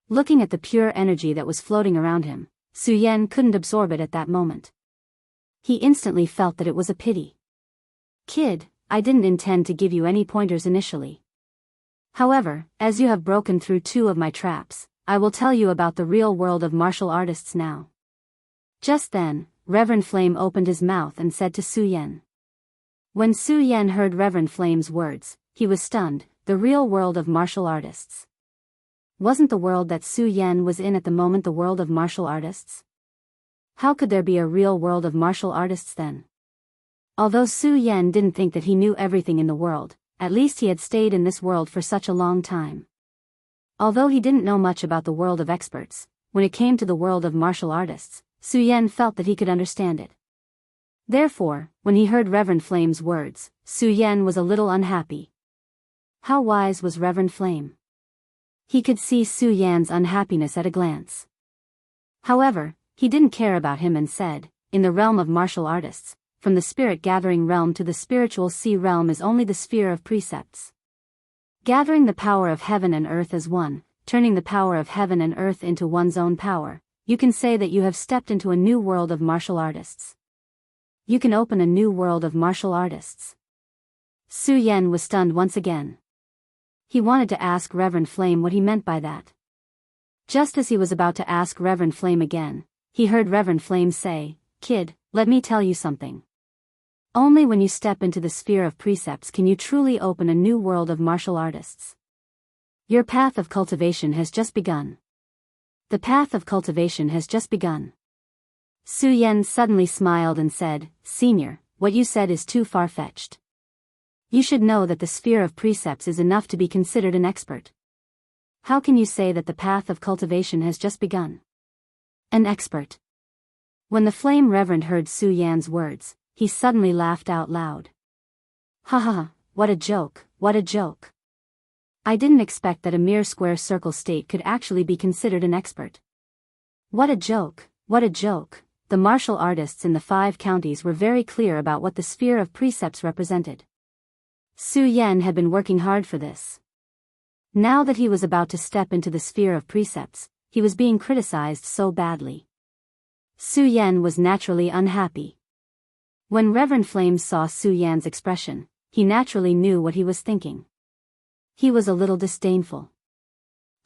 Looking at the pure energy that was floating around him, Su Yan couldn't absorb it at that moment. He instantly felt that it was a pity. "Kid, I didn't intend to give you any pointers initially. However, as you have broken through 2 of my traps, I will tell you about the real world of martial artists now." Just then, Reverend Flame opened his mouth and said to Su Yan. When Su Yan heard Reverend Flame's words, he was stunned. The real world of martial artists. Wasn't the world that Su Yan was in at the moment the world of martial artists? How could there be a real world of martial artists then? Although Su Yan didn't think that he knew everything in the world, at least he had stayed in this world for such a long time. Although he didn't know much about the world of experts, when it came to the world of martial artists, Su Yan felt that he could understand it. Therefore, when he heard Reverend Flame's words, Su Yan was a little unhappy. How wise was Reverend Flame? He could see Su Yan's unhappiness at a glance. However, he didn't care about him and said, "In the realm of martial artists, from the spirit-gathering realm to the spiritual sea realm is only the sphere of precepts. Gathering the power of heaven and earth as one, turning the power of heaven and earth into one's own power, you can say that you have stepped into a new world of martial artists. You can open a new world of martial artists." Su Yan was stunned once again. He wanted to ask Reverend Flame what he meant by that. Just as he was about to ask Reverend Flame again, he heard Reverend Flame say, "Kid, let me tell you something. Only when you step into the sphere of precepts can you truly open a new world of martial artists. Your path of cultivation has just begun. The path of cultivation has just begun." Su Yan suddenly smiled and said, "Senior, what you said is too far-fetched. You should know that the sphere of precepts is enough to be considered an expert. How can you say that the path of cultivation has just begun? An expert. When the flame reverend heard Su Yan's words, he suddenly laughed out loud. Ha ha ha, what a joke, what a joke. I didn't expect that a mere square circle state could actually be considered an expert. What a joke, what a joke. The martial artists in the 5 counties were very clear about what the sphere of precepts represented. Su Yan had been working hard for this. Now that he was about to step into the sphere of precepts, he was being criticized so badly. Su Yan was naturally unhappy. When Reverend Flame saw Su Yan's expression, he naturally knew what he was thinking. He was a little disdainful.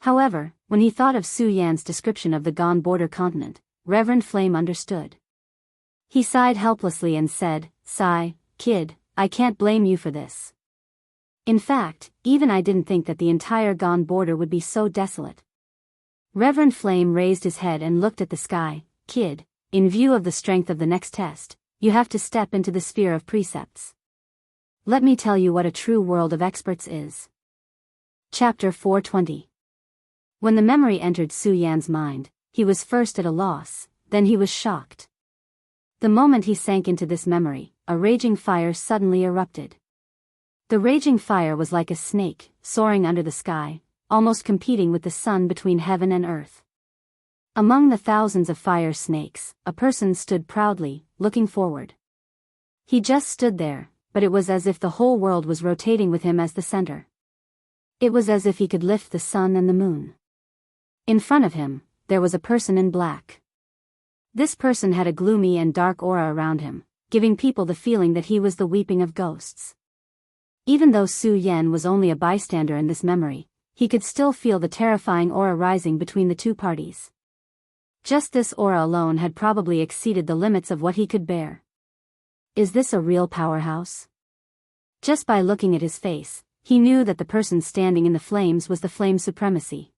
However, when he thought of Su Yan's description of the Gone Border continent, Reverend Flame understood. He sighed helplessly and said, "Sigh, kid, I can't blame you for this. In fact, even I didn't think that the entire Gone Border would be so desolate." Reverend Flame raised his head and looked at the sky. "Kid, in view of the strength of the next test, you have to step into the sphere of precepts. Let me tell you what a true world of experts is." Chapter 420. When the memory entered Su Yan's mind, he was first at a loss, then he was shocked. The moment he sank into this memory, a raging fire suddenly erupted. The raging fire was like a snake, soaring under the sky, almost competing with the sun between heaven and earth. Among the thousands of fire snakes, a person stood proudly, looking forward. He just stood there, but it was as if the whole world was rotating with him as the center. It was as if he could lift the sun and the moon. In front of him, there was a person in black. This person had a gloomy and dark aura around him, giving people the feeling that he was the weeping of ghosts. Even though Su Yan was only a bystander in this memory, he could still feel the terrifying aura rising between the two parties. Just this aura alone had probably exceeded the limits of what he could bear. Is this a real powerhouse? Just by looking at his face, he knew that the person standing in the flames was the flame supremacy.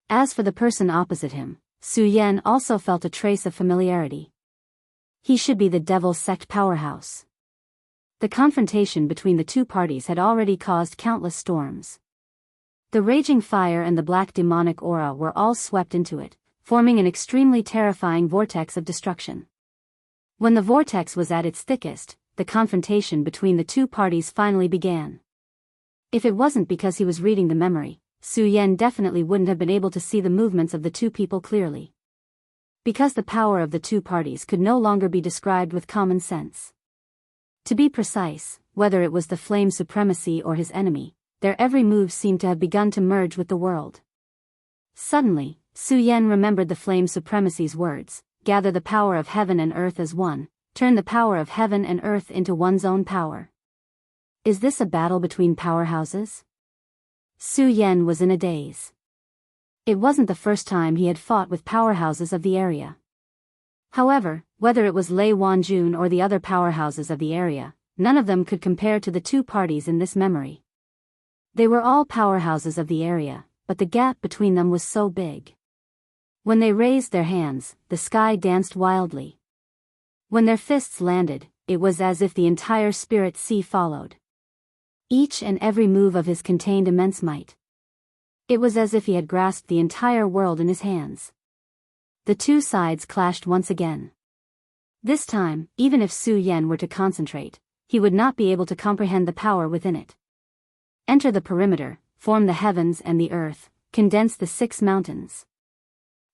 As for the person opposite him, Su Yan also felt a trace of familiarity. He should be the Devil's Sect powerhouse. The confrontation between the two parties had already caused countless storms. The raging fire and the black demonic aura were all swept into it, forming an extremely terrifying vortex of destruction. When the vortex was at its thickest, the confrontation between the two parties finally began. If it wasn't because he was reading the memory, Su Yan definitely wouldn't have been able to see the movements of the two people clearly. Because the power of the two parties could no longer be described with common sense. To be precise, whether it was the flame supremacy or his enemy, their every move seemed to have begun to merge with the world. Suddenly, Su Yan remembered the flame supremacy's words, "Gather the power of heaven and earth as one, turn the power of heaven and earth into one's own power." Is this a battle between powerhouses? Su Yan was in a daze. It wasn't the first time he had fought with powerhouses of the area. However, whether it was Lei Wanjun or the other powerhouses of the area, none of them could compare to the two parties in this memory. They were all powerhouses of the area, but the gap between them was so big. When they raised their hands, the sky danced wildly. When their fists landed, it was as if the entire spirit sea followed. Each and every move of his contained immense might. It was as if he had grasped the entire world in his hands. The two sides clashed once again. This time, even if Su Yan were to concentrate, he would not be able to comprehend the power within it. Enter the perimeter, form the heavens and the earth, condense the 6 mountains.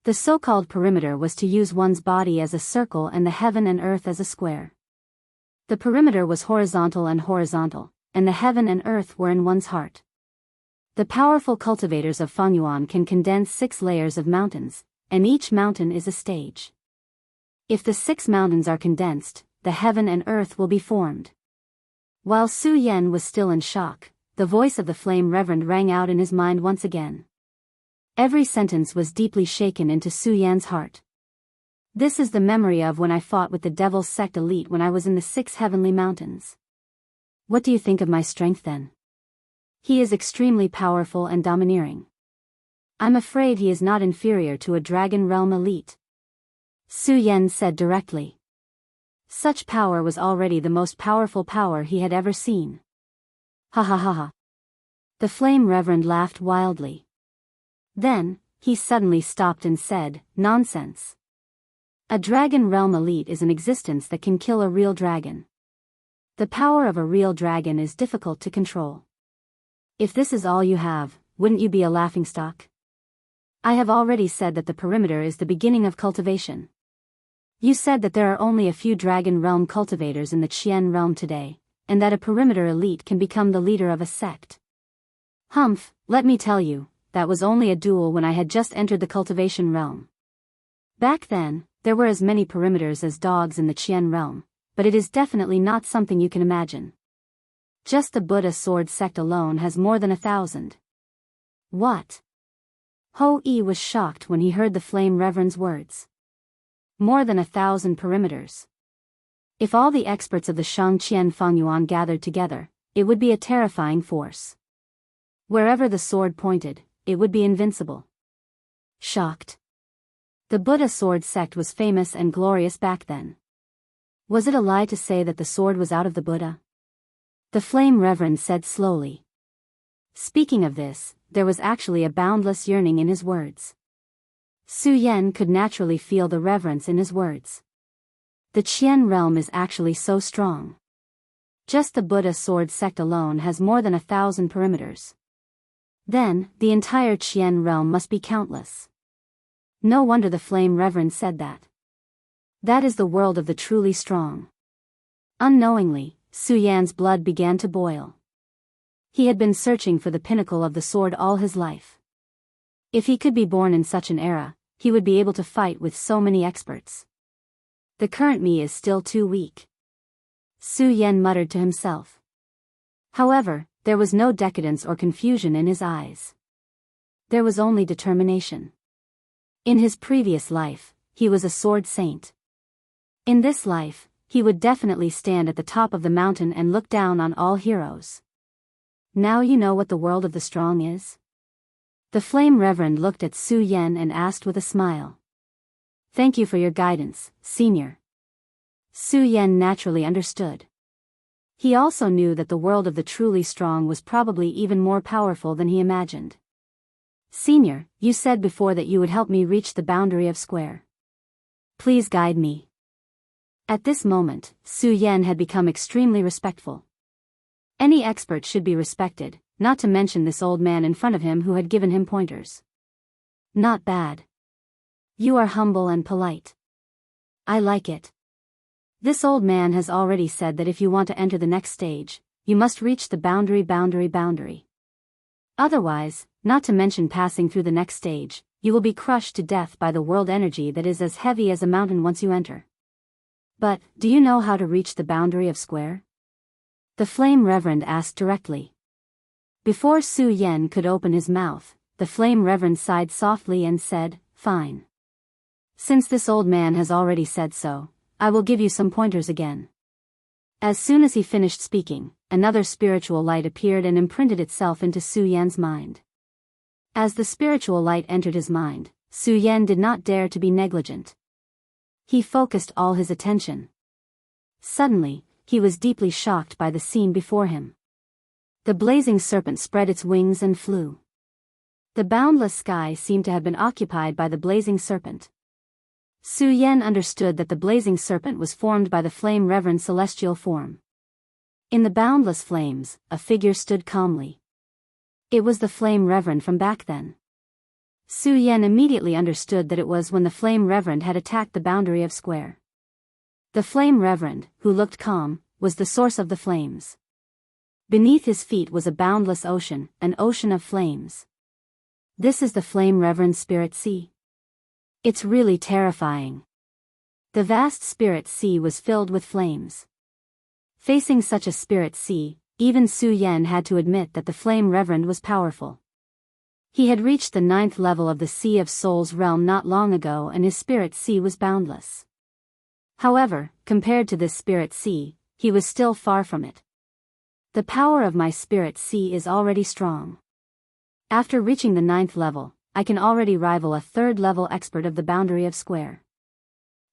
The so-called perimeter was to use one's body as a circle and the heaven and earth as a square. The perimeter was horizontal, and the heaven and earth were in one's heart. The powerful cultivators of Fengyuan can condense 6 layers of mountains, and each mountain is a stage. If the 6 mountains are condensed, the heaven and earth will be formed. While Su Yan was still in shock, the voice of the flame reverend rang out in his mind once again. Every sentence was deeply shaken into Su Yan's heart. This is the memory of when I fought with the Devil's Sect elite when I was in the 6 heavenly mountains. What do you think of my strength then? He is extremely powerful and domineering. I'm afraid he is not inferior to a Dragon Realm elite. Su Yan said directly. Such power was already the most powerful power he had ever seen. Ha ha ha ha. The flame reverend laughed wildly. Then, he suddenly stopped and said, "Nonsense. A dragon realm elite is an existence that can kill a real dragon. The power of a real dragon is difficult to control. If this is all you have, wouldn't you be a laughingstock? I have already said that the perimeter is the beginning of cultivation. You said that there are only a few dragon realm cultivators in the Qian realm today, and that a perimeter elite can become the leader of a sect. Humph, let me tell you, that was only a duel when I had just entered the cultivation realm. Back then, there were as many perimeters as dogs in the Qian realm, but it is definitely not something you can imagine. Just the Buddha sword sect alone has more than 1,000. What? Ho-E was shocked when he heard the Flame Reverend's words. More than 1,000 perimeters. If all the experts of the Shangqian Fengyuan gathered together, it would be a terrifying force. Wherever the sword pointed, it would be invincible. Shocked. The Buddha sword sect was famous and glorious back then. Was it a lie to say that the sword was out of the Buddha? The Flame Reverend said slowly. Speaking of this, there was actually a boundless yearning in his words. Su Yan could naturally feel the reverence in his words. The Qian realm is actually so strong. Just the Buddha sword sect alone has more than 1,000 perimeters. Then, the entire Qian realm must be countless. No wonder the Flame Reverend said that. That is the world of the truly strong. Unknowingly, Su Yan's blood began to boil. He had been searching for the pinnacle of the sword all his life. If he could be born in such an era, he would be able to fight with so many experts. The current me is still too weak. Su Yan muttered to himself. However, there was no decadence or confusion in his eyes. There was only determination. In his previous life, he was a sword saint. In this life, he would definitely stand at the top of the mountain and look down on all heroes. Now you know what the world of the strong is? The Flame Reverend looked at Su Yan and asked with a smile. Thank you for your guidance, Senior. Su Yan naturally understood. He also knew that the world of the truly strong was probably even more powerful than he imagined. Senior, you said before that you would help me reach the boundary of square. Please guide me. At this moment, Su Yan had become extremely respectful. Any expert should be respected, not to mention this old man in front of him who had given him pointers. Not bad. You are humble and polite. I like it. This old man has already said that if you want to enter the next stage, you must reach the boundary. Otherwise, not to mention passing through the next stage, you will be crushed to death by the world energy that is as heavy as a mountain once you enter. But, do you know how to reach the boundary of square? The Flame Reverend asked directly. Before Su Yan could open his mouth, the Flame Reverend sighed softly and said, Fine. Since this old man has already said so, I will give you some pointers again. As soon as he finished speaking, another spiritual light appeared and imprinted itself into Su Yan's mind. As the spiritual light entered his mind, Su Yan did not dare to be negligent. He focused all his attention. Suddenly, he was deeply shocked by the scene before him. The blazing serpent spread its wings and flew. The boundless sky seemed to have been occupied by the blazing serpent. Su Yan understood that the blazing serpent was formed by the Flame Reverend's celestial form. In the boundless flames, a figure stood calmly. It was the Flame Reverend from back then. Su Yan immediately understood that it was when the Flame Reverend had attacked the boundary of square. The Flame Reverend, who looked calm, was the source of the flames. Beneath his feet was a boundless ocean, an ocean of flames. This is the Flame Reverend's spirit sea. It's really terrifying. The vast spirit sea was filled with flames. Facing such a spirit sea, even Su Yan had to admit that the Flame Reverend was powerful. He had reached the 9th level of the Sea of Souls realm not long ago and his spirit sea was boundless. However, compared to this spirit sea, he was still far from it. The power of my spirit sea is already strong. After reaching the 9th level, I can already rival a 3rd level expert of the boundary of square.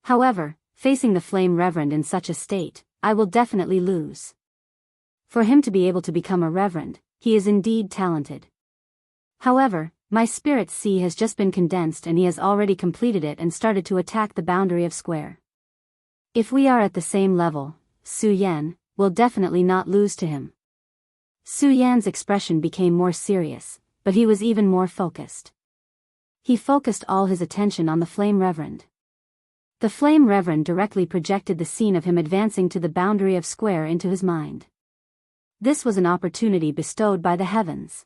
However, facing the Flame Reverend in such a state, I will definitely lose. For him to be able to become a reverend, he is indeed talented. However, My spirit sea has just been condensed and he has already completed it and started to attack the boundary of square. If we are at the same level, Su Yan will definitely not lose to him. Su Yan's expression became more serious, but he was even more focused. He focused all his attention on the Flame Reverend. The Flame Reverend directly projected the scene of him advancing to the boundary of square into his mind. This was an opportunity bestowed by the heavens.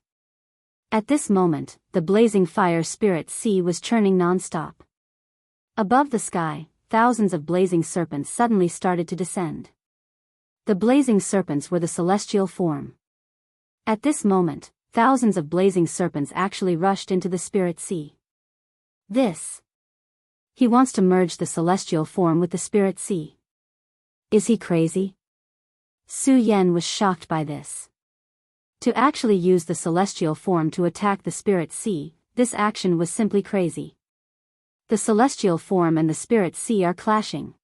At this moment, the blazing fire spirit sea was churning non-stop. Above the sky, thousands of blazing serpents suddenly started to descend. The blazing serpents were the celestial form. At this moment, thousands of blazing serpents actually rushed into the spirit sea. He wants to merge the celestial form with the spirit sea. Is he crazy? Su Yan was shocked by this. To actually use the celestial form to attack the spirit sea, this action was simply crazy. The celestial form and the spirit sea are clashing.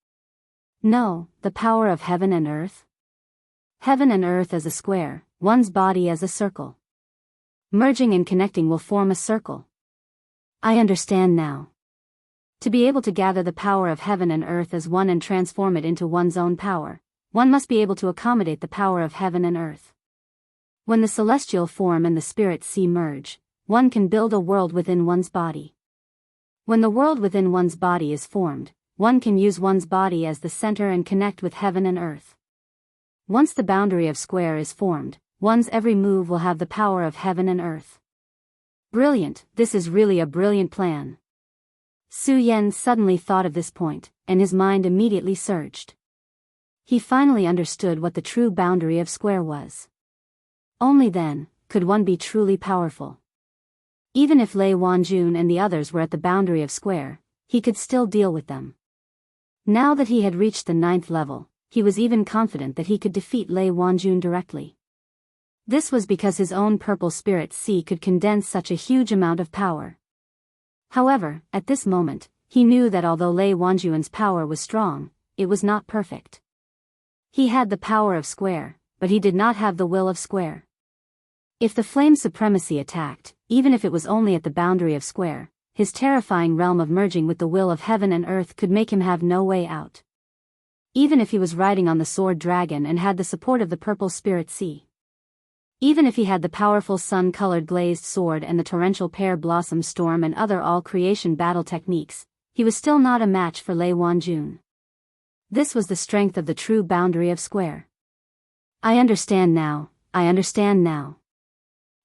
No, the power of heaven and earth. Heaven and earth as a square, one's body as a circle. Merging and connecting will form a circle. I understand now. To be able to gather the power of heaven and earth as one and transform it into one's own power, one must be able to accommodate the power of heaven and earth. When the celestial form and the spirit sea merge, one can build a world within one's body. When the world within one's body is formed, one can use one's body as the center and connect with heaven and earth. Once the boundary of square is formed, one's every move will have the power of heaven and earth. Brilliant, this is really a brilliant plan. Su Yan suddenly thought of this point, and his mind immediately surged. He finally understood what the true boundary of square was. Only then could one be truly powerful. Even if Lei Wanjun and the others were at the boundary of square, he could still deal with them. Now that he had reached the 9th level, he was even confident that he could defeat Lei Wanjun directly. This was because his own purple spirit sea could condense such a huge amount of power. However, at this moment, he knew that although Lei Wanjun's power was strong, it was not perfect. He had the power of square, but he did not have the will of square. If the flame supremacy attacked, even if it was only at the boundary of square, his terrifying realm of merging with the will of heaven and earth could make him have no way out. Even if he was riding on the sword dragon and had the support of the purple spirit sea. Even if he had the powerful sun-colored glazed sword and the torrential pear blossom storm and other all-creation battle techniques, he was still not a match for Lei Wanjun. This was the strength of the true boundary of square. I understand now.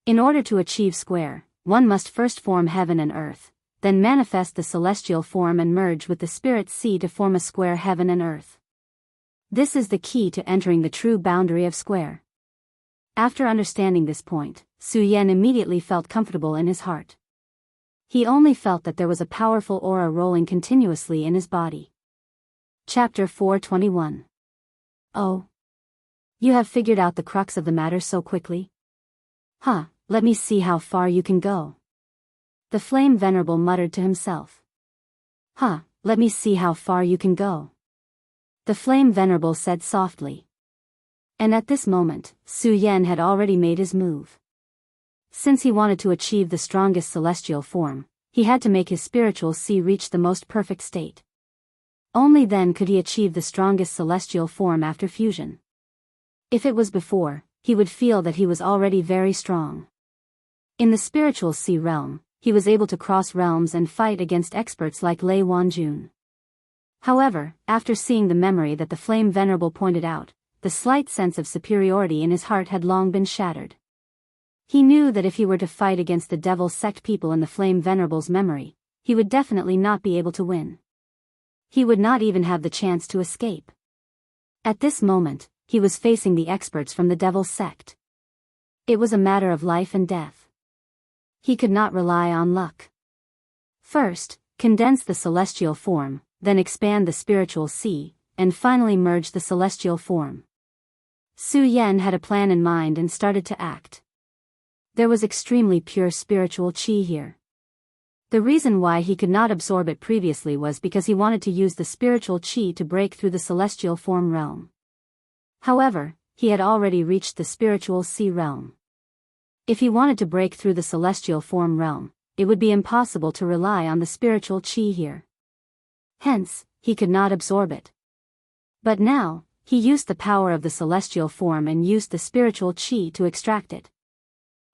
In order to achieve square, one must first form heaven and earth, then manifest the celestial form and merge with the spirit sea to form a square heaven and earth. This is the key to entering the true boundary of square. After understanding this point, Su Yan immediately felt comfortable in his heart. He only felt that there was a powerful aura rolling continuously in his body. Chapter 421. Oh. You have figured out the crux of the matter so quickly? Let me see how far you can go. The Flame Venerable muttered to himself. Let me see how far you can go. The Flame Venerable said softly. And at this moment, Su Yan had already made his move. Since he wanted to achieve the strongest celestial form, he had to make his spiritual sea reach the most perfect state. Only then could he achieve the strongest celestial form after fusion. If it was before, he would feel that he was already very strong. In the spiritual sea realm, he was able to cross realms and fight against experts like Lei Wanjun. However, after seeing the memory that the Flame Venerable pointed out, the slight sense of superiority in his heart had long been shattered. He knew that if he were to fight against the devil sect people in the Flame Venerable's memory, he would definitely not be able to win. He would not even have the chance to escape. At this moment, he was facing the experts from the devil sect. It was a matter of life and death. He could not rely on luck. First, condense the celestial form, then expand the spiritual sea, and finally merge the celestial form. Su Yan had a plan in mind and started to act. There was extremely pure spiritual qi here. The reason why he could not absorb it previously was because he wanted to use the spiritual qi to break through the celestial form realm. However, he had already reached the spiritual sea realm. If he wanted to break through the celestial form realm, it would be impossible to rely on the spiritual chi here. Hence, he could not absorb it. But now, he used the power of the celestial form and used the spiritual chi to extract it.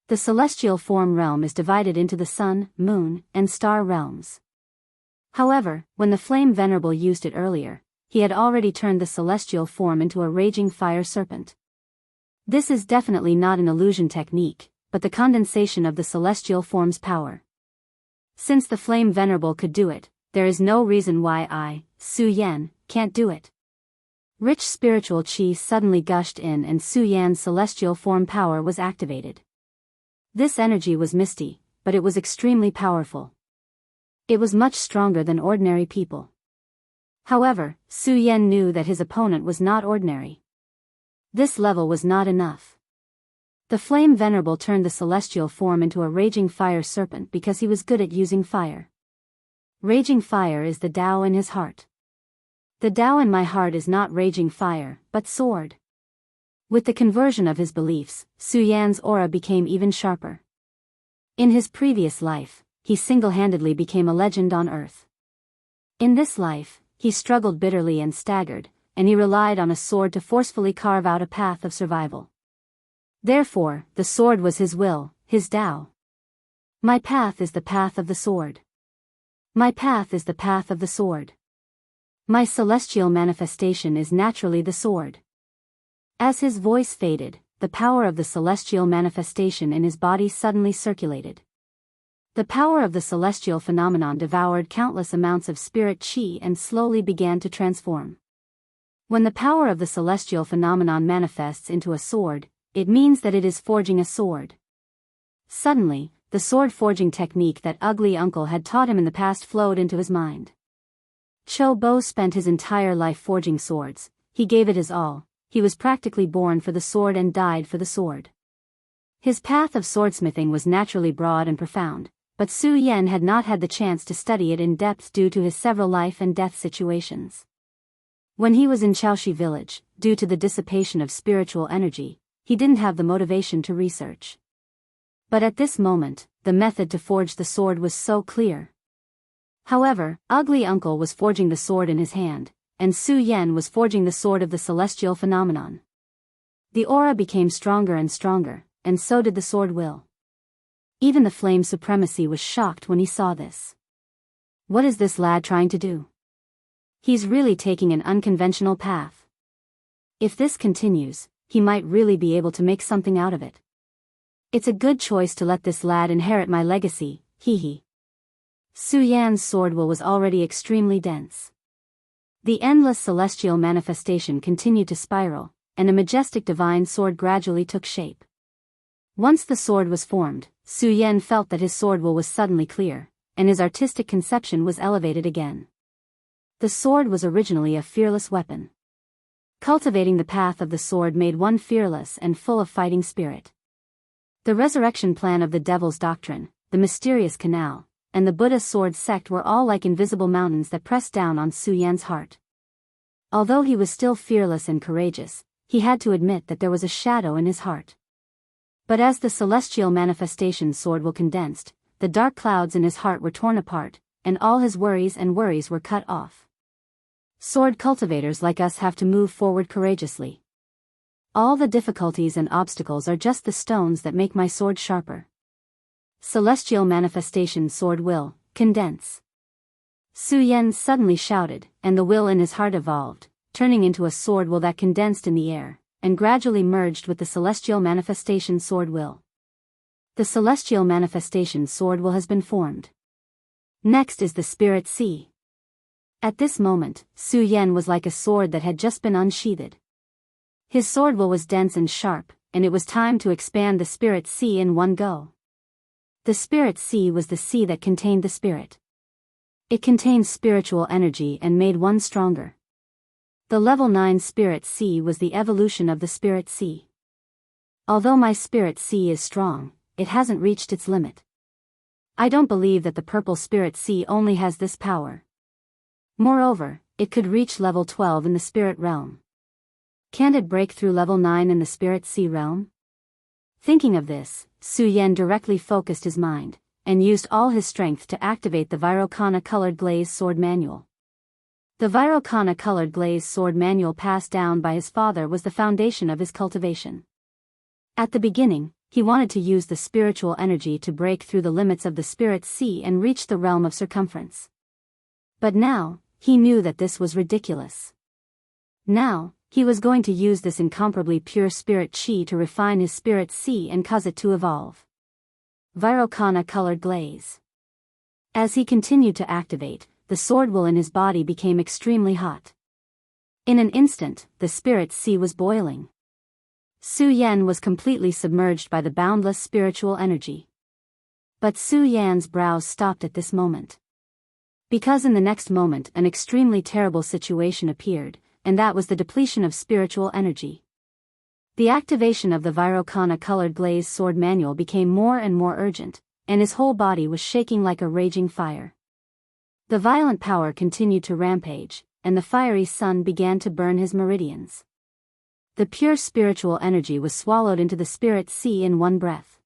The celestial form realm is divided into the sun, moon, and star realms. However, when the flame venerable used it earlier, he had already turned the celestial form into a raging fire serpent. This is definitely not an illusion technique, but the condensation of the celestial form's power. Since the flame venerable could do it, there is no reason why I, Su Yan, can't do it. Rich spiritual chi suddenly gushed in and Su Yan's celestial form power was activated. This energy was misty, but it was extremely powerful. It was much stronger than ordinary people. However, Su Yan knew that his opponent was not ordinary. This level was not enough. The flame venerable turned the celestial form into a raging fire serpent because he was good at using fire. Raging fire is the Tao in his heart. The Tao in my heart is not raging fire, but sword. With the conversion of his beliefs, Su Yan's aura became even sharper. In his previous life, he single-handedly became a legend on Earth. In this life, he struggled bitterly and staggered, and he relied on a sword to forcefully carve out a path of survival. Therefore, the sword was his will, his Tao. My path is the path of the sword. My path is the path of the sword. My celestial manifestation is naturally the sword. As his voice faded, the power of the celestial manifestation in his body suddenly circulated. The power of the celestial phenomenon devoured countless amounts of spirit chi and slowly began to transform. When the power of the celestial phenomenon manifests into a sword, it means that it is forging a sword. Suddenly, the sword forging technique that ugly uncle had taught him in the past flowed into his mind. Cho Bo spent his entire life forging swords, he gave it his all. He was practically born for the sword and died for the sword. His path of swordsmithing was naturally broad and profound, but Su Yan had not had the chance to study it in depth due to his several life and death situations. When he was in Chaoshi village, due to the dissipation of spiritual energy, he didn't have the motivation to research. But at this moment, the method to forge the sword was so clear. However, ugly uncle was forging the sword in his hand, and Su Yan was forging the sword of the celestial phenomenon. The aura became stronger and stronger, and so did the sword will. Even the flame supremacy was shocked when he saw this. What is this lad trying to do? He's really taking an unconventional path. If this continues, he might really be able to make something out of it. It's a good choice to let this lad inherit my legacy, hee. Su Yan's sword will was already extremely dense. The endless celestial manifestation continued to spiral, and a majestic divine sword gradually took shape. Once the sword was formed, Su Yan felt that his sword will was suddenly clear, and his artistic conception was elevated again. The sword was originally a fearless weapon. Cultivating the path of the sword made one fearless and full of fighting spirit. The resurrection plan of the devil's doctrine, the mysterious canal, and the Buddha sword sect were all like invisible mountains that pressed down on Su Yan's heart. Although he was still fearless and courageous, he had to admit that there was a shadow in his heart. But as the celestial manifestation sword will condensed, the dark clouds in his heart were torn apart, and all his worries were cut off. Sword cultivators like us have to move forward courageously. All the difficulties and obstacles are just the stones that make my sword sharper. Celestial manifestation sword will, condense. Su Yan suddenly shouted, and the will in his heart evolved, turning into a sword will that condensed in the air, and gradually merged with the celestial manifestation sword will. The celestial manifestation sword will has been formed. Next is the spirit sea. At this moment, Su Yan was like a sword that had just been unsheathed. His sword will was dense and sharp, and it was time to expand the spirit sea in one go. The spirit sea was the sea that contained the spirit. It contained spiritual energy and made one stronger. The level 9 spirit sea was the evolution of the spirit sea. Although my spirit sea is strong, it hasn't reached its limit. I don't believe that the purple spirit sea only has this power. Moreover, it could reach level 12 in the spirit realm. Can't it break through level 9 in the spirit sea realm? Thinking of this, Su Yan directly focused his mind, and used all his strength to activate the Virokana-colored glaze sword manual. The Virokana-colored glaze sword manual passed down by his father was the foundation of his cultivation. At the beginning, he wanted to use the spiritual energy to break through the limits of the spirit sea and reach the realm of circumference. But now, he knew that this was ridiculous. Now, he was going to use this incomparably pure spirit chi to refine his spirit sea and cause it to evolve. Virokana-colored glaze. As he continued to activate, the sword will in his body became extremely hot. In an instant, the spirit sea was boiling. Su Yan was completely submerged by the boundless spiritual energy. But Su Yan's brows stopped at this moment. Because in the next moment an extremely terrible situation appeared, and that was the depletion of spiritual energy. The activation of the Virokana-colored glaze sword manual became more and more urgent, and his whole body was shaking like a raging fire. The violent power continued to rampage, and the fiery sun began to burn his meridians. The pure spiritual energy was swallowed into the spirit sea in one breath.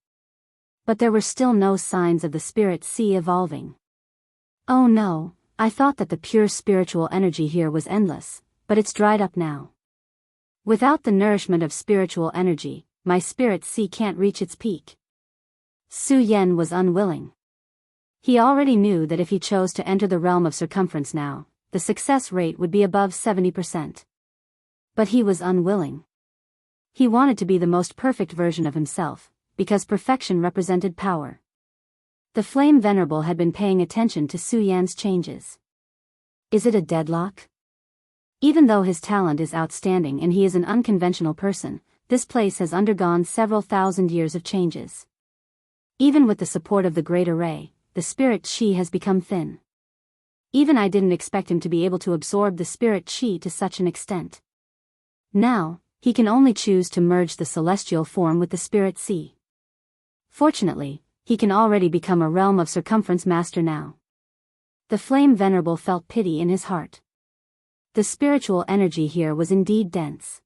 But there were still no signs of the spirit sea evolving. Oh no, I thought that the pure spiritual energy here was endless, but it's dried up now. Without the nourishment of spiritual energy, my spirit sea can't reach its peak. Su Yan was unwilling. He already knew that if he chose to enter the realm of circumference now, the success rate would be above 70%. But he was unwilling. He wanted to be the most perfect version of himself, because perfection represented power. The Flame Venerable had been paying attention to Su Yan's changes. Is it a deadlock? Even though his talent is outstanding and he is an unconventional person, this place has undergone several thousand years of changes. Even with the support of the Great Array, the spirit chi has become thin. Even I didn't expect him to be able to absorb the spirit chi to such an extent. Now, he can only choose to merge the celestial form with the spirit sea. Fortunately, he can already become a realm of circumference master now. The Flame Venerable felt pity in his heart. The spiritual energy here was indeed dense.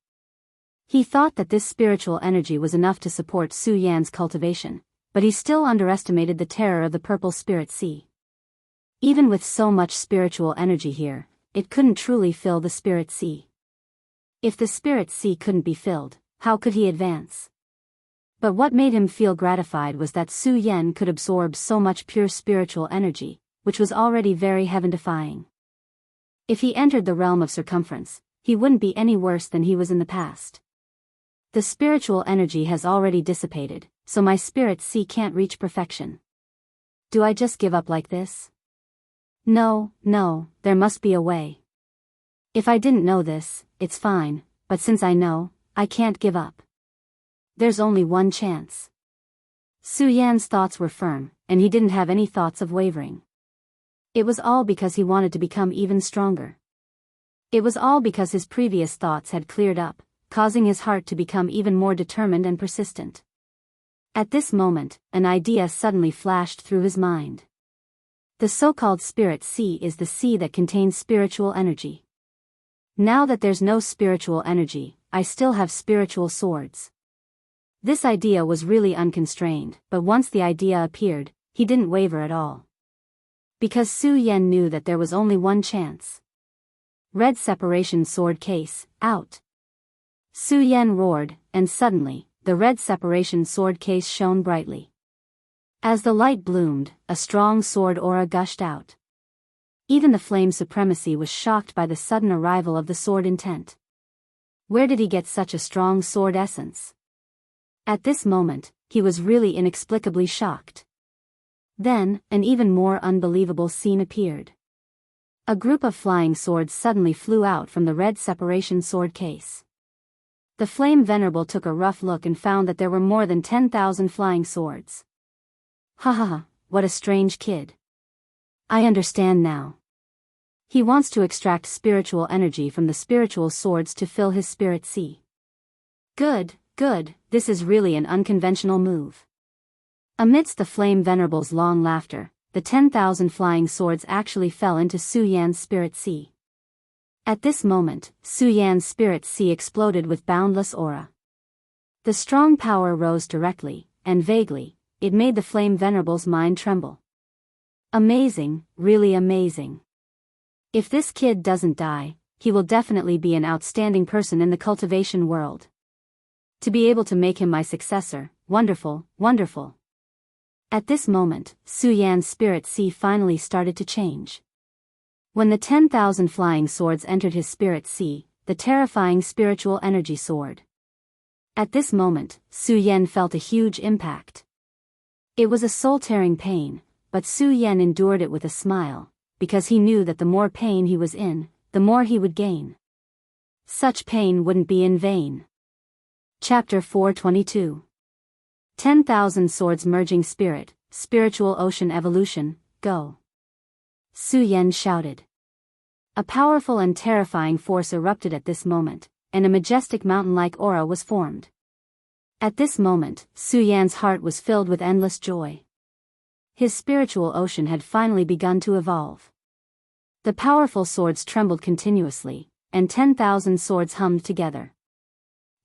He thought that this spiritual energy was enough to support Su Yan's cultivation, but he still underestimated the terror of the purple spirit sea. Even with so much spiritual energy here, it couldn't truly fill the spirit sea. If the spirit sea couldn't be filled, how could he advance? But what made him feel gratified was that Su Yan could absorb so much pure spiritual energy, which was already very heaven-defying. If he entered the realm of circumference, he wouldn't be any worse than he was in the past. The spiritual energy has already dissipated, so my spirit sea can't reach perfection. Do I just give up like this? No, there must be a way. If I didn't know this, it's fine, but since I know, I can't give up. There's only one chance. Su Yan's thoughts were firm, and he didn't have any thoughts of wavering. It was all because he wanted to become even stronger. It was all because his previous thoughts had cleared up, causing his heart to become even more determined and persistent. At this moment, an idea suddenly flashed through his mind. The so-called spirit sea is the sea that contains spiritual energy. Now that there's no spiritual energy, I still have spiritual swords. This idea was really unconstrained, but once the idea appeared, he didn't waver at all. Because Su Yan knew that there was only one chance. Red separation sword case, out. Su Yan roared, and suddenly, the red separation sword case shone brightly. As the light bloomed, a strong sword aura gushed out. Even the flame supremacy was shocked by the sudden arrival of the sword intent. Where did he get such a strong sword essence? At this moment, he was really inexplicably shocked. Then, an even more unbelievable scene appeared. A group of flying swords suddenly flew out from the red separation sword case. The Flame Venerable took a rough look and found that there were more than 10,000 flying swords. Ha, what a strange kid. I understand now. He wants to extract spiritual energy from the spiritual swords to fill his spirit sea. Good, this is really an unconventional move. Amidst the Flame Venerable's long laughter, the 10,000 flying swords actually fell into Su Yan's spirit sea. At this moment, Su Yan's spirit sea exploded with boundless aura. The strong power rose directly, and vaguely, it made the Flame Venerable's mind tremble. Amazing, really amazing. If this kid doesn't die, he will definitely be an outstanding person in the cultivation world. To be able to make him my successor, wonderful, wonderful. At this moment, Su Yan's spirit sea finally started to change. When the 10,000 flying swords entered his spirit sea, the terrifying spiritual energy soared. At this moment, Su Yan felt a huge impact. It was a soul-tearing pain, but Su Yan endured it with a smile, because he knew that the more pain he was in, the more he would gain. Such pain wouldn't be in vain. Chapter 422. 10,000 Swords Merging Spirit, Spiritual Ocean Evolution, Go! Su Yan shouted. A powerful and terrifying force erupted at this moment, and a majestic mountain-like aura was formed. At this moment, Su Yan's heart was filled with endless joy. His spiritual ocean had finally begun to evolve. The powerful swords trembled continuously, and 10,000 swords hummed together.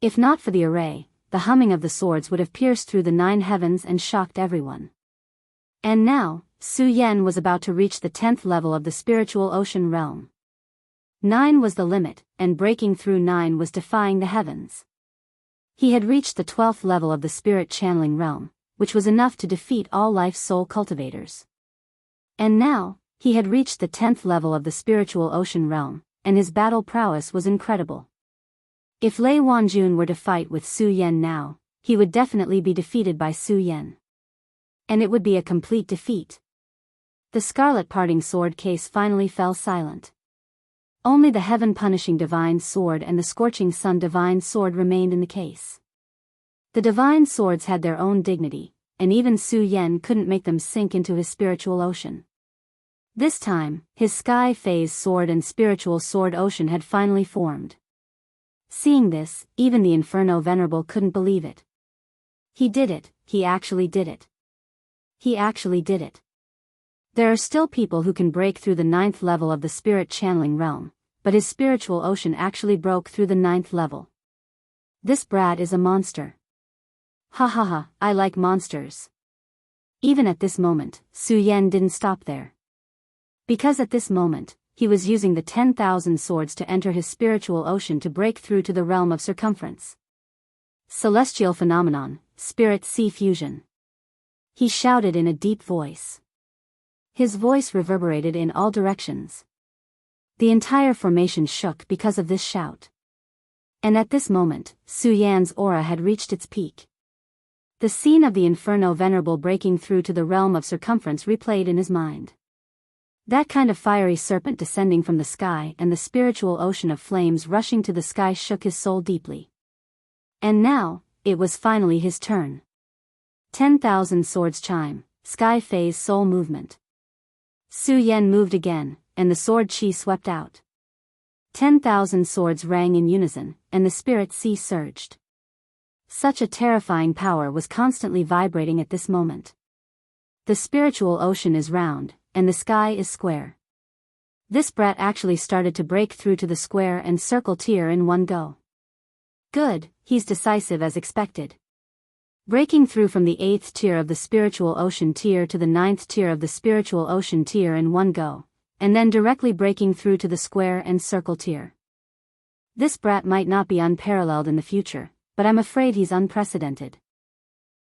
If not for the array, the humming of the swords would have pierced through the 9 heavens and shocked everyone. And now, Su Yan was about to reach the 10th level of the spiritual ocean realm. 9 was the limit, and breaking through 9 was defying the heavens. He had reached the 12th level of the spirit channeling realm, which was enough to defeat all life's soul cultivators. And now, he had reached the 10th level of the spiritual ocean realm, and his battle prowess was incredible. If Lei Wanjun were to fight with Su Yan now, he would definitely be defeated by Su Yan. And it would be a complete defeat. The Scarlet Parting Sword case finally fell silent. Only the Heaven-Punishing Divine Sword and the Scorching Sun Divine Sword remained in the case. The Divine Swords had their own dignity, and even Su Yan couldn't make them sink into his spiritual ocean. This time, his Sky Phase Sword and Spiritual Sword Ocean had finally formed. Seeing this, even the Inferno Venerable couldn't believe it. He did it, he actually did it. He actually did it. There are still people who can break through the 9th level of the spirit channeling realm, but his spiritual ocean actually broke through the 9th level. This brat is a monster. Ha ha ha, I like monsters. Even at this moment, Su Yan didn't stop there. Because at this moment, he was using the 10,000 swords to enter his spiritual ocean to break through to the realm of circumference. Celestial phenomenon, spirit sea fusion. He shouted in a deep voice. His voice reverberated in all directions. The entire formation shook because of this shout. And at this moment, Su Yan's aura had reached its peak. The scene of the Inferno Venerable breaking through to the realm of circumference replayed in his mind. That kind of fiery serpent descending from the sky and the spiritual ocean of flames rushing to the sky shook his soul deeply. And now, it was finally his turn. 10,000 swords chime, Sky Phase Soul Movement. Su Yan moved again, and the sword chi swept out. 10,000 swords rang in unison, and the spirit sea surged. Such a terrifying power was constantly vibrating at this moment. The spiritual ocean is round, and the sky is square. This brat actually started to break through to the square and circle tier in one go. Good, he's decisive as expected. Breaking through from the 8th tier of the spiritual ocean tier to the 9th tier of the spiritual ocean tier in one go, and then directly breaking through to the square and circle tier. This brat might not be unparalleled in the future, but I'm afraid he's unprecedented.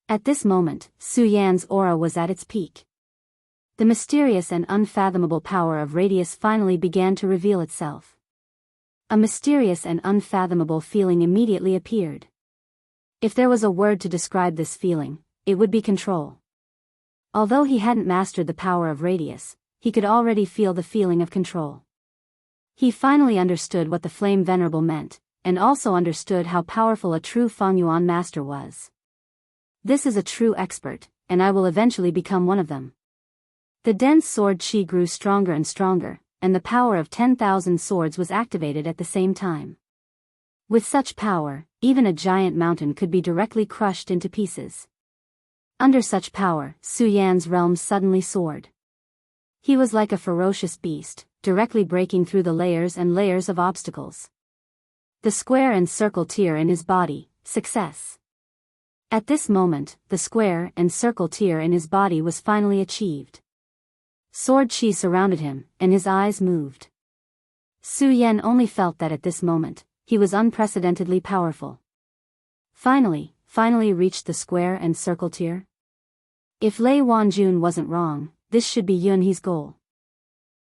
At this moment, Su Yan's aura was at its peak. The mysterious and unfathomable power of Radius finally began to reveal itself. A mysterious and unfathomable feeling immediately appeared. If there was a word to describe this feeling, it would be control. Although he hadn't mastered the power of Radius, he could already feel the feeling of control. He finally understood what the Flame Venerable meant, and also understood how powerful a true Fengyuan master was. This is a true expert, and I will eventually become one of them. The dense sword chi grew stronger and stronger, and the power of 10,000 swords was activated at the same time. With such power, even a giant mountain could be directly crushed into pieces. Under such power, Su Yan's realm suddenly soared. He was like a ferocious beast, directly breaking through the layers and layers of obstacles. The square and circle tier in his body, success. At this moment, the square and circle tear in his body was finally achieved. Sword chi surrounded him, and his eyes moved. Su Yan only felt that at this moment, he was unprecedentedly powerful. Finally reached the square and circle tier? If Lei Wanjun wasn't wrong, this should be Yunhe's goal.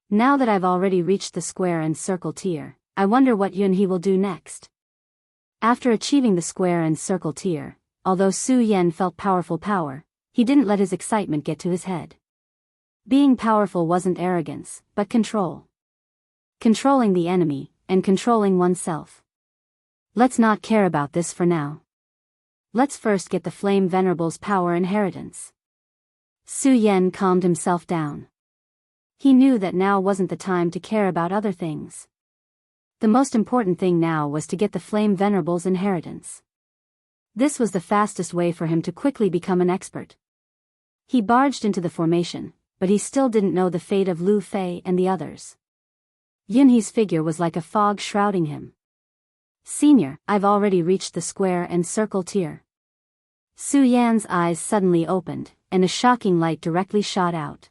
Now that I've already reached the square and circle tier, I wonder what Yunhe will do next. After achieving the square and circle tier, although Su Yan felt powerful power, he didn't let his excitement get to his head. Being powerful wasn't arrogance, but control. Controlling the enemy, and controlling oneself. Let's not care about this for now. Let's first get the Flame Venerable's power inheritance. Su Yan calmed himself down. He knew that now wasn't the time to care about other things. The most important thing now was to get the Flame Venerable's inheritance. This was the fastest way for him to quickly become an expert. He barged into the formation, but he still didn't know the fate of Lu Fei and the others. Yunhe's figure was like a fog shrouding him. Senior, I've already reached the square and circle tier. Su Yan's eyes suddenly opened, and a shocking light directly shot out.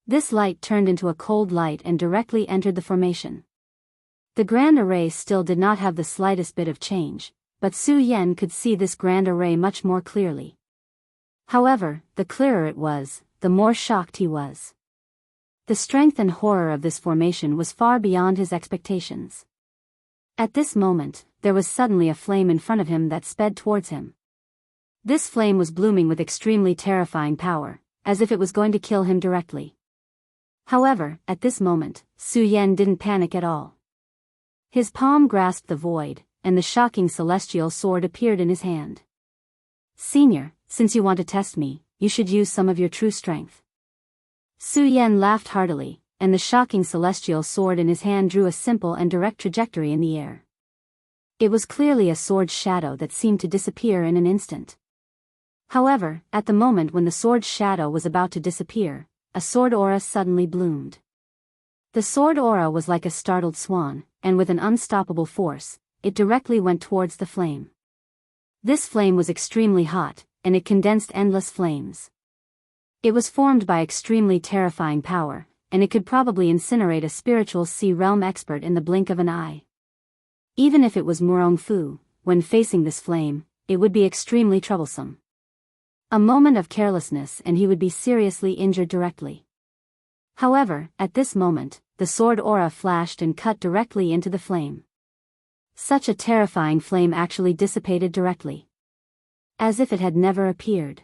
This light turned into a cold light and directly entered the formation. The grand array still did not have the slightest bit of change, but Su Yan could see this grand array much more clearly. However, the clearer it was, the more shocked he was. The strength and horror of this formation was far beyond his expectations. At this moment, there was suddenly a flame in front of him that sped towards him. This flame was blooming with extremely terrifying power, as if it was going to kill him directly. However, at this moment, Su Yan didn't panic at all. His palm grasped the void, and the shocking celestial sword appeared in his hand. Senior, since you want to test me, you should use some of your true strength. Su Yan laughed heartily, and the shocking celestial sword in his hand drew a simple and direct trajectory in the air. It was clearly a sword's shadow that seemed to disappear in an instant. However, at the moment when the sword's shadow was about to disappear, a sword aura suddenly bloomed. The sword aura was like a startled swan, and with an unstoppable force, it directly went towards the flame. This flame was extremely hot, and it condensed endless flames. It was formed by extremely terrifying power, and it could probably incinerate a spiritual sea realm expert in the blink of an eye. Even if it was Murong Fu, when facing this flame, it would be extremely troublesome. A moment of carelessness and he would be seriously injured directly. However, at this moment, the sword aura flashed and cut directly into the flame. Such a terrifying flame actually dissipated directly. As if it had never appeared.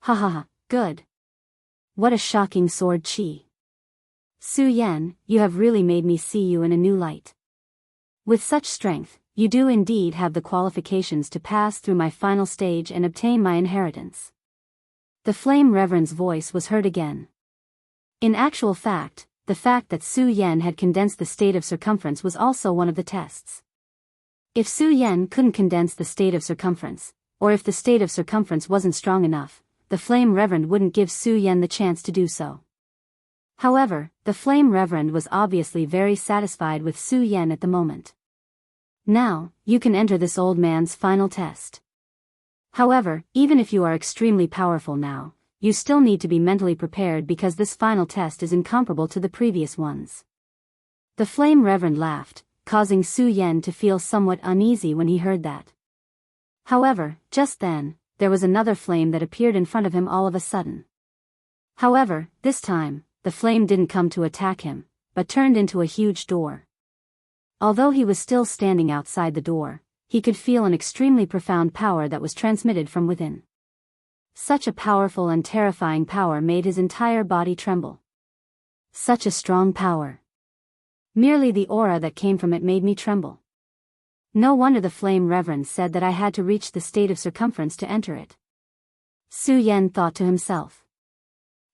Ha ha ha, good. What a shocking sword chi. Su Yan, you have really made me see you in a new light. With such strength, you do indeed have the qualifications to pass through my final stage and obtain my inheritance. The Flame Reverend's voice was heard again. In actual fact, the fact that Su Yan had condensed the state of circumference was also one of the tests. If Su Yan couldn't condense the state of circumference, or if the state of circumference wasn't strong enough, the Flame Reverend wouldn't give Su Yan the chance to do so. However, the Flame Reverend was obviously very satisfied with Su Yan at the moment. Now, you can enter this old man's final test. However, even if you are extremely powerful now, you still need to be mentally prepared because this final test is incomparable to the previous ones. The Flame Reverend laughed, causing Su Yan to feel somewhat uneasy when he heard that. However, just then, there was another flame that appeared in front of him all of a sudden. However, this time, the flame didn't come to attack him, but turned into a huge door. Although he was still standing outside the door, he could feel an extremely profound power that was transmitted from within. Such a powerful and terrifying power made his entire body tremble. Such a strong power. Merely the aura that came from it made me tremble. No wonder the Flame Reverend said that I had to reach the state of circumference to enter it. Su Yan thought to himself.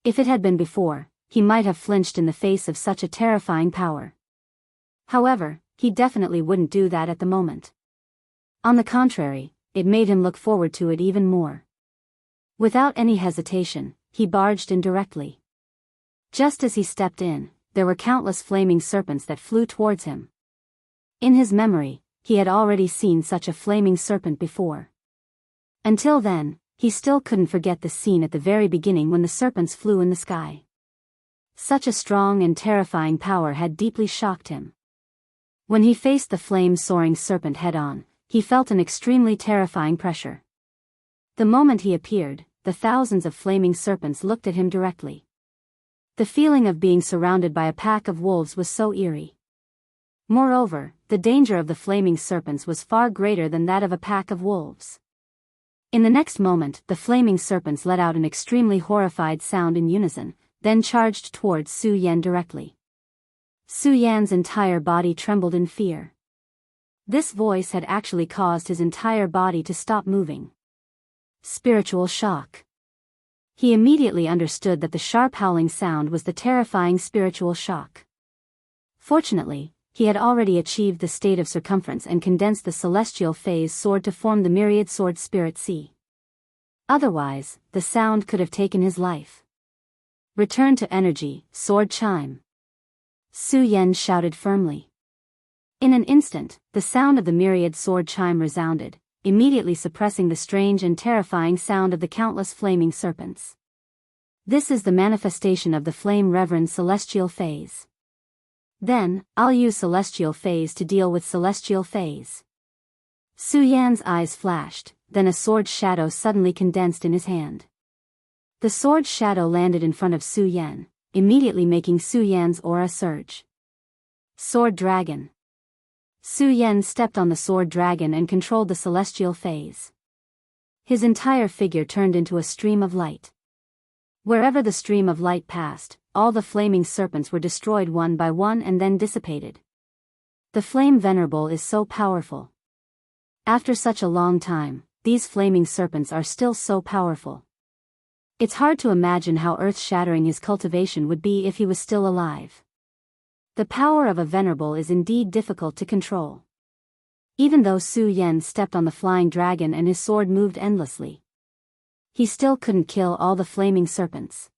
If it had been before, he might have flinched in the face of such a terrifying power. However, he definitely wouldn't do that at the moment. On the contrary, it made him look forward to it even more. Without any hesitation, he barged in directly. Just as he stepped in, there were countless flaming serpents that flew towards him. In his memory, he had already seen such a flaming serpent before. Until then, he still couldn't forget the scene at the very beginning when the serpents flew in the sky. Such a strong and terrifying power had deeply shocked him. When he faced the flame-soaring serpent head-on, he felt an extremely terrifying pressure. The moment he appeared, the thousands of flaming serpents looked at him directly. The feeling of being surrounded by a pack of wolves was so eerie. Moreover, the danger of the flaming serpents was far greater than that of a pack of wolves. In the next moment, the flaming serpents let out an extremely horrified sound in unison, then charged towards Su Yan directly. Su Yan's entire body trembled in fear. This voice had actually caused his entire body to stop moving. Spiritual shock. He immediately understood that the sharp howling sound was the terrifying spiritual shock. Fortunately, he had already achieved the state of circumference and condensed the celestial phase sword to form the myriad sword spirit sea. Otherwise, the sound could have taken his life. Return to energy, sword chime. Su Yan shouted firmly. In an instant, the sound of the myriad sword chime resounded, immediately suppressing the strange and terrifying sound of the countless flaming serpents. This is the manifestation of the flame-reverend celestial phase. Then, I'll use celestial phase to deal with celestial phase. Su Yan's eyes flashed, then a sword shadow suddenly condensed in his hand. The sword shadow landed in front of Su Yan, immediately making Su Yan's aura surge. Sword Dragon. Su Yan stepped on the sword dragon and controlled the celestial phase. His entire figure turned into a stream of light. Wherever the stream of light passed, all the flaming serpents were destroyed one by one and then dissipated. The flame venerable is so powerful. After such a long time, these flaming serpents are still so powerful. It's hard to imagine how earth-shattering his cultivation would be if he was still alive. The power of a venerable is indeed difficult to control. Even though Su Yan stepped on the flying dragon and his sword moved endlessly, he still couldn't kill all the flaming serpents.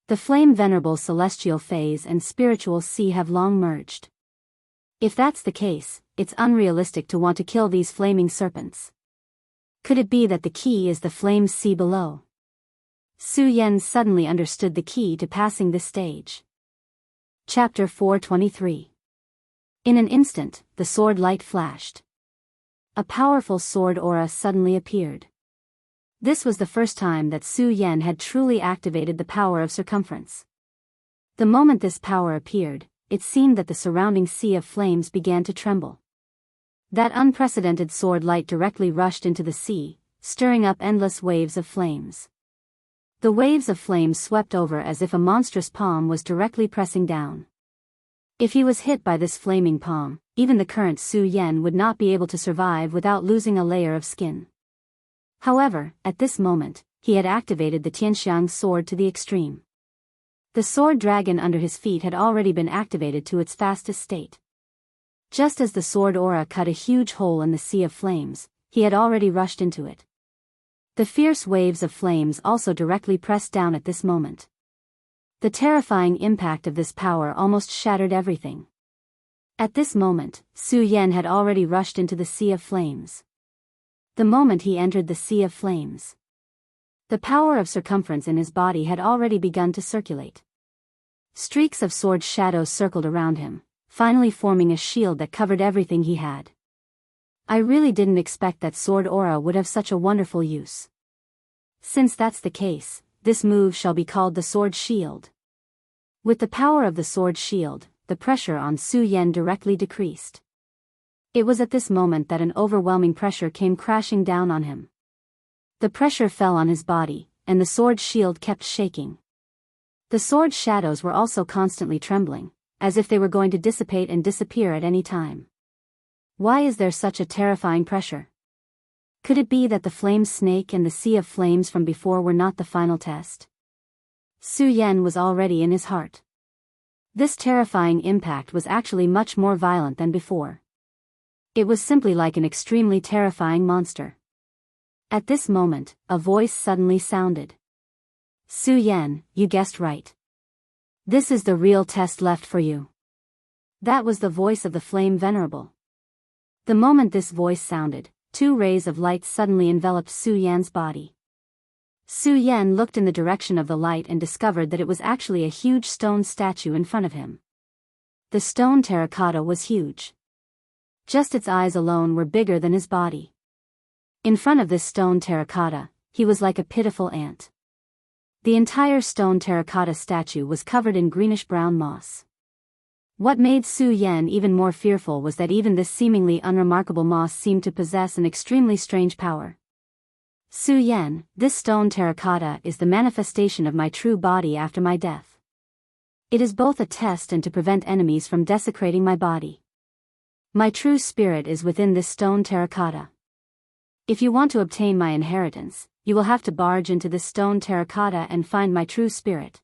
The flame venerable celestial phase and spiritual sea have long merged. If that's the case, it's unrealistic to want to kill these flaming serpents. Could it be that the key is the flame sea below? Su Yan suddenly understood the key to passing this stage. Chapter 423. In an instant, the sword light flashed. A powerful sword aura suddenly appeared. This was the first time that Su Yan had truly activated the power of circumference. The moment this power appeared, it seemed that the surrounding sea of flames began to tremble. That unprecedented sword light directly rushed into the sea, stirring up endless waves of flames. The waves of flames swept over as if a monstrous palm was directly pressing down. If he was hit by this flaming palm, even the current Su Yan would not be able to survive without losing a layer of skin. However, at this moment, he had activated the Tianxiang sword to the extreme. The sword dragon under his feet had already been activated to its fastest state. Just as the sword aura cut a huge hole in the sea of flames, he had already rushed into it. The fierce waves of flames also directly pressed down at this moment. The terrifying impact of this power almost shattered everything. At this moment, Su Yan had already rushed into the sea of flames. The moment he entered the sea of flames, the power of circumference in his body had already begun to circulate. Streaks of sword shadows circled around him, finally forming a shield that covered everything he had. I really didn't expect that sword aura would have such a wonderful use. Since that's the case, this move shall be called the sword shield. With the power of the sword shield, the pressure on Su Yan directly decreased. It was at this moment that an overwhelming pressure came crashing down on him. The pressure fell on his body, and the sword shield kept shaking. The sword shadows were also constantly trembling, as if they were going to dissipate and disappear at any time. Why is there such a terrifying pressure? Could it be that the flame snake and the sea of flames from before were not the final test? Su Yan was already in his heart. This terrifying impact was actually much more violent than before. It was simply like an extremely terrifying monster. At this moment, a voice suddenly sounded. Su Yan, you guessed right. This is the real test left for you. That was the voice of the flame venerable. The moment this voice sounded, two rays of light suddenly enveloped Su Yan's body. Su Yan looked in the direction of the light and discovered that it was actually a huge stone statue in front of him. The stone terracotta was huge. Just its eyes alone were bigger than his body. In front of this stone terracotta, he was like a pitiful ant. The entire stone terracotta statue was covered in greenish-brown moss. What made Su Yan even more fearful was that even this seemingly unremarkable moss seemed to possess an extremely strange power. Su Yan, this stone terracotta is the manifestation of my true body after my death. It is both a test and to prevent enemies from desecrating my body. My true spirit is within this stone terracotta. If you want to obtain my inheritance, you will have to barge into this stone terracotta and find my true spirit.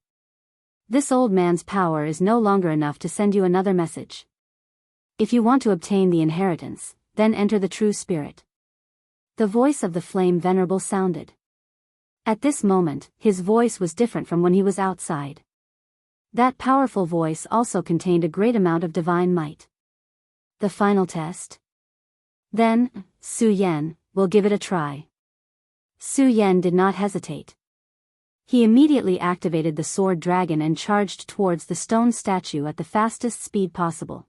This old man's power is no longer enough to send you another message. If you want to obtain the inheritance, then enter the true spirit. The voice of the flame venerable sounded. At this moment, his voice was different from when he was outside. That powerful voice also contained a great amount of divine might. The final test? Then, Su Yan, we'll give it a try. Su Yan did not hesitate. He immediately activated the sword dragon and charged towards the stone statue at the fastest speed possible.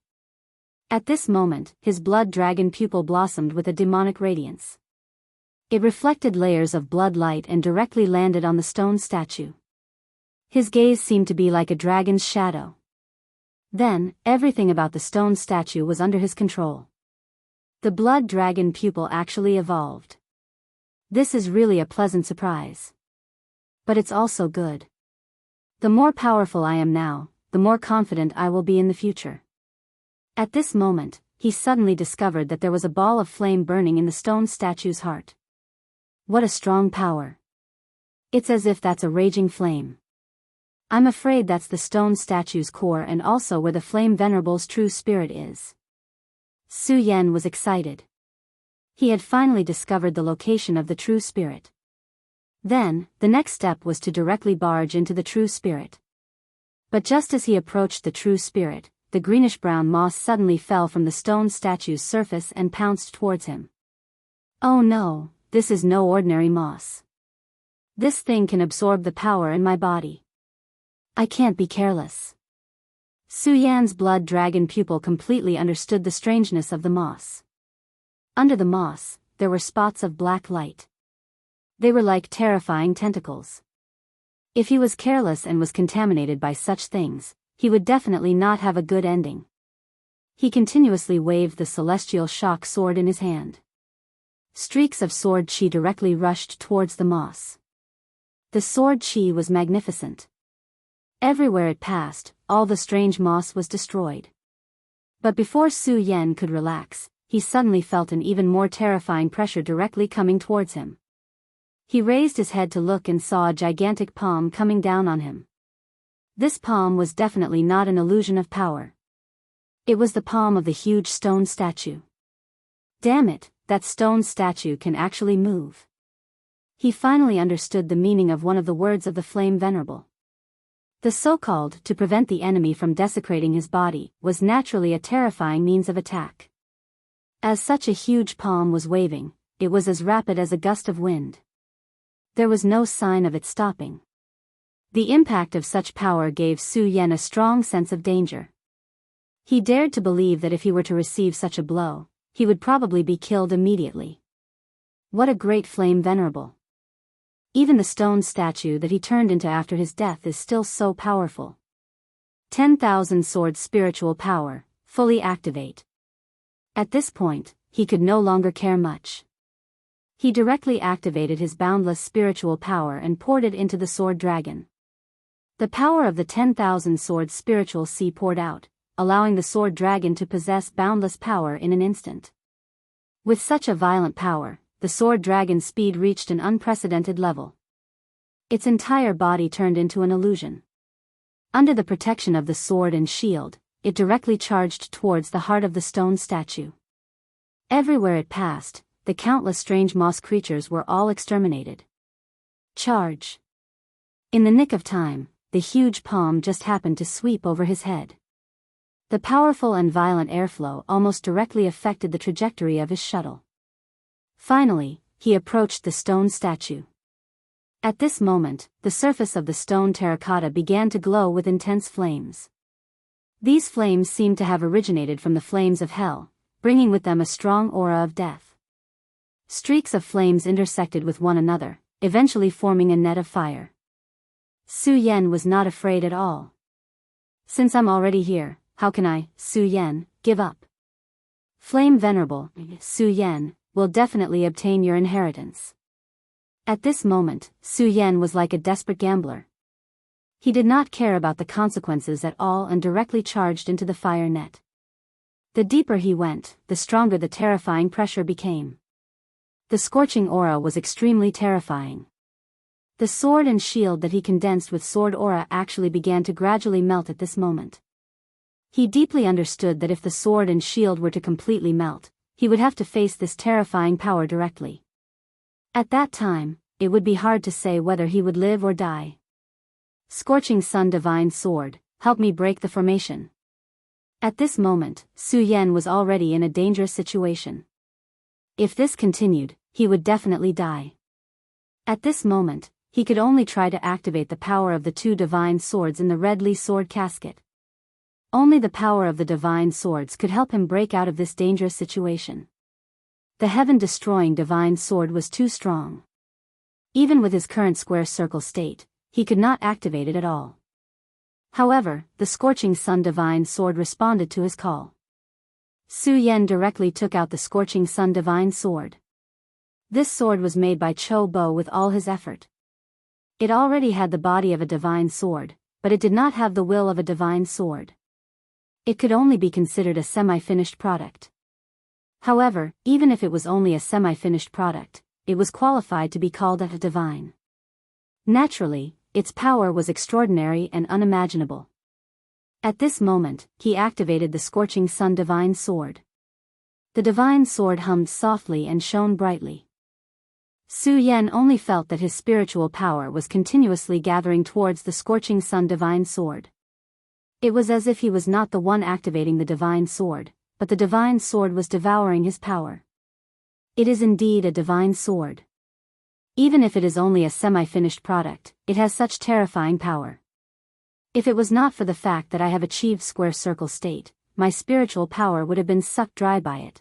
At this moment, his blood dragon pupil blossomed with a demonic radiance. It reflected layers of blood light and directly landed on the stone statue. His gaze seemed to be like a dragon's shadow. Then, everything about the stone statue was under his control. The blood dragon pupil actually evolved. This is really a pleasant surprise. But it's also good. The more powerful I am now, the more confident I will be in the future. At this moment, he suddenly discovered that there was a ball of flame burning in the stone statue's heart. What a strong power. It's as if that's a raging flame. I'm afraid that's the stone statue's core and also where the flame venerable's true spirit is. Su Yan was excited. He had finally discovered the location of the true spirit. Then, the next step was to directly barge into the true spirit. But just as he approached the true spirit, the greenish-brown moss suddenly fell from the stone statue's surface and pounced towards him. Oh no, this is no ordinary moss. This thing can absorb the power in my body. I can't be careless. Su Yan's blood dragon pupil completely understood the strangeness of the moss. Under the moss, there were spots of black light. They were like terrifying tentacles. If he was careless and was contaminated by such things, he would definitely not have a good ending. He continuously waved the celestial shock sword in his hand. Streaks of sword chi directly rushed towards the moss. The sword chi was magnificent. Everywhere it passed, all the strange moss was destroyed. But before Su Yan could relax, he suddenly felt an even more terrifying pressure directly coming towards him. He raised his head to look and saw a gigantic palm coming down on him. This palm was definitely not an illusion of power. It was the palm of the huge stone statue. Damn it, that stone statue can actually move. He finally understood the meaning of one of the words of the flame venerable. The so-called to prevent the enemy from desecrating his body was naturally a terrifying means of attack. As such a huge palm was waving, it was as rapid as a gust of wind. There was no sign of it stopping. The impact of such power gave Su Yan a strong sense of danger. He dared to believe that if he were to receive such a blow, he would probably be killed immediately. What a great flame venerable. Even the stone statue that he turned into after his death is still so powerful. 10,000 swords spiritual power, fully activate. At this point, he could no longer care much. He directly activated his boundless spiritual power and poured it into the sword dragon. The power of the 10,000 swords spiritual sea poured out, allowing the sword dragon to possess boundless power in an instant. With such a violent power, the sword dragon's speed reached an unprecedented level. Its entire body turned into an illusion. Under the protection of the sword and shield, it directly charged towards the heart of the stone statue. Everywhere it passed, the countless strange moss creatures were all exterminated. Charge! In the nick of time, the huge palm just happened to sweep over his head. The powerful and violent airflow almost directly affected the trajectory of his shuttle. Finally, he approached the stone statue. At this moment, the surface of the stone terracotta began to glow with intense flames. These flames seemed to have originated from the flames of hell, bringing with them a strong aura of death. Streaks of flames intersected with one another, eventually forming a net of fire. Su Yan was not afraid at all. Since I'm already here, how can I, Su Yan, give up? Flame Venerable, Su Yan, will definitely obtain your inheritance. At this moment, Su Yan was like a desperate gambler. He did not care about the consequences at all and directly charged into the fire net. The deeper he went, the stronger the terrifying pressure became. The scorching aura was extremely terrifying. The sword and shield that he condensed with sword aura actually began to gradually melt at this moment. He deeply understood that if the sword and shield were to completely melt, he would have to face this terrifying power directly. At that time, it would be hard to say whether he would live or die. Scorching Sun Divine Sword, help me break the formation. At this moment, Su Yan was already in a dangerous situation. If this continued, he would definitely die. At this moment, he could only try to activate the power of the two divine swords in the Redly Sword Casket. Only the power of the divine swords could help him break out of this dangerous situation. The heaven-destroying divine sword was too strong. Even with his current square circle state, he could not activate it at all. However, the Scorching Sun Divine Sword responded to his call. Su Yan directly took out the Scorching Sun Divine Sword. This sword was made by Cho Bo with all his effort. It already had the body of a divine sword, but it did not have the will of a divine sword. It could only be considered a semi-finished product. However, even if it was only a semi-finished product, it was qualified to be called a divine. Naturally, its power was extraordinary and unimaginable. At this moment, he activated the Scorching Sun Divine Sword. The divine sword hummed softly and shone brightly. Su Yan only felt that his spiritual power was continuously gathering towards the Scorching Sun Divine Sword. It was as if he was not the one activating the divine sword, but the divine sword was devouring his power. It is indeed a divine sword. Even if it is only a semi-finished product, it has such terrifying power. If it was not for the fact that I have achieved square circle state, my spiritual power would have been sucked dry by it.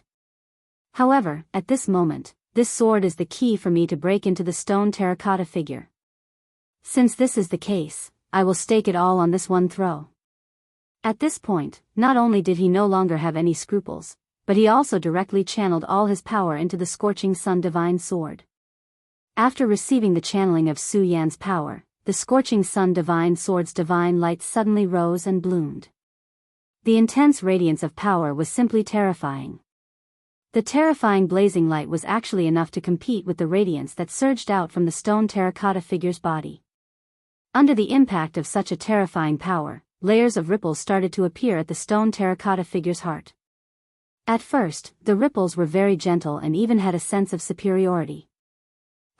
However, at this moment, this sword is the key for me to break into the stone terracotta figure. Since this is the case, I will stake it all on this one throw. At this point, not only did he no longer have any scruples, but he also directly channeled all his power into the Scorching Sun Divine Sword. After receiving the channeling of Su Yan's power, the Scorching Sun Divine Sword's divine light suddenly rose and bloomed. The intense radiance of power was simply terrifying. The terrifying blazing light was actually enough to compete with the radiance that surged out from the stone terracotta figure's body. Under the impact of such a terrifying power, layers of ripples started to appear at the stone terracotta figure's heart. At first, the ripples were very gentle and even had a sense of superiority.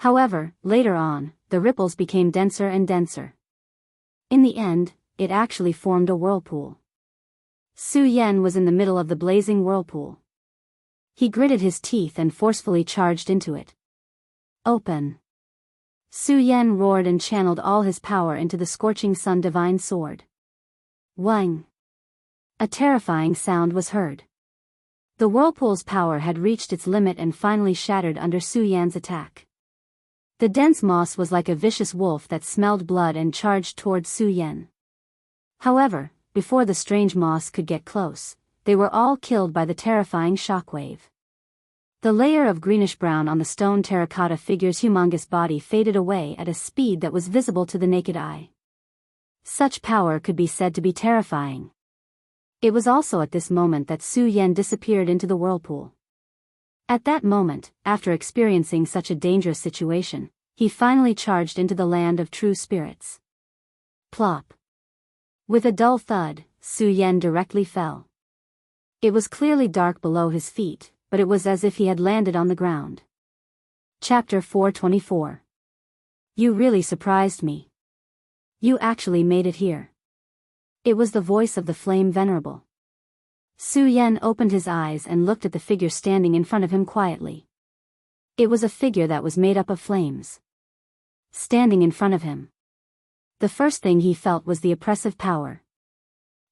However, later on, the ripples became denser and denser. In the end, it actually formed a whirlpool. Su Yan was in the middle of the blazing whirlpool. He gritted his teeth and forcefully charged into it. Open! Su Yan roared and channeled all his power into the Scorching Sun Divine Sword. Wang! A terrifying sound was heard. The whirlpool's power had reached its limit and finally shattered under Su Yan's attack. The dense moss was like a vicious wolf that smelled blood and charged towards Su Yan. However, before the strange moss could get close, they were all killed by the terrifying shockwave. The layer of greenish-brown on the stone terracotta figure's humongous body faded away at a speed that was visible to the naked eye. Such power could be said to be terrifying. It was also at this moment that Su Yan disappeared into the whirlpool. At that moment, after experiencing such a dangerous situation, he finally charged into the land of true spirits. Plop! With a dull thud, Su Yan directly fell. It was clearly dark below his feet, but it was as if he had landed on the ground. Chapter 424. You really surprised me. You actually made it here. It was the voice of the Flame Venerable. Su Yan opened his eyes and looked at the figure standing in front of him quietly. It was a figure that was made up of flames, standing in front of him. The first thing he felt was the oppressive power.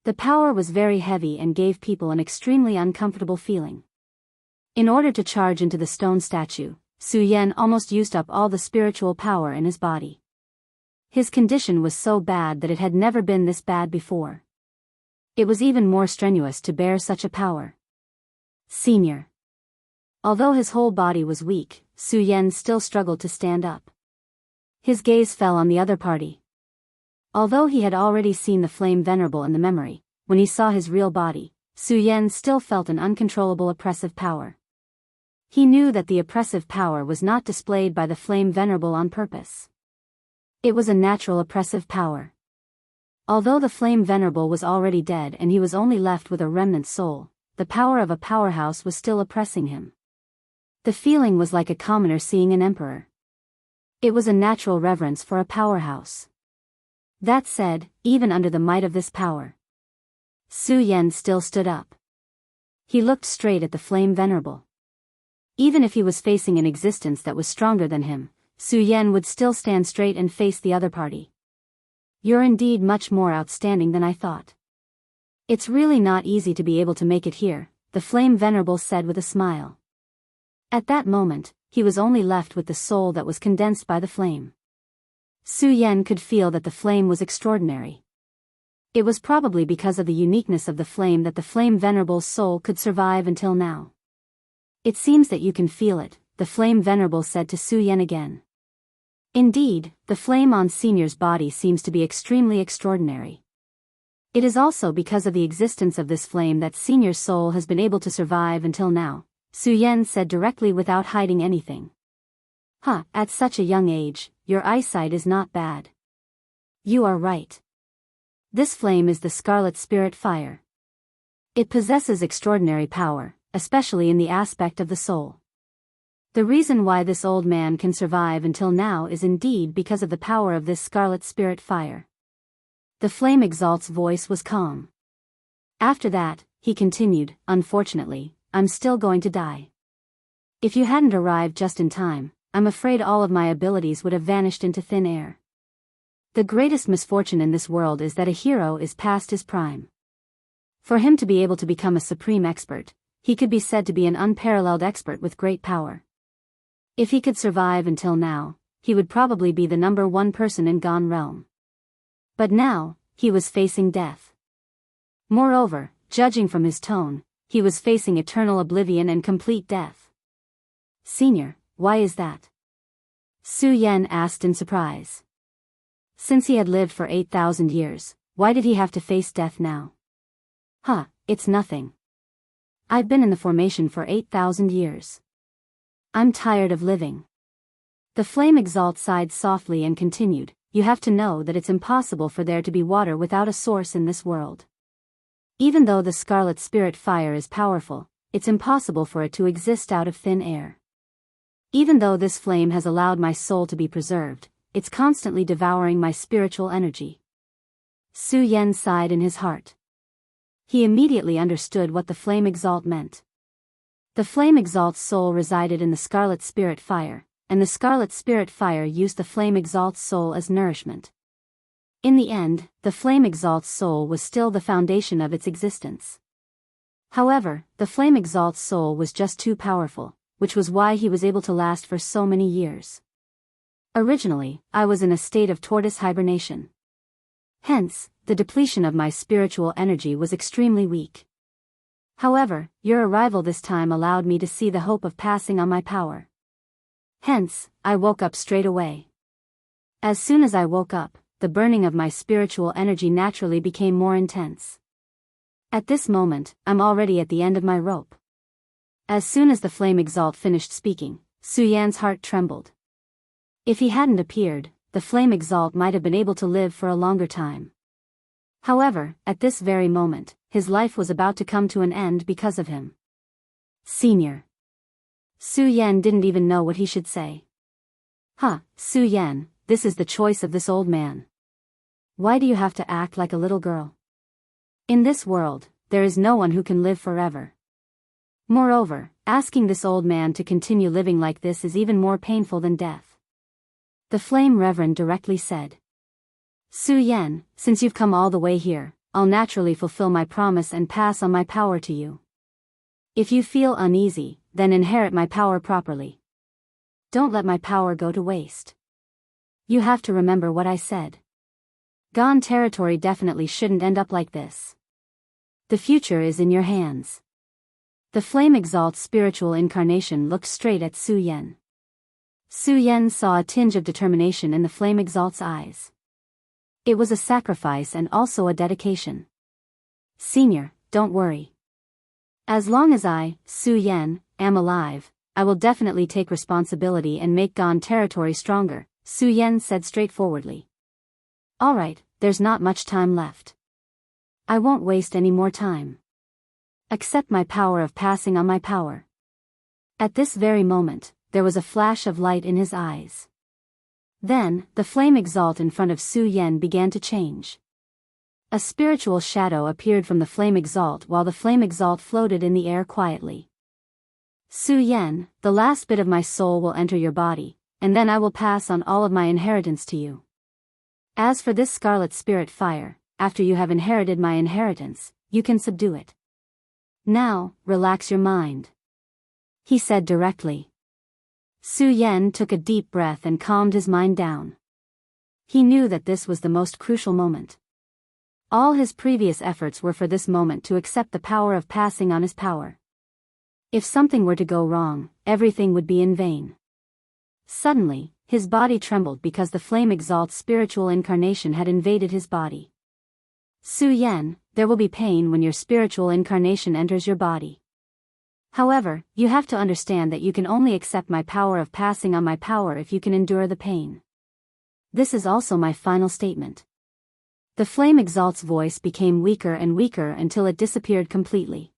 The power was very heavy and gave people an extremely uncomfortable feeling. In order to charge into the stone statue, Su Yan almost used up all the spiritual power in his body. His condition was so bad that it had never been this bad before. It was even more strenuous to bear such a power. Senior. Although his whole body was weak, Su Yan still struggled to stand up. His gaze fell on the other party. Although he had already seen the flame venerable in the memory, when he saw his real body, Su Yan still felt an uncontrollable oppressive power. He knew that the oppressive power was not displayed by the flame venerable on purpose. It was a natural oppressive power. Although the flame venerable was already dead and he was only left with a remnant soul, the power of a powerhouse was still oppressing him. The feeling was like a commoner seeing an emperor. It was a natural reverence for a powerhouse. That said, even under the might of this power, Su Yan still stood up. He looked straight at the flame venerable. Even if he was facing an existence that was stronger than him, Su Yan would still stand straight and face the other party. You're indeed much more outstanding than I thought. It's really not easy to be able to make it here, the flame venerable said with a smile. At that moment, he was only left with the soul that was condensed by the flame. Su Yan could feel that the flame was extraordinary. It was probably because of the uniqueness of the flame that the flame venerable's soul could survive until now. It seems that you can feel it, the flame venerable said to Su Yan again. Indeed, the flame on Senior's body seems to be extremely extraordinary. It is also because of the existence of this flame that Senior's soul has been able to survive until now, Su Yan said directly without hiding anything. At such a young age, your eyesight is not bad. You are right. This flame is the Scarlet Spirit Fire. It possesses extraordinary power, especially in the aspect of the soul. The reason why this old man can survive until now is indeed because of the power of this Scarlet Spirit Fire. The Flame Exalt's voice was calm. After that, he continued, unfortunately, I'm still going to die. If you hadn't arrived just in time, I'm afraid all of my abilities would have vanished into thin air. The greatest misfortune in this world is that a hero is past his prime. For him to be able to become a supreme expert, he could be said to be an unparalleled expert with great power. If he could survive until now, he would probably be the number one person in Gone Realm. But now, he was facing death. Moreover, judging from his tone, he was facing eternal oblivion and complete death. Senior, why is that? Su Yan asked in surprise. Since he had lived for 8,000 years, why did he have to face death now? It's nothing. I've been in the formation for 8,000 years. I'm tired of living. The Flame Exalt sighed softly and continued, you have to know that it's impossible for there to be water without a source in this world. Even though the Scarlet Spirit Fire is powerful, it's impossible for it to exist out of thin air. Even though this flame has allowed my soul to be preserved, it's constantly devouring my spiritual energy. Su Yan sighed in his heart. He immediately understood what the Flame Exalt meant. The Flame Exalt's soul resided in the Scarlet Spirit Fire, and the Scarlet Spirit Fire used the Flame Exalt's soul as nourishment. In the end, the Flame Exalt's soul was still the foundation of its existence. However, the Flame Exalt's soul was just too powerful, which was why he was able to last for so many years. Originally, I was in a state of tortoise hibernation. Hence, the depletion of my spiritual energy was extremely weak. However, your arrival this time allowed me to see the hope of passing on my power. Hence, I woke up straight away. As soon as I woke up, the burning of my spiritual energy naturally became more intense. At this moment, I'm already at the end of my rope. As soon as the Flame Exalt finished speaking, Su Yan's heart trembled. If he hadn't appeared, the Flame Exalt might have been able to live for a longer time. However, at this very moment, his life was about to come to an end because of him. Senior. Su Yan didn't even know what he should say. Su Yan, this is the choice of this old man. Why do you have to act like a little girl? In this world, there is no one who can live forever. Moreover, asking this old man to continue living like this is even more painful than death. The flame reverend directly said, Su Yan, since you've come all the way here, I'll naturally fulfill my promise and pass on my power to you. If you feel uneasy, then inherit my power properly. Don't let my power go to waste. You have to remember what I said. Gone territory definitely shouldn't end up like this. The future is in your hands. The Flame Exalt's spiritual incarnation looked straight at Su Yan. Su Yan saw a tinge of determination in the Flame Exalt's eyes. It was a sacrifice and also a dedication. Senior, don't worry. As long as I, Su Yan, am alive, I will definitely take responsibility and make Gone territory stronger, Su Yan said straightforwardly. Alright, there's not much time left. I won't waste any more time. Accept my power of passing on my power. At this very moment, there was a flash of light in his eyes. Then, the Flame Exalt in front of Su Yan began to change. A spiritual shadow appeared from the Flame Exalt while the Flame Exalt floated in the air quietly. Su Yan, the last bit of my soul will enter your body, and then I will pass on all of my inheritance to you. As for this scarlet spirit fire, after you have inherited my inheritance, you can subdue it. Now, relax your mind. He said directly. Su Yan took a deep breath and calmed his mind down. He knew that this was the most crucial moment. All his previous efforts were for this moment to accept the power of passing on his power. If something were to go wrong, everything would be in vain. Suddenly, his body trembled because the Flame Exalt's spiritual incarnation had invaded his body. Su Yan, there will be pain when your spiritual incarnation enters your body. However, you have to understand that you can only accept my power of passing on my power if you can endure the pain. This is also my final statement. The Flame Exalt's voice became weaker and weaker until it disappeared completely.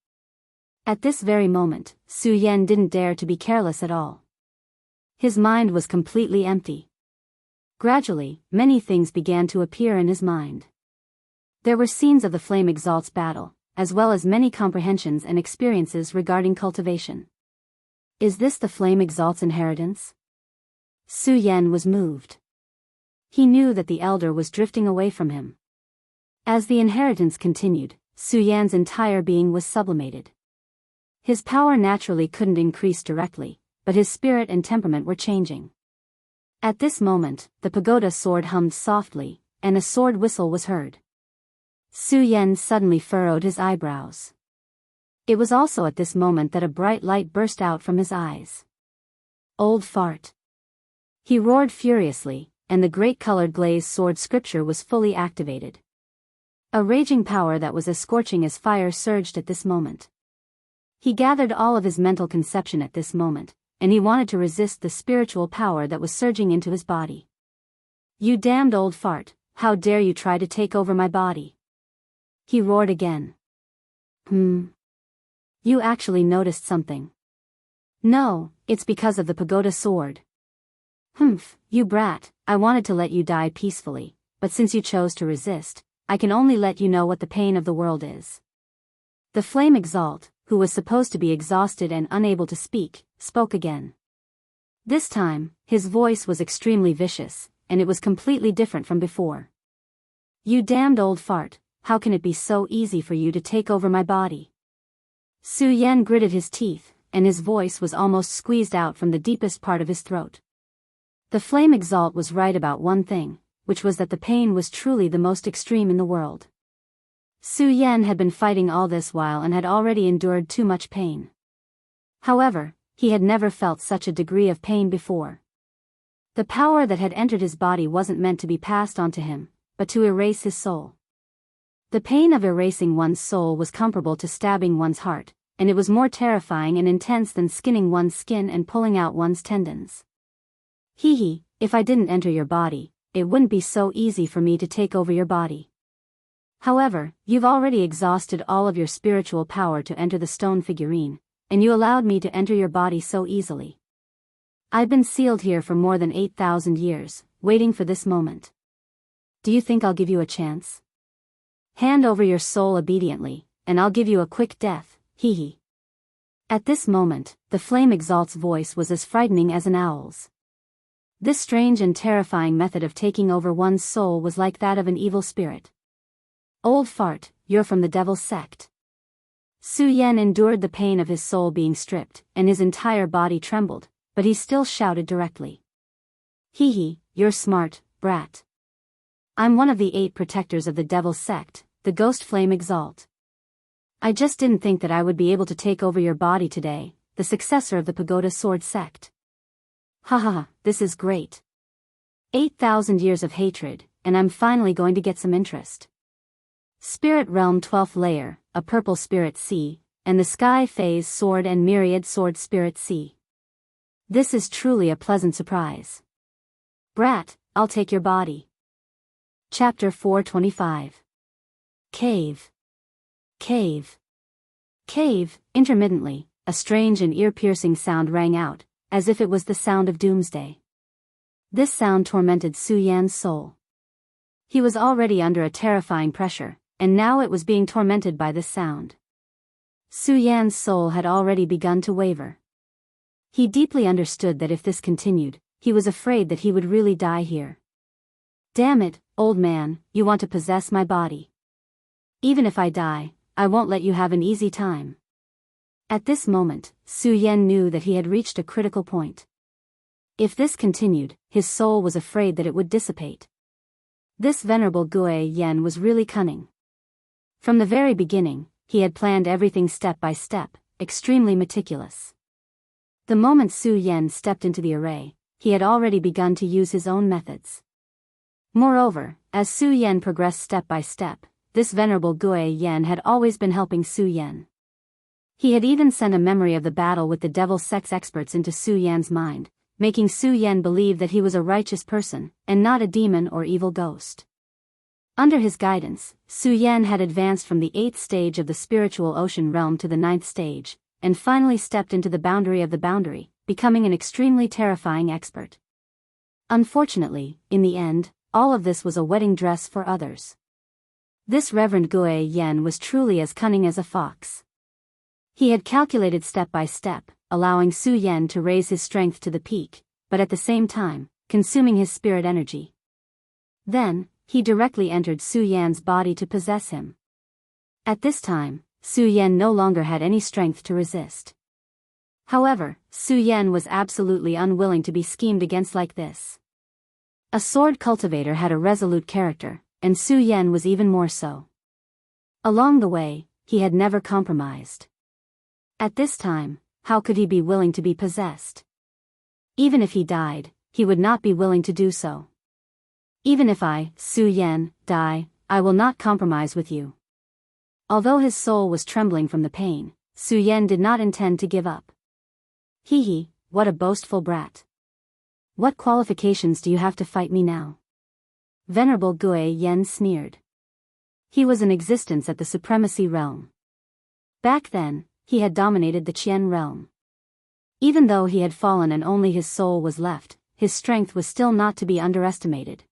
At this very moment, Su Yan didn't dare to be careless at all. His mind was completely empty. Gradually, many things began to appear in his mind. There were scenes of the Flame Exalt's battle, as well as many comprehensions and experiences regarding cultivation. Is this the Flame Exalt's inheritance? Su Yan was moved. He knew that the elder was drifting away from him. As the inheritance continued, Su Yan's entire being was sublimated. His power naturally couldn't increase directly, but his spirit and temperament were changing. At this moment, the pagoda sword hummed softly, and a sword whistle was heard. Su Yan suddenly furrowed his eyebrows. It was also at this moment that a bright light burst out from his eyes. Old fart. He roared furiously, and the great colored glazed sword scripture was fully activated. A raging power that was as scorching as fire surged at this moment. He gathered all of his mental conception at this moment, and he wanted to resist the spiritual power that was surging into his body. You damned old fart, how dare you try to take over my body? He roared again. You actually noticed something. No, it's because of the pagoda sword. You brat, I wanted to let you die peacefully, but since you chose to resist, I can only let you know what the pain of the world is. The Flame Exalt, who was supposed to be exhausted and unable to speak, spoke again. This time, his voice was extremely vicious, and it was completely different from before. You damned old fart, how can it be so easy for you to take over my body? Su Yan gritted his teeth, and his voice was almost squeezed out from the deepest part of his throat. The Flame Exalt was right about one thing, which was that the pain was truly the most extreme in the world. Su Yan had been fighting all this while and had already endured too much pain. However, he had never felt such a degree of pain before. The power that had entered his body wasn't meant to be passed on to him, but to erase his soul. The pain of erasing one's soul was comparable to stabbing one's heart, and it was more terrifying and intense than skinning one's skin and pulling out one's tendons. If I didn't enter your body, it wouldn't be so easy for me to take over your body. However, you've already exhausted all of your spiritual power to enter the stone figurine, and you allowed me to enter your body so easily. I've been sealed here for more than 8,000 years, waiting for this moment. Do you think I'll give you a chance? Hand over your soul obediently, and I'll give you a quick death, At this moment, the flame exalt's voice was as frightening as an owl's. This strange and terrifying method of taking over one's soul was like that of an evil spirit. Old fart, you're from the devil's sect. Su Yan endured the pain of his soul being stripped, and his entire body trembled, but he still shouted directly. Hee hee, you're smart, brat. I'm one of the 8 protectors of the devil's sect, the ghost flame exalt. I just didn't think that I would be able to take over your body today, the successor of the pagoda sword sect. Haha, this is great. 8,000 years of hatred, and I'm finally going to get some interest. Spirit Realm 12th Layer, a purple spirit sea, and the Sky Phase Sword and Myriad Sword Spirit Sea. This is truly a pleasant surprise. Brat, I'll take your body. Chapter 425. Cave. Cave. Cave, intermittently, a strange and ear-piercing sound rang out, as if it was the sound of doomsday. This sound tormented Su Yan's soul. He was already under a terrifying pressure, and now it was being tormented by this sound. Su Yan's soul had already begun to waver. He deeply understood that if this continued, he was afraid that he would really die here. Damn it, old man, you want to possess my body. Even if I die, I won't let you have an easy time. At this moment, Su Yan knew that he had reached a critical point. If this continued, his soul was afraid that it would dissipate. This venerable Gui Yen was really cunning. From the very beginning, he had planned everything step by step, extremely meticulous. The moment Su Yan stepped into the array, he had already begun to use his own methods. Moreover, as Su Yan progressed step by step, this venerable Gui Yen had always been helping Su Yan. He had even sent a memory of the battle with the devil sex experts into Su Yan's mind, making Su Yan believe that he was a righteous person, and not a demon or evil ghost. Under his guidance, Su Yan had advanced from the 8th stage of the spiritual ocean realm to the 9th stage, and finally stepped into the boundary of the boundary, becoming an extremely terrifying expert. Unfortunately, in the end, all of this was a wedding dress for others. This Reverend Gui Yen was truly as cunning as a fox. He had calculated step by step, allowing Su Yan to raise his strength to the peak, but at the same time, consuming his spirit energy. Then, he directly entered Su Yan's body to possess him. At this time, Su Yan no longer had any strength to resist. However, Su Yan was absolutely unwilling to be schemed against like this. A sword cultivator had a resolute character, and Su Yan was even more so. Along the way, he had never compromised. At this time, how could he be willing to be possessed? Even if he died, he would not be willing to do so. Even if I, Su Yan, die, I will not compromise with you. Although his soul was trembling from the pain, Su Yan did not intend to give up. Hee hee, what a boastful brat. What qualifications do you have to fight me now? Venerable Gui Yen sneered. He was in existence at the Supremacy Realm. Back then, he had dominated the Qian realm. Even though he had fallen and only his soul was left, his strength was still not to be underestimated.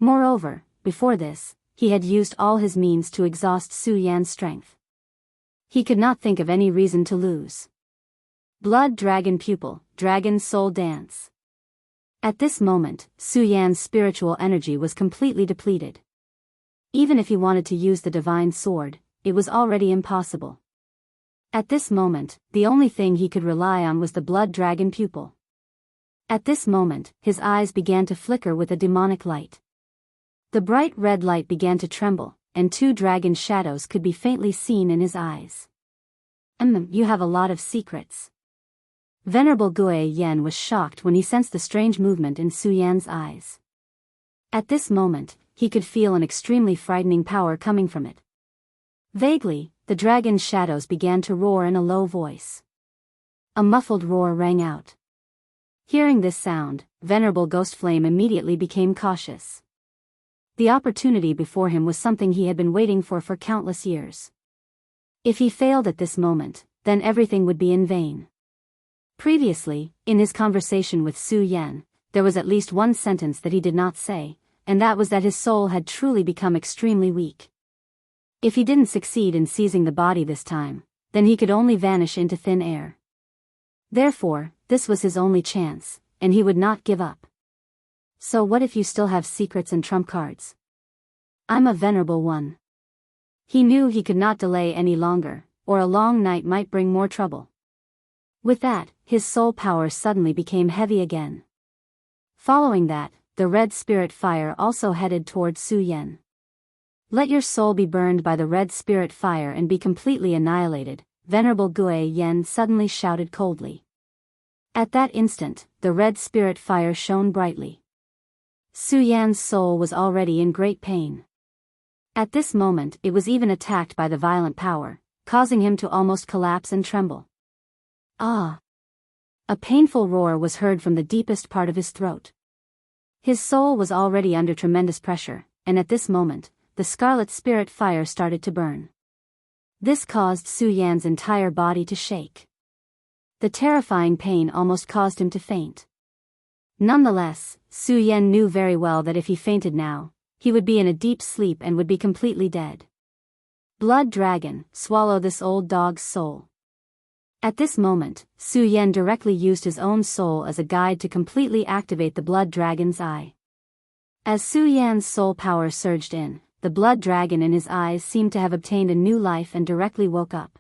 Moreover, before this, he had used all his means to exhaust Su Yan's strength. He could not think of any reason to lose. Blood Dragon Pupil, Dragon Soul Dance. At this moment, Su Yan's spiritual energy was completely depleted. Even if he wanted to use the divine sword, it was already impossible. At this moment, the only thing he could rely on was the Blood Dragon Pupil. At this moment, his eyes began to flicker with a demonic light. The bright red light began to tremble, and 2 dragon shadows could be faintly seen in his eyes. You have a lot of secrets. Venerable Gui Yen was shocked when he sensed the strange movement in Su Yan's eyes. At this moment, he could feel an extremely frightening power coming from it. Vaguely, the dragon's shadows began to roar in a low voice. A muffled roar rang out. Hearing this sound, Venerable Ghost Flame immediately became cautious. The opportunity before him was something he had been waiting for countless years. If he failed at this moment, then everything would be in vain. Previously, in his conversation with Su Yan, there was at least one sentence that he did not say, and that was that his soul had truly become extremely weak. If he didn't succeed in seizing the body this time, then he could only vanish into thin air. Therefore, this was his only chance, and he would not give up. So what if you still have secrets and trump cards? I'm a venerable one. He knew he could not delay any longer, or a long night might bring more trouble. With that, his soul power suddenly became heavy again. Following that, the red spirit fire also headed towards Su Yan. Let your soul be burned by the red spirit fire and be completely annihilated, Venerable Gui Yen suddenly shouted coldly. At that instant, the red spirit fire shone brightly. Su Yan's soul was already in great pain. At this moment it was even attacked by the violent power, causing him to almost collapse and tremble. Ah! A painful roar was heard from the deepest part of his throat. His soul was already under tremendous pressure, and at this moment, the scarlet spirit fire started to burn. This caused Su Yan's entire body to shake. The terrifying pain almost caused him to faint. Nonetheless, Su Yan knew very well that if he fainted now, he would be in a deep sleep and would be completely dead. Blood dragon, swallow this old dog's soul. At this moment, Su Yan directly used his own soul as a guide to completely activate the blood dragon's eye. As Su Yan's soul power surged in, the blood dragon in his eyes seemed to have obtained a new life and directly woke up.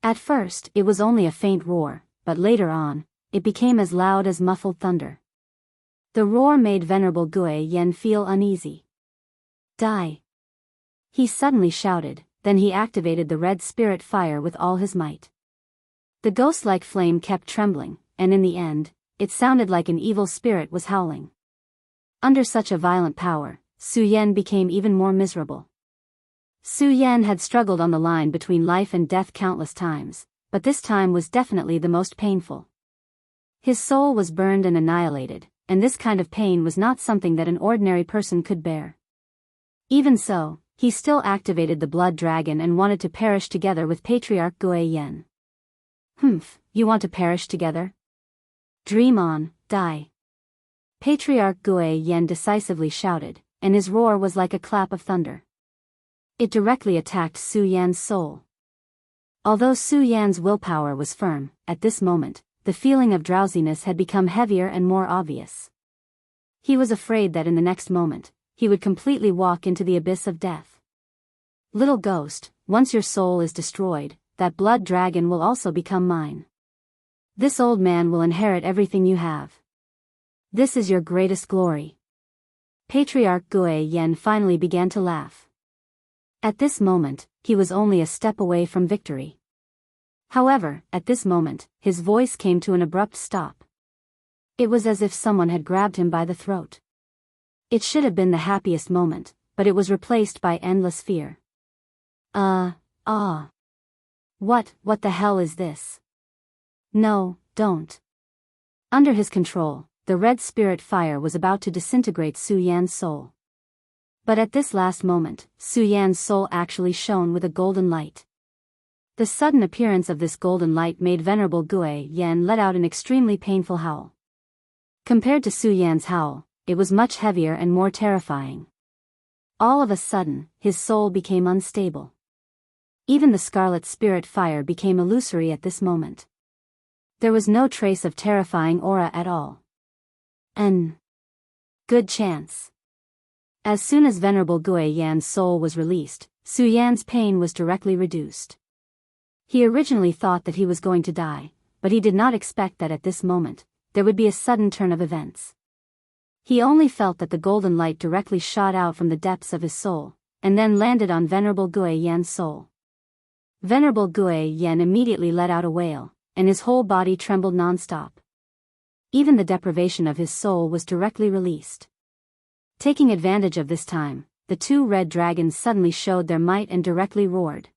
At first, it was only a faint roar, but later on, it became as loud as muffled thunder. The roar made Venerable Gui Yen feel uneasy. Die! He suddenly shouted, then he activated the red spirit fire with all his might. The ghost-like flame kept trembling, and in the end, it sounded like an evil spirit was howling. Under such a violent power, Su Yan became even more miserable. Su Yan had struggled on the line between life and death countless times, but this time was definitely the most painful. His soul was burned and annihilated, and this kind of pain was not something that an ordinary person could bear. Even so, he still activated the blood dragon and wanted to perish together with Patriarch Gui Yen. Humph, you want to perish together? Dream on, die. Patriarch Gui Yen decisively shouted, and his roar was like a clap of thunder. It directly attacked Su Yan's soul. Although Su Yan's willpower was firm, at this moment, the feeling of drowsiness had become heavier and more obvious. He was afraid that in the next moment, he would completely walk into the abyss of death. Little ghost, once your soul is destroyed, that blood dragon will also become mine. This old man will inherit everything you have. This is your greatest glory. Patriarch Gui Yen finally began to laugh. At this moment, he was only a step away from victory. However, at this moment, his voice came to an abrupt stop. It was as if someone had grabbed him by the throat. It should have been the happiest moment, but it was replaced by endless fear. What the hell is this? No, don't. Under his control, the red spirit fire was about to disintegrate Su Yan's soul. But at this last moment, Su Yan's soul actually shone with a golden light. The sudden appearance of this golden light made Venerable Gui Yen let out an extremely painful howl. Compared to Su Yan's howl, it was much heavier and more terrifying. All of a sudden, his soul became unstable. Even the scarlet spirit fire became illusory at this moment. There was no trace of terrifying aura at all. Good chance. As soon as Venerable Gui Yan's soul was released, Su Yan's pain was directly reduced. He originally thought that he was going to die, but he did not expect that at this moment, there would be a sudden turn of events. He only felt that the golden light directly shot out from the depths of his soul, and then landed on Venerable Gui Yan's soul. Venerable Gui Yen immediately let out a wail, and his whole body trembled non-stop. Even the deprivation of his soul was directly released. Taking advantage of this time, the two red dragons suddenly showed their might and directly roared.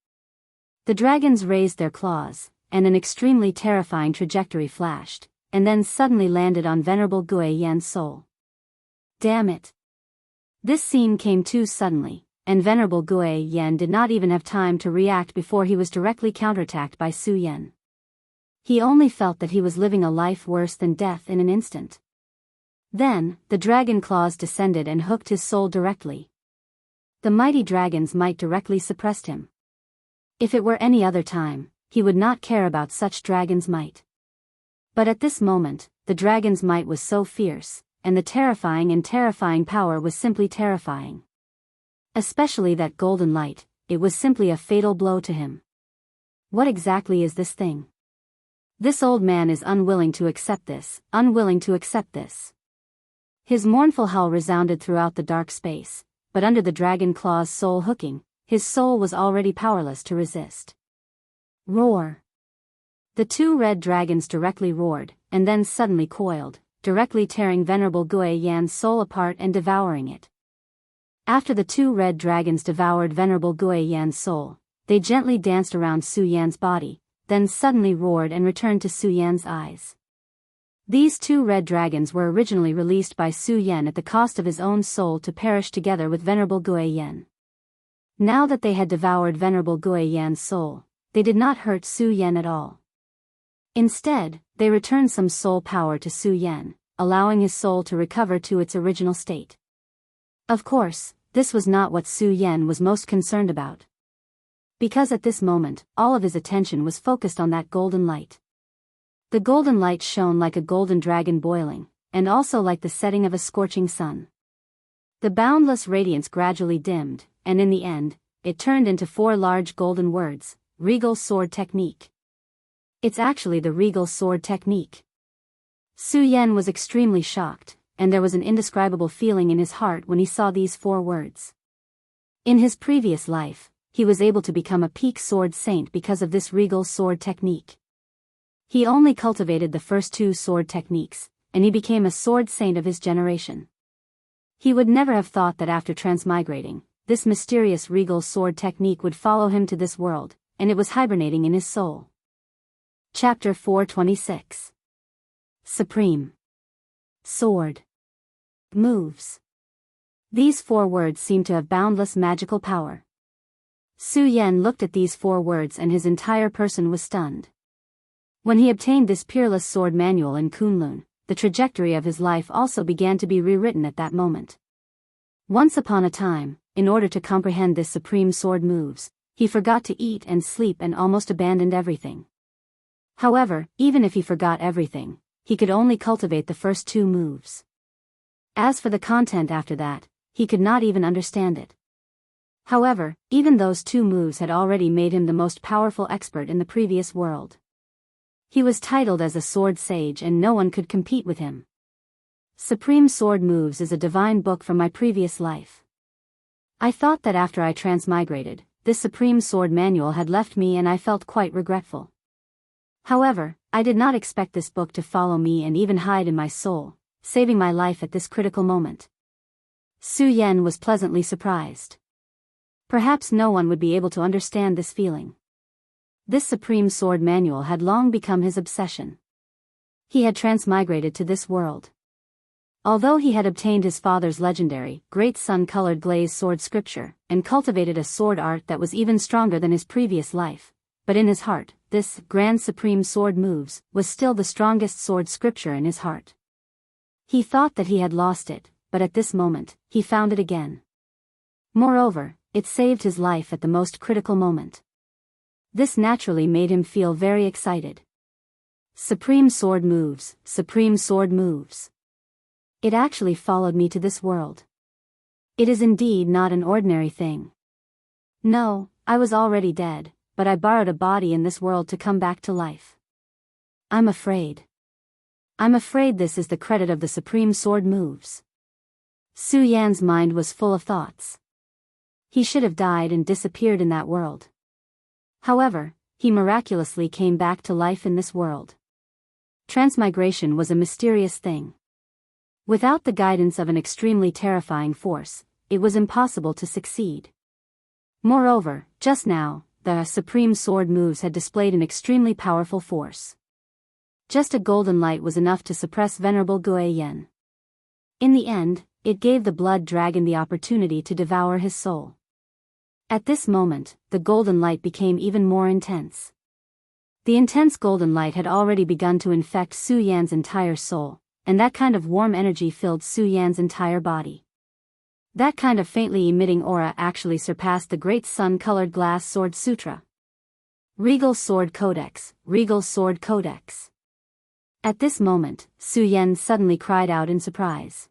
The dragons raised their claws, and an extremely terrifying trajectory flashed, and then suddenly landed on Venerable Gui Yan's soul. Damn it! This scene came too suddenly, and Venerable Gui Yen did not even have time to react before he was directly counterattacked by Su Yan. He only felt that he was living a life worse than death in an instant. Then, the dragon claws descended and hooked his soul directly. The mighty dragon's might directly suppressed him. If it were any other time, he would not care about such dragon's might. But at this moment, the dragon's might was so fierce, and the terrifying power was simply terrifying. Especially that golden light, it was simply a fatal blow to him. What exactly is this thing? This old man is unwilling to accept this, unwilling to accept this. His mournful howl resounded throughout the dark space, but under the dragon claw's soul hooking, his soul was already powerless to resist. Roar! The two red dragons directly roared, and then suddenly coiled, directly tearing Venerable Gui Yan's soul apart and devouring it. After the two red dragons devoured Venerable Gui Yan's soul, they gently danced around Su Yan's body, then suddenly roared and returned to Su Yan's eyes. These two red dragons were originally released by Su Yan at the cost of his own soul to perish together with Venerable Gui Yan. Now that they had devoured Venerable Gui Yan's soul, they did not hurt Su Yan at all. Instead, they returned some soul power to Su Yan, allowing his soul to recover to its original state. Of course, this was not what Su Yan was most concerned about. Because at this moment, all of his attention was focused on that golden light. The golden light shone like a golden dragon boiling, and also like the setting of a scorching sun. The boundless radiance gradually dimmed, and in the end, it turned into 4 large golden words, Regal Sword Technique. It's actually the Regal Sword Technique. Su Yan was extremely shocked, and there was an indescribable feeling in his heart when he saw these 4 words. In his previous life, he was able to become a peak sword saint because of this Regal Sword Technique. He only cultivated the first 2 sword techniques, and he became a sword saint of his generation. He would never have thought that after transmigrating, this mysterious regal sword technique would follow him to this world, and it was hibernating in his soul. Chapter 426. Supreme Sword Moves. These 4 words seem to have boundless magical power. Su Yan looked at these 4 words and his entire person was stunned. When he obtained this peerless sword manual in Kunlun, the trajectory of his life also began to be rewritten at that moment. Once upon a time, in order to comprehend this supreme sword moves, he forgot to eat and sleep and almost abandoned everything. However, even if he forgot everything, he could only cultivate the first 2 moves. As for the content after that, he could not even understand it. However, even those 2 moves had already made him the most powerful expert in the previous world. He was titled as a sword sage and no one could compete with him. Supreme Sword Moves is a divine book from my previous life. I thought that after I transmigrated, this Supreme Sword Manual had left me and I felt quite regretful. However, I did not expect this book to follow me and even hide in my soul, saving my life at this critical moment. Su Yan was pleasantly surprised. Perhaps no one would be able to understand this feeling. This Supreme Sword Manual had long become his obsession. He had transmigrated to this world. Although he had obtained his father's legendary, great sun-colored glazed sword scripture, and cultivated a sword art that was even stronger than his previous life, but in his heart, this Grand Supreme Sword Moves was still the strongest sword scripture in his heart. He thought that he had lost it, but at this moment, he found it again. Moreover, it saved his life at the most critical moment. This naturally made him feel very excited. Supreme Sword Moves, Supreme Sword Moves. It actually followed me to this world. It is indeed not an ordinary thing. No, I was already dead, but I borrowed a body in this world to come back to life. I'm afraid. I'm afraid this is the credit of the Supreme Sword Moves. Su Yan's mind was full of thoughts. He should have died and disappeared in that world. However, he miraculously came back to life in this world. Transmigration was a mysterious thing. Without the guidance of an extremely terrifying force, it was impossible to succeed. Moreover, just now, the Supreme Sword Moves had displayed an extremely powerful force. Just a golden light was enough to suppress Venerable Gui Yan. In the end, it gave the blood dragon the opportunity to devour his soul. At this moment, the golden light became even more intense. The intense golden light had already begun to infect Su Yan's entire soul, and that kind of warm energy filled Su Yan's entire body. That kind of faintly emitting aura actually surpassed the great sun-colored glass sword sutra. Regal Sword Codex, Regal Sword Codex. At this moment, Su Yan suddenly cried out in surprise.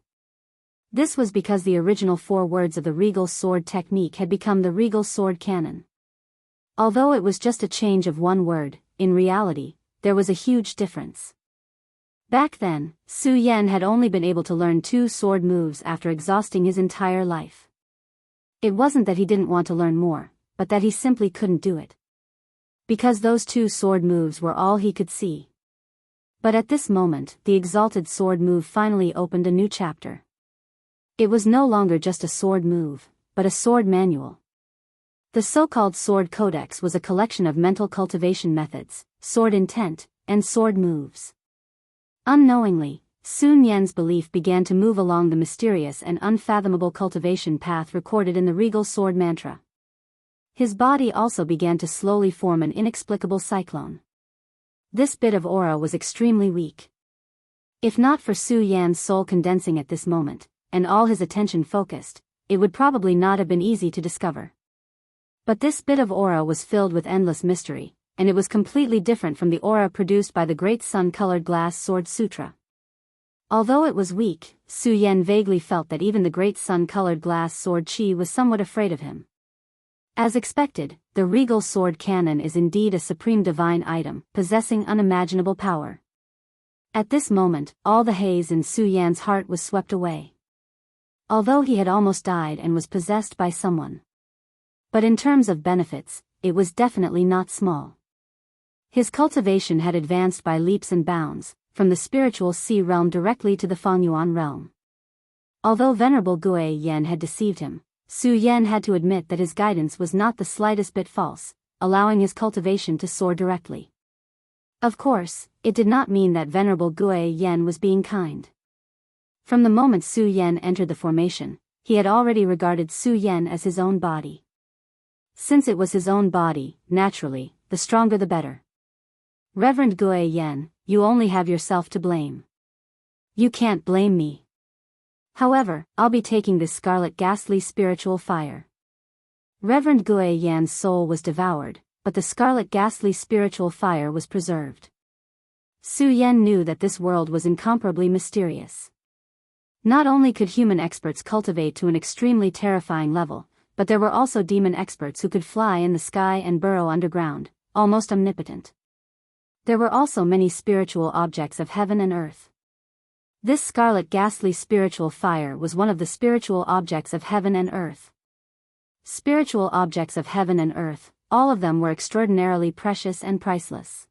This was because the original 4 words of the Regal Sword technique had become the Regal Sword canon. Although it was just a change of 1 word, in reality, there was a huge difference. Back then, Su Yan had only been able to learn 2 sword moves after exhausting his entire life. It wasn't that he didn't want to learn more, but that he simply couldn't do it. Because those 2 sword moves were all he could see. But at this moment, the exalted sword move finally opened a new chapter. It was no longer just a sword move, but a sword manual. The so-called Sword Codex was a collection of mental cultivation methods, sword intent, and sword moves. Unknowingly, Sun Yan's belief began to move along the mysterious and unfathomable cultivation path recorded in the Regal Sword mantra. His body also began to slowly form an inexplicable cyclone. This bit of aura was extremely weak. If not for Su Yan's soul condensing at this moment, and all his attention focused, it would probably not have been easy to discover. But this bit of aura was filled with endless mystery, and it was completely different from the aura produced by the Great Sun-Colored Glass Sword Sutra. Although it was weak, Su Yan vaguely felt that even the Great Sun-Colored Glass Sword Chi was somewhat afraid of him. As expected, the Regal Sword Canon is indeed a supreme divine item, possessing unimaginable power. At this moment, all the haze in Su Yan's heart was swept away. Although he had almost died and was possessed by someone. But in terms of benefits, it was definitely not small. His cultivation had advanced by leaps and bounds, from the spiritual sea realm directly to the Fengyuan realm. Although Venerable Gui Yen had deceived him, Su Yan had to admit that his guidance was not the slightest bit false, allowing his cultivation to soar directly. Of course, it did not mean that Venerable Gui Yen was being kind. From the moment Su Yan entered the formation, he had already regarded Su Yan as his own body. Since it was his own body, naturally, the stronger the better. Reverend Gui Yen, you only have yourself to blame. You can't blame me. However, I'll be taking this scarlet ghastly spiritual fire. Reverend Gui Yan's soul was devoured, but the scarlet ghastly spiritual fire was preserved. Su Yan knew that this world was incomparably mysterious. Not only could human experts cultivate to an extremely terrifying level, but there were also demon experts who could fly in the sky and burrow underground, almost omnipotent. There were also many spiritual objects of heaven and earth. This scarlet ghastly spiritual fire was one of the spiritual objects of heaven and earth. Spiritual objects of heaven and earth, all of them were extraordinarily precious and priceless.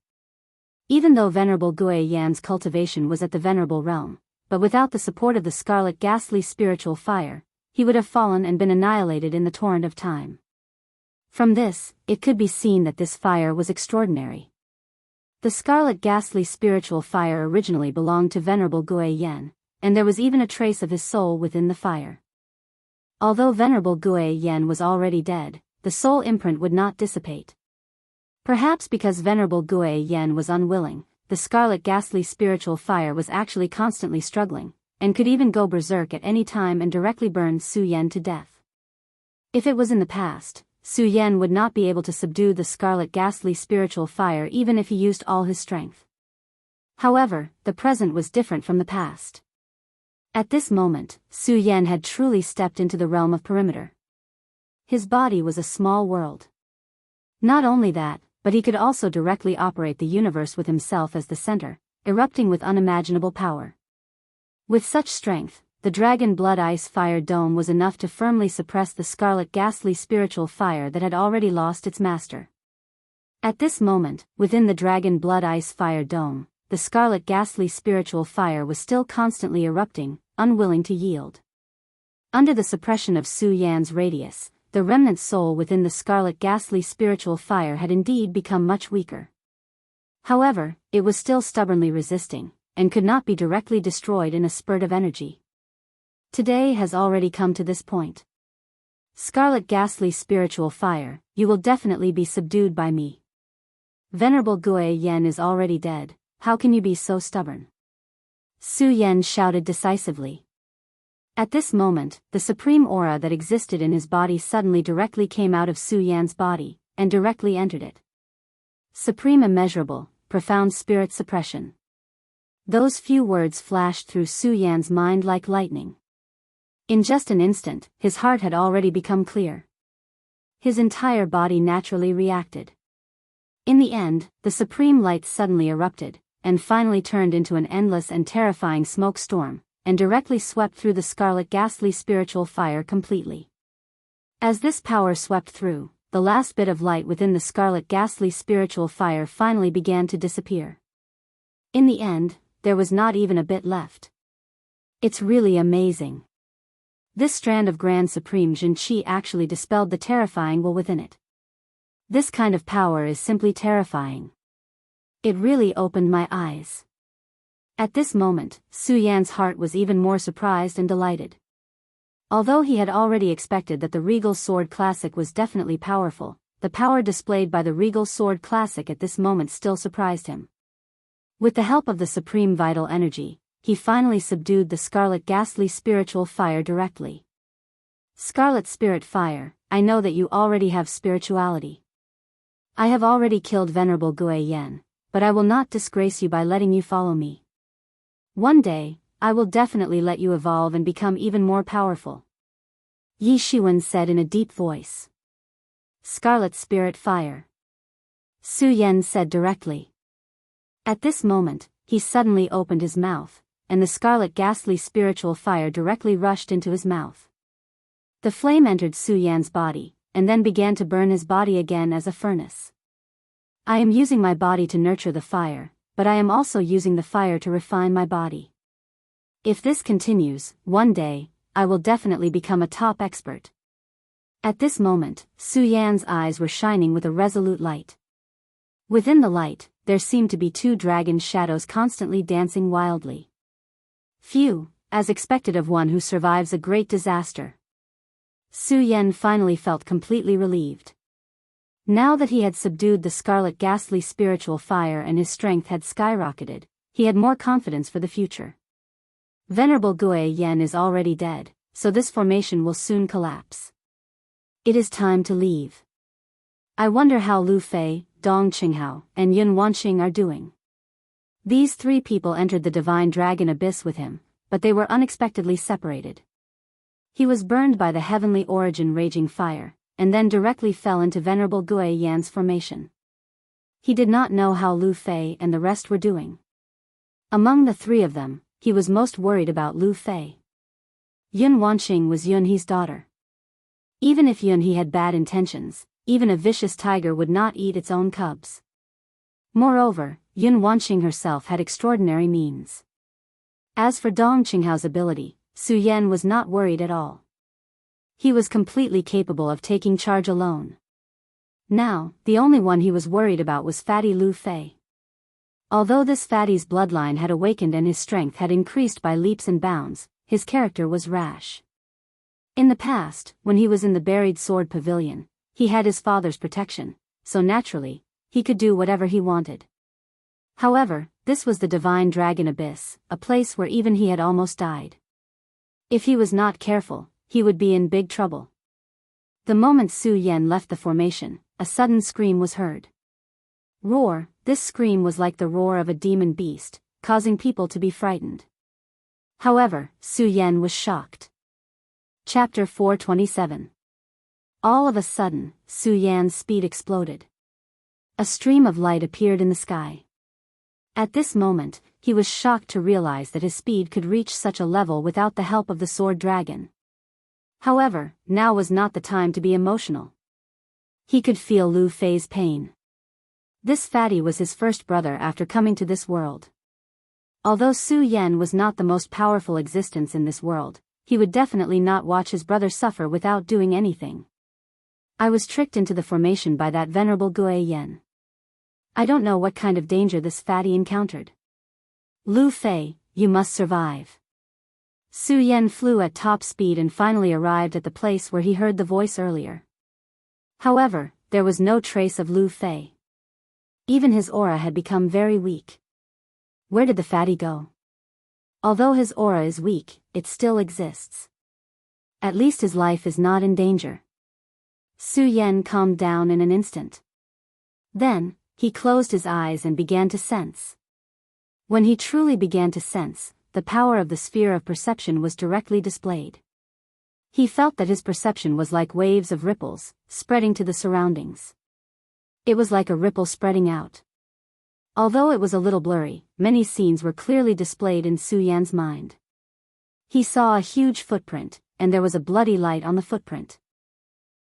Even though Venerable Gui Yan's cultivation was at the venerable realm, but without the support of the scarlet ghastly spiritual fire, he would have fallen and been annihilated in the torrent of time. From this, it could be seen that this fire was extraordinary. The scarlet ghastly spiritual fire originally belonged to Venerable Gui Yen, and there was even a trace of his soul within the fire. Although Venerable Gui Yen was already dead, the soul imprint would not dissipate. Perhaps because Venerable Gui Yen was unwilling, the scarlet ghastly spiritual fire was actually constantly struggling, and could even go berserk at any time and directly burn Su Yan to death. If it was in the past, Su Yan would not be able to subdue the scarlet ghastly spiritual fire even if he used all his strength. However, the present was different from the past. At this moment, Su Yan had truly stepped into the realm of perimeter. His body was a small world. Not only that, but he could also directly operate the universe with himself as the center, erupting with unimaginable power. With such strength, the Dragon Blood Ice Fire Dome was enough to firmly suppress the scarlet ghastly spiritual fire that had already lost its master. At this moment, within the Dragon Blood Ice Fire Dome, the scarlet ghastly spiritual fire was still constantly erupting, unwilling to yield. Under the suppression of Su Yan's radius, the remnant soul within the scarlet ghastly spiritual fire had indeed become much weaker. However, it was still stubbornly resisting, and could not be directly destroyed in a spurt of energy. Today has already come to this point. Scarlet ghastly spiritual fire, you will definitely be subdued by me. Venerable Gui Yen is already dead, how can you be so stubborn? Su Yan shouted decisively. At this moment, the supreme aura that existed in his body suddenly directly came out of Su Yan's body, and directly entered it. Supreme immeasurable, profound spirit suppression. Those few words flashed through Su Yan's mind like lightning. In just an instant, his heart had already become clear. His entire body naturally reacted. In the end, the supreme light suddenly erupted, and finally turned into an endless and terrifying smoke storm, and directly swept through the scarlet ghastly spiritual fire completely. As this power swept through, the last bit of light within the scarlet ghastly spiritual fire finally began to disappear. In the end, there was not even a bit left. It's really amazing. This strand of Grand Supreme Jin Qi actually dispelled the terrifying will within it. This kind of power is simply terrifying. It really opened my eyes. At this moment, Su Yan's heart was even more surprised and delighted. Although he had already expected that the Regal Sword Classic was definitely powerful, the power displayed by the Regal Sword Classic at this moment still surprised him. With the help of the Supreme Vital Energy, he finally subdued the Scarlet Ghastly Spiritual Fire directly. Scarlet Spirit Fire, I know that you already have spirituality. I have already killed Venerable Gui Yen, but I will not disgrace you by letting you follow me. One day, I will definitely let you evolve and become even more powerful. Yi Shiwen said in a deep voice. Scarlet Spirit Fire. Su Yan said directly. At this moment, he suddenly opened his mouth, and the scarlet ghastly spiritual fire directly rushed into his mouth. The flame entered Su Yan's body, and then began to burn his body again as a furnace. I am using my body to nurture the fire, but I am also using the fire to refine my body. If this continues, one day, I will definitely become a top expert. At this moment, Su Yan's eyes were shining with a resolute light. Within the light, there seemed to be two dragon shadows constantly dancing wildly. Phew, as expected of one who survives a great disaster. Su Yan finally felt completely relieved. Now that he had subdued the scarlet ghastly spiritual fire and his strength had skyrocketed, he had more confidence for the future. Venerable Gui Yen is already dead, so this formation will soon collapse. It is time to leave. I wonder how Lu Fei, Dong Qinghao, and Yun Wanqing are doing. These three people entered the divine dragon abyss with him, but they were unexpectedly separated. He was burned by the heavenly origin raging fire, and then directly fell into Venerable Gui Yan's formation. He did not know how Lu Fei and the rest were doing. Among the three of them, he was most worried about Lu Fei. Yun Wanqing was Yun He's daughter. Even if Yun He had bad intentions, even a vicious tiger would not eat its own cubs. Moreover, Yun Wanqing herself had extraordinary means. As for Dong Qinghao's ability, Su Yan was not worried at all. He was completely capable of taking charge alone. Now, the only one he was worried about was fatty Lu Fei. Although this fatty's bloodline had awakened and his strength had increased by leaps and bounds, his character was rash. In the past, when he was in the buried sword pavilion, he had his father's protection, so naturally, he could do whatever he wanted. However, this was the divine dragon abyss, a place where even he had almost died. If he was not careful, he would be in big trouble. The moment Su Yan left the formation, a sudden scream was heard. Roar, this scream was like the roar of a demon beast, causing people to be frightened. However, Su Yan was shocked. Chapter 427. All of a sudden, Su Yan's speed exploded. A stream of light appeared in the sky. At this moment, he was shocked to realize that his speed could reach such a level without the help of the sword dragon. However, now was not the time to be emotional. He could feel Lu Fei's pain. This fatty was his first brother after coming to this world. Although Su Yan was not the most powerful existence in this world, he would definitely not watch his brother suffer without doing anything. I was tricked into the formation by that Venerable Gui Yen. I don't know what kind of danger this fatty encountered. Lu Fei, you must survive. Su Yan flew at top speed and finally arrived at the place where he heard the voice earlier. However, there was no trace of Lu Fei. Even his aura had become very weak. Where did the fatty go? Although his aura is weak, it still exists. At least his life is not in danger. Su Yan calmed down in an instant. Then, he closed his eyes and began to sense. When he truly began to sense, the power of the sphere of perception was directly displayed. He felt that his perception was like waves of ripples, spreading to the surroundings. It was like a ripple spreading out. Although it was a little blurry, many scenes were clearly displayed in Su Yan's mind. He saw a huge footprint, and there was a bloody light on the footprint.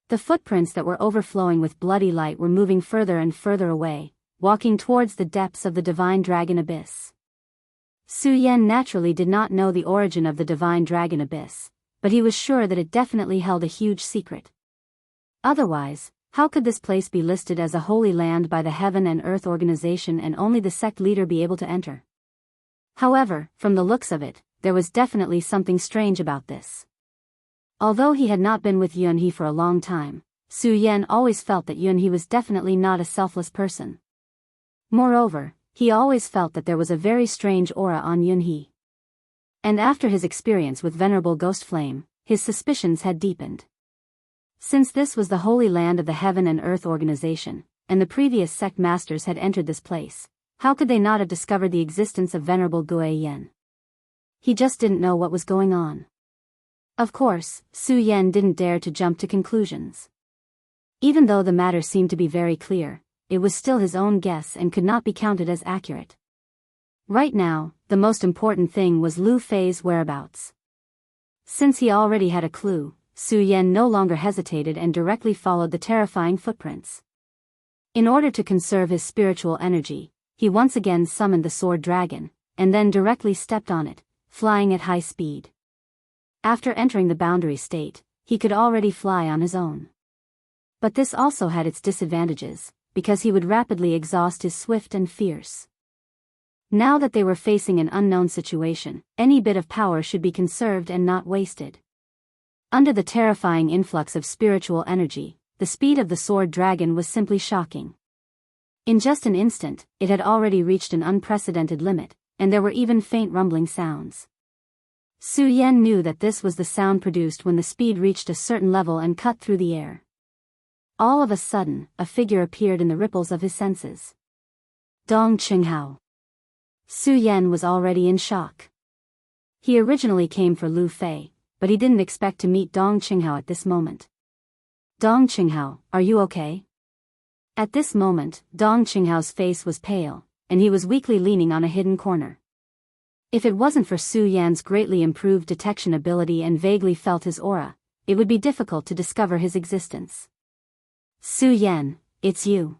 The footprints that were overflowing with bloody light were moving further and further away, walking towards the depths of the divine dragon abyss. Su Yan naturally did not know the origin of the divine dragon abyss, but he was sure that it definitely held a huge secret. Otherwise, how could this place be listed as a holy land by the Heaven and Earth Organization and only the sect leader be able to enter? However, from the looks of it, there was definitely something strange about this. Although he had not been with Yunhe for a long time, Su Yan always felt that Yunhe was definitely not a selfless person. Moreover, he always felt that there was a very strange aura on Yunhe. And after his experience with Venerable Ghost Flame, his suspicions had deepened. Since this was the Holy Land of the Heaven and Earth Organization, and the previous sect masters had entered this place, how could they not have discovered the existence of Venerable Gui Yen? He just didn't know what was going on. Of course, Su Yan didn't dare to jump to conclusions. Even though the matter seemed to be very clear, it was still his own guess and could not be counted as accurate. Right now, the most important thing was Lu Fei's whereabouts. Since he already had a clue, Su Yan no longer hesitated and directly followed the terrifying footprints. In order to conserve his spiritual energy, he once again summoned the sword dragon, and then directly stepped on it, flying at high speed. After entering the boundary state, he could already fly on his own. But this also had its disadvantages, because he would rapidly exhaust his swift and fierce. Now that they were facing an unknown situation, any bit of power should be conserved and not wasted. Under the terrifying influx of spiritual energy, the speed of the sword dragon was simply shocking. In just an instant, it had already reached an unprecedented limit, and there were even faint rumbling sounds. Su Yan knew that this was the sound produced when the speed reached a certain level and cut through the air. All of a sudden, a figure appeared in the ripples of his senses. Dong Qinghao. Su Yan was already in shock. He originally came for Lu Fei, but he didn't expect to meet Dong Qinghao at this moment. Dong Qinghao, are you okay? At this moment, Dong Qinghao's face was pale, and he was weakly leaning on a hidden corner. If it wasn't for Su Yan's greatly improved detection ability and vaguely felt his aura, it would be difficult to discover his existence. Su Yan, it's you.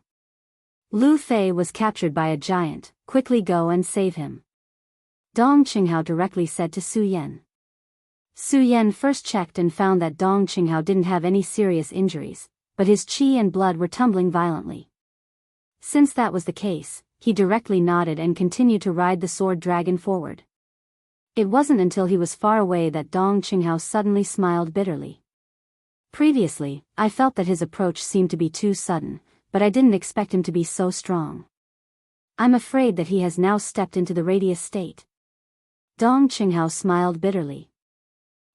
Lu Fei was captured by a giant, quickly go and save him. Dong Qinghao directly said to Su Yan. Su Yan first checked and found that Dong Qinghao didn't have any serious injuries, but his qi and blood were tumbling violently. Since that was the case, he directly nodded and continued to ride the sword dragon forward. It wasn't until he was far away that Dong Qinghao suddenly smiled bitterly. Previously, I felt that his approach seemed to be too sudden, but I didn't expect him to be so strong. I'm afraid that he has now stepped into the radius state. Dong Qinghao smiled bitterly.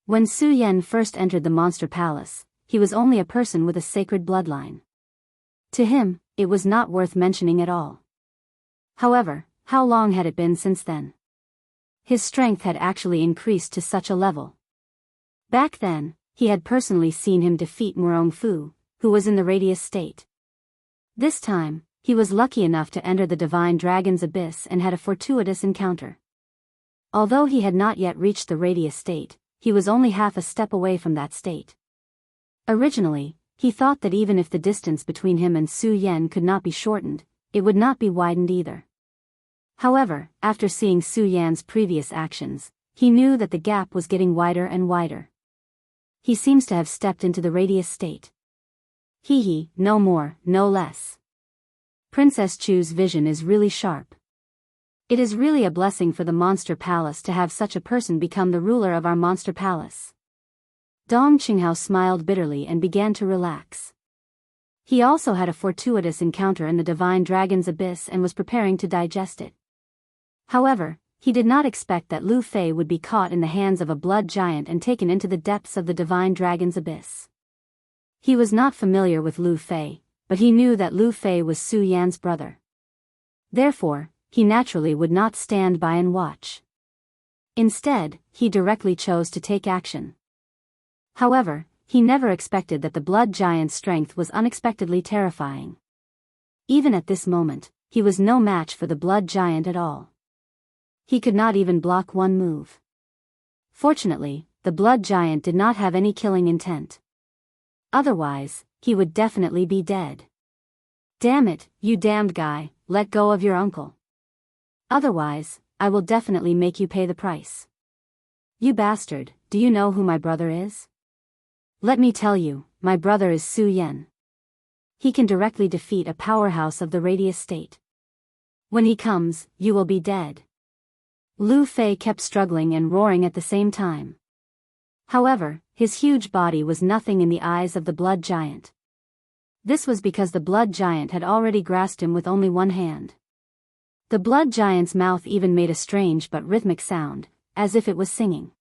When Su Yan first entered the monster palace, he was only a person with a sacred bloodline. To him, it was not worth mentioning at all. However, how long had it been since then? His strength had actually increased to such a level. Back then, he had personally seen him defeat Murong Fu, who was in the radius state. This time, he was lucky enough to enter the divine dragon's abyss and had a fortuitous encounter. Although he had not yet reached the radius state, he was only half a step away from that state. Originally, he thought that even if the distance between him and Su Yan could not be shortened, it would not be widened either. However, after seeing Su Yan's previous actions, he knew that the gap was getting wider and wider. He seems to have stepped into the radius state. No more, no less. Princess Chu's vision is really sharp. It is really a blessing for the monster palace to have such a person become the ruler of our monster palace. Dong Qinghao smiled bitterly and began to relax. He also had a fortuitous encounter in the divine dragon's abyss and was preparing to digest it. However, he did not expect that Lu Fei would be caught in the hands of a blood giant and taken into the depths of the divine dragon's abyss. He was not familiar with Lu Fei, but he knew that Lu Fei was Su Yan's brother. Therefore, he naturally would not stand by and watch. Instead, he directly chose to take action. However, he never expected that the blood giant's strength was unexpectedly terrifying. Even at this moment, he was no match for the blood giant at all. He could not even block one move. Fortunately, the blood giant did not have any killing intent. Otherwise, he would definitely be dead. "Damn it, you damned guy, let go of your uncle. Otherwise, I will definitely make you pay the price. You bastard, do you know who my brother is? Let me tell you, my brother is Su Yen. He can directly defeat a powerhouse of the Radius state. When he comes, you will be dead." Lu Fei kept struggling and roaring at the same time. However, his huge body was nothing in the eyes of the blood giant. This was because the blood giant had already grasped him with only one hand. The blood giant's mouth even made a strange but rhythmic sound, as if it was singing.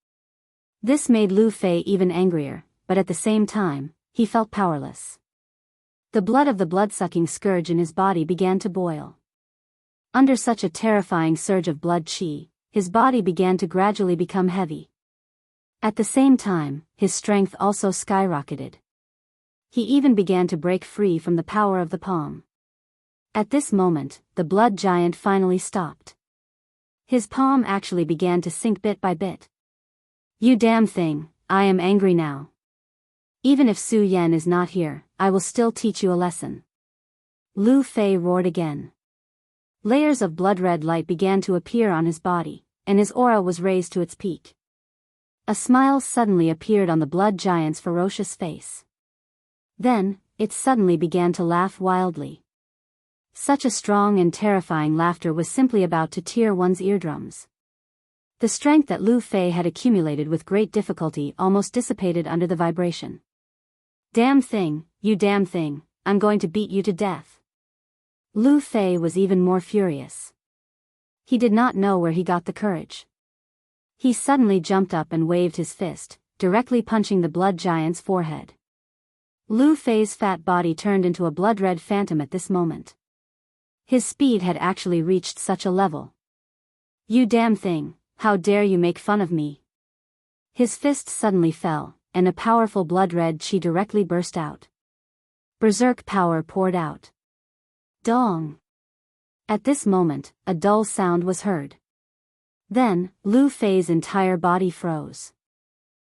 This made Lu Fei even angrier, but at the same time, he felt powerless. The blood of the blood-sucking scourge in his body began to boil. Under such a terrifying surge of blood qi, his body began to gradually become heavy. At the same time, his strength also skyrocketed. He even began to break free from the power of the palm. At this moment, the blood giant finally stopped. His palm actually began to sink bit by bit. "You damn thing, I am angry now. Even if Su Yen is not here, I will still teach you a lesson." Lu Fei roared again. Layers of blood-red light began to appear on his body, and his aura was raised to its peak. A smile suddenly appeared on the blood giant's ferocious face. Then, it suddenly began to laugh wildly. Such a strong and terrifying laughter was simply about to tear one's eardrums. The strength that Lu Fei had accumulated with great difficulty almost dissipated under the vibration. "Damn thing, you damn thing, I'm going to beat you to death." Lu Fei was even more furious. He did not know where he got the courage. He suddenly jumped up and waved his fist, directly punching the blood giant's forehead. Lu Fei's fat body turned into a blood-red phantom at this moment. His speed had actually reached such a level. "You damn thing, how dare you make fun of me?" His fist suddenly fell, and a powerful blood-red qi directly burst out. Berserk power poured out. Dong! At this moment, a dull sound was heard. Then, Lu Fei's entire body froze.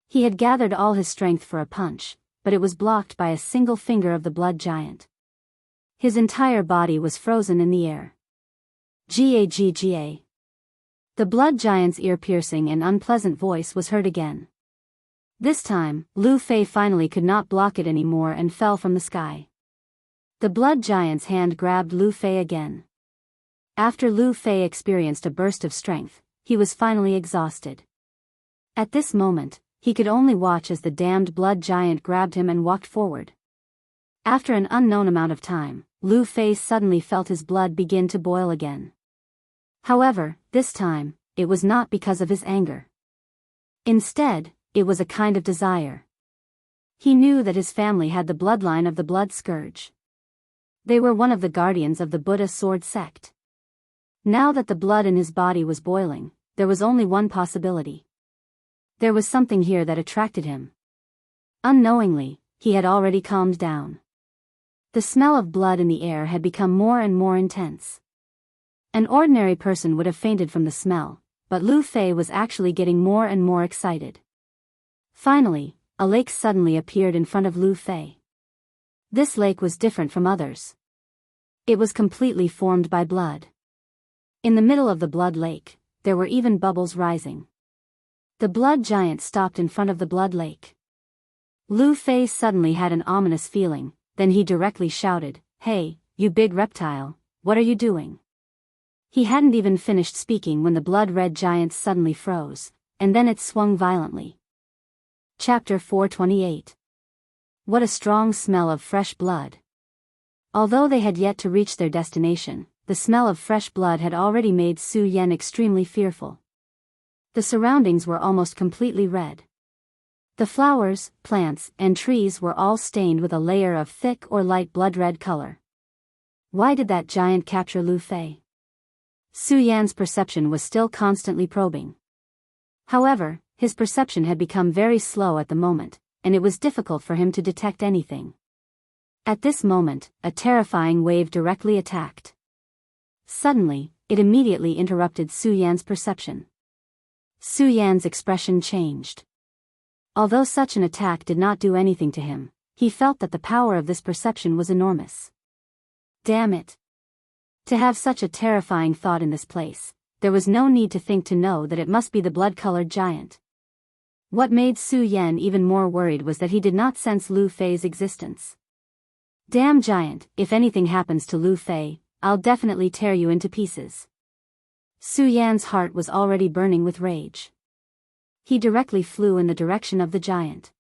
He had gathered all his strength for a punch, but it was blocked by a single finger of the blood giant. His entire body was frozen in the air. Gagga. The blood giant's ear-piercing and unpleasant voice was heard again. This time, Lu Fei finally could not block it anymore and fell from the sky. The blood giant's hand grabbed Lu Fei again. After Lu Fei experienced a burst of strength, he was finally exhausted. At this moment, he could only watch as the damned blood giant grabbed him and walked forward. After an unknown amount of time, Lu Fei suddenly felt his blood begin to boil again. However, this time, it was not because of his anger. Instead, it was a kind of desire. He knew that his family had the bloodline of the blood scourge. They were one of the guardians of the Buddha sword sect. Now that the blood in his body was boiling, there was only one possibility. There was something here that attracted him. Unknowingly, he had already calmed down. The smell of blood in the air had become more and more intense. An ordinary person would have fainted from the smell, but Lu Fei was actually getting more and more excited. Finally, a lake suddenly appeared in front of Lu Fei. This lake was different from others. It was completely formed by blood. In the middle of the blood lake, there were even bubbles rising. The blood giant stopped in front of the blood lake. Lu Fei suddenly had an ominous feeling, then he directly shouted, "Hey, you big reptile, what are you doing?" He hadn't even finished speaking when the blood-red giant suddenly froze, and then it swung violently. Chapter 428. What a strong smell of fresh blood. Although they had yet to reach their destination, the smell of fresh blood had already made Su Yen extremely fearful. The surroundings were almost completely red. The flowers, plants, and trees were all stained with a layer of thick or light blood-red color. Why did that giant capture Lu Fei? Su Yan's perception was still constantly probing. However, his perception had become very slow at the moment, and it was difficult for him to detect anything. At this moment, a terrifying wave directly attacked. Suddenly, it immediately interrupted Su Yan's perception. Su Yan's expression changed. Although such an attack did not do anything to him, he felt that the power of this perception was enormous. Damn it! To have such a terrifying thought in this place, there was no need to think to know that it must be the blood-colored giant. What made Su Yan even more worried was that he did not sense Lu Fei's existence. Damn giant, if anything happens to Lu Fei, I'll definitely tear you into pieces. Su Yan's heart was already burning with rage. He directly flew in the direction of the giant.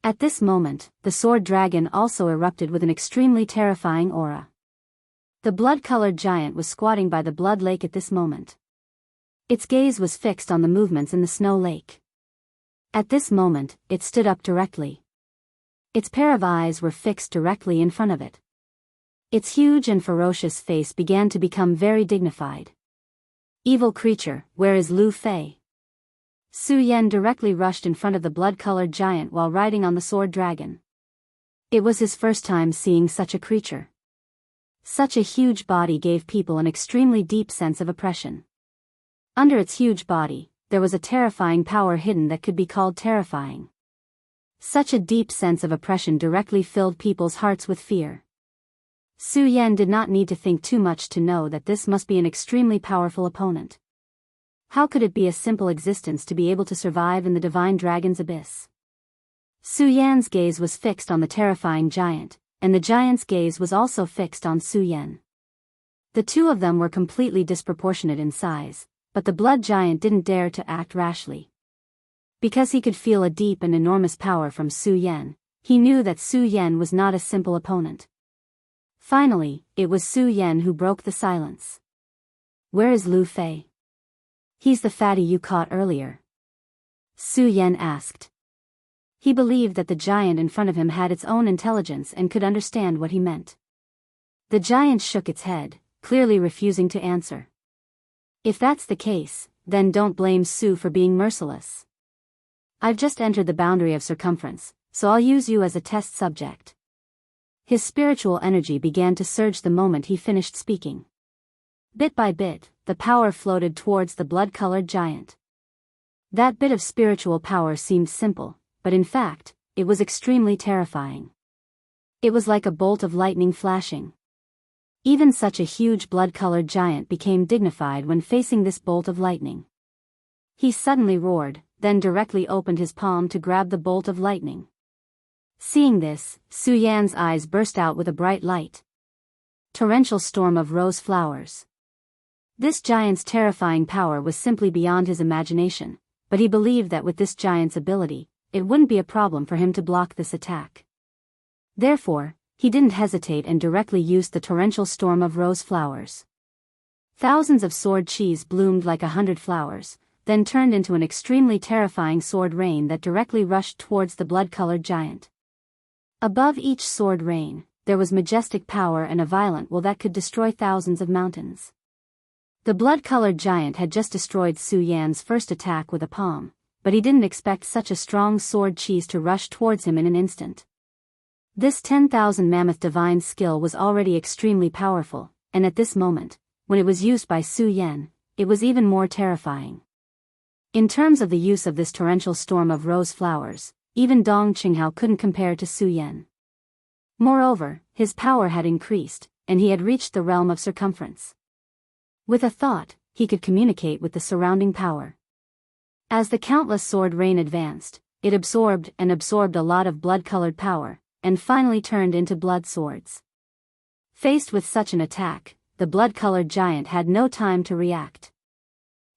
At this moment, the sword dragon also erupted with an extremely terrifying aura. The blood-colored giant was squatting by the blood lake at this moment. Its gaze was fixed on the movements in the snow lake. At this moment, it stood up directly. Its pair of eyes were fixed directly in front of it. Its huge and ferocious face began to become very dignified. Evil creature, where is Lu Fei? Su Yan directly rushed in front of the blood-colored giant while riding on the sword dragon. It was his first time seeing such a creature. Such a huge body gave people an extremely deep sense of oppression. Under its huge body, there was a terrifying power hidden that could be called terrifying. Such a deep sense of oppression directly filled people's hearts with fear. Su Yan did not need to think too much to know that this must be an extremely powerful opponent. How could it be a simple existence to be able to survive in the divine dragon's abyss? Su Yan's gaze was fixed on the terrifying giant, and the giant's gaze was also fixed on Su Yan. The two of them were completely disproportionate in size, but the blood giant didn't dare to act rashly. Because he could feel a deep and enormous power from Su Yan, he knew that Su Yan was not a simple opponent. Finally, it was Su Yan who broke the silence. Where is Lu Fei? He's the fatty you caught earlier. Su Yan asked. He believed that the giant in front of him had its own intelligence and could understand what he meant. The giant shook its head, clearly refusing to answer. If that's the case, then don't blame Su for being merciless. I've just entered the boundary of circumference, so I'll use you as a test subject. His spiritual energy began to surge the moment he finished speaking. Bit by bit, the power floated towards the blood-colored giant. That bit of spiritual power seemed simple, but in fact, it was extremely terrifying. It was like a bolt of lightning flashing. Even such a huge blood-colored giant became dignified when facing this bolt of lightning. He suddenly roared, then directly opened his palm to grab the bolt of lightning. Seeing this, Su Yan's eyes burst out with a bright light. Torrential storm of rose flowers. This giant's terrifying power was simply beyond his imagination, but he believed that with this giant's ability, it wouldn't be a problem for him to block this attack. Therefore, he didn't hesitate and directly used the torrential storm of rose flowers. Thousands of sword cheese bloomed like 100 flowers, then turned into an extremely terrifying sword rain that directly rushed towards the blood-colored giant. Above each sword rain, there was majestic power and a violent will that could destroy thousands of mountains. The blood-colored giant had just destroyed Su Yan's first attack with a palm, but he didn't expect such a strong sword cheese to rush towards him in an instant. This 10,000 mammoth divine skill was already extremely powerful, and at this moment, when it was used by Su Yan, it was even more terrifying. In terms of the use of this torrential storm of rose flowers, even Dong Qinghao couldn't compare to Su Yan. Moreover, his power had increased, and he had reached the realm of circumference. With a thought, he could communicate with the surrounding power. As the countless sword rain advanced, it absorbed a lot of blood-colored power, and finally turned into blood swords. Faced with such an attack, the blood-colored giant had no time to react.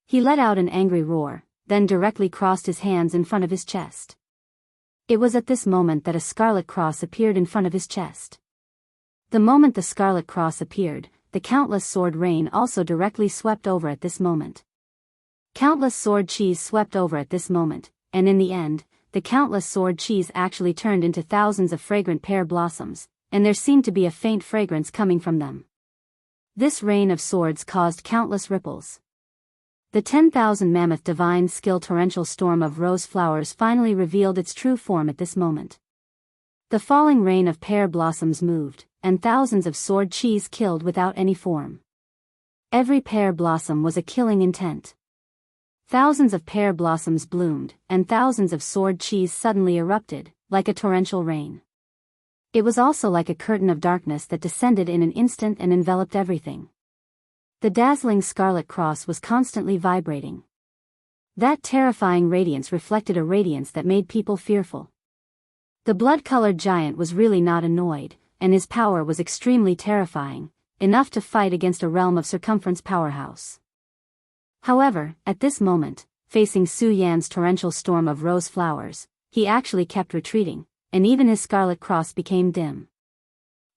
He let out an angry roar, then directly crossed his hands in front of his chest. It was at this moment that a scarlet cross appeared in front of his chest. The moment the scarlet cross appeared, the countless sword rain also directly swept over at this moment. Countless sword cheese swept over at this moment, and in the end, the countless sword cheese actually turned into thousands of fragrant pear blossoms, and there seemed to be a faint fragrance coming from them. This rain of swords caused countless ripples. The 10,000 mammoth divine skill torrential storm of rose flowers finally revealed its true form at this moment. The falling rain of pear blossoms moved, and thousands of sword cheese killed without any form. Every pear blossom was a killing intent. Thousands of pear blossoms bloomed, and thousands of sword cheese suddenly erupted, like a torrential rain. It was also like a curtain of darkness that descended in an instant and enveloped everything. The dazzling scarlet cross was constantly vibrating. That terrifying radiance reflected a radiance that made people fearful. The blood-colored giant was really not annoyed, and his power was extremely terrifying, enough to fight against a realm of circumference powerhouse. However, at this moment, facing Su Yan's torrential storm of rose flowers, he actually kept retreating, and even his scarlet cross became dim.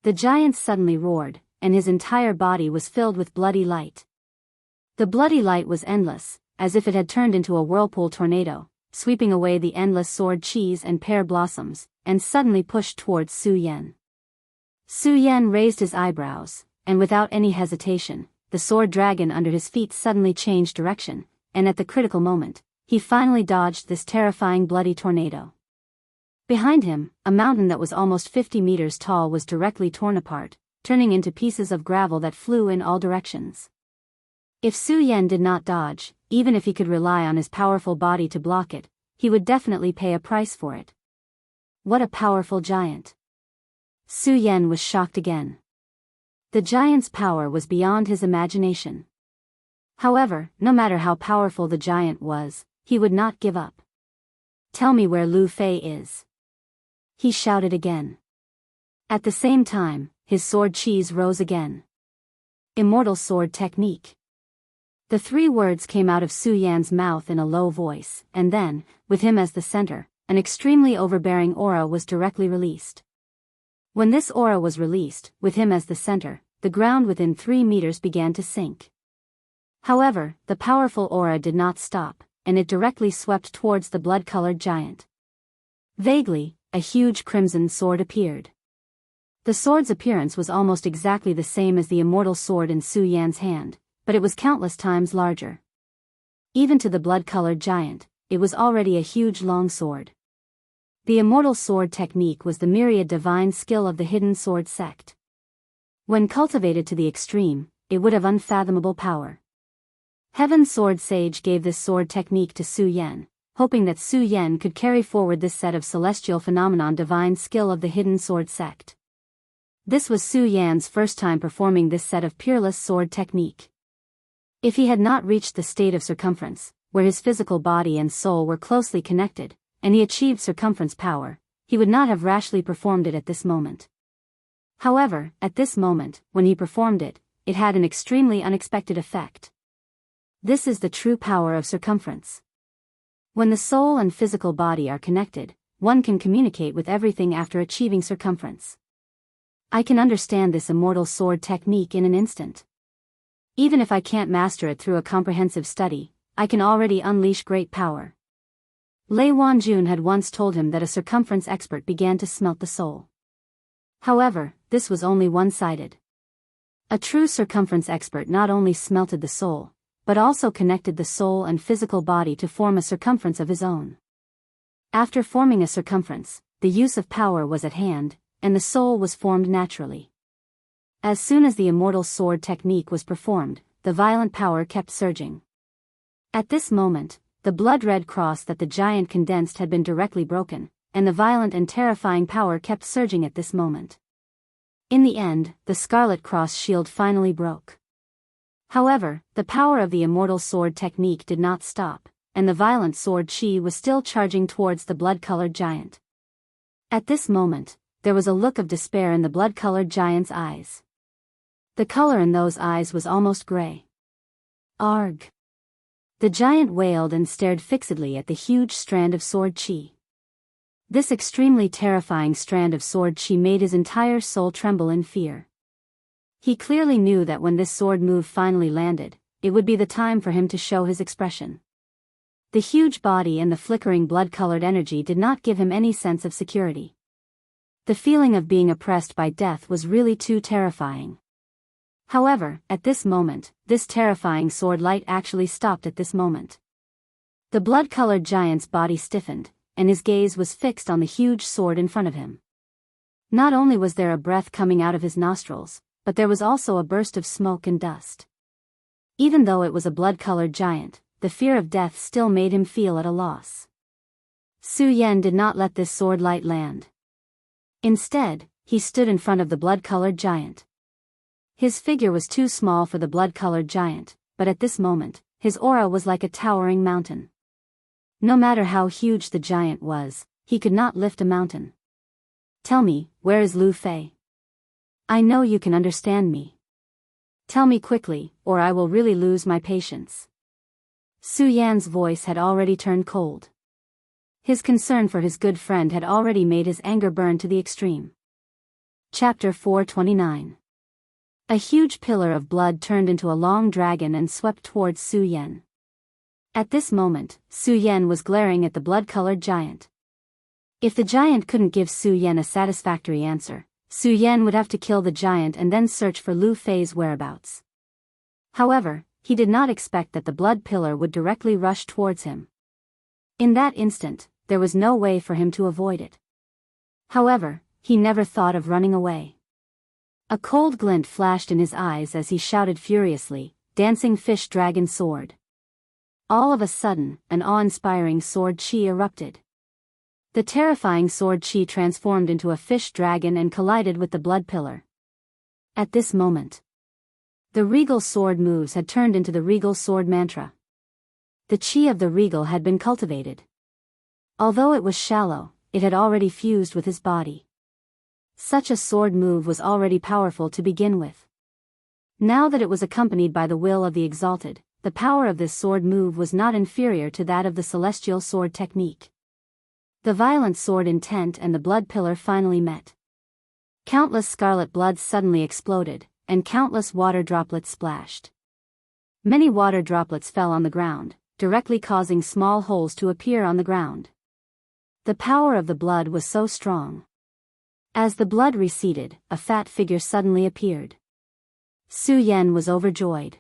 The giant suddenly roared, and his entire body was filled with bloody light. The bloody light was endless, as if it had turned into a whirlpool tornado, sweeping away the endless sword cheese and pear blossoms, and suddenly pushed towards Su Yan. Su Yan raised his eyebrows, and without any hesitation, the sword dragon under his feet suddenly changed direction, and at the critical moment, he finally dodged this terrifying bloody tornado. Behind him, a mountain that was almost 50 meters tall was directly torn apart, turning into pieces of gravel that flew in all directions. If Su Yan did not dodge, even if he could rely on his powerful body to block it, he would definitely pay a price for it. What a powerful giant! Su Yan was shocked again. The giant's power was beyond his imagination. However, no matter how powerful the giant was, he would not give up. "Tell me where Lu Fei is," he shouted again. At the same time, his sword cheese rose again. Immortal sword technique. The 3 words came out of Su Yan's mouth in a low voice, and then, with him as the center, an extremely overbearing aura was directly released. When this aura was released, with him as the center, the ground within 3 meters began to sink. However, the powerful aura did not stop, and it directly swept towards the blood-colored giant. Vaguely, a huge crimson sword appeared. The sword's appearance was almost exactly the same as the immortal sword in Su Yan's hand, but it was countless times larger. Even to the blood-colored giant, it was already a huge long sword. The immortal sword technique was the myriad divine skill of the hidden sword sect. When cultivated to the extreme, it would have unfathomable power. Heaven Sword Sage gave this sword technique to Su Yan, hoping that Su Yan could carry forward this set of celestial phenomenon divine skill of the hidden sword sect. This was Su Yan's first time performing this set of peerless sword technique. If he had not reached the state of circumference, where his physical body and soul were closely connected, and he achieved circumference power, he would not have rashly performed it at this moment. However, at this moment, when he performed it, it had an extremely unexpected effect. This is the true power of circumference. When the soul and physical body are connected, one can communicate with everything after achieving circumference. I can understand this immortal sword technique in an instant. Even if I can't master it through a comprehensive study, I can already unleash great power. Lei Wanjun had once told him that a circumference expert began to smelt the soul. However, this was only one-sided. A true circumference expert not only smelted the soul, but also connected the soul and physical body to form a circumference of his own. After forming a circumference, the use of power was at hand, and the soul was formed naturally. As soon as the immortal sword technique was performed, the violent power kept surging. At this moment, the blood-red cross that the giant condensed had been directly broken, and the violent and terrifying power kept surging at this moment. In the end, the scarlet cross shield finally broke. However, the power of the immortal sword technique did not stop, and the violent sword chi was still charging towards the blood-colored giant. At this moment, there was a look of despair in the blood-colored giant's eyes. The color in those eyes was almost gray. Arg! The giant wailed and stared fixedly at the huge strand of sword chi. This extremely terrifying strand of sword chi made his entire soul tremble in fear. He clearly knew that when this sword move finally landed, it would be the time for him to show his expression. The huge body and the flickering blood-colored energy did not give him any sense of security. The feeling of being oppressed by death was really too terrifying. However, at this moment, this terrifying sword light actually stopped at this moment. The blood-colored giant's body stiffened, and his gaze was fixed on the huge sword in front of him. Not only was there a breath coming out of his nostrils, but there was also a burst of smoke and dust. Even though it was a blood-colored giant, the fear of death still made him feel at a loss. Su Yan did not let this sword light land. Instead, he stood in front of the blood-colored giant. His figure was too small for the blood-colored giant, but at this moment, his aura was like a towering mountain. No matter how huge the giant was, he could not lift a mountain. Tell me, where is Lu Fei? I know you can understand me. Tell me quickly, or I will really lose my patience. Su Yan's voice had already turned cold. His concern for his good friend had already made his anger burn to the extreme. Chapter 429. A huge pillar of blood turned into a long dragon and swept towards Su Yan. At this moment, Su Yan was glaring at the blood-colored giant. If the giant couldn't give Su Yan a satisfactory answer, Su Yan would have to kill the giant and then search for Lu Fei's whereabouts. However, he did not expect that the blood pillar would directly rush towards him. In that instant, there was no way for him to avoid it. However, he never thought of running away. A cold glint flashed in his eyes as he shouted furiously, "Dancing fish dragon sword!" All of a sudden, an awe-inspiring sword chi erupted. The terrifying sword chi transformed into a fish dragon and collided with the blood pillar. At this moment, the regal sword moves had turned into the regal sword mantra. The chi of the regal had been cultivated. Although it was shallow, it had already fused with his body. Such a sword move was already powerful to begin with. Now that it was accompanied by the will of the exalted, the power of this sword move was not inferior to that of the celestial sword technique. The violent sword intent and the blood pillar finally met. Countless scarlet bloods suddenly exploded, and countless water droplets splashed. Many water droplets fell on the ground, directly causing small holes to appear on the ground. The power of the blood was so strong. As the blood receded, a fat figure suddenly appeared. Su Yan was overjoyed.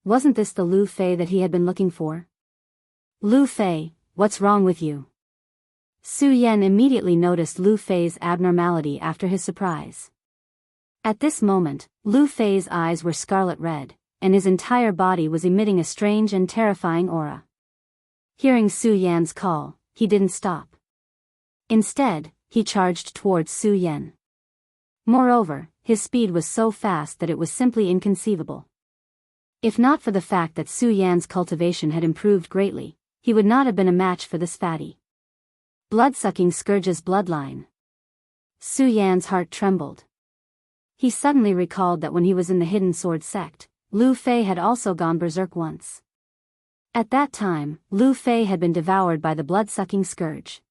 Wasn't this the Lu Fei that he had been looking for? Lu Fei, what's wrong with you? Su Yan immediately noticed Lu Fei's abnormality after his surprise. At this moment, Lu Fei's eyes were scarlet red, and his entire body was emitting a strange and terrifying aura. Hearing Su Yan's call, he didn't stop. Instead, he charged towards Su Yan. Moreover, his speed was so fast that it was simply inconceivable. If not for the fact that Su Yan's cultivation had improved greatly, he would not have been a match for this fatty. Blood-sucking Scourge's bloodline. Su Yan's heart trembled. He suddenly recalled that when he was in the Hidden Sword sect, Lu Fei had also gone berserk once. At that time, Lu Fei had been devoured by the blood-sucking Scourge.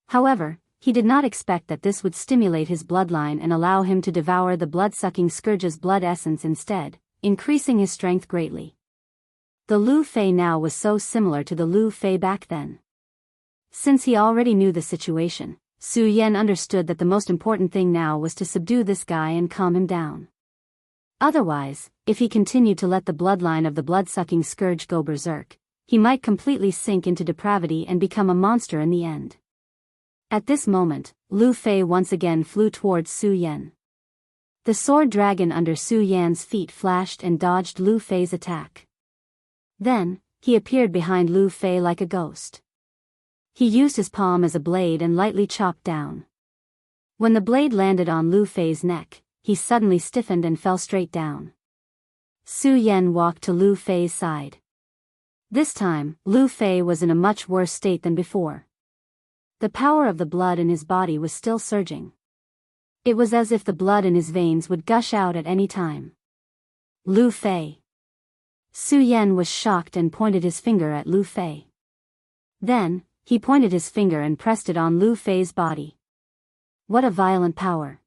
However, he did not expect that this would stimulate his bloodline and allow him to devour the blood-sucking Scourge's blood essence instead, increasing his strength greatly. The Lu Fei now was so similar to the Lu Fei back then. Since he already knew the situation, Su Yan understood that the most important thing now was to subdue this guy and calm him down. Otherwise, if he continued to let the bloodline of the blood-sucking Scourge go berserk, he might completely sink into depravity and become a monster in the end. At this moment, Lu Fei once again flew towards Su Yan. The sword dragon under Su Yan's feet flashed and dodged Lu Fei's attack. Then, he appeared behind Lu Fei like a ghost. He used his palm as a blade and lightly chopped down. When the blade landed on Lu Fei's neck, he suddenly stiffened and fell straight down. Su Yan walked to Lu Fei's side. This time, Lu Fei was in a much worse state than before. The power of the blood in his body was still surging. It was as if the blood in his veins would gush out at any time. Lu Fei. Su Yan was shocked and pointed his finger at Lu Fei. Then, he pointed his finger and pressed it on Lu Fei's body. What a violent power.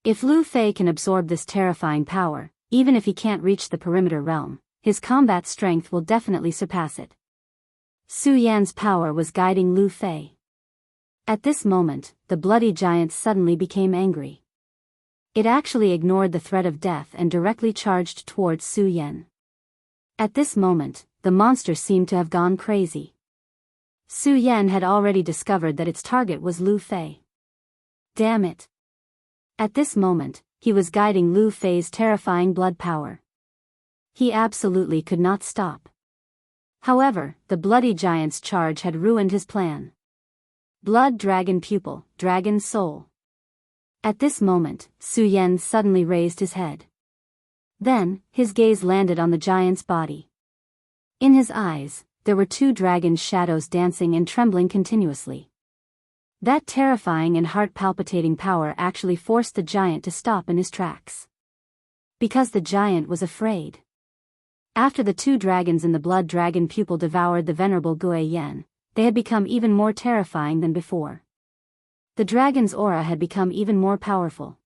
If Lu Fei can absorb this terrifying power, even if he can't reach the perimeter realm, his combat strength will definitely surpass it. Su Yan's power was guiding Lu Fei. At this moment, the bloody giant suddenly became angry. It actually ignored the threat of death and directly charged towards Su Yan. At this moment, the monster seemed to have gone crazy. Su Yan had already discovered that its target was Lu Fei. Damn it! At this moment, he was guiding Lu Fei's terrifying blood power. He absolutely could not stop. However, the bloody giant's charge had ruined his plan. Blood dragon pupil, dragon soul. At this moment, Su Yan suddenly raised his head. Then, his gaze landed on the giant's body. In his eyes, there were two dragon's shadows dancing and trembling continuously. That terrifying and heart-palpitating power actually forced the giant to stop in his tracks. Because the giant was afraid. After the two dragons in the blood dragon pupil devoured the venerable Gui Yan, they had become even more terrifying than before. The dragon's aura had become even more powerful.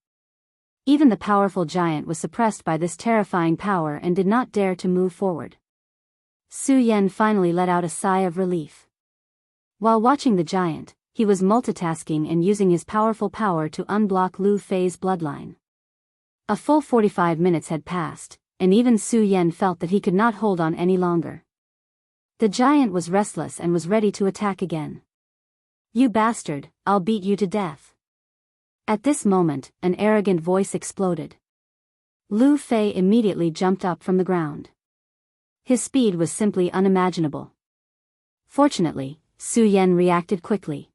Even the powerful giant was suppressed by this terrifying power and did not dare to move forward. Su Yan finally let out a sigh of relief. While watching the giant, he was multitasking and using his powerful power to unblock Lu Fei's bloodline. A full 45 minutes had passed, and even Su Yan felt that he could not hold on any longer. The giant was restless and was ready to attack again. "You bastard, I'll beat you to death." At this moment, an arrogant voice exploded. Lu Fei immediately jumped up from the ground. His speed was simply unimaginable. Fortunately, Su Yan reacted quickly.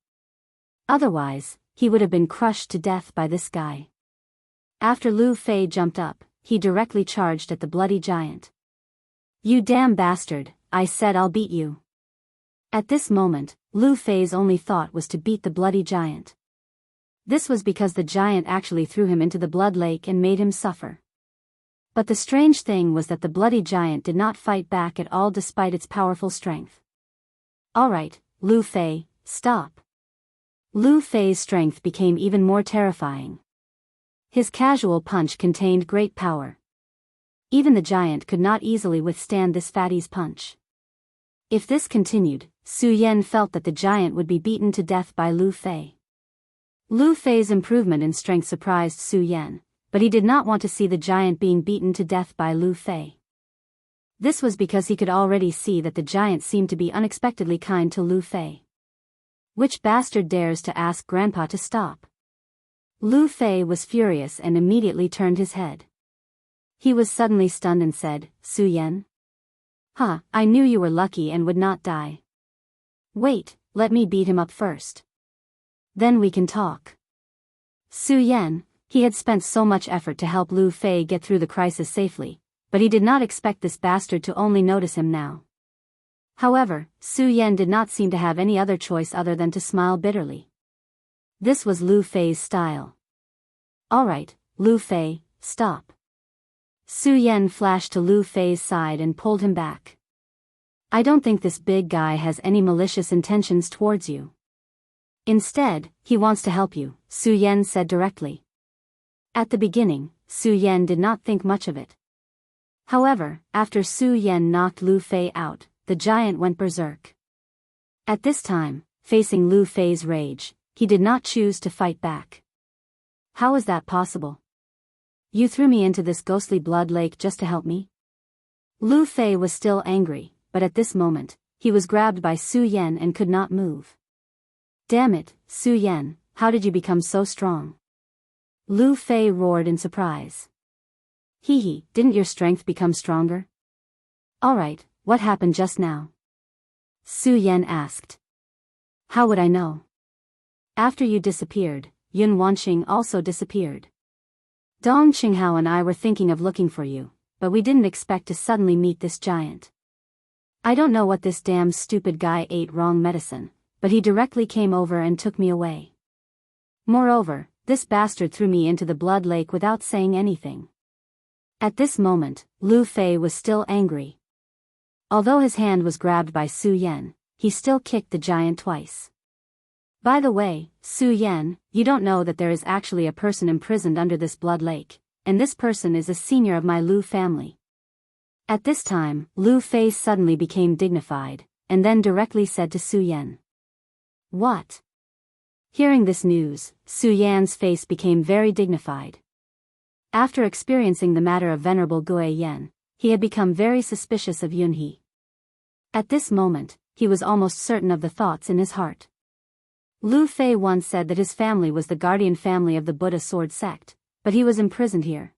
Otherwise, he would have been crushed to death by this guy. After Lu Fei jumped up, he directly charged at the bloody giant. "You damn bastard, I said I'll beat you." At this moment, Lu Fei's only thought was to beat the bloody giant. This was because the giant actually threw him into the blood lake and made him suffer. But the strange thing was that the bloody giant did not fight back at all despite its powerful strength. "Alright, Lu Fei, stop." Lu Fei's strength became even more terrifying. His casual punch contained great power. Even the giant could not easily withstand this fatty's punch. If this continued, Su Yan felt that the giant would be beaten to death by Lu Fei. Lu Fei's improvement in strength surprised Su Yan, but he did not want to see the giant being beaten to death by Lu Fei. This was because he could already see that the giant seemed to be unexpectedly kind to Lu Fei. Which bastard dares to ask Grandpa to stop? Lu Fei was furious and immediately turned his head. He was suddenly stunned and said, "Su Yan? Huh, I knew you were lucky and would not die. Wait, let me beat him up first. Then we can talk." Su Yan, he had spent so much effort to help Lu Fei get through the crisis safely, but he did not expect this bastard to only notice him now. However, Su Yan did not seem to have any other choice other than to smile bitterly. This was Lu Fei's style. "Alright, Lu Fei, stop." Su Yan flashed to Lu Fei's side and pulled him back. "I don't think this big guy has any malicious intentions towards you. Instead, he wants to help you," Su Yan said directly. At the beginning, Su Yan did not think much of it. However, after Su Yan knocked Lu Fei out, the giant went berserk. At this time, facing Lu Fei's rage, he did not choose to fight back. "How is that possible? You threw me into this ghostly blood lake just to help me?" Lu Fei was still angry, but at this moment, he was grabbed by Su Yan and could not move. "Damn it, Su Yan, how did you become so strong?" Lu Fei roared in surprise. "Hee, didn't your strength become stronger?" "Alright, what happened just now?" Su Yan asked. "How would I know? After you disappeared, Yun Wanqing also disappeared. Dong Qinghao and I were thinking of looking for you, but we didn't expect to suddenly meet this giant. I don't know what this damn stupid guy ate wrong medicine, but he directly came over and took me away. Moreover, this bastard threw me into the blood lake without saying anything." At this moment, Lu Fei was still angry. Although his hand was grabbed by Su Yan, he still kicked the giant twice. "By the way, Su Yan, you don't know that there is actually a person imprisoned under this blood lake, and this person is a senior of my Lu family." At this time, Lu Fei suddenly became dignified, and then directly said to Su Yan. "What?" Hearing this news, Su Yan's face became very dignified. After experiencing the matter of Venerable Gui Yen, he had become very suspicious of Yunhee. At this moment, he was almost certain of the thoughts in his heart. Lu Fei once said that his family was the guardian family of the Buddha sword sect, but he was imprisoned here.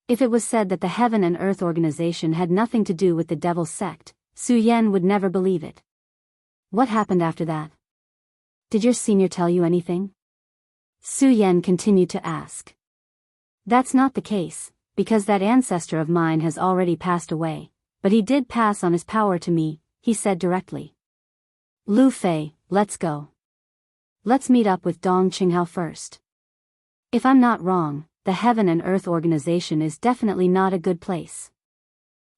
If it was said that the Heaven and Earth organization had nothing to do with the devil's sect, Su Yan would never believe it. What happened after that? Did your senior tell you anything? Su Yan continued to ask. That's not the case, because that ancestor of mine has already passed away, but he did pass on his power to me, he said directly. Lu Fei, let's go. Let's meet up with Dong Qinghao first. If I'm not wrong, the Heaven and Earth organization is definitely not a good place.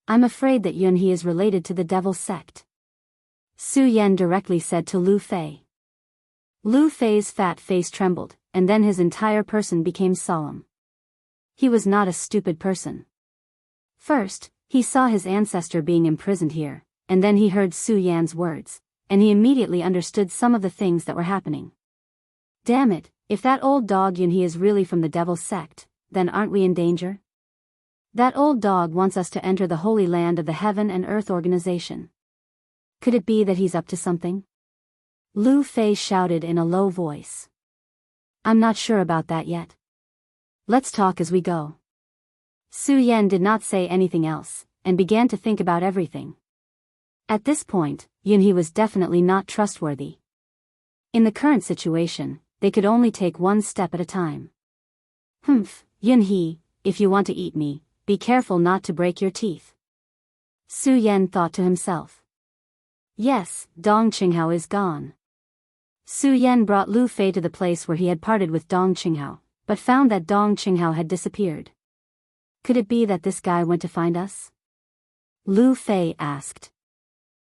I'm afraid that Yunhee is related to the devil's sect. Su Yan directly said to Lu Fei. Lu Fei's fat face trembled, and then his entire person became solemn. He was not a stupid person. First, he saw his ancestor being imprisoned here, and then he heard Su Yan's words, and he immediately understood some of the things that were happening. Damn it, if that old dog Yunhee is really from the devil's sect, then aren't we in danger? That old dog wants us to enter the holy land of the Heaven and Earth organization. Could it be that he's up to something? Lu Fei shouted in a low voice. I'm not sure about that yet. Let's talk as we go. Su Yan did not say anything else, and began to think about everything. At this point, Yunhee was definitely not trustworthy. In the current situation, they could only take one step at a time. Yunhee, if you want to eat me, be careful not to break your teeth. Su Yan thought to himself. Yes, Dong Qinghao is gone. Su Yan brought Lu Fei to the place where he had parted with Dong Qinghao, but found that Dong Qinghao had disappeared. Could it be that this guy went to find us? Lu Fei asked.